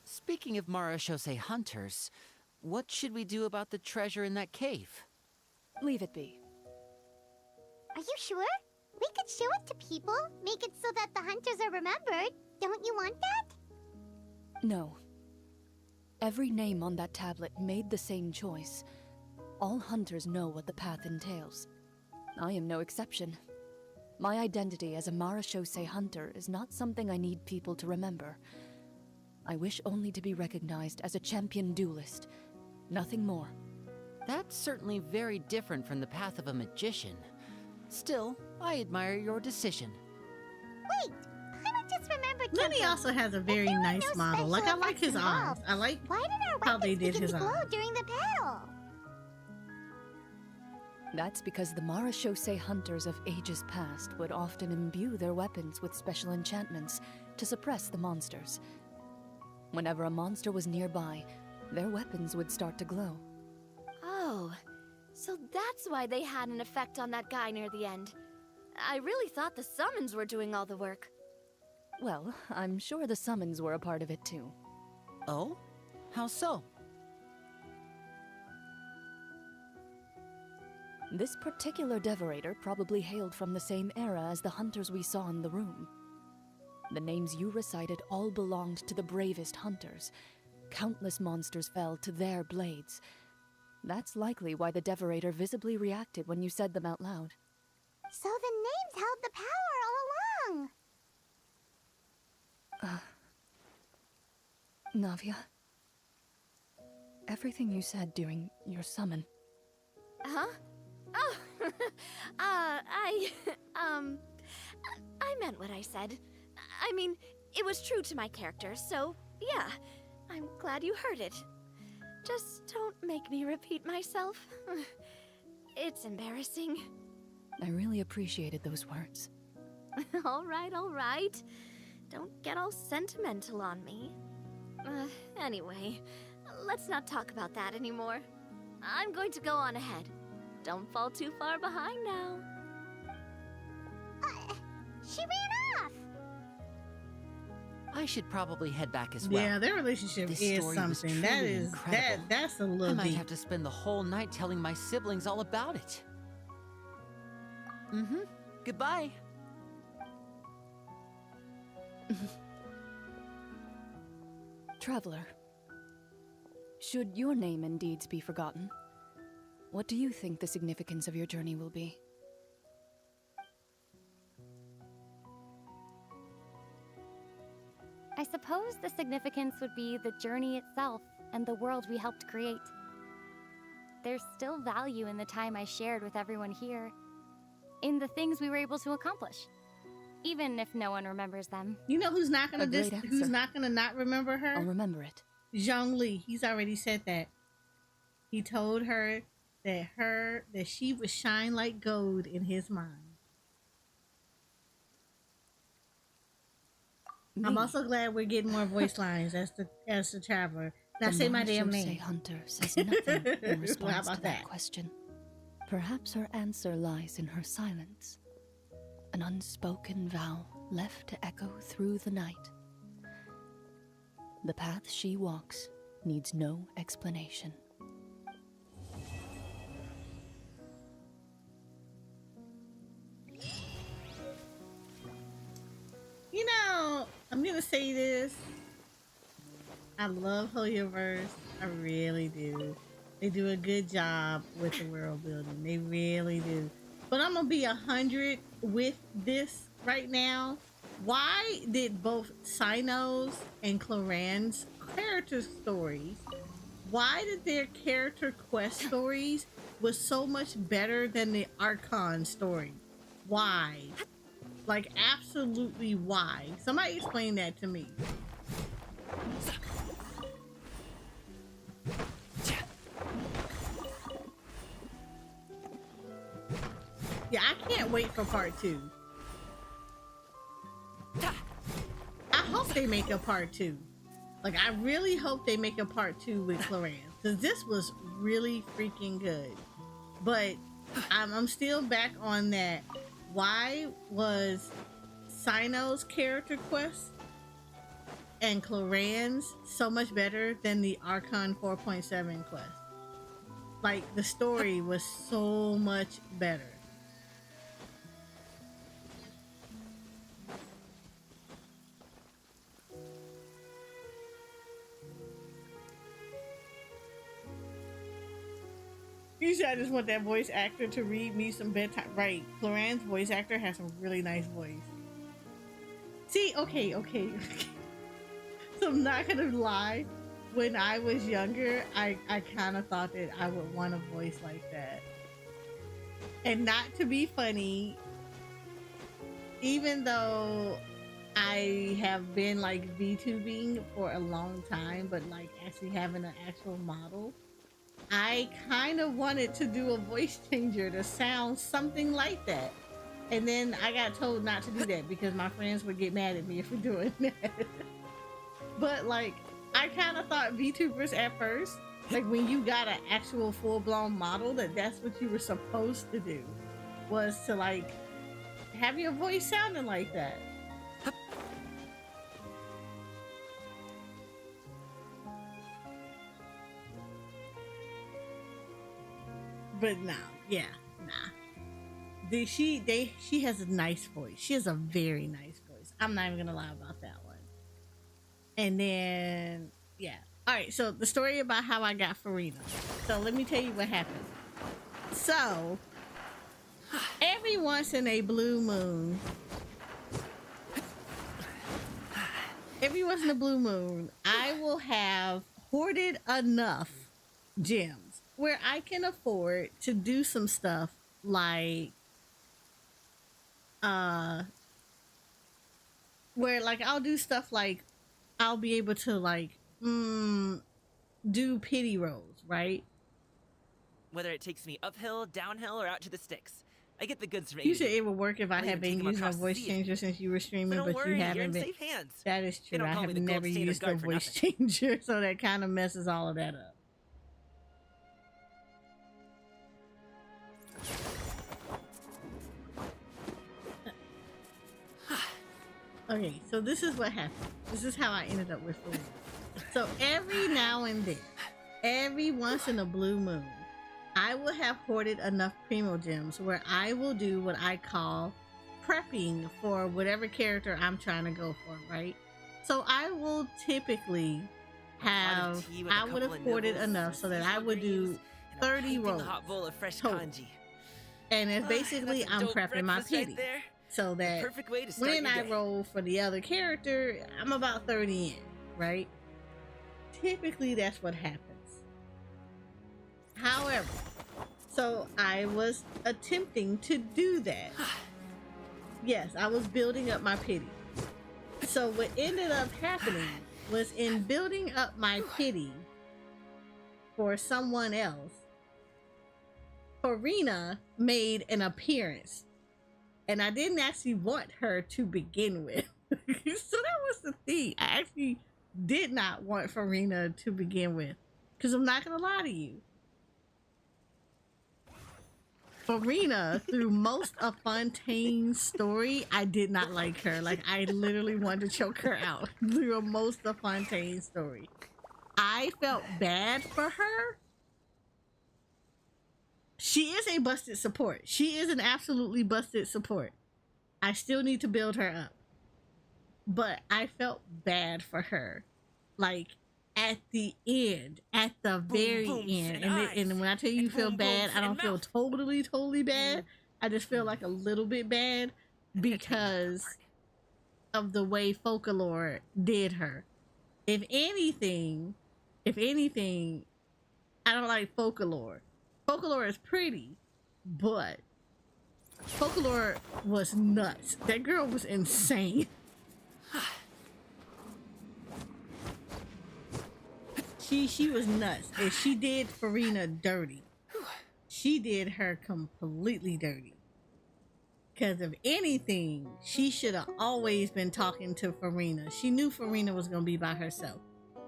Speaking of Marechaussee hunters, what should we do about the treasure in that cave? Leave it be. Are you sure? We could show it to people, make it so that the hunters are remembered. Don't you want that? No. Every name on that tablet made the same choice. All hunters know what the path entails. I am no exception. My identity as a Marechaussee hunter is not something I need people to remember. I wish only to be recognized as a champion duelist. Nothing more. That's certainly very different from the path of a magician. Still, I admire your decision. Wait, Paimon just remembered Then he something. also has a If very there were nice no model. Like, I special like his effects eyes. involved, I like why did our how they weapons did begin his to glow eyes. during the battle? That's because the Marechaussee hunters of ages past would often imbue their weapons with special enchantments to suppress the monsters. Whenever a monster was nearby, their weapons would start to glow. Oh, so that's why they had an effect on that guy near the end. I really thought the summons were doing all the work. Well, I'm sure the summons were a part of it too. Oh? How so? This particular devorator probably hailed from the same era as the hunters we saw in the room. The names you recited all belonged to the bravest hunters. Countless monsters fell to their blades. That's likely why the devorator visibly reacted when you said them out loud. So the names held the power all along. Navia, everything you said during your summon. Huh? Oh, I meant what I said. I mean, it was true to my character, so yeah, I'm glad you heard it. Just don't make me repeat myself. It's embarrassing. I really appreciated those words. All right. Don't get all sentimental on me. Anyway, let's not talk about that anymore. I'm going to go on ahead. Don't fall too far behind now. She ran off. I should probably head back as well. Yeah, their relationship This is story was something. That truly is incredible. that's a I little might deep. have to spend the whole night telling my siblings all about it. Goodbye. Traveler, should your name and deeds be forgotten, what do you think the significance of your journey will be? I suppose the significance would be the journey itself and the world we helped create. There's still value in the time I shared with everyone here, in the things we were able to accomplish, even if no one remembers them. You know who's not gonna A great who's answer. not gonna not remember her? I'll remember it. Zhongli. He's already said that. He told her that she would shine like gold in his mind. I'm Me, also glad we're getting more voice lines as the traveler. Now the say my damn Marshal name. Hunter says nothing in How response about to that that? question. Perhaps her answer lies in her silence. An unspoken vow left to echo through the night. The path she walks needs no explanation. You know, I'm gonna say this. I love Hoyoverse. I really do. They do a good job with the world building. They really do. But I'm gonna be 100 with this right now. Why did both Sino's and Clorinde's character stories, why did their character quest stories was so much better than the Archon story? Why? Like, absolutely why? Somebody explain that to me. Yeah, I can't wait for part 2. I hope they make a part 2. Like, I really hope they make a part 2 with Chlorinde, because this was really freaking good. But I'm still back on that. Why was Sino's character quest and Clorinde's so much better than the Archon 4.7 quest? Like, the story was so much better. Usually I just want that voice actor to read me some bedtime. Right, Clorinde's voice actor has some really nice voice. See, okay. So I'm not gonna lie. When I was younger, I kind of thought that I would want a voice like that. And not to be funny, even though I have been like VTubing for a long time, but like actually having an actual model, I kind of wanted to do a voice changer to sound something like that. And then I got told not to do that because my friends would get mad at me for doing that. But like, I kind of thought VTubers at first, like when you got an actual full-blown model, that's what you were supposed to do, was to like have your voice sounding like that. But nah. She has a nice voice. She has a very nice voice. I'm not even gonna lie about that one. And then, yeah. All right. So the story about how I got Farina. So let me tell you what happened. So every once in a blue moon, I will have hoarded enough gems where I can afford to do some stuff like where like I'll do stuff like I'll be able to like do pity rolls, right? Whether it takes me uphill, downhill, or out to the sticks. I get the goods from You A to said Z. it would work if I I'll had even been take 'em using a across the voice sea. changer since you were streaming, Don't but worry, you you're haven't in been. safe hands. That is They true. don't I call have me the gold never standard used a guard for voice nothing. changer, so that kind of messes all of that up. Okay, so this is what happened. This is how I ended up with Farina. So every now and then, every once in a blue moon, I will have hoarded enough Primo Gems where I will do what I call prepping for whatever character I'm trying to go for, right? So I will typically have, tea with a I would couple have of poured it nibbles, enough so that I seasonal would do greens, and a 30 piping rolls. hot bowl of fresh total. congee. And it's basically That's a I'm dope prepping my breakfast right pity. there. So The that perfect way to start when your I day. roll for the other character, I'm about 30 in, right? Typically, that's what happens. However, so I was attempting to do that. Yes, I was building up my pity. So what ended up happening was in building up my pity for someone else, Farina made an appearance. And I didn't actually want her to begin with. So that was the thing. I actually did not want Farina to begin with. Because I'm not going to lie to you. Farina, through most of Fontaine's story, I did not like her. Like, I literally wanted to choke her out through most of Fontaine's story. I felt bad for her. She is a busted support. She is an absolutely busted support. I still need to build her up. But I felt bad for her. Like, at the end, at the very end. And when I tell you you feel bad, I don't feel totally bad. I just feel like a little bit bad because of the way Folklore did her. If anything, I don't like Folklore. Folklore is pretty, but Folklore was nuts. That girl was insane. She was nuts, and she did Farina dirty. She did her completely dirty. Because if anything, she should have always been talking to Farina. She knew Farina was going to be by herself.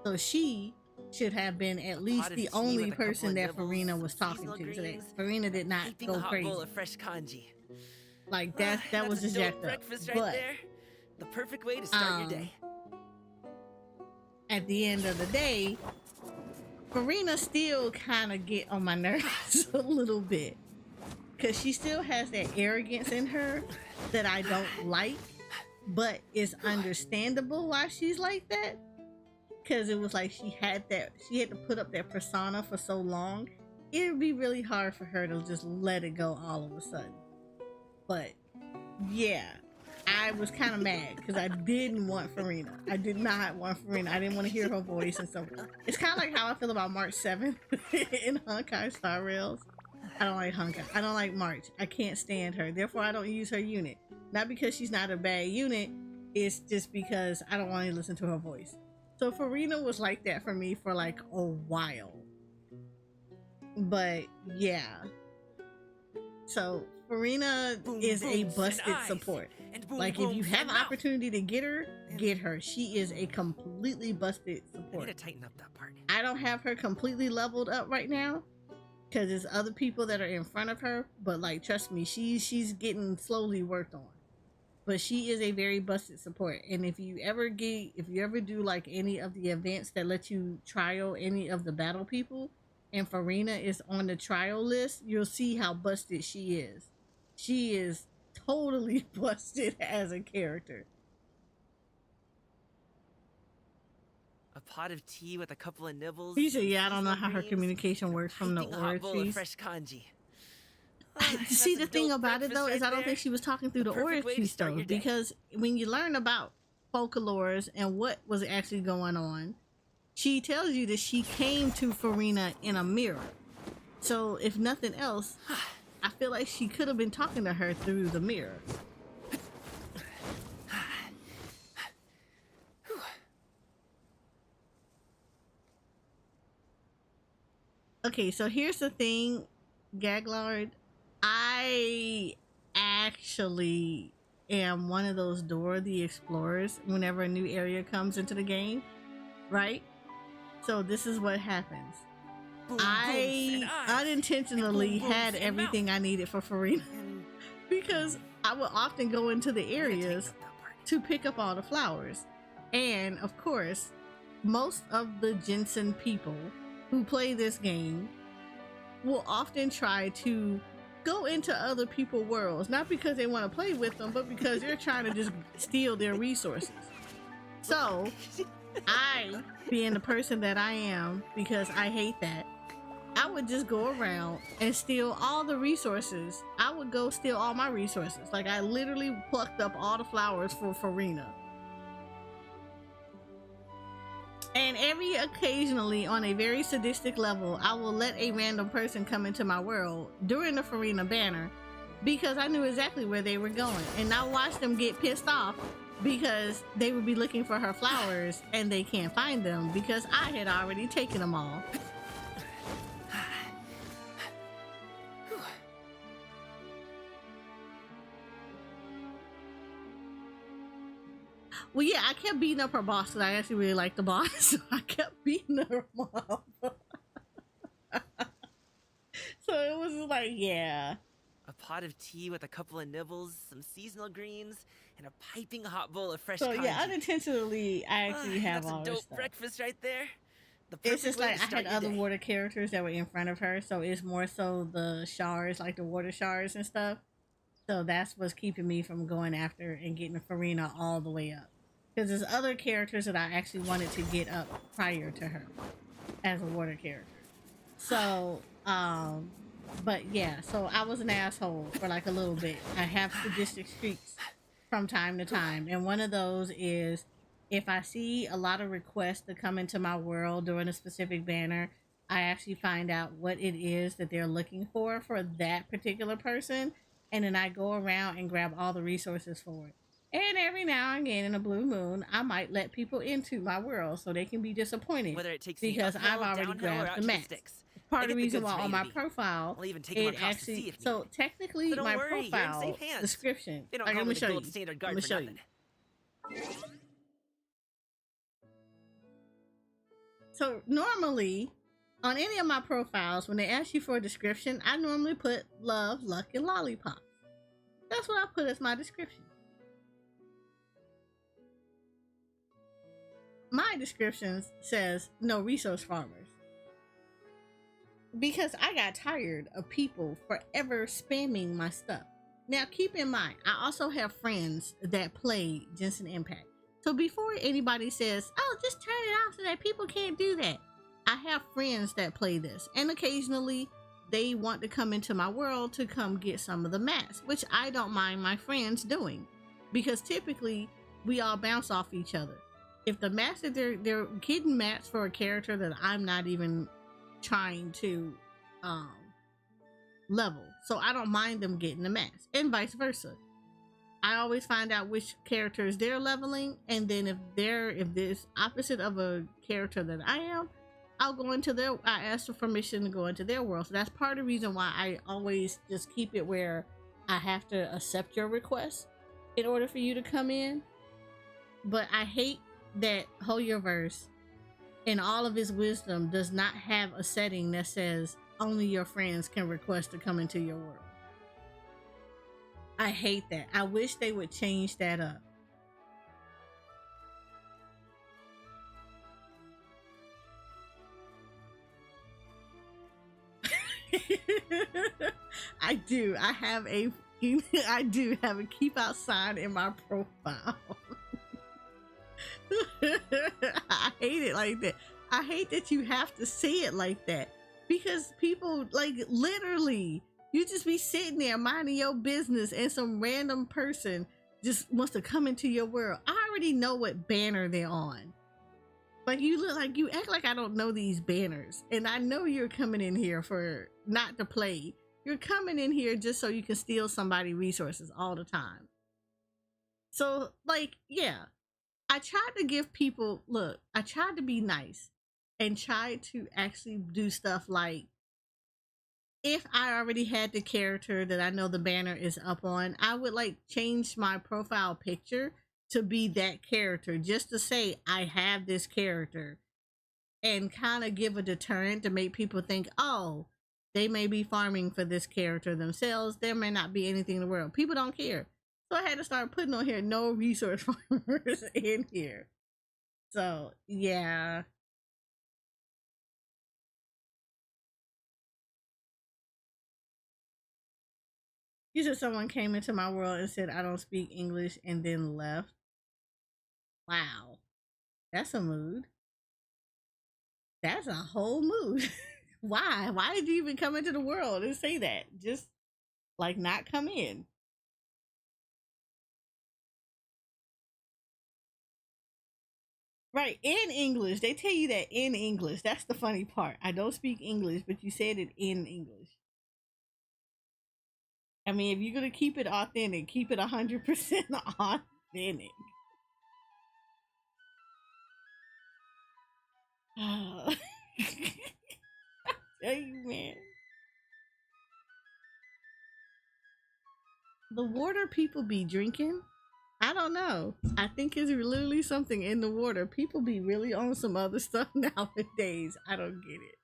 So she should have been at least the only person that Farina was talking to. So that Farina did not go crazy. Bowl of fresh congee. Like that was just jacked up. Breakfast right But there. The perfect way to start your day. At the end of the day, Farina still kind of get on my nerves a little bit. Because she still has that arrogance in her that I don't like. But it's understandable why she's like that. Because it was like she had to put up that persona for so long. It would be really hard for her to just let it go all of a sudden. But yeah, I was kind of mad because I didn't want Farina. I did not want Farina. I didn't want to hear her voice and stuff. It's kind of like how I feel about March 7 in Honkai Star Rails. I don't like Honkai. I don't like March. I can't stand her. Therefore, I don't use her unit. Not because she's not a bad unit. It's just because I don't want to listen to her voice. So Farina was like that for me for like a while. But yeah. So Farina is a busted support. Like if you have an opportunity to get her, get her. She is a completely busted I support. need to tighten up that part. I don't have her completely leveled up right now because there's other people that are in front of her. But like, trust me, she's getting slowly worked on. But she is a very busted support. And if you ever do like any of the events that let you trial any of the battle people, and Farina is on the trial list, you'll see how busted she is. She is totally busted as a character. A pot of tea with a couple of nibbles. He said, yeah, I don't know seasonal how her greens, communication and a works from the piping hot bowl of Orchies. fresh congee. See, That's the a thing dope about it though breakfast is I don't right think she was talking through the perfect way to Orchies start though, your day. because when you learn about Folklores and what was actually going on, she tells you that she came to Farina in a mirror. So if nothing else, I feel like she could have been talking to her through the mirror. Okay, so here's the thing, Gaglard. I actually am one of those Dora the Explorers whenever a new area comes into the game, right? So this is what happens. Boom, I booms, and eyes, unintentionally and boom, had booms, and everything mouth. I needed for Farina And because I would often go into the I need to tighten areas up that part. to pick up all the flowers. And of course, most of the Jensen people who play this game will often try to go into other people's worlds, not because they want to play with them, but because they're trying to just steal their resources. So I, being the person that I am, because I hate that, I would just go around and steal all the resources. I would go steal all my resources. Like, I literally plucked up all the flowers for Farina. And every occasionally, on a very sadistic level, I will let a random person come into my world during the Farina banner because I knew exactly where they were going. And I watched them get pissed off because they would be looking for her flowers and they can't find them because I had already taken them all. Well, yeah, I kept beating up her boss because I actually really liked the boss. So I kept beating her up. So it was just like, yeah. A pot of tea with a couple of nibbles, some seasonal greens, and a piping hot bowl of fresh So congee. yeah, unintentionally, I actually have That's all a this dope stuff. breakfast right there. The It's perfect just way like to I start had your other day. water characters that were in front of her, so it's more so the shards, like the water shards and stuff. So that's what's keeping me from going after and getting Farina all the way up. Because there's other characters that I actually wanted to get up prior to her as a water character. So, but yeah, so I was an asshole for like a little bit. I have sadistic streaks from time to time, and one of those is if I see a lot of requests to come into my world during a specific banner, I actually find out what it is that they're looking for that particular person, and then I go around and grab all the resources for it. And every now and again, in a blue moon, I might let people into my world so they can be disappointed Whether it takes me because uphill, I've already downhill, or grabbed out the to the mats. sticks. Part I of the get the reason goods why from on A my to B. profile, I'll even take them it across the sea actually, if so needed. technically So don't my worry, you're in profile safe hands. description, They don't like, call let me me the show gold you. standard Let guard me for show nothing. you. So normally, on any of my profiles, when they ask you for a description, I normally put love, luck, and lollipops. That's what I put as my description. My description says no resource farmers. Because I got tired of people forever spamming my stuff. Now, keep in mind, I also have friends that play Genshin Impact. So before anybody says, oh, just turn it off so that people can't do that, I have friends that play this. And occasionally, they want to come into my world to come get some of the mats, which I don't mind my friends doing. Because typically, we all bounce off each other. If the mats that they're getting mats for a character that I'm not even trying to level, so I don't mind them getting the mats, and vice versa. I always find out which characters they're leveling, and then if there's opposite of a character that I am, I'll go into I ask for permission to go into their world. So that's part of the reason why I always just keep it where I have to accept your request in order for you to come in. But I hate that Hoyoverse, in all of his wisdom, does not have a setting that says only your friends can request to come into your world. I hate that. I wish they would change that up. I do. I do have a keep outside in my profile. I hate it like that. I hate that you have to say it like that because people, like, literally, you just be sitting there minding your business and some random person just wants to come into your world. I already know what banner they're on. Like, you act like I don't know these banners, and I know you're coming in here for not to play. You're coming in here just so you can steal somebody resources all the time. So, like, yeah, I tried to give people, look, I tried to be nice and tried to actually do stuff like, if I already had the character that I know the banner is up on, I would like change my profile picture to be that character just to say I have this character and kind of give a deterrent to make people think, oh, they may be farming for this character themselves. There may not be anything in the world. People don't care. So I had to start putting on here no resource farmers in here. So yeah. You said someone came into my world and said I don't speak English and then left. Wow. That's a mood. That's a whole mood. Why? Why did you even come into the world and say that? Just like not come in. Right, in English. They tell you that in English. That's the funny part. I don't speak English, but you said it in English. I mean, if you're going to keep it authentic, keep it 100% authentic. I tell you, man. The water people be drinking, I don't know. I think it's literally something in the water. People be really on some other stuff nowadays. I don't get it.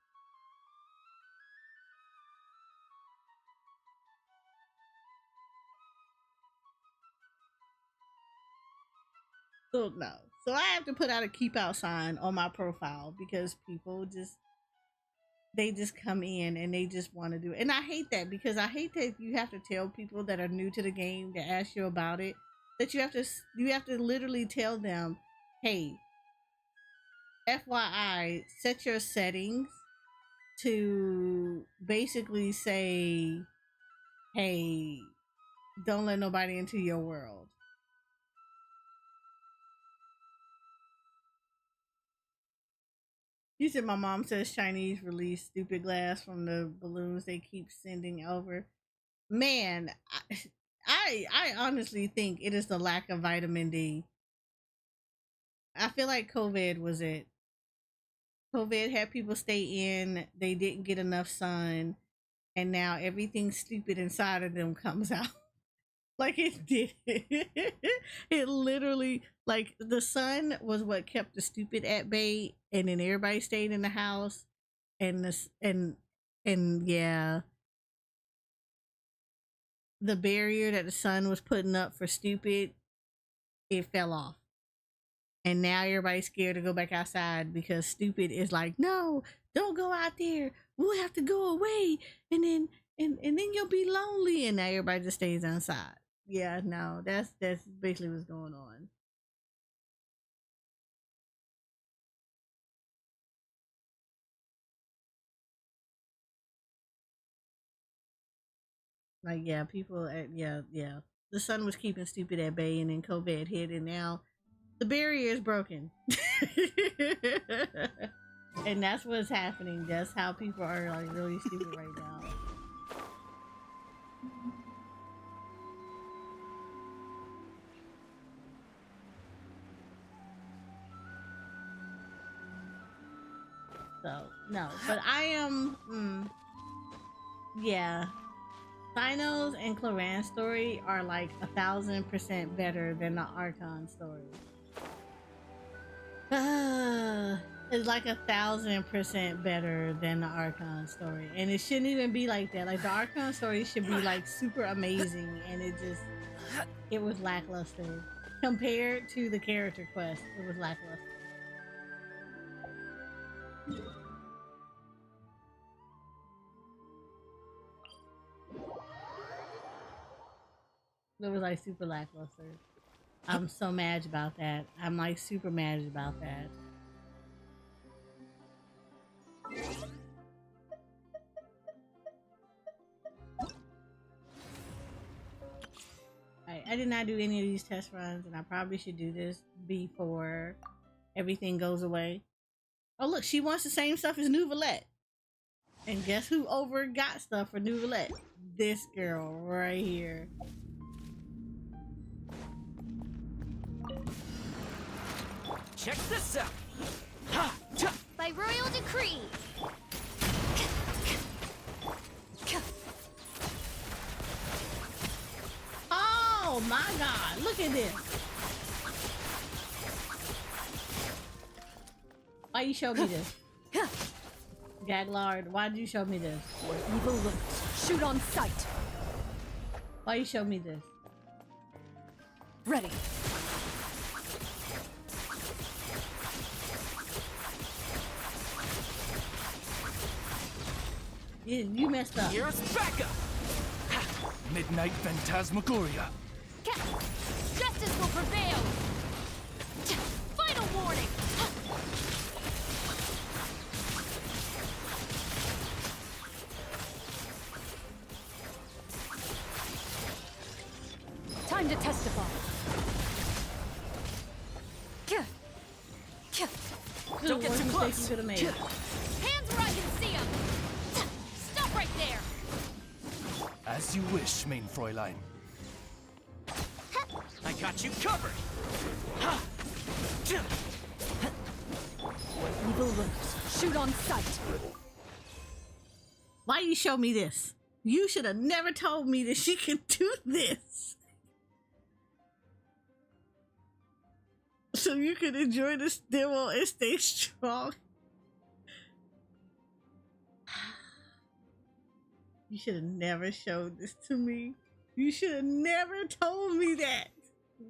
So no. So I have to put out a keep out sign on my profile because people just come in and they just want to do it. And I hate that because I hate that you have to tell people that are new to the game to ask you about it that you have to literally tell them, hey, FYI, set your settings to basically say, hey, don't let nobody into your world. You said my mom says Chinese release stupid glass from the balloons they keep sending over. Man, I honestly think it is the lack of vitamin D. I feel like COVID was it. COVID had people stay in, they didn't get enough sun, and now everything stupid inside of them comes out. Like it did. It literally, like the sun was what kept the stupid at bay, and then everybody stayed in the house, and this and yeah, the barrier that the sun was putting up for stupid, it fell off. And now everybody's scared to go back outside because stupid is like, no, don't go out there. We'll have to go away, and then you'll be lonely. And now everybody just stays inside. Yeah, no, that's basically what's going on. Like, yeah, people, yeah. The sun was keeping stupid at bay, and then COVID hit, and now the barrier is broken. And that's what's happening. That's how people are like really stupid right now. So no, but I am yeah. Cyno's and Chlorine's story are like 1,000% better than the Archon story. It's like 1,000% better than the Archon story, and it shouldn't even be like that. Like the Archon story should be like super amazing, and it was lackluster compared to the character quest. It was lackluster. It was like super lackluster. I'm so mad about that. I'm like super mad about that. I did not do any of these test runs, and I probably should do this before everything goes away. Oh look, she wants the same stuff as Nouvelette. And guess who got stuff for Nouvelette? This girl right here. Check this out! By royal decree. Oh my god, look at this. Why you show me this? Gaglard, why did you show me this? Evil looks. Shoot on sight. Why you show me this? Ready. You messed up. Here's backup! Midnight Phantasmagoria. Justice will prevail. Final warning. testify. Don't get too close. You could have made. Hands where I can see them! Stop right there! As you wish, main Fräulein. I got you covered. Evil looks. Shoot on sight. Why you show me this? You should have never told me that she could do this. So you could enjoy this demo and stay strong. You should have never showed this to me. You should have never told me that.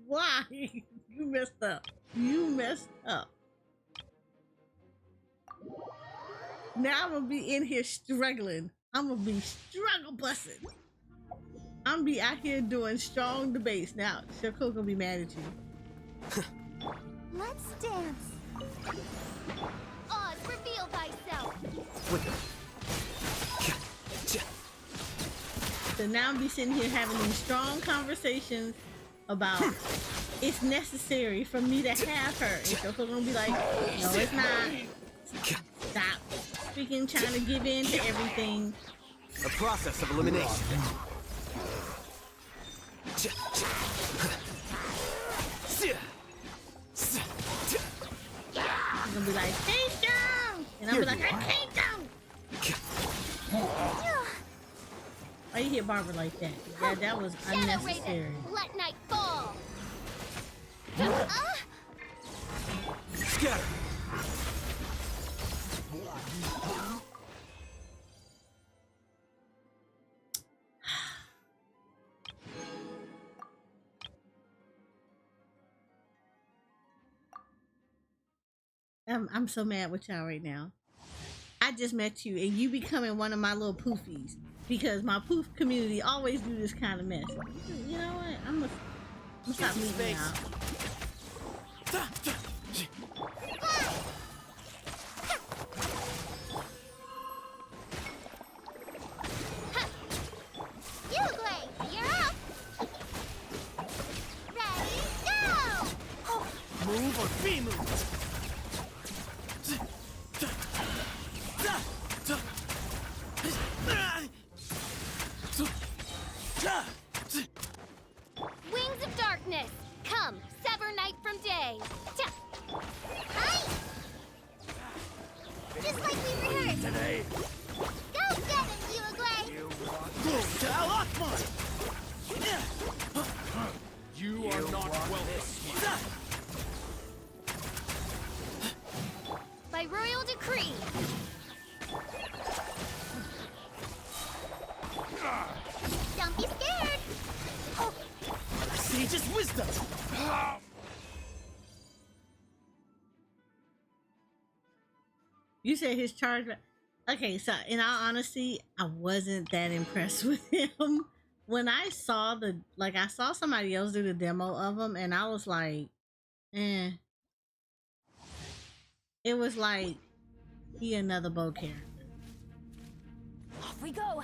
Why? You messed up. You messed up. Now I'm gonna be in here struggling. I'm gonna be struggle busting. I'm gonna be out here doing strong debates. Now, Shako gonna be mad at you. Let's dance. Oz, reveal thyself! So now I'm be sitting here having these strong conversations about it's necessary for me to have her. And Shako gonna be like, no, it's not. Stop freaking trying to give in to everything. A process of elimination. He's gonna be like, stay strong! And I'll be like, I can't go! Why you hit Barbara like that? Yeah, that was Shadow unnecessary. Raven, let night fall! Scatter. I'm so mad with y'all right now. I just met you and you becoming one of my little poofies because my poof community always do this kind of mess. You know what? I'm gonna stop meeting y'all. Uglay, you're up! Ready, go! Move or be moved. Wings of darkness! Come, sever night from day! Hi! Just like we rehearsed! Today. Go get him, Uglay! You are not welcome. By royal decree! Don't be scared! Sage's wisdom. You said his charge. Okay, so in all honesty, I wasn't that impressed with him. When I saw I saw somebody else do the demo of him, and I was like, eh. It was like he another bow character. Off we go.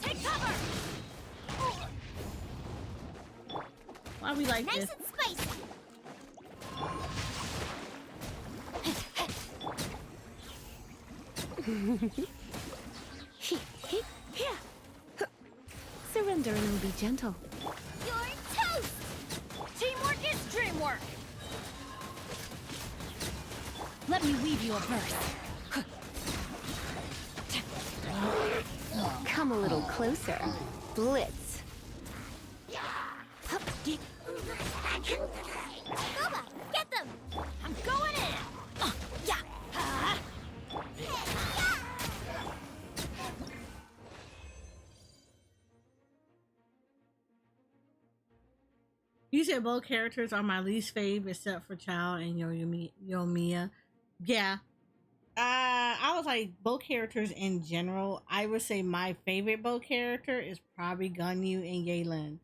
Take cover! Why we like Nice this? and spicy! Surrender and will be gentle. You're toast! Teamwork is dreamwork! Let me weave you a verse. Come a little closer. Blitz. Boba, get them! I'm going in! Yeah! You said both characters are my least fave except for Chao and Yoimiya. Yeah. I was like both characters in general. I would say my favorite both character is probably Ganyu and Yelan.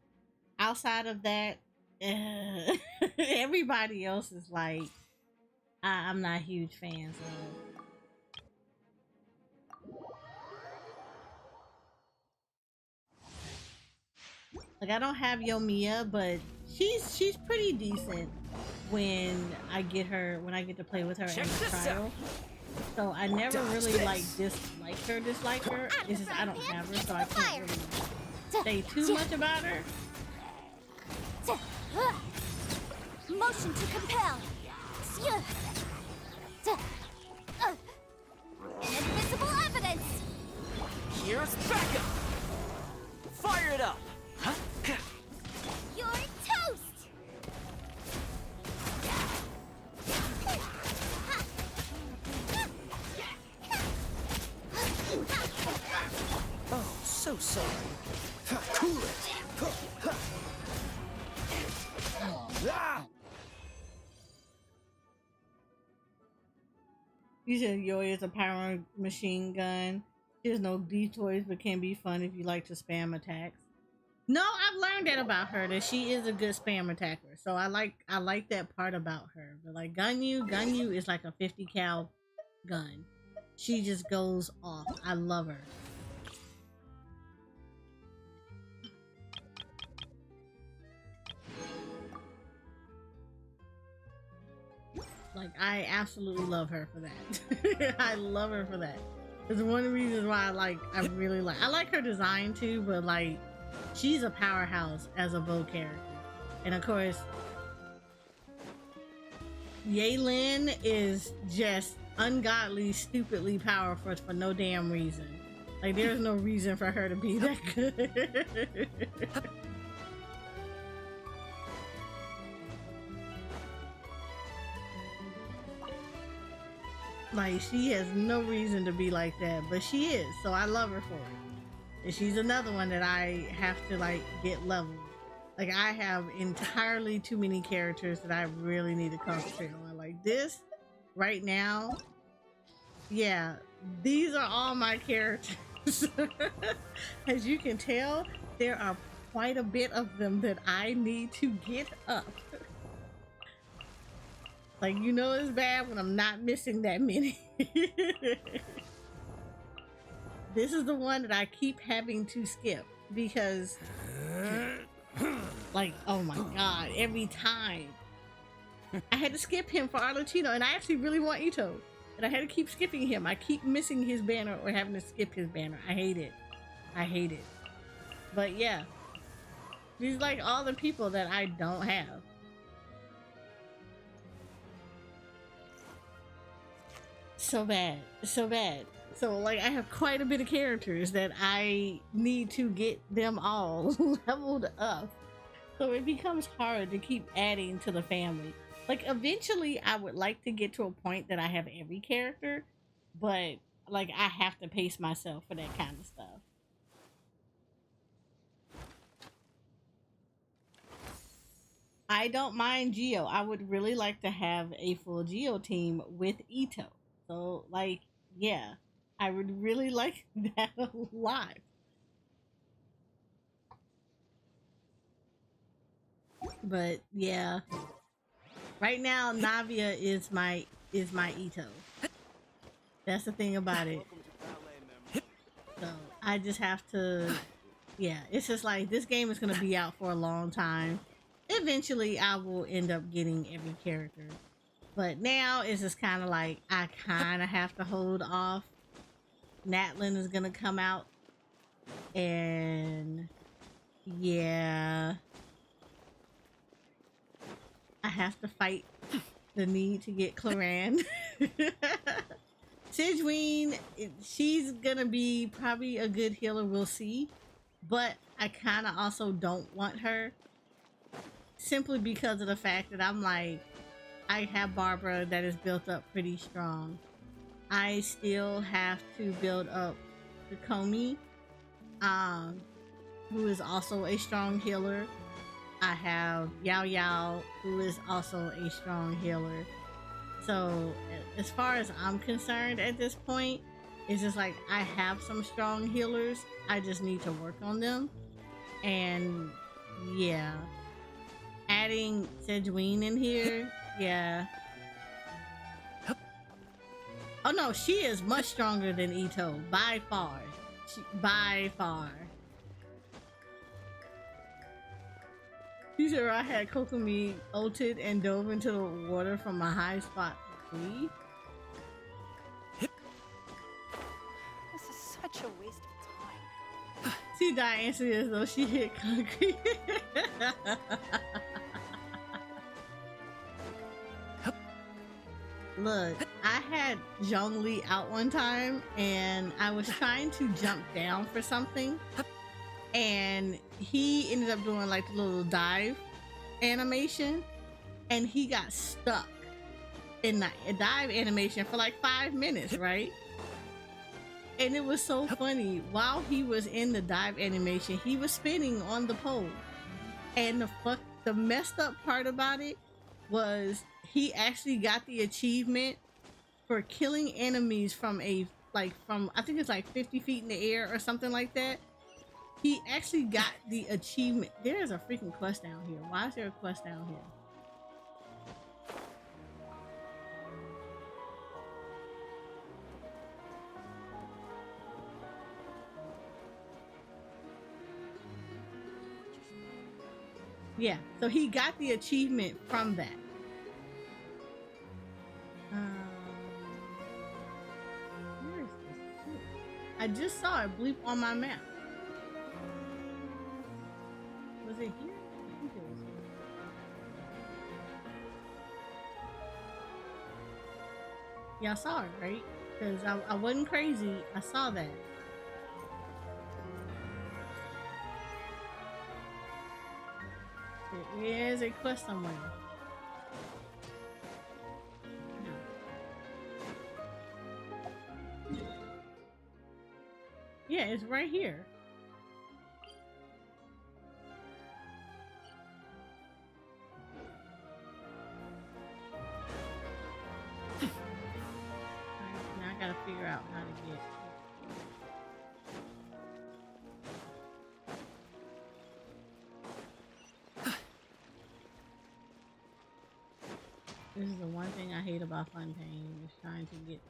Outside of that, everybody else is like I'm not huge fans of. Like, I don't have Yomiya, but she's pretty decent when I get to play with her in the trial. So I never really like dislike her. It's just I don't have her, so I can't really say too much about her. Motion to compel. Invisible evidence. Here's backup! Fire it up! Huh? You're toast. Oh, so sorry. Cool it. Ah! You said Yoi is a power machine gun. She has no detours, but can be fun if you like to spam attacks. No, I've learned that about her, that she is a good spam attacker. So I like that part about her. But like Gunyu is like a 50 cal gun. She just goes off. I love her. Like, I absolutely love her for that. I love her for that. It's one of the reasons why I like her design too, but like, she's a powerhouse as a bow character. And of course, Yehlin is just ungodly, stupidly powerful for no damn reason. Like, there's no reason for her to be that good. Like, she has no reason to be like that, but she is, so I love her for it. And she's another one that I have to like get leveled. Like, I have entirely too many characters that I really need to concentrate on. Like this right now, yeah, these are all my characters. As you can tell, there are quite a bit of them that I need to get up. Like, you know, it's bad when I'm not missing that many. This is the one that I keep having to skip because, like, oh my god, every time I had to skip him for Arlecchino, and I actually really want Ito, and I had to keep skipping him. I keep missing his banner or having to skip his banner. I hate it. I hate it. But yeah, these like all the people that I don't have. So bad, so bad. So like, I have quite a bit of characters that I need to get them all leveled up. So it becomes hard to keep adding to the family. Like, eventually I would like to get to a point that I have every character, but like, I have to pace myself for that kind of stuff. I don't mind Geo. I would really like to have a full Geo team with Ito. So, like, yeah, I would really like that a lot. But yeah, right now Navia is my Ito. That's the thing about it. So I just have to, yeah, it's just like, this game is gonna be out for a long time. Eventually, I will end up getting every character. But now it's just kind of like, I kind of have to hold off. Natlin is going to come out. And yeah, I have to fight the need to get Chlorinde. Sidgeween, she's going to be probably a good healer, we'll see. But I kind of also don't want her. Simply because of the fact that I'm like, I have Barbara that is built up pretty strong. I still have to build up the Komi, who is also a strong healer. I have Yao Yao, who is also a strong healer. So as far as I'm concerned at this point, it's just like, I have some strong healers. I just need to work on them. And yeah, adding Sidgeween in here, yeah. Oh no, she is much stronger than Ito, by far. By far. She said I had Kokomi ulted and dove into the water from a high spot for free. This is such a waste of time. See, Di answered as though she hit concrete. Look, I had Zhongli out one time and I was trying to jump down for something and he ended up doing like the little dive animation and he got stuck in the dive animation for like 5 minutes, right? And it was so funny. While he was in the dive animation, he was spinning on the pole. And the messed up part about it was he actually got the achievement for killing enemies from I think it's like 50 feet in the air or something like that. He actually got the achievement. There's a freaking quest down here. Why is there a quest down here? Yeah, so he got the achievement from that. Where is this? I just saw it bleep on my map. Was it here? I think it was here. Yeah, I saw it, right? Because I wasn't crazy. I saw that. There is a quest somewhere. Yeah, it's right here. Now I gotta figure out how to get. This is the one thing I hate about Fontaine, is trying to get.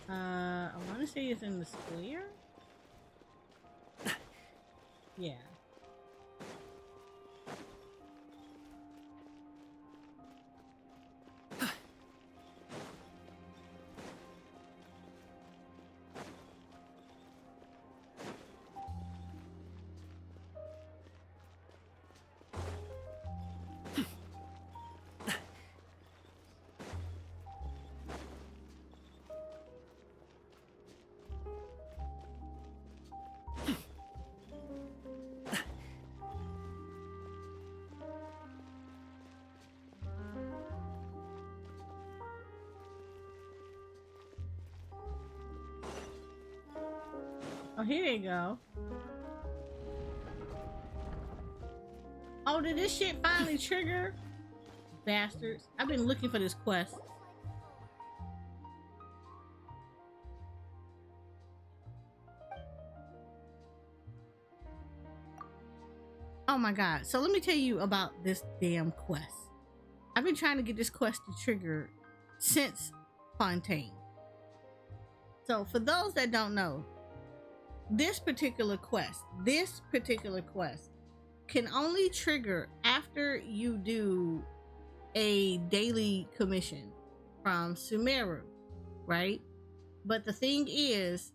I want to say it's in the square. Yeah. Oh, here you go. Oh, did this shit finally trigger? Bastards. I've been looking for this quest. Oh my god. So let me tell you about this damn quest. I've been trying to get this quest to trigger since Fontaine. So for those that don't know, this particular quest can only trigger after you do a daily commission from Sumeru, right? But the thing is,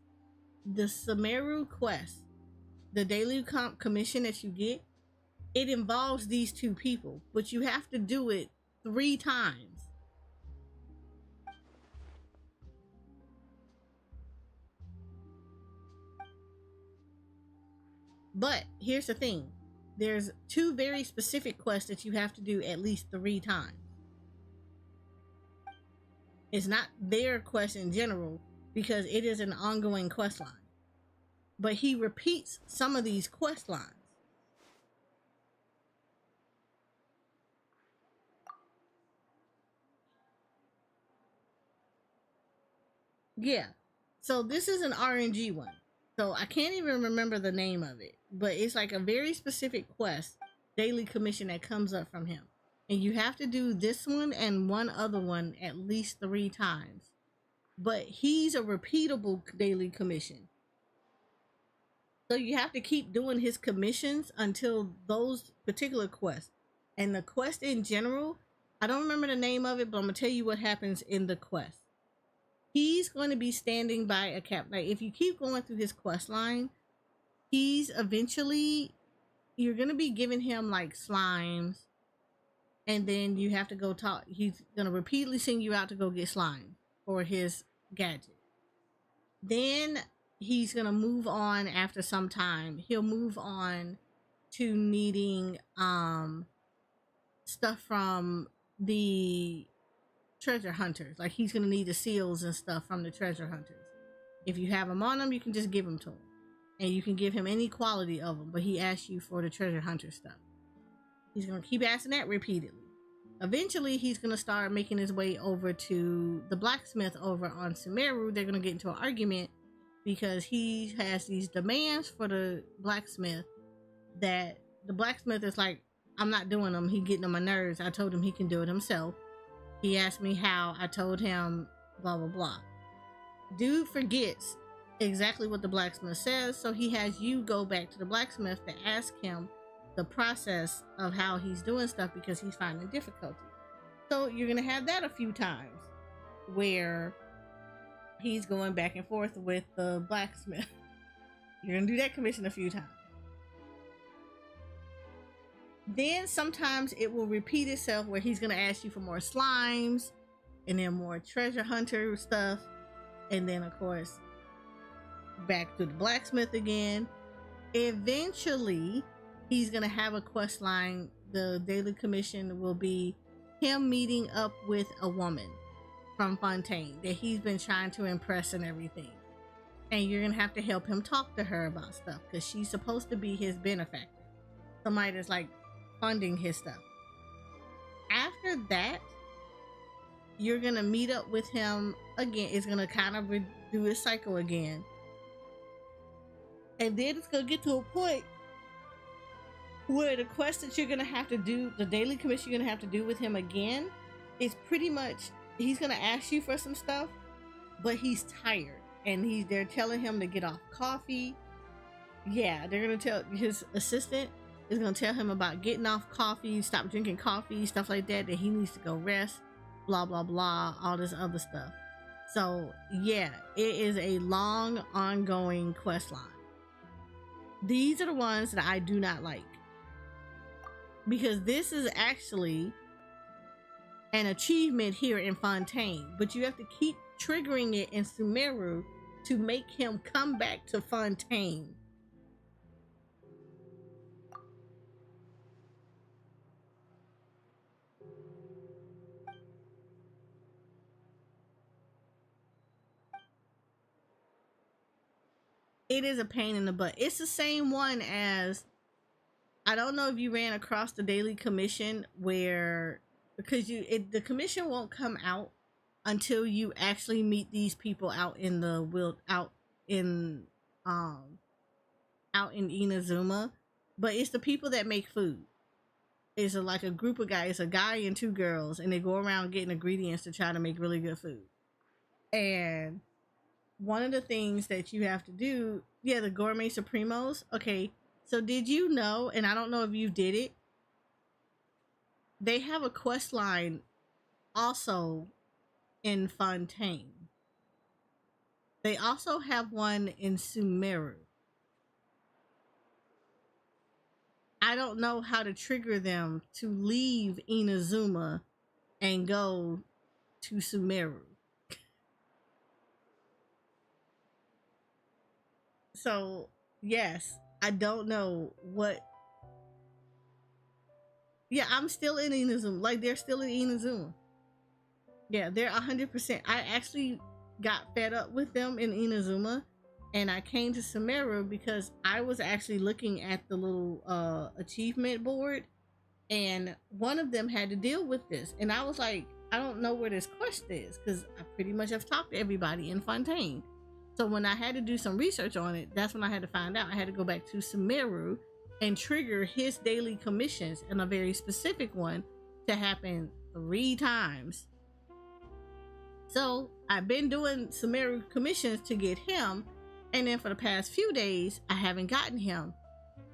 the Sumeru quest, the daily commission that you get, it involves these two people, but you have to do it 3 times. But here's the thing. There's 2 very specific quests that you have to do at least 3 times. It's not their quest in general because it is an ongoing quest line. But he repeats some of these quest lines. Yeah. So this is an RNG one. So I can't even remember the name of it, but it's like a very specific quest, daily commission that comes up from him. And you have to do this one and one other one at least 3 times. But he's a repeatable daily commission. So you have to keep doing his commissions until those particular quests. And the quest in general, I don't remember the name of it, but I'm gonna tell you what happens in the quest. He's going to be standing by a cap. Like if you keep going through his quest line, he's eventually, you're gonna be giving him like slimes, and then you have to go talk. He's gonna repeatedly send you out to go get slime for his gadget. Then he's gonna move on after some time. He'll move on to needing stuff from the treasure hunters. Like he's gonna need the seals and stuff from the treasure hunters. If you have them on him, you can just give them to him, and you can give him any quality of them. But he asks you for the treasure hunter stuff. He's gonna keep asking that repeatedly. Eventually, he's gonna start making his way over to the blacksmith over on Sumeru. They're gonna get into an argument because he has these demands for the blacksmith that the blacksmith is like, I'm not doing them. He's getting on my nerves. I told him he can do it himself. He asked me how. I told him blah, blah, blah. Dude forgets exactly what the blacksmith says, so he has you go back to the blacksmith to ask him the process of how he's doing stuff because he's finding difficulty. So you're going to have that a few times where he's going back and forth with the blacksmith. You're going to do that commission a few times. Then sometimes it will repeat itself where he's going to ask you for more slimes and then more treasure hunter stuff. And then, of course, back to the blacksmith again. Eventually, he's going to have a quest line. The daily commission will be him meeting up with a woman from Fontaine that he's been trying to impress and everything. And you're going to have to help him talk to her about stuff because she's supposed to be his benefactor. Somebody that's like funding his stuff. After that, you're going to meet up with him again. It's going to kind of do his cycle again. And then it's going to get to a point where the quest that you're going to have to do, the daily commission you're going to have to do with him again, is pretty much, he's going to ask you for some stuff, but he's tired. And they're telling him to get off coffee. Yeah, they're going to tell, his assistant is going to tell him about getting off coffee, stop drinking coffee, stuff like that he needs to go rest, blah, blah, blah, all this other stuff. So, yeah, it is a long, ongoing quest line. These are the ones that I do not like. Because this is actually an achievement here in Fontaine, but you have to keep triggering it in Sumeru to make him come back to Fontaine. It is a pain in the butt. It's the same one as, I don't know if you ran across the daily commission where, because the commission won't come out until you actually meet these people out in the wild, out in Inazuma, but it's the people that make food. It's like a group of guys, a guy and two girls, and they go around getting ingredients to try to make really good food. And one of the things that you have to do, yeah, the Gourmet Supremos. Okay, so did you know, and I don't know if you did it, they have a quest line also in Fontaine. They also have one in Sumeru. I don't know how to trigger them to leave Inazuma and go to Sumeru. So, yes, I don't know what. Yeah, I'm still in Inazuma. Like, they're still in Inazuma. Yeah, they're 100%. I actually got fed up with them in Inazuma, and I came to Sumeru because I was actually looking at the little achievement board, and one of them had to deal with this. And I was like, I don't know where this quest is, because I pretty much have talked to everybody in Fontaine. So when I had to do some research on it, that's when I had to find out. I had to go back to Sumeru and trigger his daily commissions, and a very specific one to happen 3 times. So I've been doing Sumeru commissions to get him, And then for the past few days, I haven't gotten him.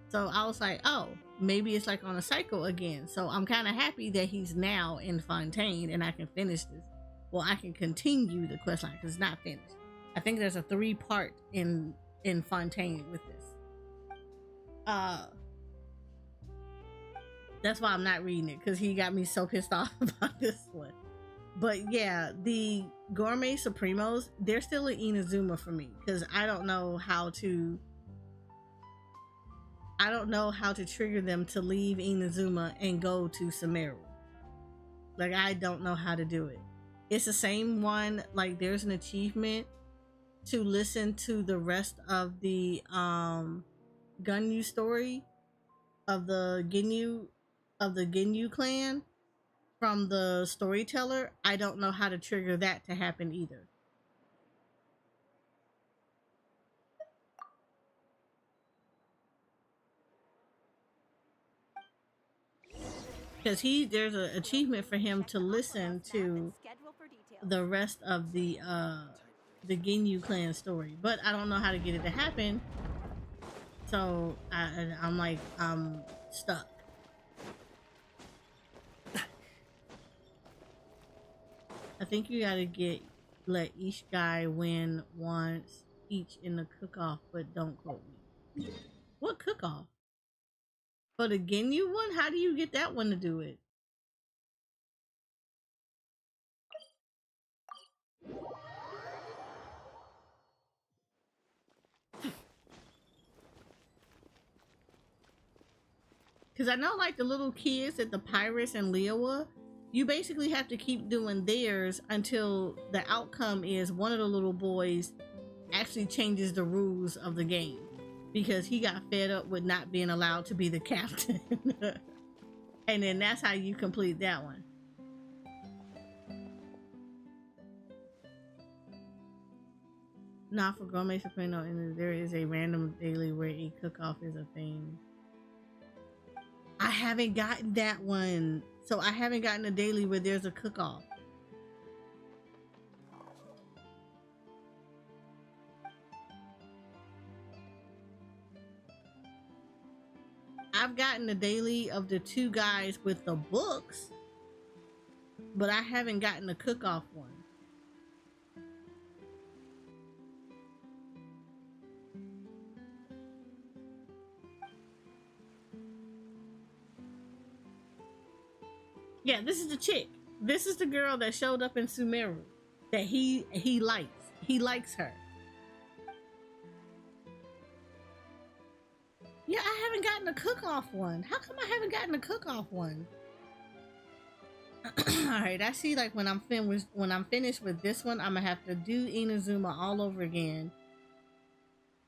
So I was like, oh, maybe it's like on a cycle again. So I'm kind of happy that he's now in Fontaine and I can finish this. Well, I can continue the quest line because it's not finished. I think there's a 3-part in Fontaine with this. That's why I'm not reading it, because he got me so pissed off about this one. But yeah, the Gourmet Supremos, they're still in Inazuma for me, because I don't know how to trigger them to leave Inazuma and go to Sumeru. Like, I don't know how to do it. It's the same one, like there's an achievement to listen to the rest of the Gunyu story of the Ginyu clan from the storyteller. I don't know how to trigger that to happen either. Because there's an achievement for him to listen to the rest of the Ginyu clan story, but I don't know how to get it to happen. So I'm like, I'm stuck. I think you gotta let each guy win once each in the cook-off, but don't quote me. What cook-off? For the Ginyu one? How do you get that one to do it? Because I know, like, the little kids at the Pirates and Liyue, you basically have to keep doing theirs until the outcome is one of the little boys actually changes the rules of the game, because he got fed up with not being allowed to be the captain. And then that's how you complete that one. Not for Gourmet Supremo, and there is a random daily where a cook-off is a thing. I haven't gotten that one. So I haven't gotten a daily where there's a cook-off. I've gotten the daily of the 2 guys with the books, but I haven't gotten the cook-off one. Yeah, this is the chick. This is the girl that showed up in Sumeru that he likes. He likes her. Yeah, I haven't gotten a cook-off one. How come I haven't gotten a cook-off one? Alright, I see, like, when I'm finished with this one, I'm gonna have to do Inazuma all over again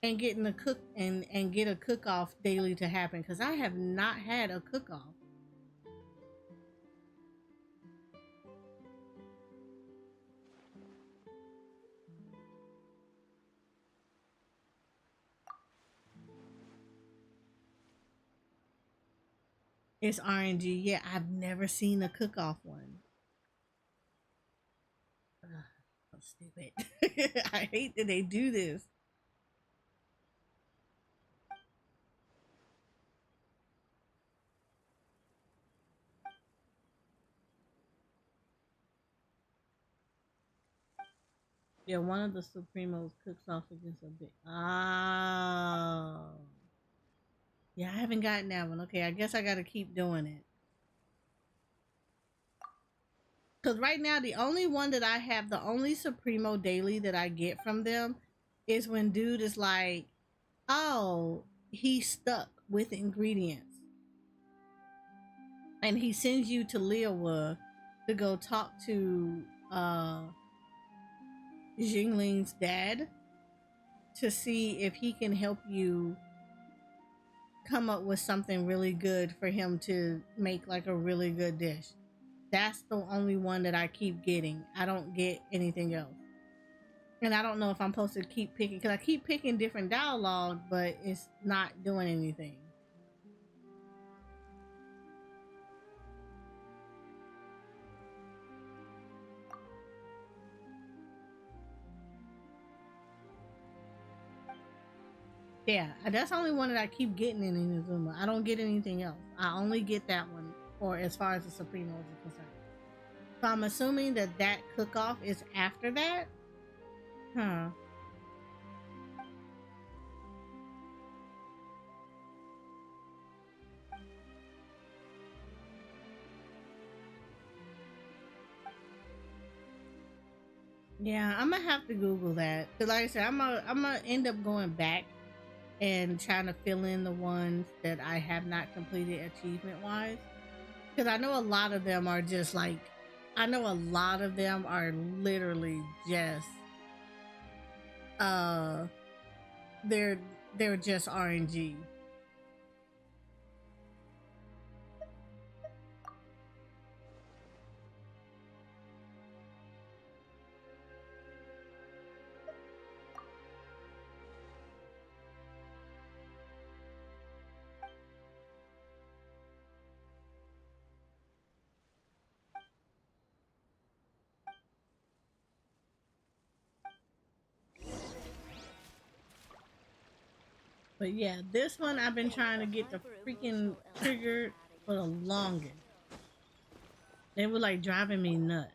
and get a cook-off daily to happen, because I have not had a cook-off. It's RNG. Yeah, I've never seen a cook-off one. Ugh, so stupid. I hate that they do this. Yeah, one of the Supremos cooks off against a big... Oh. Yeah, I haven't gotten that one. Okay, I guess I gotta keep doing it. Because right now, the only one that I have, the only Supremo daily that I get from them is when dude is like, oh, he's stuck with ingredients. And he sends you to Liyue to go talk to Jingling's dad to see if he can help you come up with something really good for him to make, like, a really good dish. That's the only one that I keep getting. I don't get anything else. And I don't know if I'm supposed to keep picking, because I keep picking different dialogue, but it's not doing anything. Yeah, that's the only one that I keep getting in Inazuma. I don't get anything else. I only get that one, or as far as the Supremos are concerned. So I'm assuming that that cook-off is after that? Huh. Yeah, I'm gonna have to Google that. Cause like I said, I'm gonna end up going back and trying to fill in the ones that I have not completed achievement wise. Cause I know a lot of them are just like, I know a lot of them are literally just, uh, they're just RNG. But yeah, this one I've been trying to get the freaking trigger for the longest. They were like driving me nuts.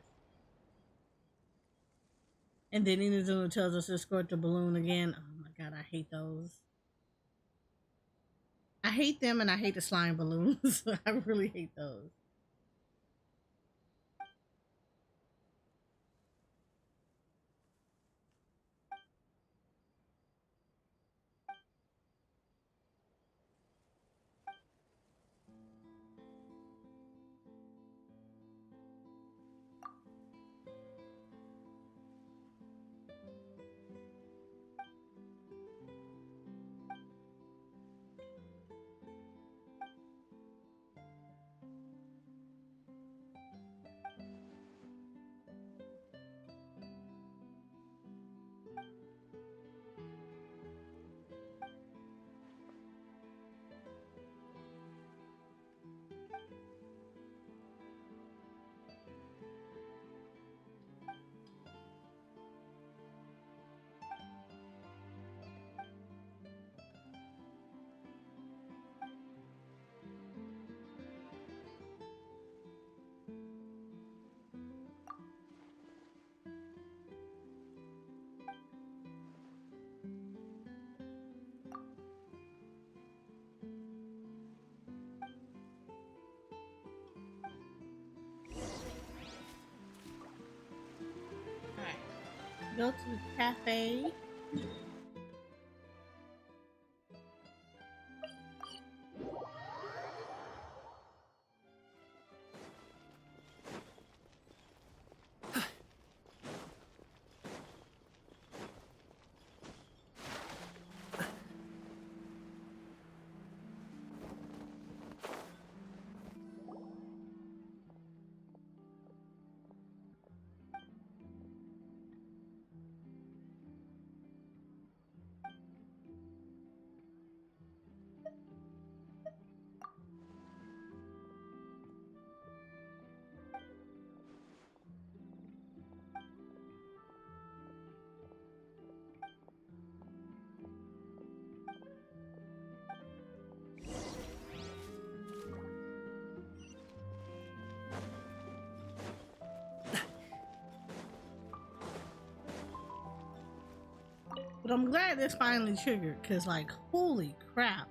And then Inazuma tells us to squirt the balloon again. Oh my god, I hate those. I hate them and I hate the slime balloons. I really hate those. Go to the cafe. But I'm glad this finally triggered, cause like, holy crap.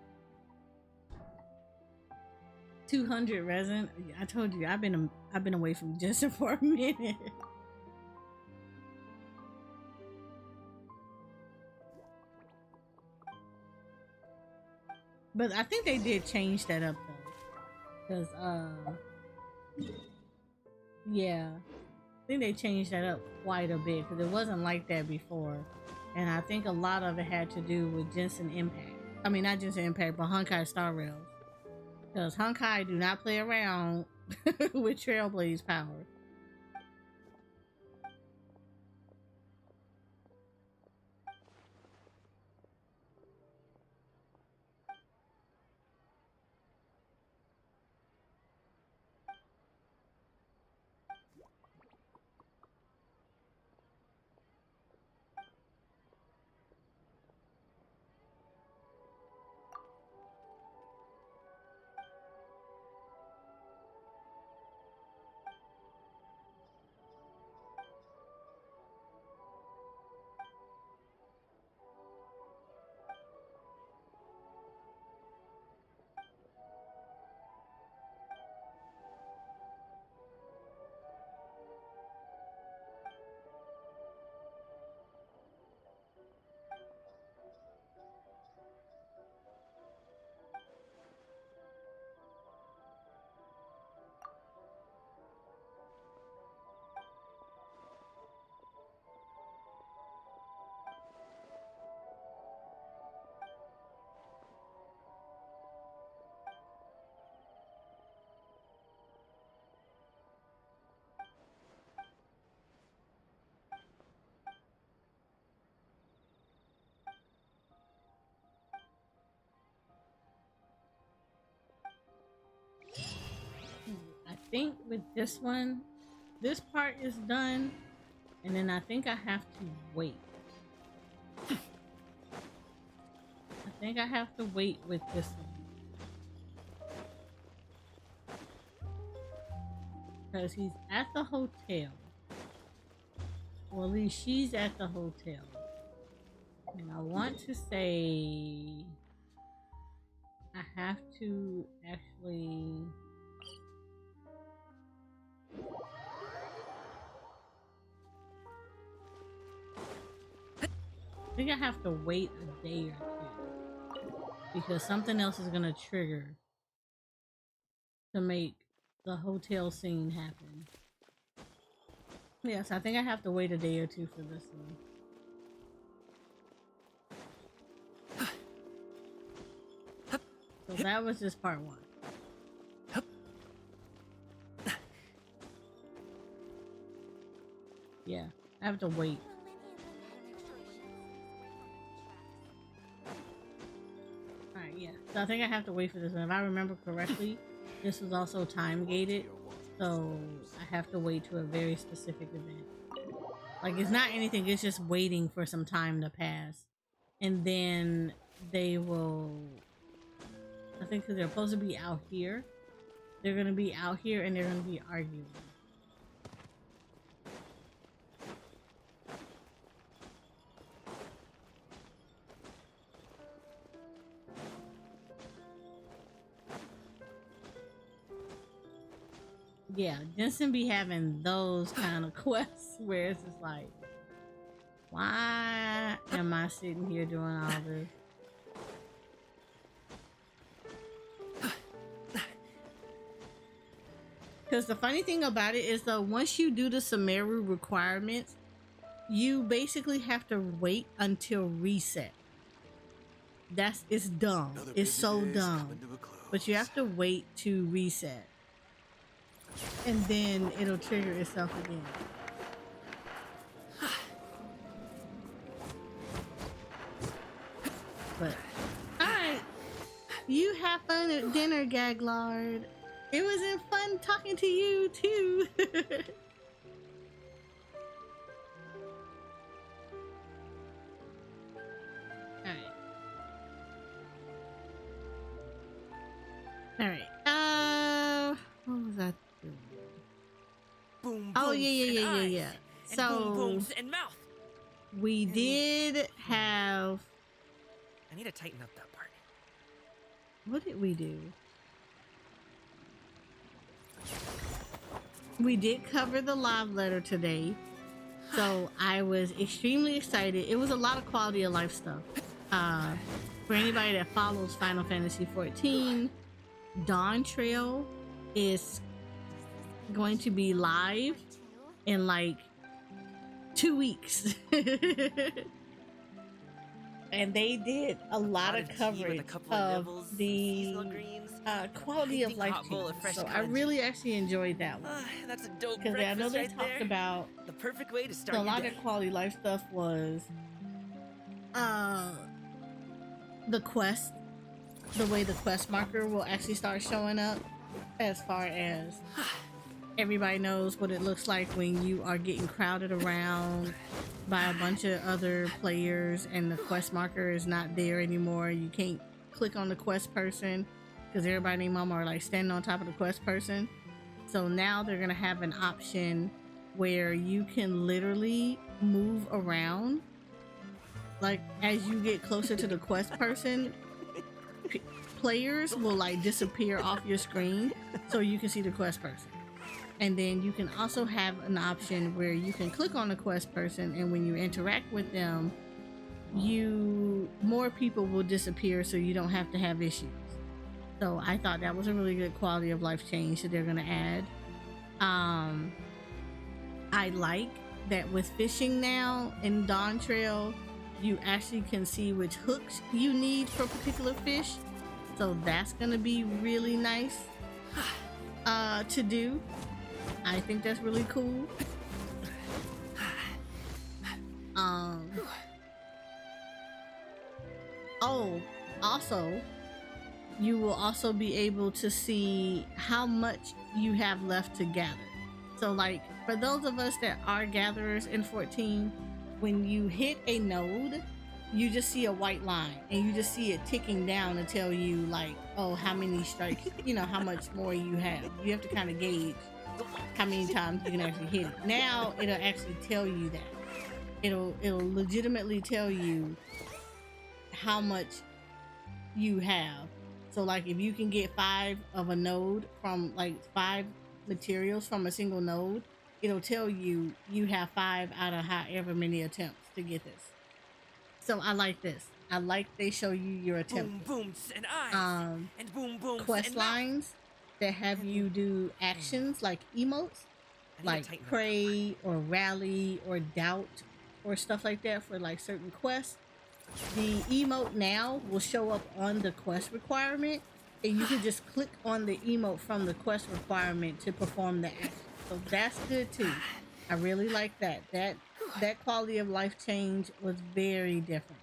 200 resin. I told you I've been away from Jensen for a minute. But I think they did change that up though. Cause yeah. I think they changed that up quite a bit because it wasn't like that before. And I think a lot of it had to do with Genshin Impact. I mean, not Genshin Impact, but Honkai Star Rails. Because Honkai do not play around with Trailblaze power. think with this one, this part is done, and then I think I have to wait. I think I have to wait with this one. Because he's at the hotel. Well, at least she's at the hotel. And I want to say I have to actually I think I have to wait a day or two because something else is gonna trigger to make the hotel scene happen. Yes, I think I have to wait a day or two for this one. So that was just part one. Yeah, I have to wait. Alright, yeah. So I think I have to wait for this one. If I remember correctly, this was also time gated. So I have to wait to a very specific event. Like, it's not anything, it's just waiting for some time to pass. And then they will, I think because they're supposed to be out here. They're going to be out here and they're going to be arguing. Yeah, Jensen be having those kind of quests where it's just like, why am I sitting here doing all this? Because the funny thing about it is though, once you do the Sumeru requirements, you basically have to wait until reset. It's dumb. It's so dumb. But you have to wait to reset. And then it'll trigger itself again. But, alright. You have fun at dinner, Gaglard. It wasn't fun talking to you, too. Alright. Alright. What was that? Boom, Oh, booms yeah. and So, boom, booms and mouth. we did have... I need to tighten up that part. What did we do? We did cover the live letter today, so I was extremely excited. It was a lot of quality of life stuff. For anybody that follows Final Fantasy XIV, Dawn Trail is going to be live in like 2 weeks. And they did a lot of coverage of the quality of life changes. So I really actually enjoyed that one. That's a dope Because I know they breakfast right talked there. about The perfect way to start so a your lot day. of quality life stuff was the quest, the way the quest marker will actually start showing up, as far as everybody knows what it looks like when you are getting crowded around by a bunch of other players and the quest marker is not there anymore. You can't click on the quest person because everybody and their mama are like standing on top of the quest person. So now they're gonna have an option where you can literally move around. Like as you get closer to the quest person, players will like disappear off your screen so you can see the quest person. And then you can also have an option where you can click on the quest person, and when you interact with them, more people will disappear so you don't have to have issues. So I thought that was a really good quality of life change that they're gonna add. I like that with fishing now in Dawn Trail, you actually can see which hooks you need for particular fish. So that's gonna be really nice to do. I think that's really cool. Oh, also, you will also be able to see how much you have left to gather. So like for those of us that are gatherers in 14, when you hit a node, you just see a white line and you just see it ticking down to tell you like, oh, how many strikes, you know, how much more you have. You have to kind of gauge how many times you can actually hit it. Now it'll actually tell you that. It'll legitimately tell you how much you have. So like if you can get 5 of a node from like 5 materials from a single node, it'll tell you you have 5 out of however many attempts to get this. So I like this. I like they show you your attempt. Boom booms and eyes. And boom booms Quest and lines that have you do actions like emotes, like pray or rally or doubt or stuff like that for like certain quests. The emote now will show up on the quest requirement, and you can just click on the emote from the quest requirement to perform the action. So that's good too. I really like that. That quality of life change was very different.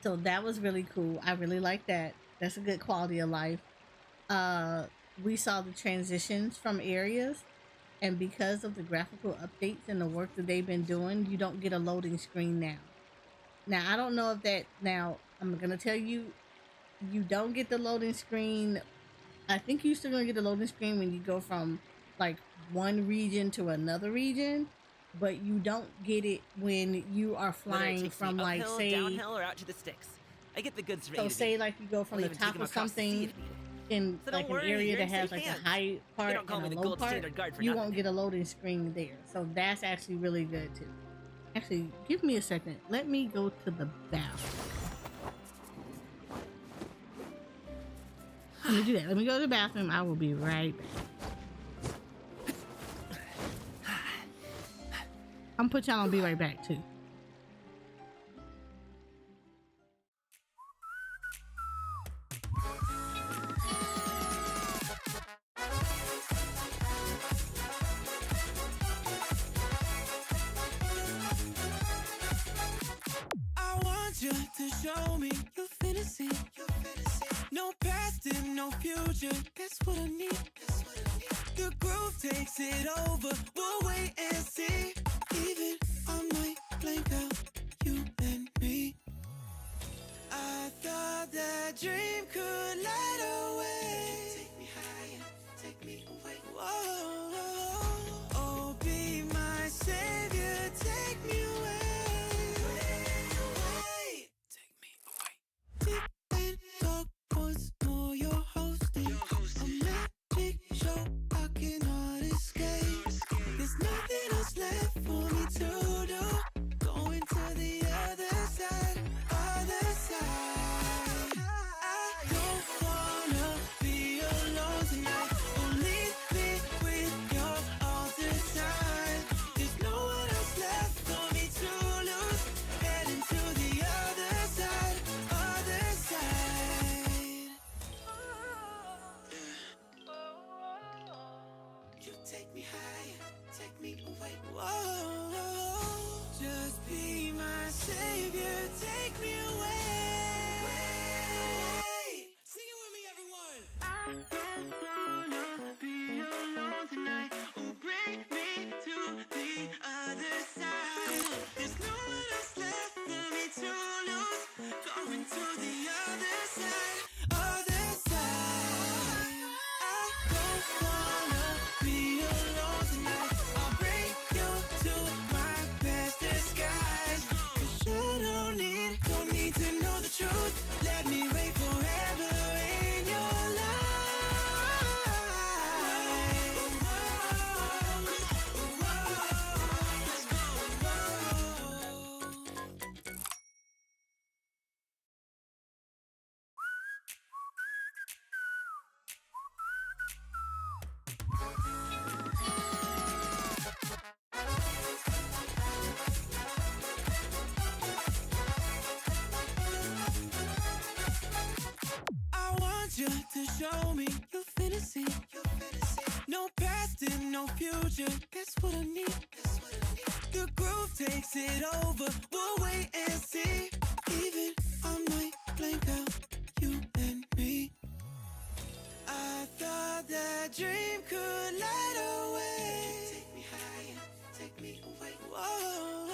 So that was really cool. I really like that. That's a good quality of life. We saw the transitions from areas, and because of the graphical updates and the work that they've been doing, you don't get a loading screen now. Now, I don't know if that, now I'm gonna tell you, you don't get the loading screen. I think you're still gonna get the loading screen when you go from like one region to another region, but you don't get it when you are flying from like uphill, say downhill, or out to the sticks. I get the goods from A so to say B. like you go from I'll the even take top them of across the sea something if needed. in So like don't an worry, area you're that in has safe like hands. a high part They don't call me and the a low gold part, standard guard for you nothing. won't get a loading screen there. So that's actually really good too. Actually, give me a second. Let me go to the bathroom. Let me do that. Let me go to the bathroom. I will be right back. I'm gonna put y'all on be right back too. I want you to show me your fantasy. No past and no future. That's what I need. The groove takes it over. We'll wait and see. Even I might blank out you and me. I thought that dream could light away. Take me higher, take me away. Whoa, oh, be my savior, take me away. Take me away. Deep and dark once more, you're hosting a magic show I cannot escape. There's nothing else left for me to do. Going to the other side, other side. I don't wanna be alone tonight. Oh, leave me with your all the time. There's no one else left for me to lose. Heading to the other side, other side. You take me higher, take me away. Whoa, just be my savior, take me away. Sing it with me, everyone. I don't wanna be alone tonight. Oh, bring me to the other side. There's no one else left for me to lose. Going to the other side, other side. I don't wanna be alone tonight. I'll bring you to my best disguise. 'Cause you don't need to know the truth. Let me reign forever in your life. Let's go. I want you to show me your fantasy. No past and no future. That's what I need. The groove takes it over. We'll wait and see. Even I might blank out you that dream could light a way. Take me higher, take me away. Whoa,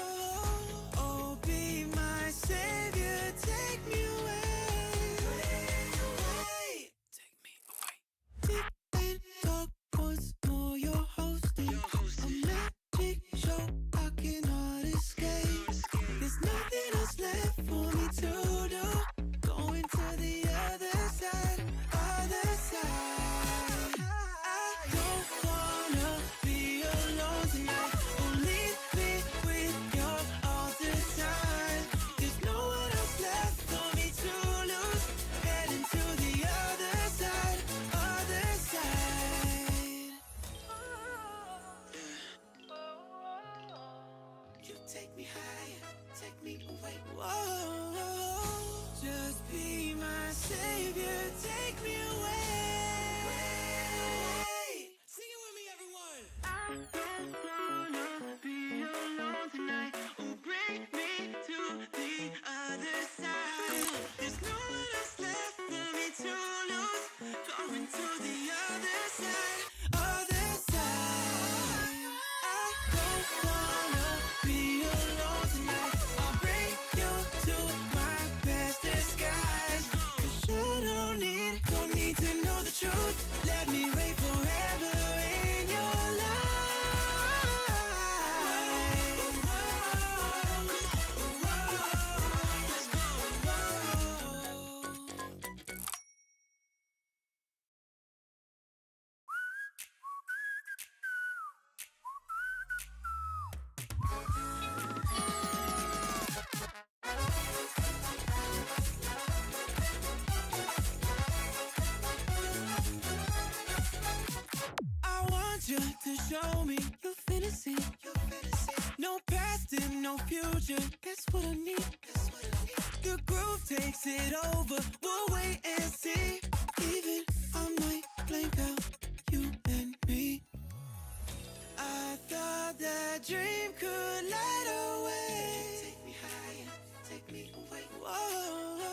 oh, be my savior, take me away. Take me away. Deep and dark once more, you're hosting a magic show I cannot escape. There's nothing else left for me to do. Going to the other side, other side. I don't wanna be alone tonight. Oh, leave me with you all the time. There's no one else left for me to lose. Heading to the other side, other side. You take me higher, take me away. Whoa, just be my savior, take me away. Sing it with me, everyone. I don't wanna be alone tonight. Oh, bring me to the other side. There's no one else left for me to lose. Going to the other side, other side. I don't wanna be alone tonight. I'll bring you to my best disguise. 'Cause you don't need to know the truth. Let me wait forever in your life. Let's go. I want you to show me your fantasy. No past and no future. That's what I need. The groove takes it over. We'll wait and see. Even I might blank out you and me. I thought that dream could light a way. Take me higher, take me away. Whoa,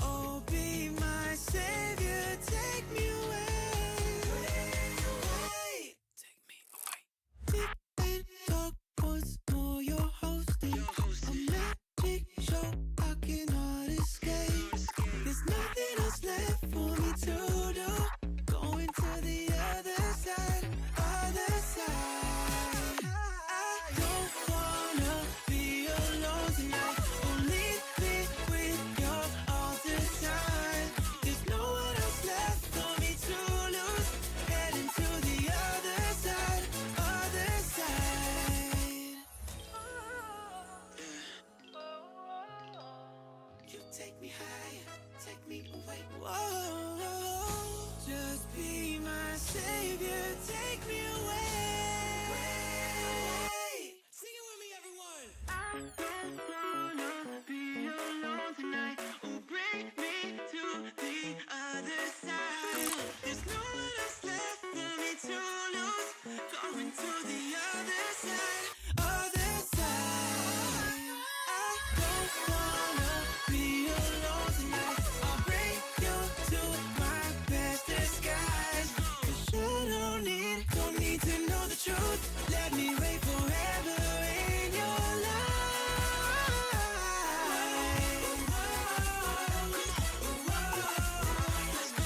oh, be my savior, take me away. Take me away. Deep and dark once more, you're hosting a magic show I cannot escape. There's nothing else left for me to do. Going to the other side, other side. I don't wanna be alone tonight. Oh, leave me with you all the time. There's no one else left for me to lose. Heading to the other side, other side. You take me higher, take me away. Whoa, just be my savior, take me away. Sing it with me, everyone. I don't wanna be alone tonight. Oh, bring me to the other side. There's no one else left for me to lose. Going to the other side, other side. I don't wanna be alone tonight. I'll bring you to my best disguise. 'Cause you don't need to know the truth. Let me wait forever in your life. Let's go.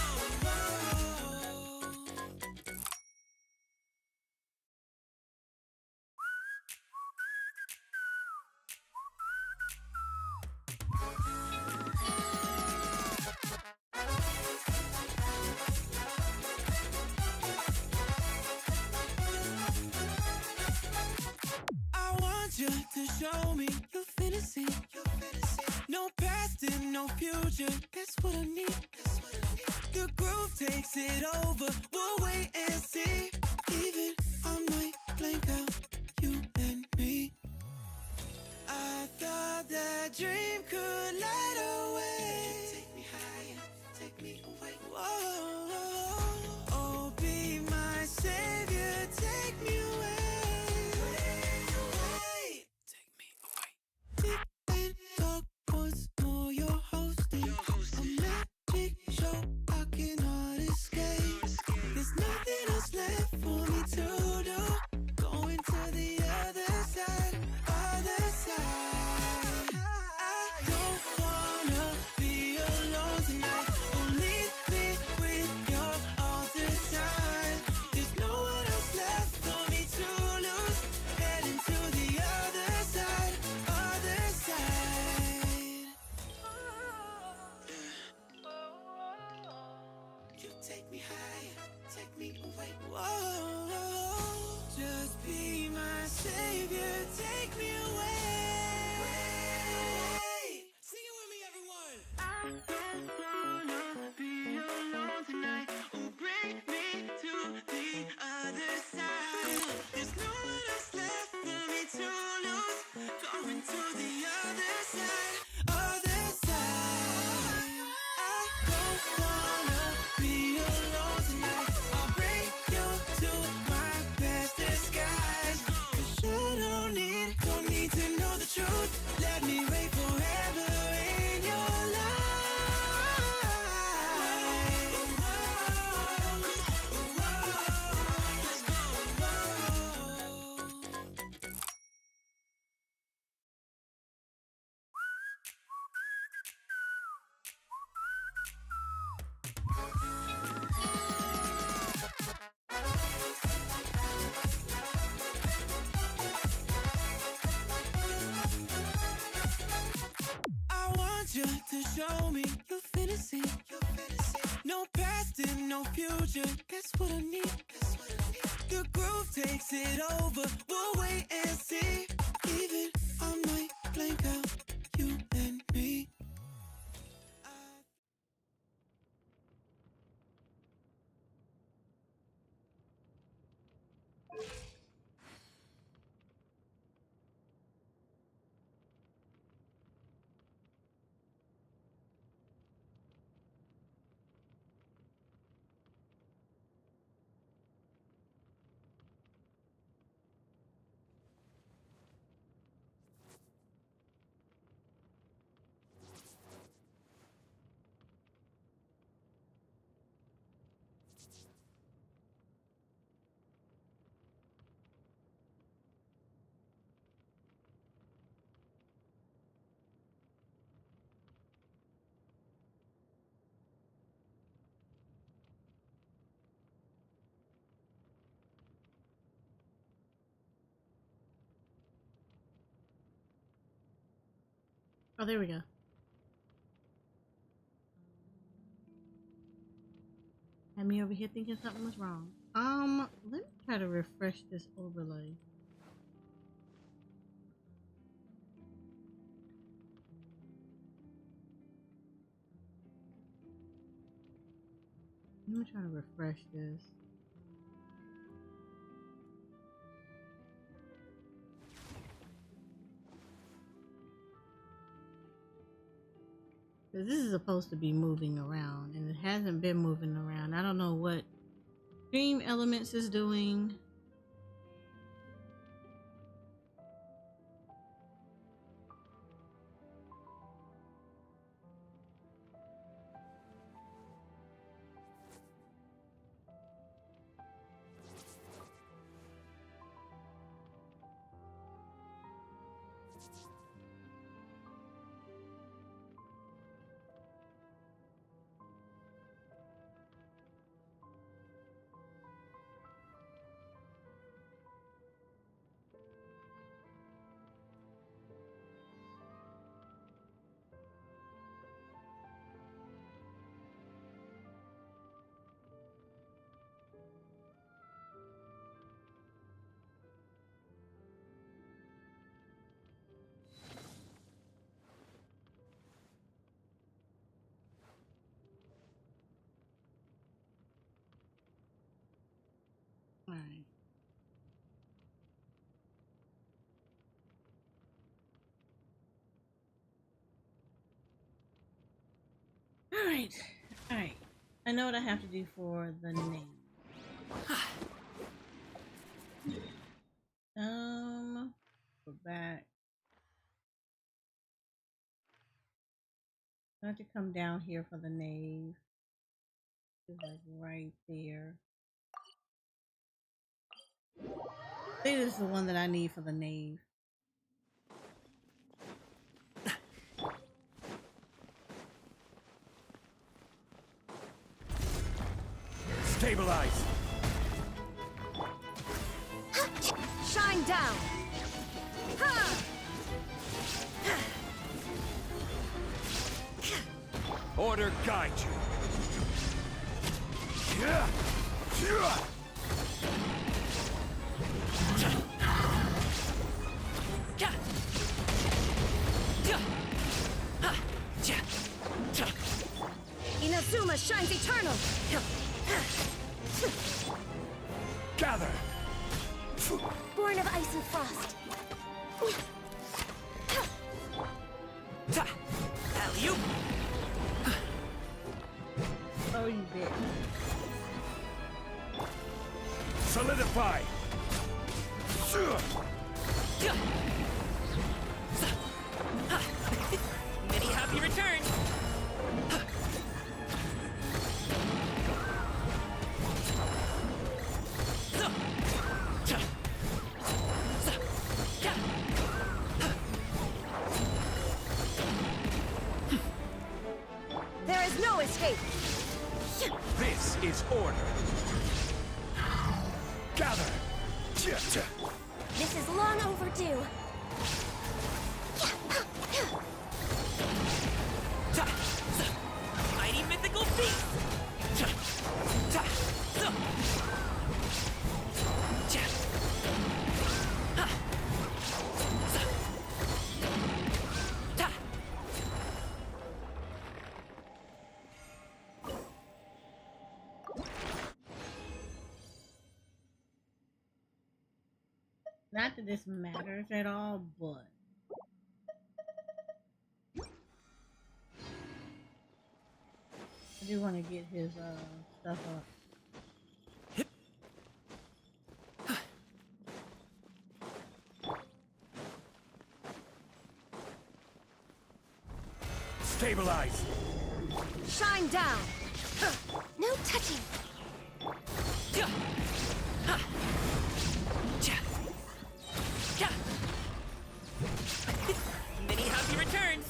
I want you to show me your fantasy. No past and no future. That's what I need. The groove takes it over. We'll wait and see. Even I might blank out you and me. I thought that dream could light a way. Take me higher, take me away. Whoa, oh, be my savior, take me away. Take me away. Deep and dark once more, you're hosting a magic show I cannot escape. There's nothing take me higher, take me away. Whoa, just be my savior, take me away. Sing it with me, everyone. I don't wanna be alone tonight. Oh, bring me to the other side. There's no one else left for me to lose. Going to the other side, other side. I don't wanna be alone tonight. I'll bring you to my best disguise. 'Cause you don't need to know the truth. Let me wait forever in your life. Let's go. I want you to show me your fantasy. No past and no future. That's what I need. The groove takes it over. We'll wait and see. Even I might blank out you and me. Oh, there we go. Had me over here thinking something was wrong. Let me try to refresh this overlay. Let me try to refresh this. This is supposed to be moving around, and it hasn't been moving around. I don't know what Dream Elements is doing. All right. All right. I know what I have to do for the name. Go back. I have to come down here for the nave. It's like right there. I think this is the one that I need for the nave. Stabilize! Shine down! Order guide you. Inazuma shines eternal! Gather! Born of ice and frost. Alley-oop! Oh, you bitch. Solidify! Many happy returns! There is no escape! This is order! Gather! This is long overdue. Mighty mythical beast! Not that this matters at all, but I do want to get his stuff up. Stabilize! Shine down! No touching! Many happy returns!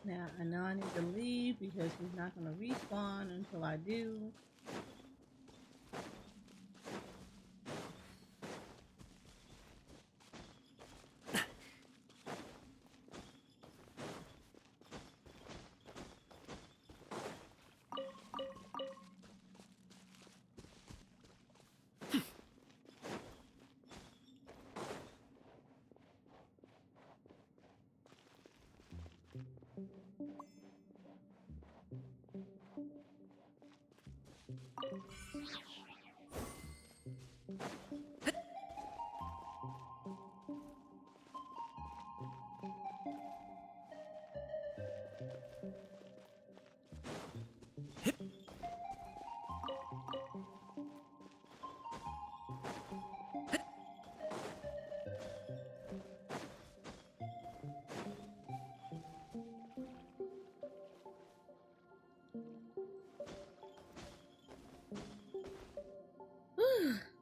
Now, I know I need to leave because he's not going to respawn until I do.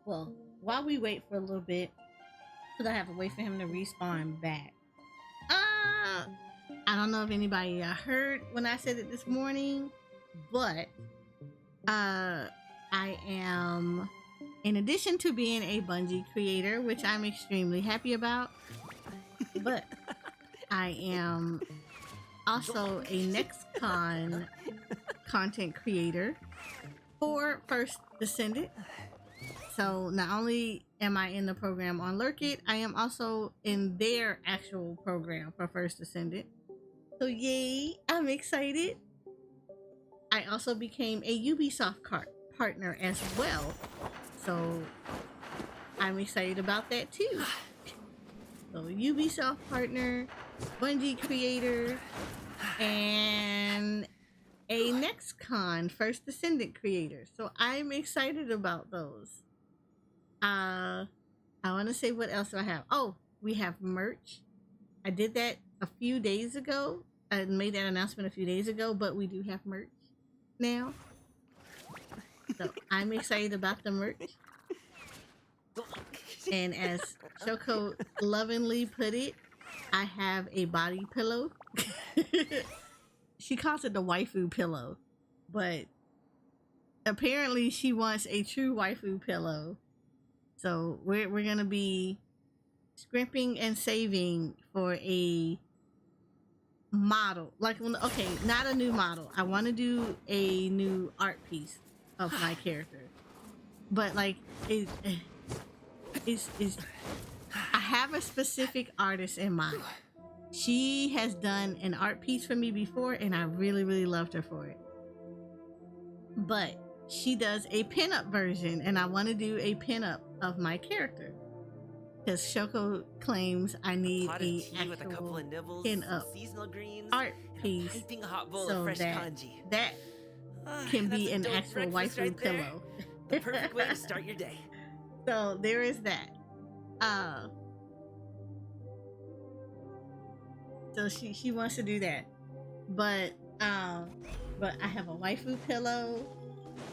Well, while we wait for a little bit, because I have to wait for him to respawn back. I don't know if anybody heard when I said it this morning, but I am, in addition to being a Bungie creator, which I'm extremely happy about, but I am also a NextCon content creator for First Descendant. So not only am I in the program on Lurk It, I am also in their actual program for First Descendant. So yay, I'm excited. I also became a Ubisoft partner as well. So I'm excited about that too. So Ubisoft partner, Bungie creator, and a NextCon First Descendant creator. So I'm excited about those. I want to say, what else do I have? Oh, we have merch. I did that a few days ago. I made that announcement a few days ago, but we do have merch. now. So I'm excited about the merch. And as Shoko lovingly put it, I have a body pillow. She calls it the waifu pillow, but apparently she wants a true waifu pillow. So we're gonna be scrimping and saving for a model. Like, okay, not a new model. I want to do a new art piece of my character, but like it's I have a specific artist in mind. She has done an art piece for me before, and I really loved her for it. But she does a pinup version, and I want to do a pinup of my character because Shoko claims I need a actual pinup art piece so that can be an actual waifu pillow. The perfect way to start your day. So there is that. So she wants to do that, but I have a waifu pillow.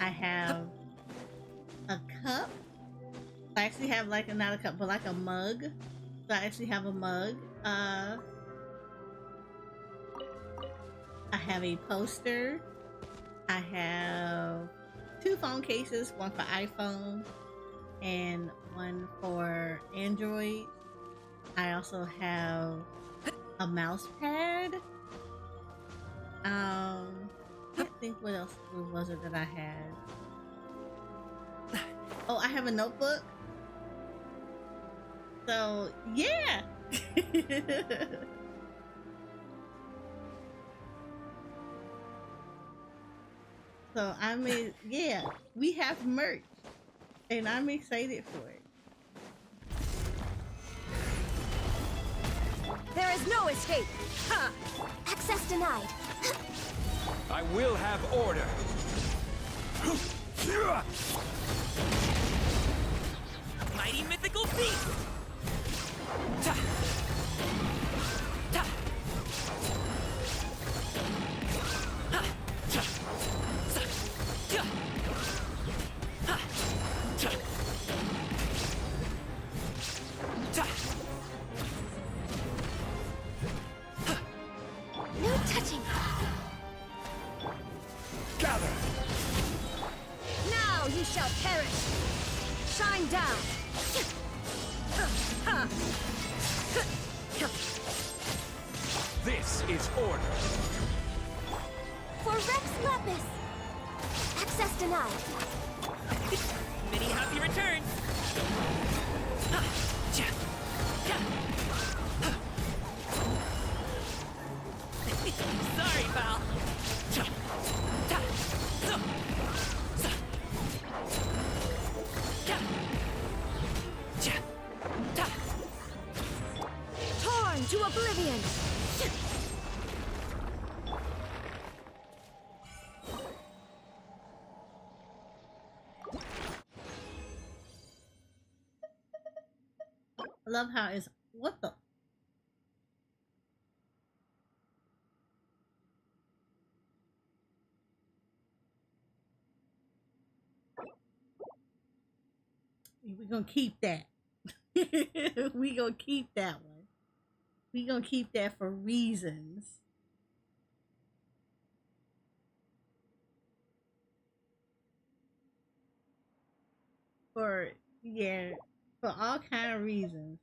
I have a cup. I actually have like not a cup, but like a mug. So I actually have a mug. I have a poster. I have 2 phone cases, one for iPhone and one for Android. I also have a mouse pad. I can't think what else was it that I had. Oh, I have a notebook. So yeah. So yeah, we have merch and I'm excited for it. There is no escape. Huh. Access denied. I will have order. Mighty mythical beast! Ta. Ta. Ha. Ta. Sa. Ta. Ha. Ta. Ta. No touching. Gather. Now you shall perish. Shine down. This is order. For Rex Lapis. Access denied. Many happy returns! Ha. Cha. Cha. Ha. Sorry, pal. Cha. Ta. So. Sa. Cha. Cha. Ta. Torn to oblivion. I love how it's what the. We're gonna keep that. We gonna keep that one. We gonna keep that for reasons. For all kind of reasons.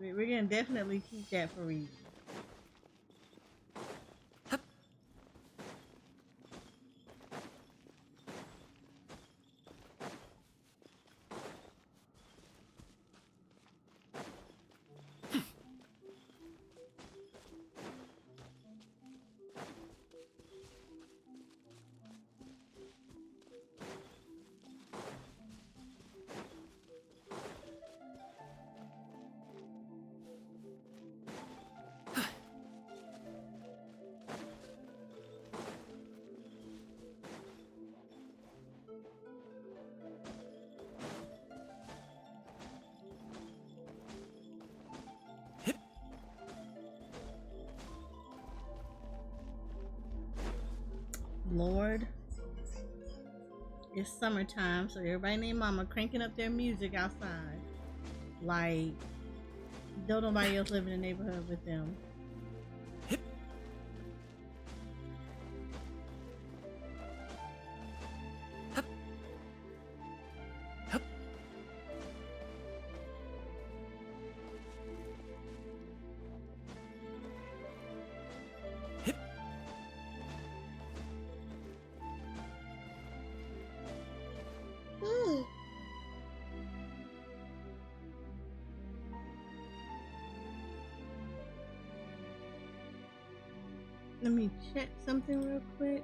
We're gonna definitely keep that for reasons. Lord. It's summertime, so everybody named Mama cranking up their music outside. Like, don't nobody else live in the neighborhood with them. Let me check something real quick.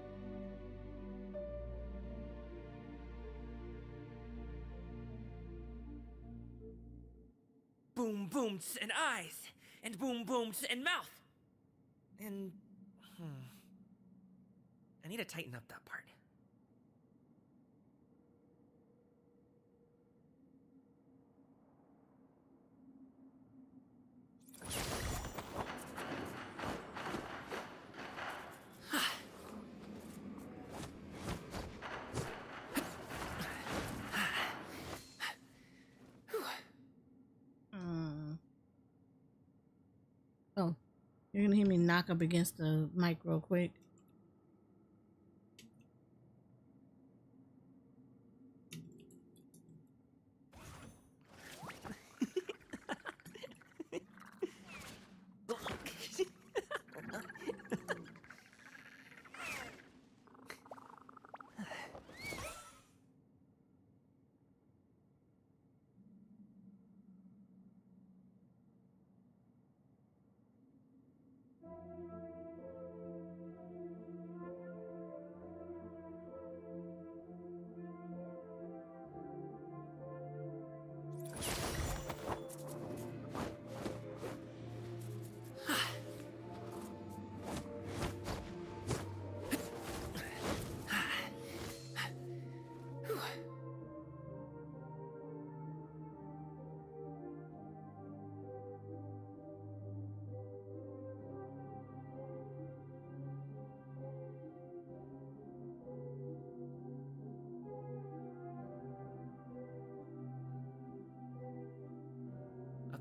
Boom booms and eyes, and boom booms and mouth. And I need to tighten up that part. Oh, you're gonna hear me knock up against the mic real quick.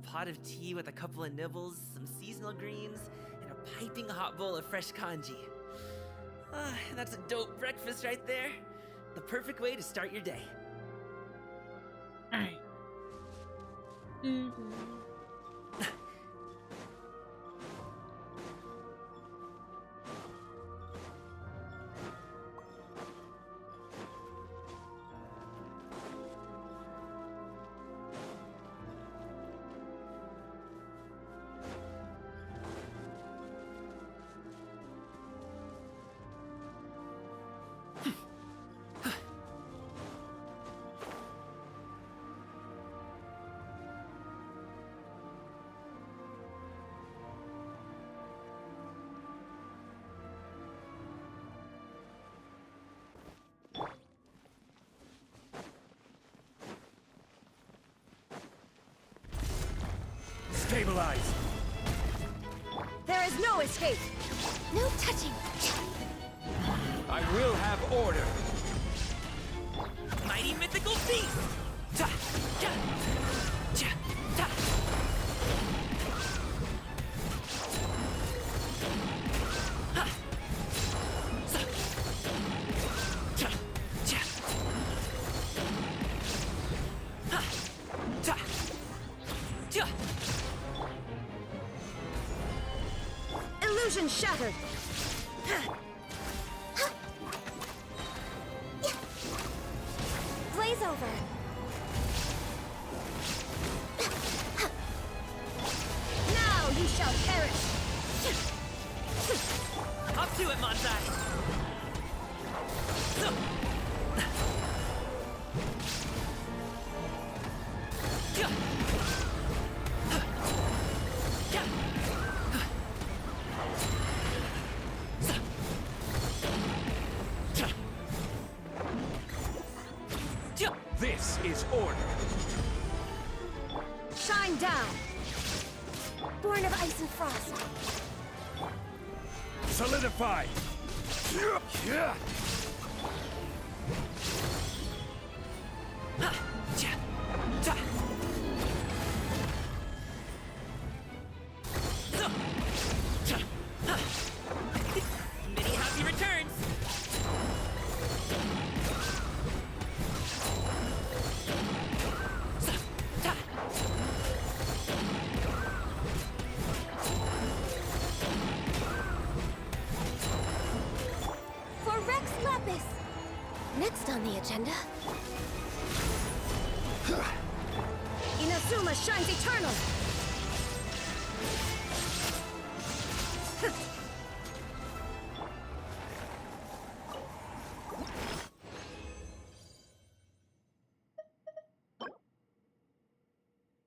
Pot of tea with a couple of nibbles, some seasonal greens, and a piping hot bowl of fresh congee. That's a dope breakfast right there. The perfect way to start your day. Alright. Stabilize! There is no escape! No touching! I will have order! Mighty mythical beast! Ta, ta, ta, ta. Ha. Sa. Ta, ta. Ha. Ta. Ta. Illusion shattered! Blaze over! Now you shall perish! Up to it, Manzai! This is order! Shine down! Born of ice and frost! Solidify! Many happy returns. For Rex Lapis! Next on the agenda... Inazuma shines eternal!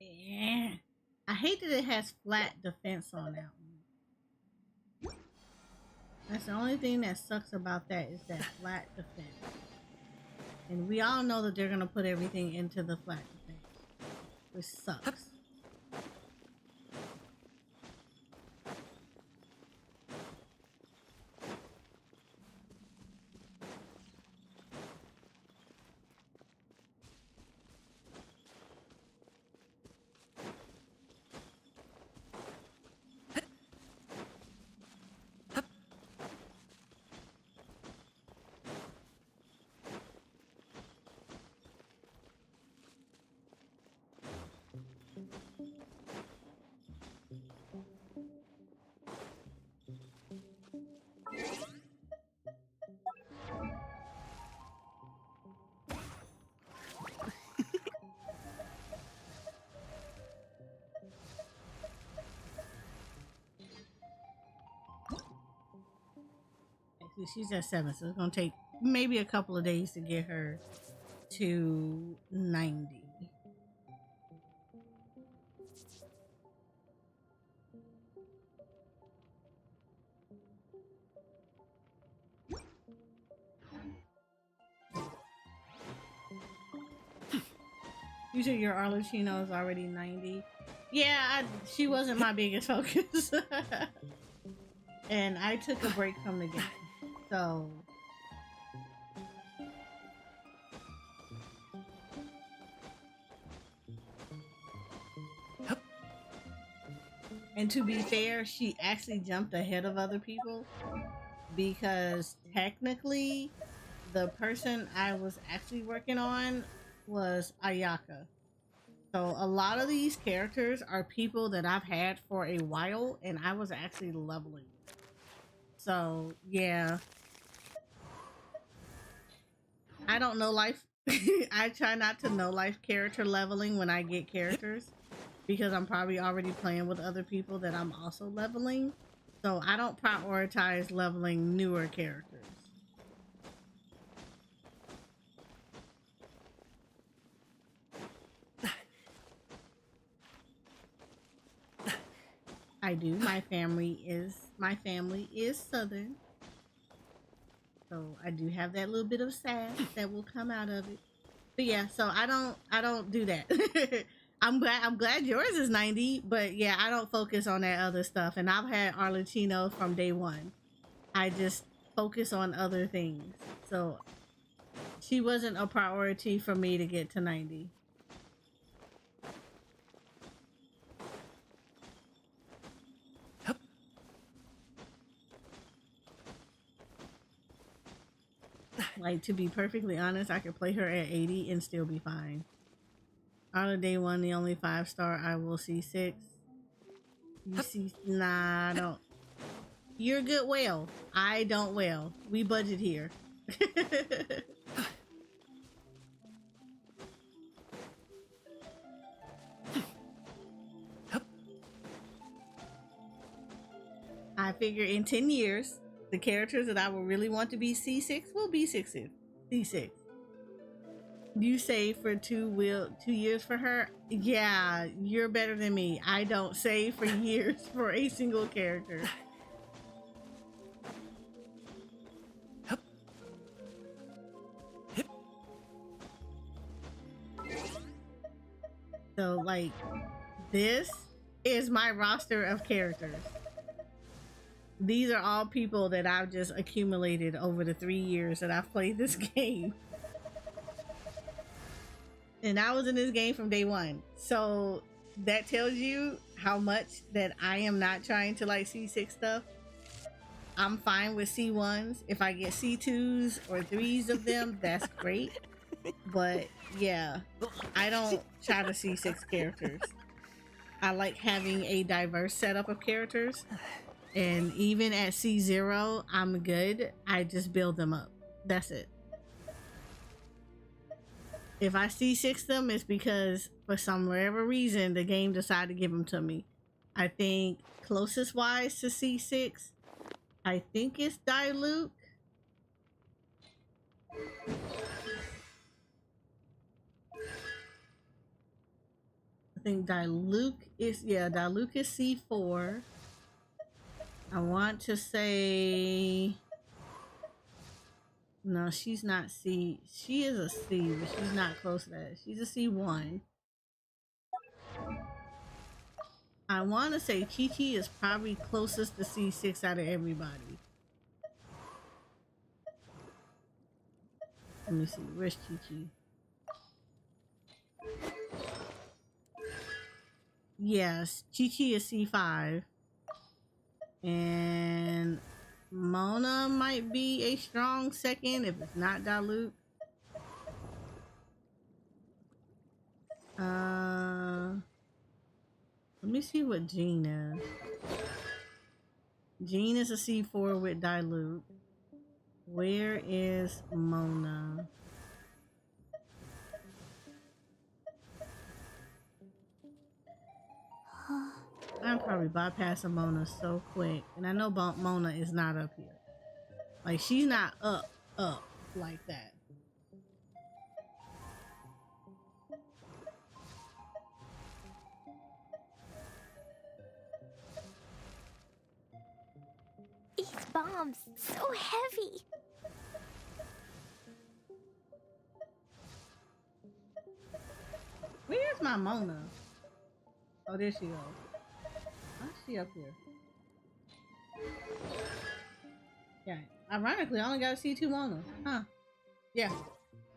Yeah. I hate that it has flat defense on that one. That's the only thing that sucks about that is that flat defense. And we all know that they're gonna put everything into the flat defense, which sucks. She's at 7, so it's gonna take maybe a couple of days to get her to 90. You said your Arlecchino is already 90. Yeah, she wasn't my biggest focus. And I took a break from the game. So and to be fair, she actually jumped ahead of other people because technically the person I was actually working on was Ayaka. So a lot of these characters are people that I've had for a while and I was actually leveling. So yeah, I don't know life. I try not to know life character leveling when I get characters because I'm probably already playing with other people that I'm also leveling. So I don't prioritize leveling newer characters. I do. My family is Southern. So I do have that little bit of sass that will come out of it. But yeah, so I don't do that. I'm glad yours is 90, but yeah, I don't focus on that other stuff. And I've had Arlecchino from day one. I just focus on other things. So she wasn't a priority for me to get to 90. Like, to be perfectly honest, I could play her at 80 and still be fine. On the day one, the only 5-star I will see 6. You see, nah, I don't. You're good whale. I don't whale. We budget here. I figure in 10 years, the characters that I will really want to be C6 will be C6. You save for 2 years for her? Yeah, you're better than me. I don't save for years for a single character. So, like, this is my roster of characters. these are all people that I've just accumulated over the 3 years that I've played this game. And I was in this game from day one. So that tells you how much that I am not trying to like C6 stuff. I'm fine with C1s. If I get C2s or 3s of them, that's great. But yeah, I don't try to C6 characters. I like having a diverse setup of characters. And even at C0, I'm good. I just build them up. That's it. If I C6 them, it's because for some whatever reason, the game decided to give them to me. I think closest wise to C6, I think it's Diluc. I think Diluc is, yeah, Diluc is C4. I want to say, no, she's not C. She is a C, but she's not close to that. She's a C1. I want to say Chi-Chi is probably closest to C6 out of everybody. Let me see, where's Chi-Chi? Yes, Chi-Chi is C5. And Mona might be a strong second if it's not Diluc. Let me see what Jean is. Jean is a C4 with Diluc. Where is Mona? I'm probably bypassing Mona so quick. And I know Mona is not up here. Like, she's not up like that. These bombs, so heavy. Where's my Mona? Oh, there she goes. How's she up here? Yeah, ironically, I only got to see 2 Mona. Huh. Yeah.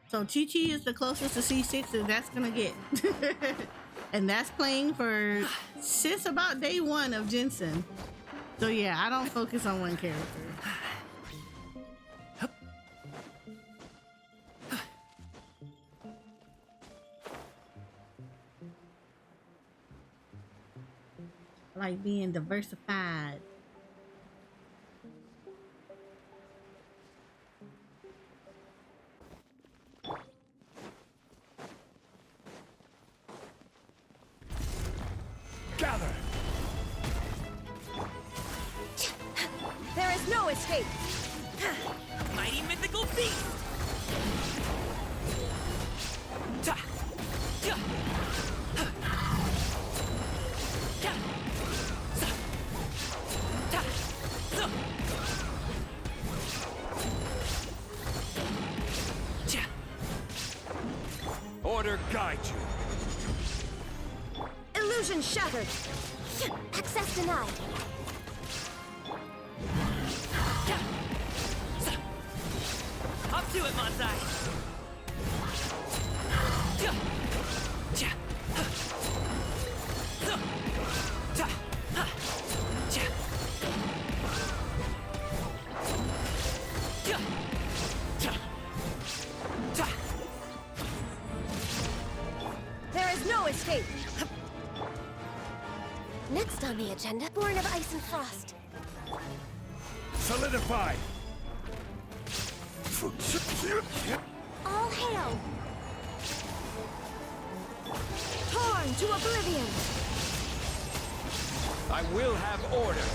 So Chi-Chi is the closest to C6 that that's gonna get. And that's playing for since about day 1 of Jensen. So yeah, I don't focus on one character. I like being diversified. Gather! There is no escape! Mighty mythical beast! Ta! Ja! Ja! Sa! Ta! Zo! Ja! Order guide you. Illusion shattered! Access denied! Ja! Sa! Hop to it, Monsai! Ja! Ja! Ha! Zo! Ta! Ha! Ja! Ja! Ta! Ta! There is no escape! Next on the agenda, Born of Ice and Frost. Solidify! All hail! Torn to oblivion! I will have order.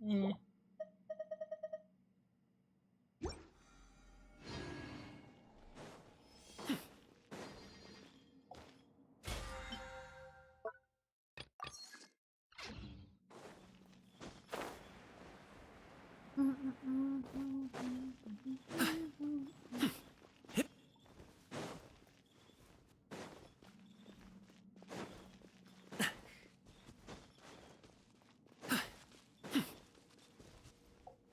Eh.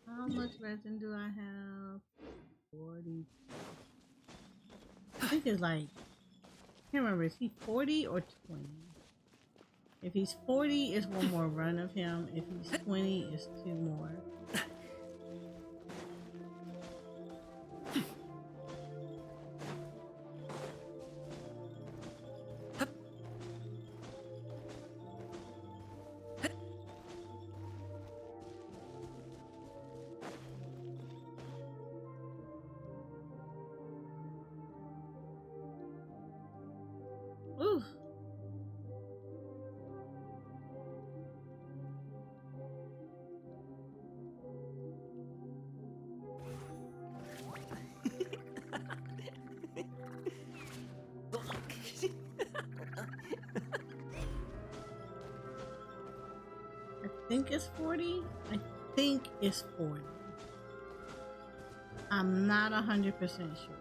How much resin do I have? 40. I think it's like, I can't remember, is he 40 or 20? If he's 40, it's one more run of him. If he's 20, it's two more. Ooh. I think it's 40. I think it's 40. I'm not 100% sure.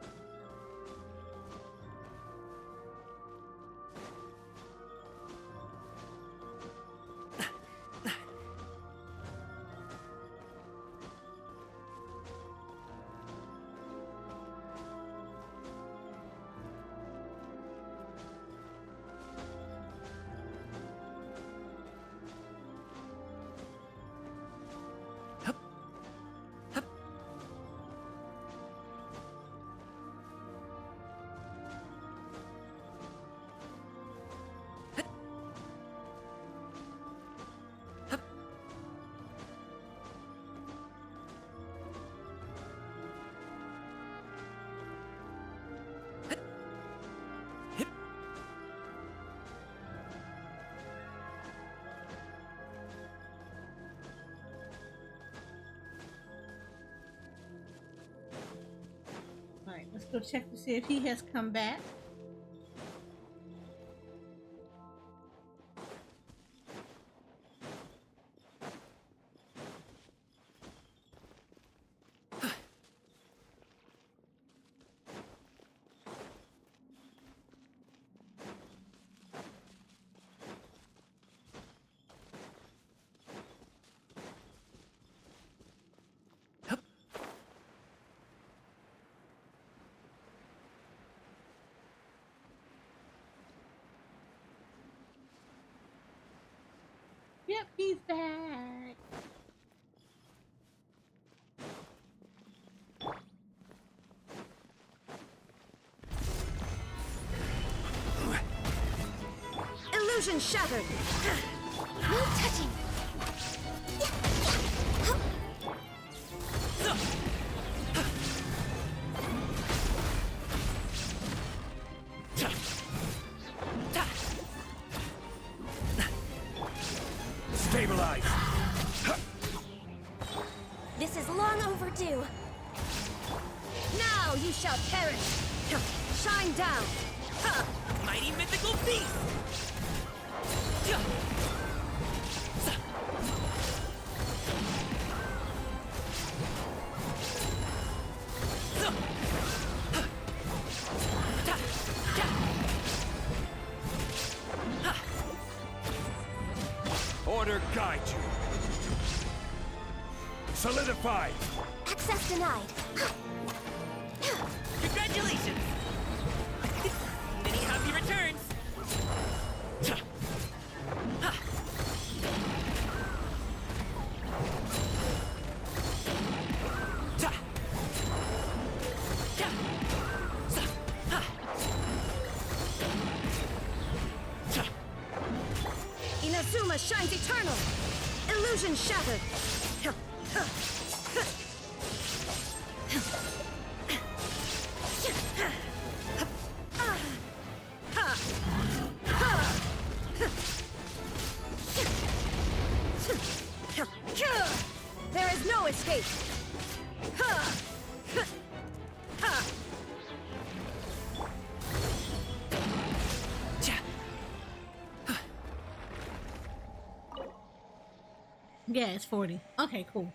Alright, let's go check to see if he has come back. Yep, he's back. Illusion shattered. No touching. Stabilize. This is long overdue. Now you shall perish. Shine down. Mighty mythical beast! Order guide you. Solidify. Access denied. Congratulations! Many happy returns! Inazuma shines eternal. Illusion shattered. There is no escape. Yeah, it's 40. Okay, cool.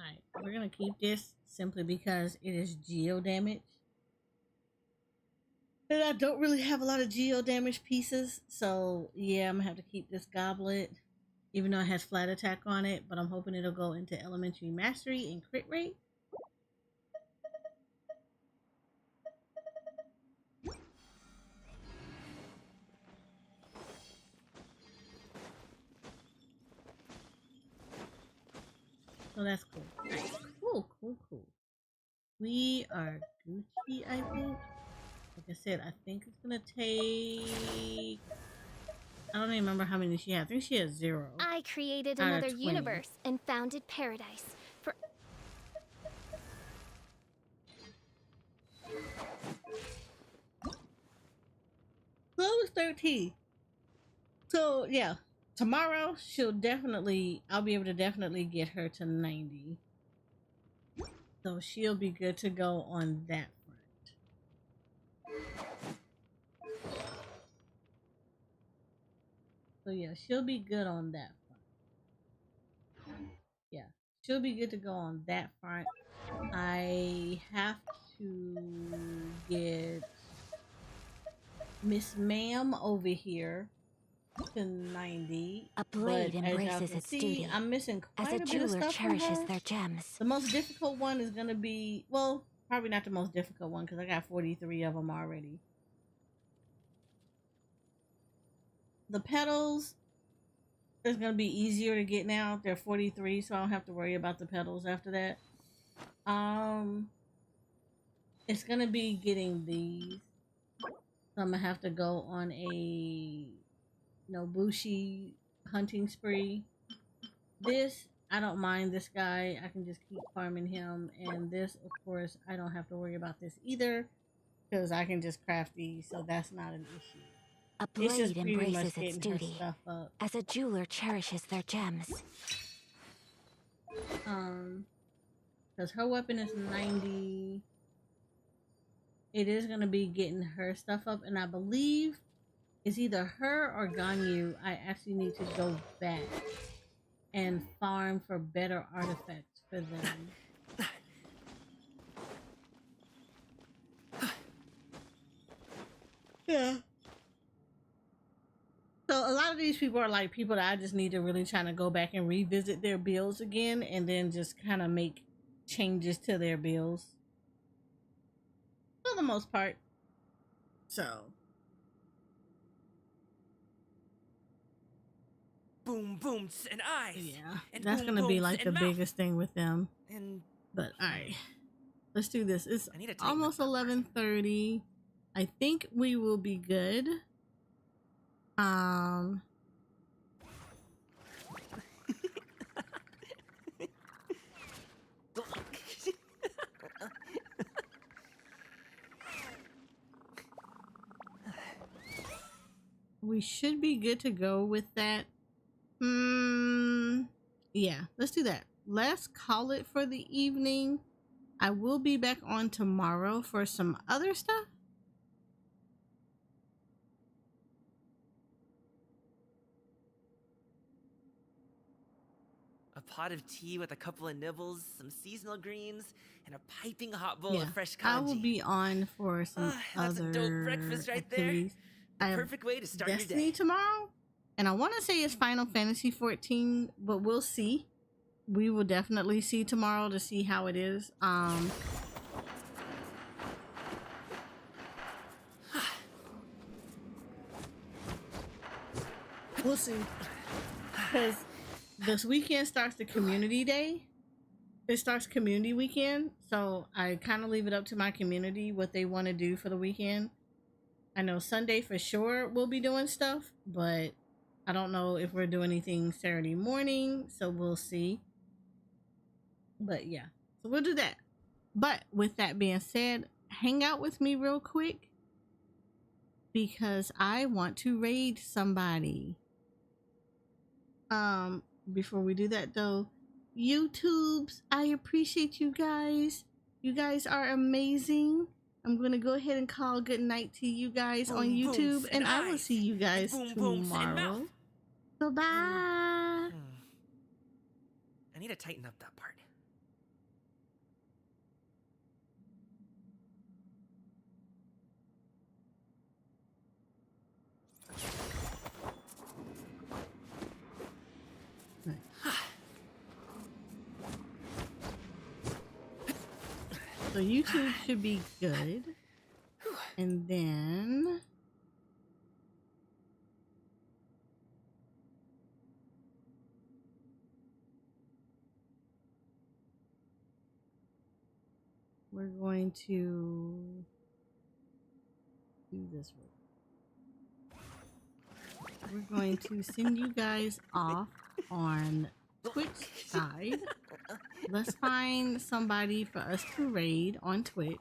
Alright, we're gonna keep this simply because it is geo damage. And I don't really have a lot of geo damage pieces, so yeah, I'm gonna have to keep this goblet, even though it has flat attack on it, but I'm hoping it'll go into elementary mastery and crit rate. So that's cool. Nice. Cool. We are Gucci, I think. Like I said, I think it's gonna take... I don't even remember how many she had. I think she has 0. I created Out of another 20. universe and founded paradise. For So it was 13. So yeah, tomorrow I'll be able to definitely get her to 90. So she'll be good to go on that front. So yeah, she'll be good on that front. Yeah, she'll be good to go on that front. I have to get Miss Ma'am over here to 90. A blade but as y'all embraces can its see, duty. I'm missing As quite a a bit of jeweler stuff from cherishes her. their gems. The most difficult one is gonna be, well, probably not the most difficult one because I got 43 of them already. The petals is gonna be easier to get now. They're 43, so I don't have to worry about the petals after that. It's gonna be getting these. So I'm gonna have to go on a Nobushi hunting spree. This, I don't mind this guy. I can just keep farming him. And this, of course, I don't have to worry about this either because I can just craft these, so that's not an issue. A It's just blade pretty much embraces its getting her duty. stuff up. As a jeweler cherishes their gems. Because her weapon is 90. It is going to be getting her stuff up, and I believe it's either her or Ganyu. I actually need to go back and farm for better artifacts for them. Yeah. So a lot of these people are like people that I just need to really try to go back and revisit their builds again and then just kind of make changes to their builds. For the most part. So. Boom, booms, and eyes. Yeah. And That's boom, going to be booms, like the and mouth. biggest thing with them. And But alright. Let's do this. It's I need to tighten almost up that part. 11:30. I think we will be good. We should be good to go with that. Yeah, let's do that. Let's call it for the evening. I will be back on tomorrow for some other stuff. a pot of tea with a couple of nibbles, some seasonal greens, and a piping hot bowl of fresh congee. I will be on for some that's other a dope breakfast right activities. there. I have Perfect way to start your Destiny day. tomorrow, and I want to say it's Final Fantasy 14, but we'll see. We will definitely see tomorrow to see how it is. We'll see, because this weekend starts the community day. It starts community weekend, so I kind of leave it up to my community what they want to do for the weekend. I know Sunday for sure we'll be doing stuff, but I don't know if we're doing anything Saturday morning, so we'll see. But yeah, so we'll do that. But with that being said, hang out with me real quick because I want to raid somebody. Before we do that though, YouTubes, I appreciate you guys. You guys are amazing. I'm going to go ahead and call good night to you guys on YouTube, and I will see you guys tomorrow. So bye. I need to tighten up that part. So YouTube should be good. And then we're going to do this one. We're going to send you guys off on Twitch side. Let's find somebody for us to raid on Twitch.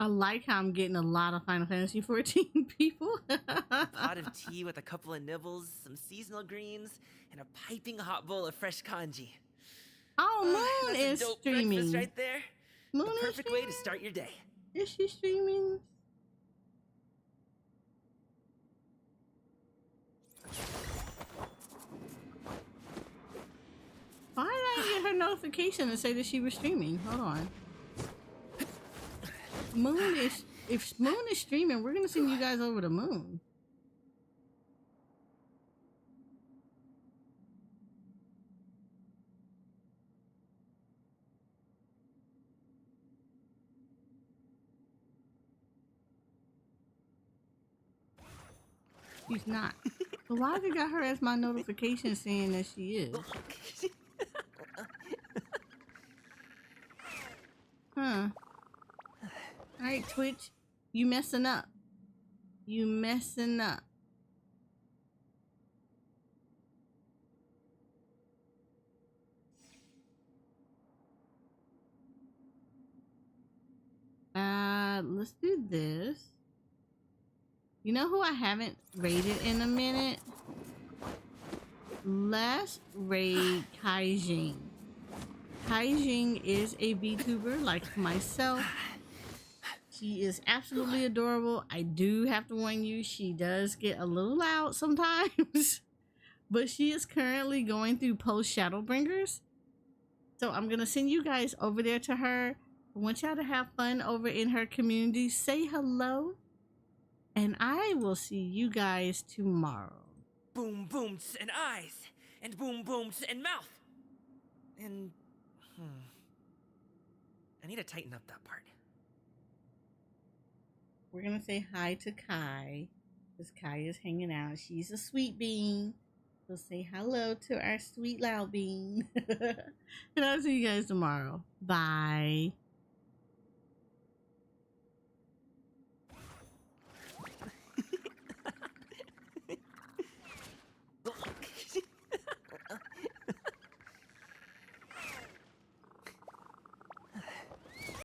I like how I'm getting a lot of Final Fantasy 14 people. A pot of tea with a couple of nibbles, some seasonal greens, and a piping hot bowl of fresh kanji. Oh, Moon That's is a dope streaming. breakfast right there. Moon The is perfect way to start your day. Is she streaming? Why did I get her notification to say that she was streaming? Hold on. Moon is, if Moon is streaming, we're gonna send you guys over to Moon. She's not. But why have you got her as my notification saying that she is? Huh. Alright, Twitch. You messing up. You messing up. Let's do this. You know who I haven't raided in a minute? Let's raid Kaijing. Kaijing is a VTuber like myself. She is absolutely adorable. I do have to warn you, she does get a little loud sometimes. But she is currently going through post Shadowbringers. So I'm going to send you guys over there to her. I want y'all to have fun over in her community. Say hello. And I will see you guys tomorrow. Boom booms and eyes, and boom booms and mouth. And, I need to tighten up that part. We're going to say hi to Kai. Because Kai is hanging out. She's a sweet bean. So say hello to our sweet loud bean. And I'll see you guys tomorrow. Bye.